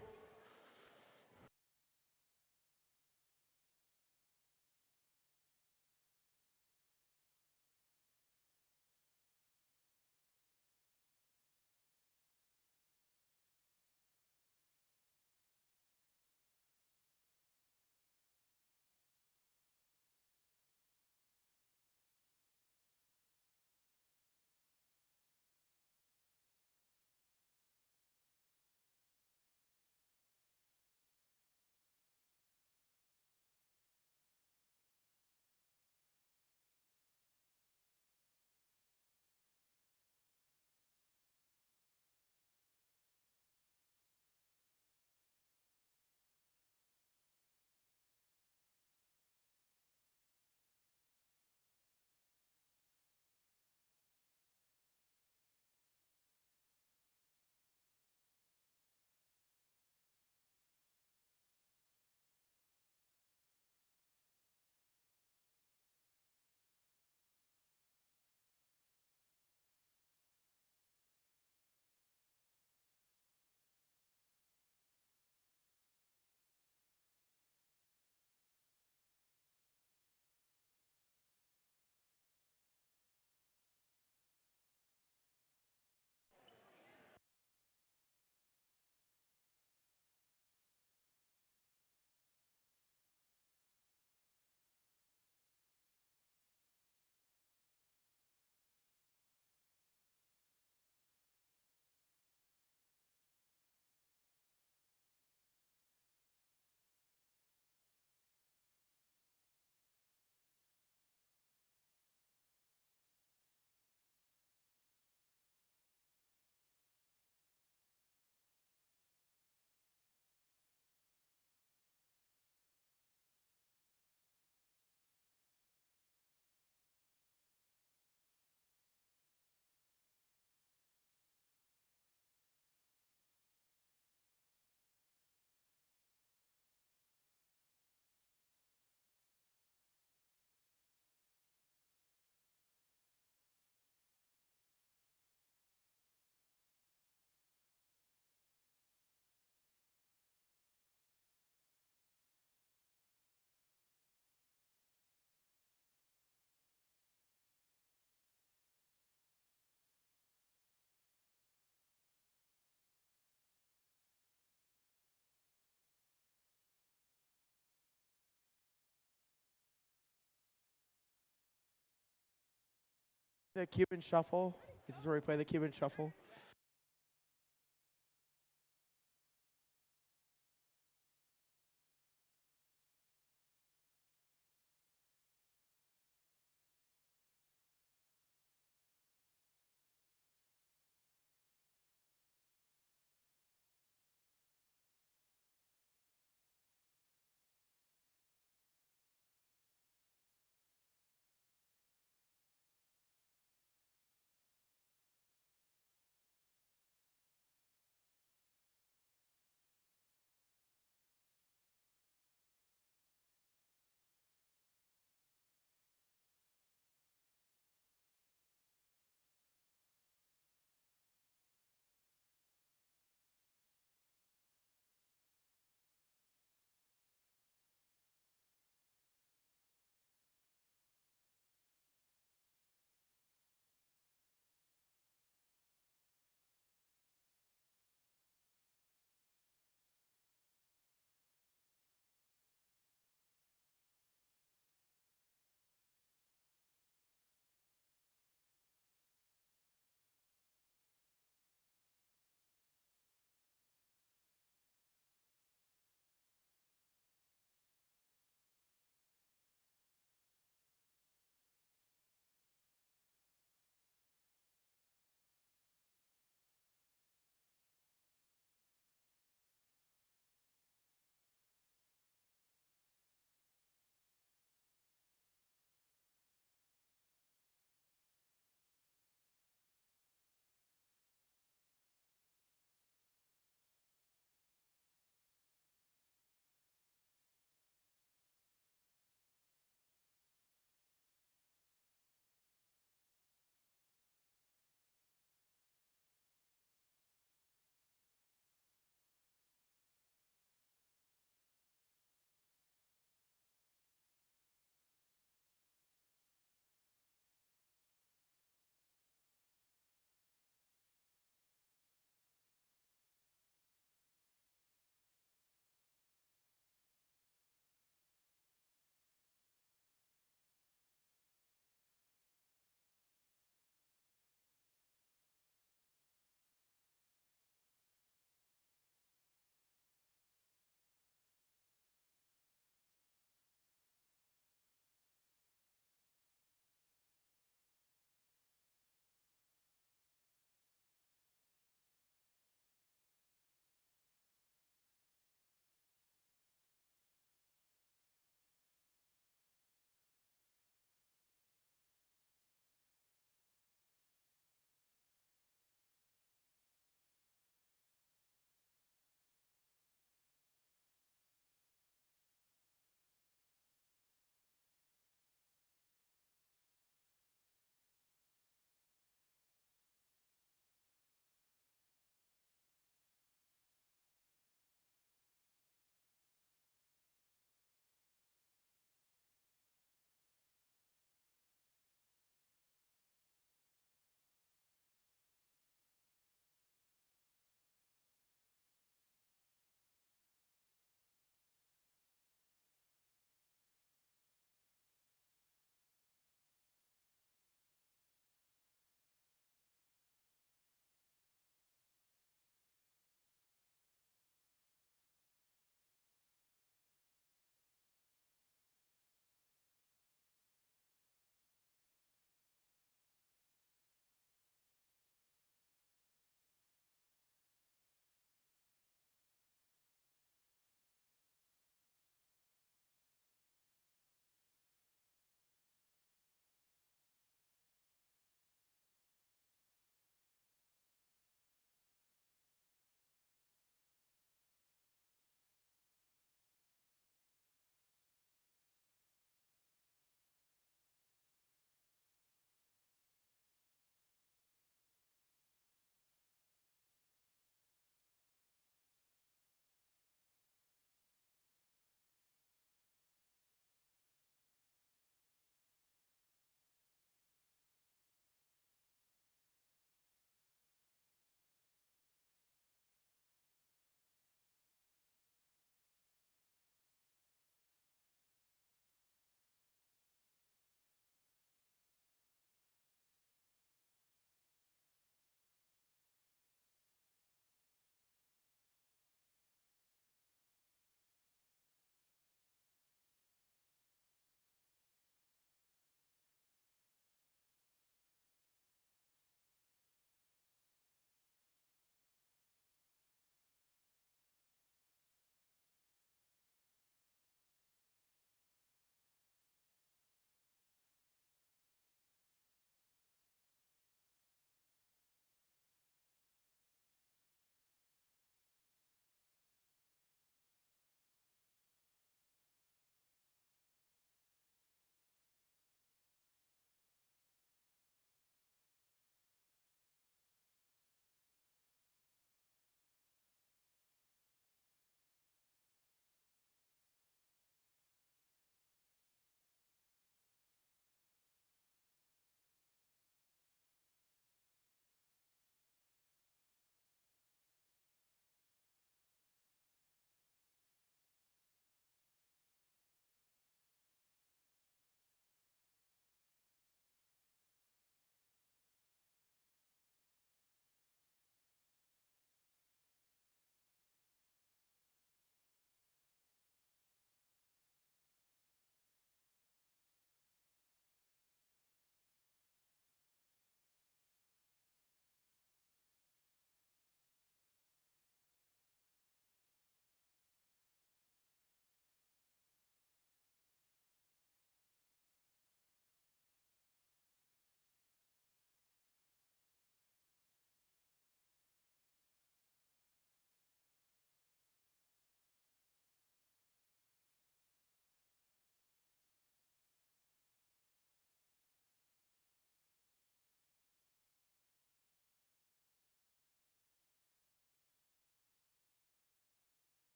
The Cuban Shuffle. This is where we play the Cuban Shuffle.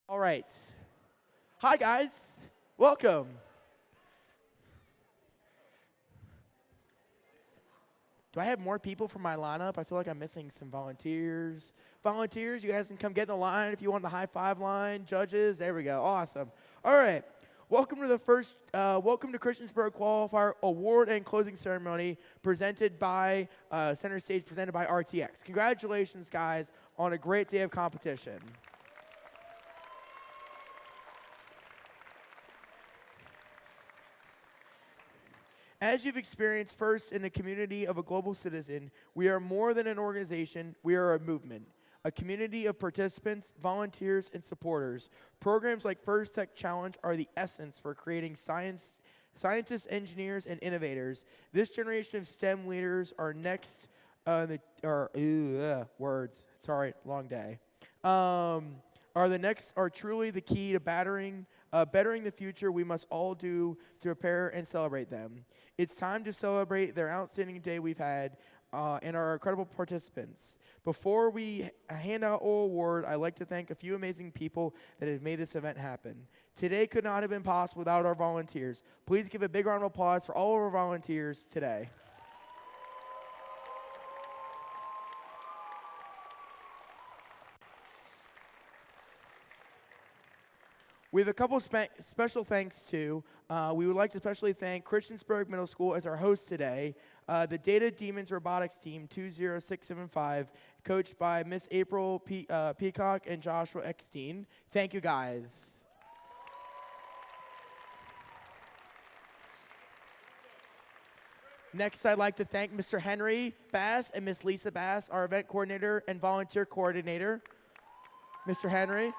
All right. Hi, guys. Welcome. Do I have more people for my lineup? I feel like I'm missing some volunteers. Volunteers, you guys can come get in the line if you want the high five line. Judges, there we go. Awesome. All right. Welcome to Christiansburg Qualifier Award and Closing Ceremony presented by Center Stage, presented by RTX. Congratulations, guys, on a great day of competition. As you've experienced first in the community of a global citizen, we are more than an organization, we are a movement. A community of participants, volunteers, and supporters. Programs like First Tech Challenge are the essence for creating scientists, engineers, and innovators. This generation of STEM leaders are next, words, sorry, long day, are truly the key to bettering the future we must all do to prepare and celebrate them. It's time to celebrate their outstanding day we've had and our incredible participants. Before we hand out our award, I'd like to thank a few amazing people that have made this event happen. Today could not have been possible without our volunteers. Please give a big round of applause for all of our volunteers today. We have a couple special thanks to. We would like to especially thank Christiansburg Middle School as our host today. The Data Demons Robotics Team 20675, coached by Miss April Peacock and Joshua Eckstein. Thank you, guys. Next, I'd like to thank Mr. Henry Bass and Miss Lisa Bass, our event coordinator and volunteer coordinator. Mr. Henry.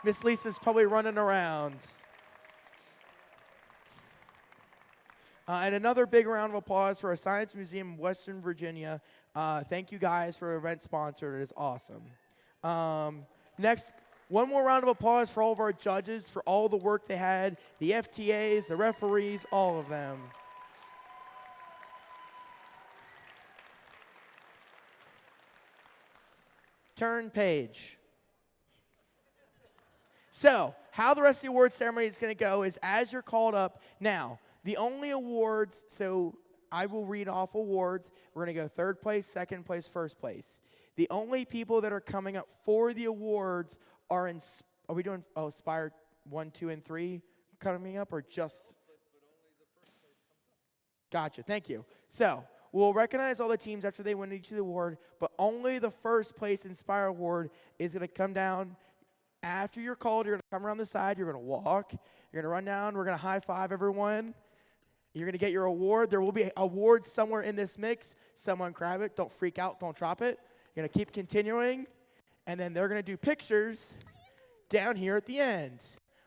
Miss Lisa's probably running around. And another big round of applause for our Science Museum of Western Virginia. Thank you guys for our event sponsor. It is awesome. Next, one more round of applause for all of our judges for all the work they had, the FTAs, the referees, all of them. Turn page. So, how the rest of the award ceremony is going to go is as you're called up. Now, the only awards, so I will read off awards. We're going to go third place, second place, first place. The only people that are coming up for the awards are we doing Aspire 1, 2, and 3 coming up, or just? Gotcha, thank you. So, we'll recognize all the teams after they win each of the award, but only the first place Inspire Award is going to come down. After you're called, you're going to come around the side, you're going to walk, you're going to run down, we're going to high five everyone. You're going to get your award. There will be awards somewhere in this mix. Someone grab it. Don't freak out. Don't drop it. You're going to keep continuing. And then they're going to do pictures down here at the end.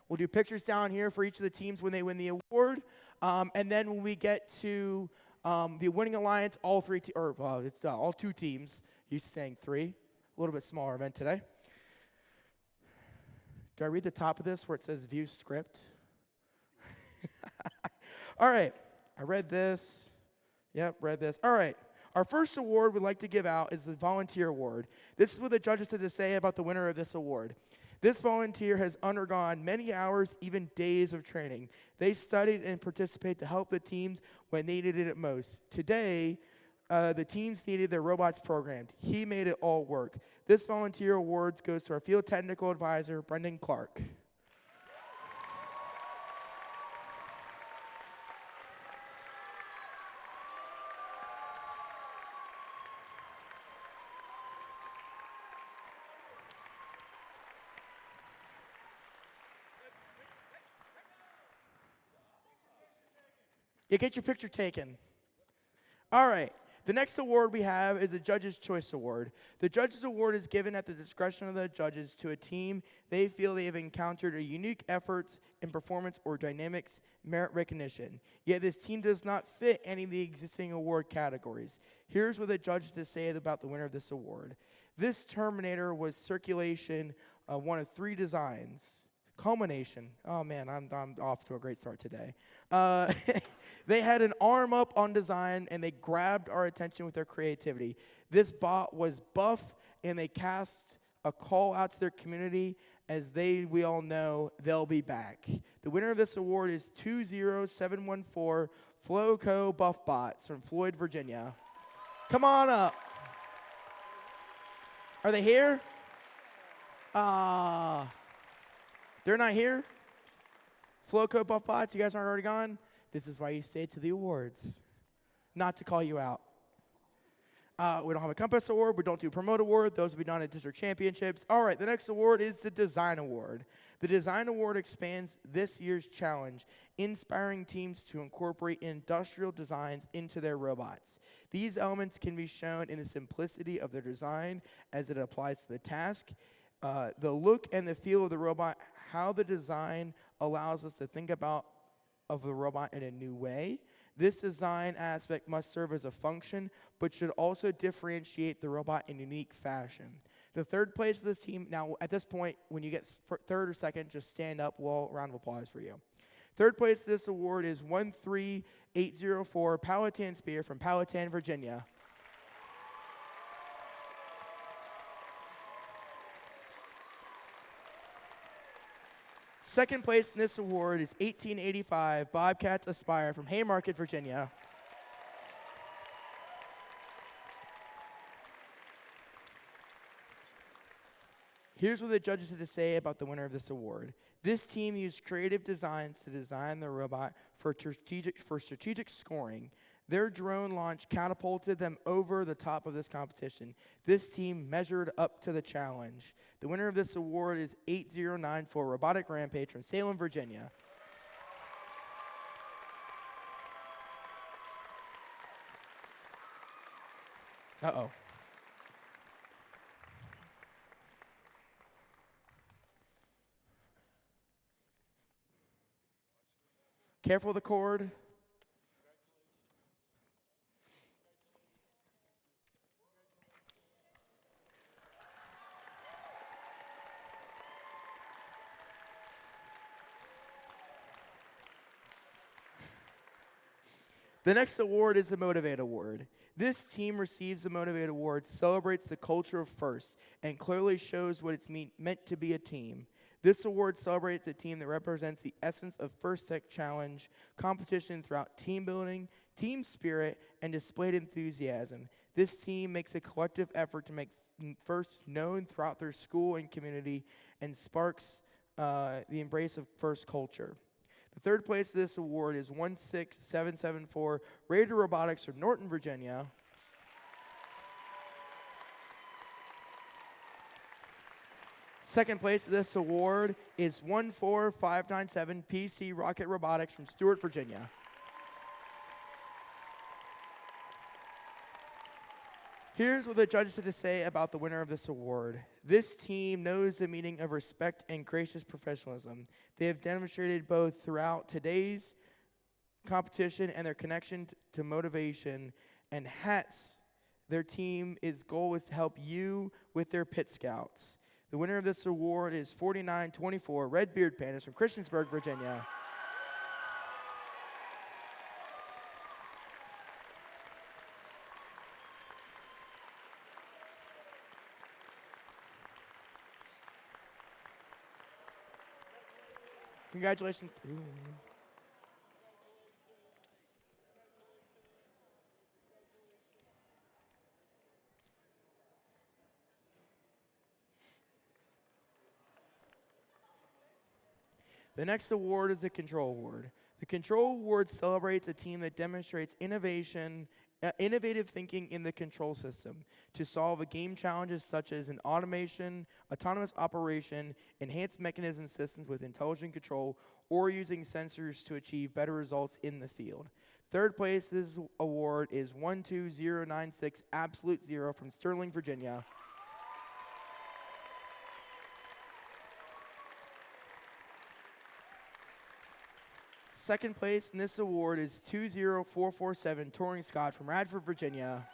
We'll do pictures down here for each of the teams when they win the award. And then when we get to the winning alliance, all two teams. He's saying 3. A little bit smaller event today. Do I read the top of this where it says view script? All right. I read this. Yep, read this. All right. Our first award we'd like to give out is the Volunteer Award. This is what the judges had to say about the winner of this award. This volunteer has undergone many hours, even days of training. They studied and participated to help the teams when they needed it most. Today, the teams needed their robots programmed. He made it all work. This volunteer award goes to our field technical advisor, Brendan Clark. You get your picture taken. All right. The next award we have is the Judges' Choice Award. The Judges' Award is given at the discretion of the judges to a team they feel they have encountered a unique efforts in performance or dynamics merit recognition. Yet this team does not fit any of the existing award categories. Here's what the judges to say about the winner of this award. This Terminator was circulation of one of 3 designs. Culmination. Oh man, I'm off to a great start today. They had an arm up on design and they grabbed our attention with their creativity. This bot was buff and they cast a call out to their community as we all know, they'll be back. The winner of this award is 20714 Floco Buffbots from Floyd, Virginia. Come on up. Are they here? They're not here? Floco Buffbots, you guys aren't already gone? This is why you stay to the awards. Not to call you out. We don't have a Compass Award. We don't do Promote Award. Those will be done at district championships. All right, the next award is the Design Award. The Design Award expands this year's challenge, inspiring teams to incorporate industrial designs into their robots. These elements can be shown in the simplicity of their design as it applies to the task, the look and the feel of the robot, how the design allows us to think about of the robot in a new way. This design aspect must serve as a function, but should also differentiate the robot in a unique fashion. The third place of this team, now at this point, when you get third or second, just stand up. Round of applause for you. Third place of this award is 13804 Powhatan Spear from Powhatan, Virginia. Second place in this award is 1885 Bobcats Aspire from Haymarket, Virginia. Here's what the judges had to say about the winner of this award. This team used creative designs to design the robot for strategic scoring. Their drone launch catapulted them over the top of this competition. This team measured up to the challenge. The winner of this award is 8094 Robotic Rampage from Salem, Virginia. Uh-oh. Careful of the cord. The next award is the Motivate Award. This team receives the Motivate Award, celebrates the culture of FIRST, and clearly shows what it's meant to be a team. This award celebrates a team that represents the essence of First Tech Challenge competition throughout team building, team spirit, and displayed enthusiasm. This team makes a collective effort to make FIRST known throughout their school and community and sparks the embrace of FIRST culture. The third place of this award is 16774 Raider Robotics from Norton, Virginia. Second place of this award is 14597 PC Rocket Robotics from Stewart, Virginia. Here's what the judges had to say about the winner of this award. This team knows the meaning of respect and gracious professionalism. They have demonstrated both throughout today's competition and their connection to motivation and hats. Their team's goal is to help you with their pit scouts. The winner of this award is 4924 Red Beard Pandas from Christiansburg, Virginia. Congratulations. The next award is the Control Award. The Control Award celebrates a team that demonstrates innovative thinking in the control system to solve game challenges such as an autonomous operation, enhanced mechanism systems with intelligent control, or using sensors to achieve better results in the field. Third place this award is 12096 Absolute Zero from Sterling, Virginia. Second place in this award is 20447 Touring Scott from Radford, Virginia.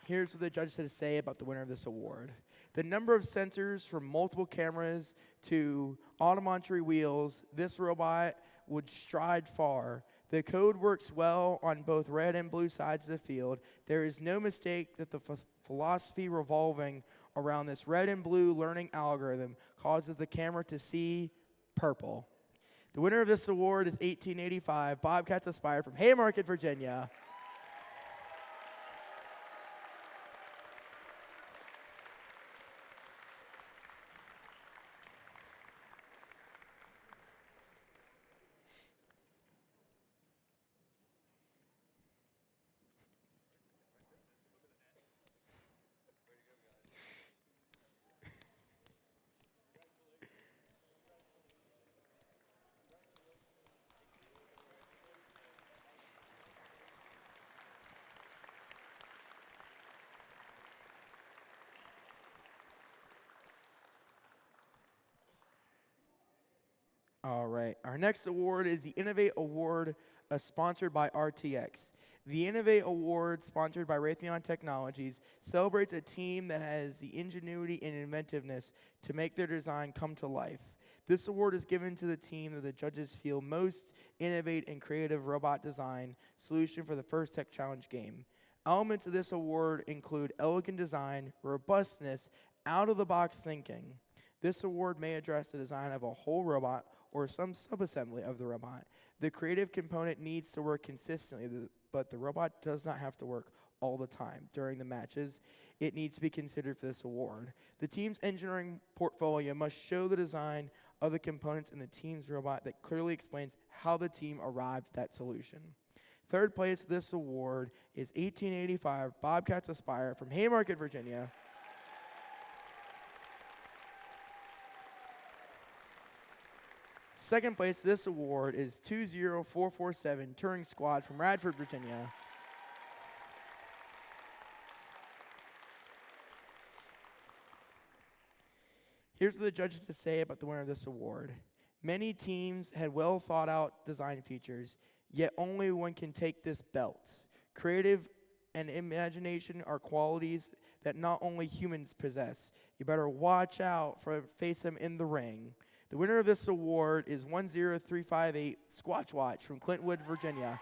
Here's what the judges had to say about the winner of this award. The number of sensors from multiple cameras to audiometry wheels, this robot would stride far. The code works well on both red and blue sides of the field. There is no mistake that the philosophy revolving around this red and blue learning algorithm causes the camera to see purple. The winner of this award is 1885 Bobcats Aspire from Haymarket, Virginia. All right. Our next award is the Innovate Award, sponsored by RTX. The Innovate Award, sponsored by Raytheon Technologies, celebrates a team that has the ingenuity and inventiveness to make their design come to life. This award is given to the team that the judges feel most innovative and creative robot design solution for the First Tech Challenge game. Elements of this award include elegant design, robustness, out-of-the-box thinking. This award may address the design of a whole robot or some subassembly of the robot. The creative component needs to work consistently, but the robot does not have to work all the time. During the matches, it needs to be considered for this award. The team's engineering portfolio must show the design of the components in the team's robot that clearly explains how the team arrived at that solution. Third place of this award is 1885 Bobcats Aspire from Haymarket, Virginia. Second place of this award is 20447 Touring Squad from Radford, Virginia. Here's what the judges have to say about the winner of this award. Many teams had well thought out design features, yet only one can take this belt. Creative and imagination are qualities that not only humans possess. You better watch out for face them in the ring. The winner of this award is 10358 Squatch Watch from Clintwood, Virginia.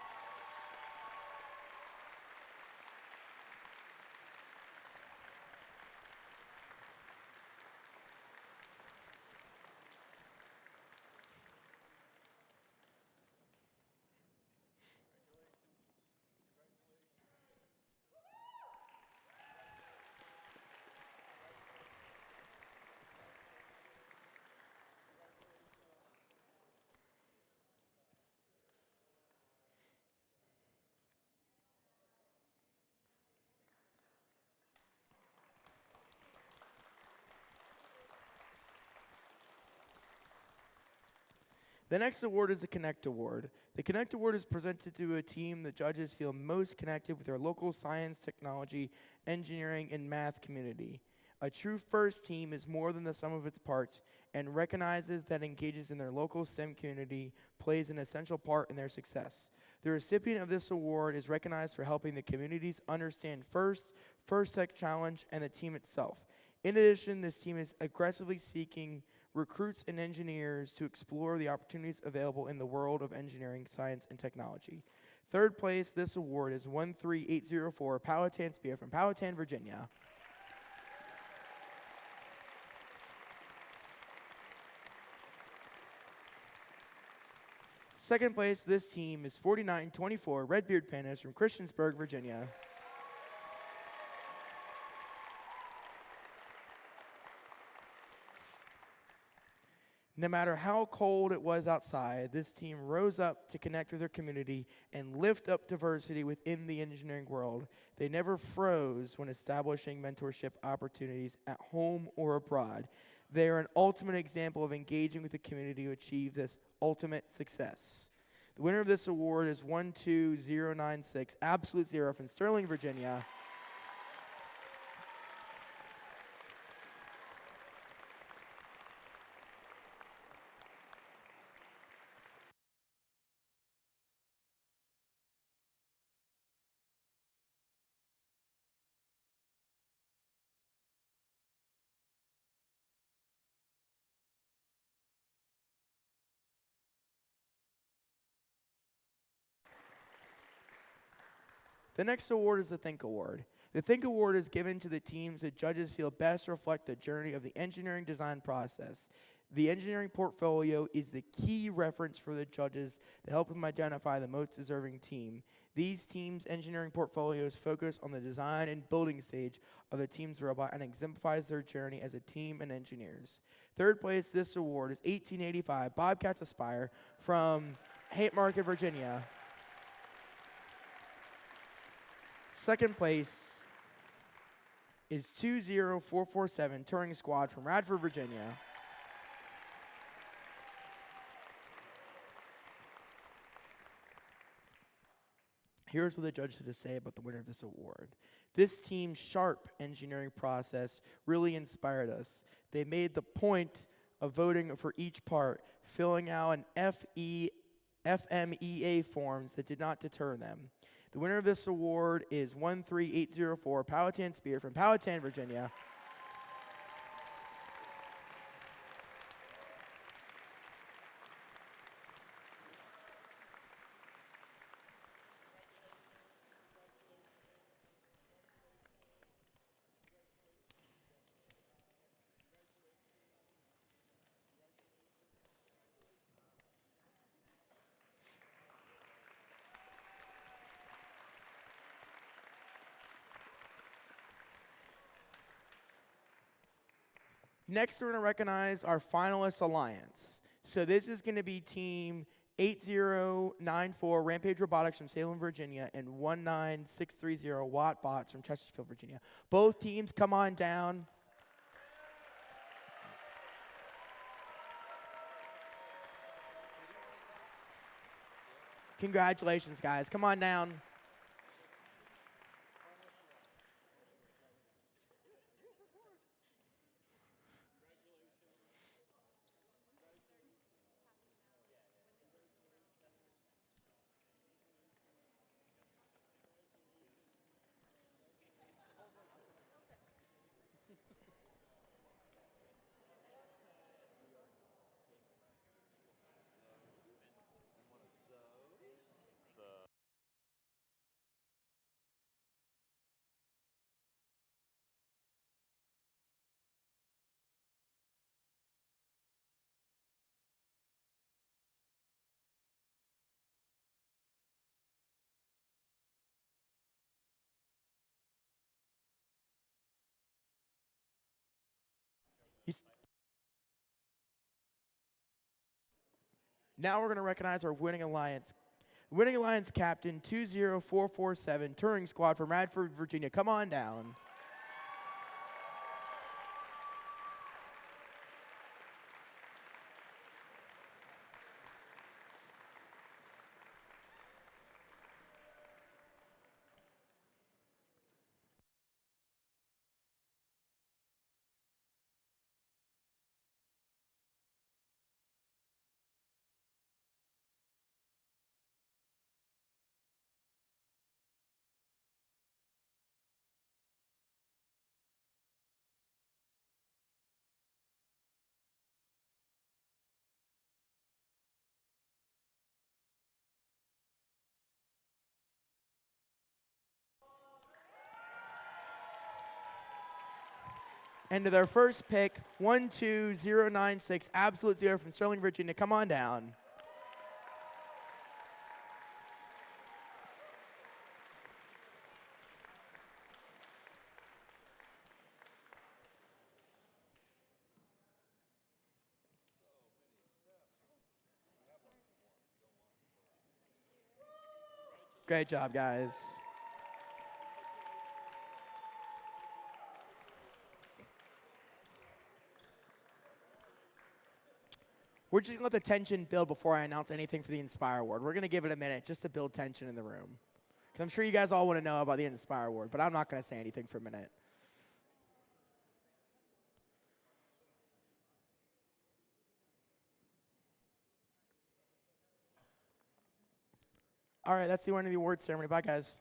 The next award is the Connect Award. The Connect Award is presented to a team the judges feel most connected with their local science, technology, engineering, and math community. A true FIRST team is more than the sum of its parts and recognizes that engages in their local STEM community plays an essential part in their success. The recipient of this award is recognized for helping the communities understand First Tech Challenge, and the team itself. In addition, this team is aggressively seeking recruits and engineers to explore the opportunities available in the world of engineering, science, and technology. Third place, this award is 13804 Powhatan Spear from Powhatan, Virginia. Second place, this team is 4924 Redbeard Pandas from Christiansburg, Virginia. No matter how cold it was outside, this team rose up to connect with their community and lift up diversity within the engineering world. They never froze when establishing mentorship opportunities at home or abroad. They are an ultimate example of engaging with the community to achieve this ultimate success. The winner of this award is 12096 Absolute Zero from Sterling, Virginia. The next award is the Think Award. The Think Award is given to the teams that judges feel best reflect the journey of the engineering design process. The engineering portfolio is the key reference for the judges to help them identify the most deserving team. These teams' engineering portfolios focus on the design and building stage of the team's robot and exemplifies their journey as a team and engineers. Third place this award is 1885 Bobcats Aspire from Haymarket, Virginia. Second place is 20447 Touring Squad from Radford, Virginia. Here's what the judges had to say about the winner of this award. This team's sharp engineering process really inspired us. They made the point of voting for each part, filling out an FMEA forms that did not deter them. The winner of this award is 13804 Powhatan Spear from Powhatan, Virginia. Next, we're going to recognize our finalist alliance. So this is going to be Team 8094 Rampage Robotics from Salem, Virginia, and 19630 Watt Bots from Chesapeake, Virginia. Both teams, come on down. Congratulations, guys. Come on down. Now we're going to recognize our winning alliance. Winning alliance captain 20447 Touring Squad from Radford, Virginia. Come on down. And to their first pick, 12096 Absolute Zero from Sterling, Virginia. Come on down. Great job, guys. We're just going to let the tension build before I announce anything for the Inspire Award. We're going to give it a minute just to build tension in the room. Because I'm sure you guys all want to know about the Inspire Award, but I'm not going to say anything for a minute. All right, that's the end of the award ceremony. Bye, guys.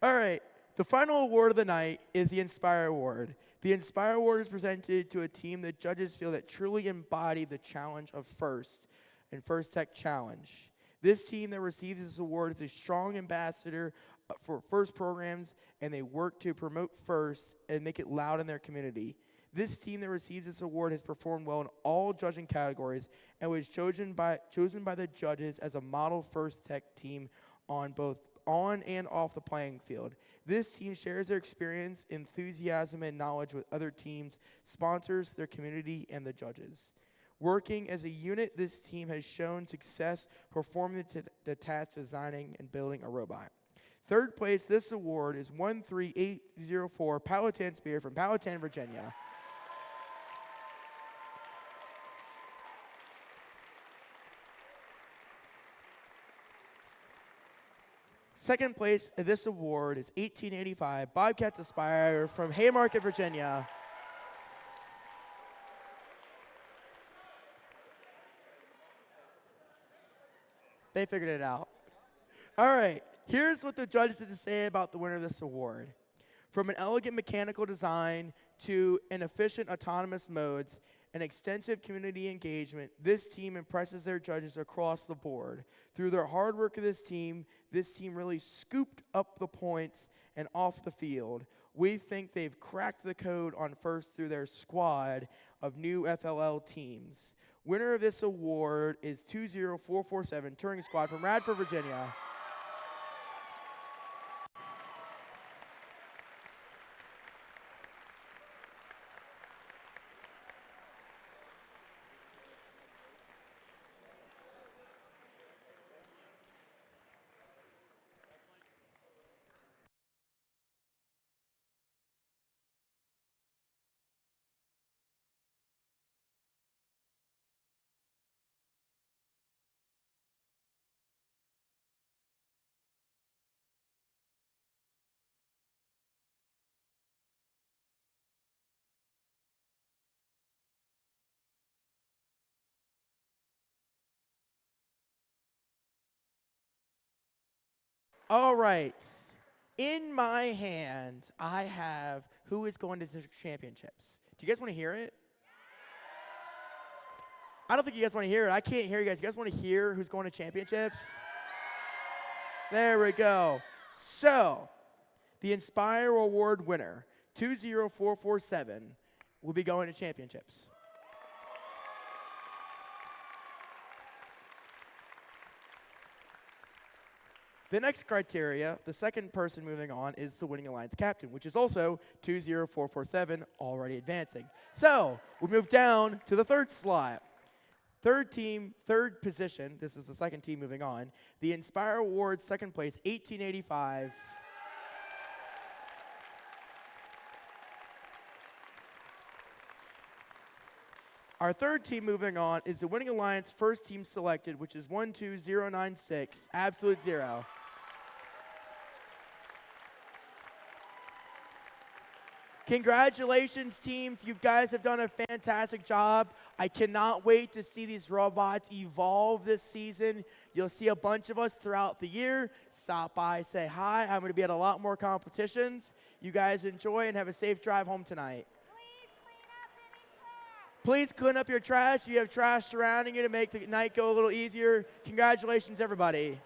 All right, the final award of the night is the Inspire Award. The Inspire Award is presented to a team that judges feel that truly embody the challenge of FIRST and FIRST Tech Challenge. This team that receives this award is a strong ambassador for FIRST programs, and they work to promote FIRST and make it loud in their community. This team that receives this award has performed well in all judging categories and was chosen by the judges as a model FIRST Tech team on both on and off the playing field. This team shares their experience, enthusiasm, and knowledge with other teams, sponsors, their community, and the judges. Working as a unit, this team has shown success performing the task designing and building a robot. Third place, this award is 13804 Powhatan Spear from Powhatan, Virginia. Second place, this award is 1885 Bobcats Aspire from Haymarket, Virginia. They figured it out. All right, here's what the judges had to say about the winner of this award. From an elegant mechanical design to an efficient autonomous modes and extensive community engagement, this team impresses their judges across the board. Through their hard work of this team really scooped up the points and off the field. We think they've cracked the code on FIRST through their squad of new FLL teams. Winner of this award is 20447 Touring Squad from Radford, Virginia. All right. In my hand, I have who is going to the championships. Do you guys want to hear it? I don't think you guys want to hear it. I can't hear you guys. You guys want to hear who's going to championships? There we go. So, the Inspire Award winner, 20447, will be going to championships. The next criteria, the second person moving on, is the Winning Alliance captain, which is also 20447, already advancing. So, we move down to the third slot. Third team, third position, this is the second team moving on. The Inspire Award, second place, 1885. Our third team moving on is the Winning Alliance first team selected, which is 12096, Absolute Zero. Congratulations, teams. You guys have done a fantastic job. I cannot wait to see these robots evolve this season. You'll see a bunch of us throughout the year. Stop by, say hi. I'm going to be at a lot more competitions. You guys enjoy and have a safe drive home tonight. Please clean up your trash. You have trash surrounding you to make the night go a little easier. Congratulations, everybody.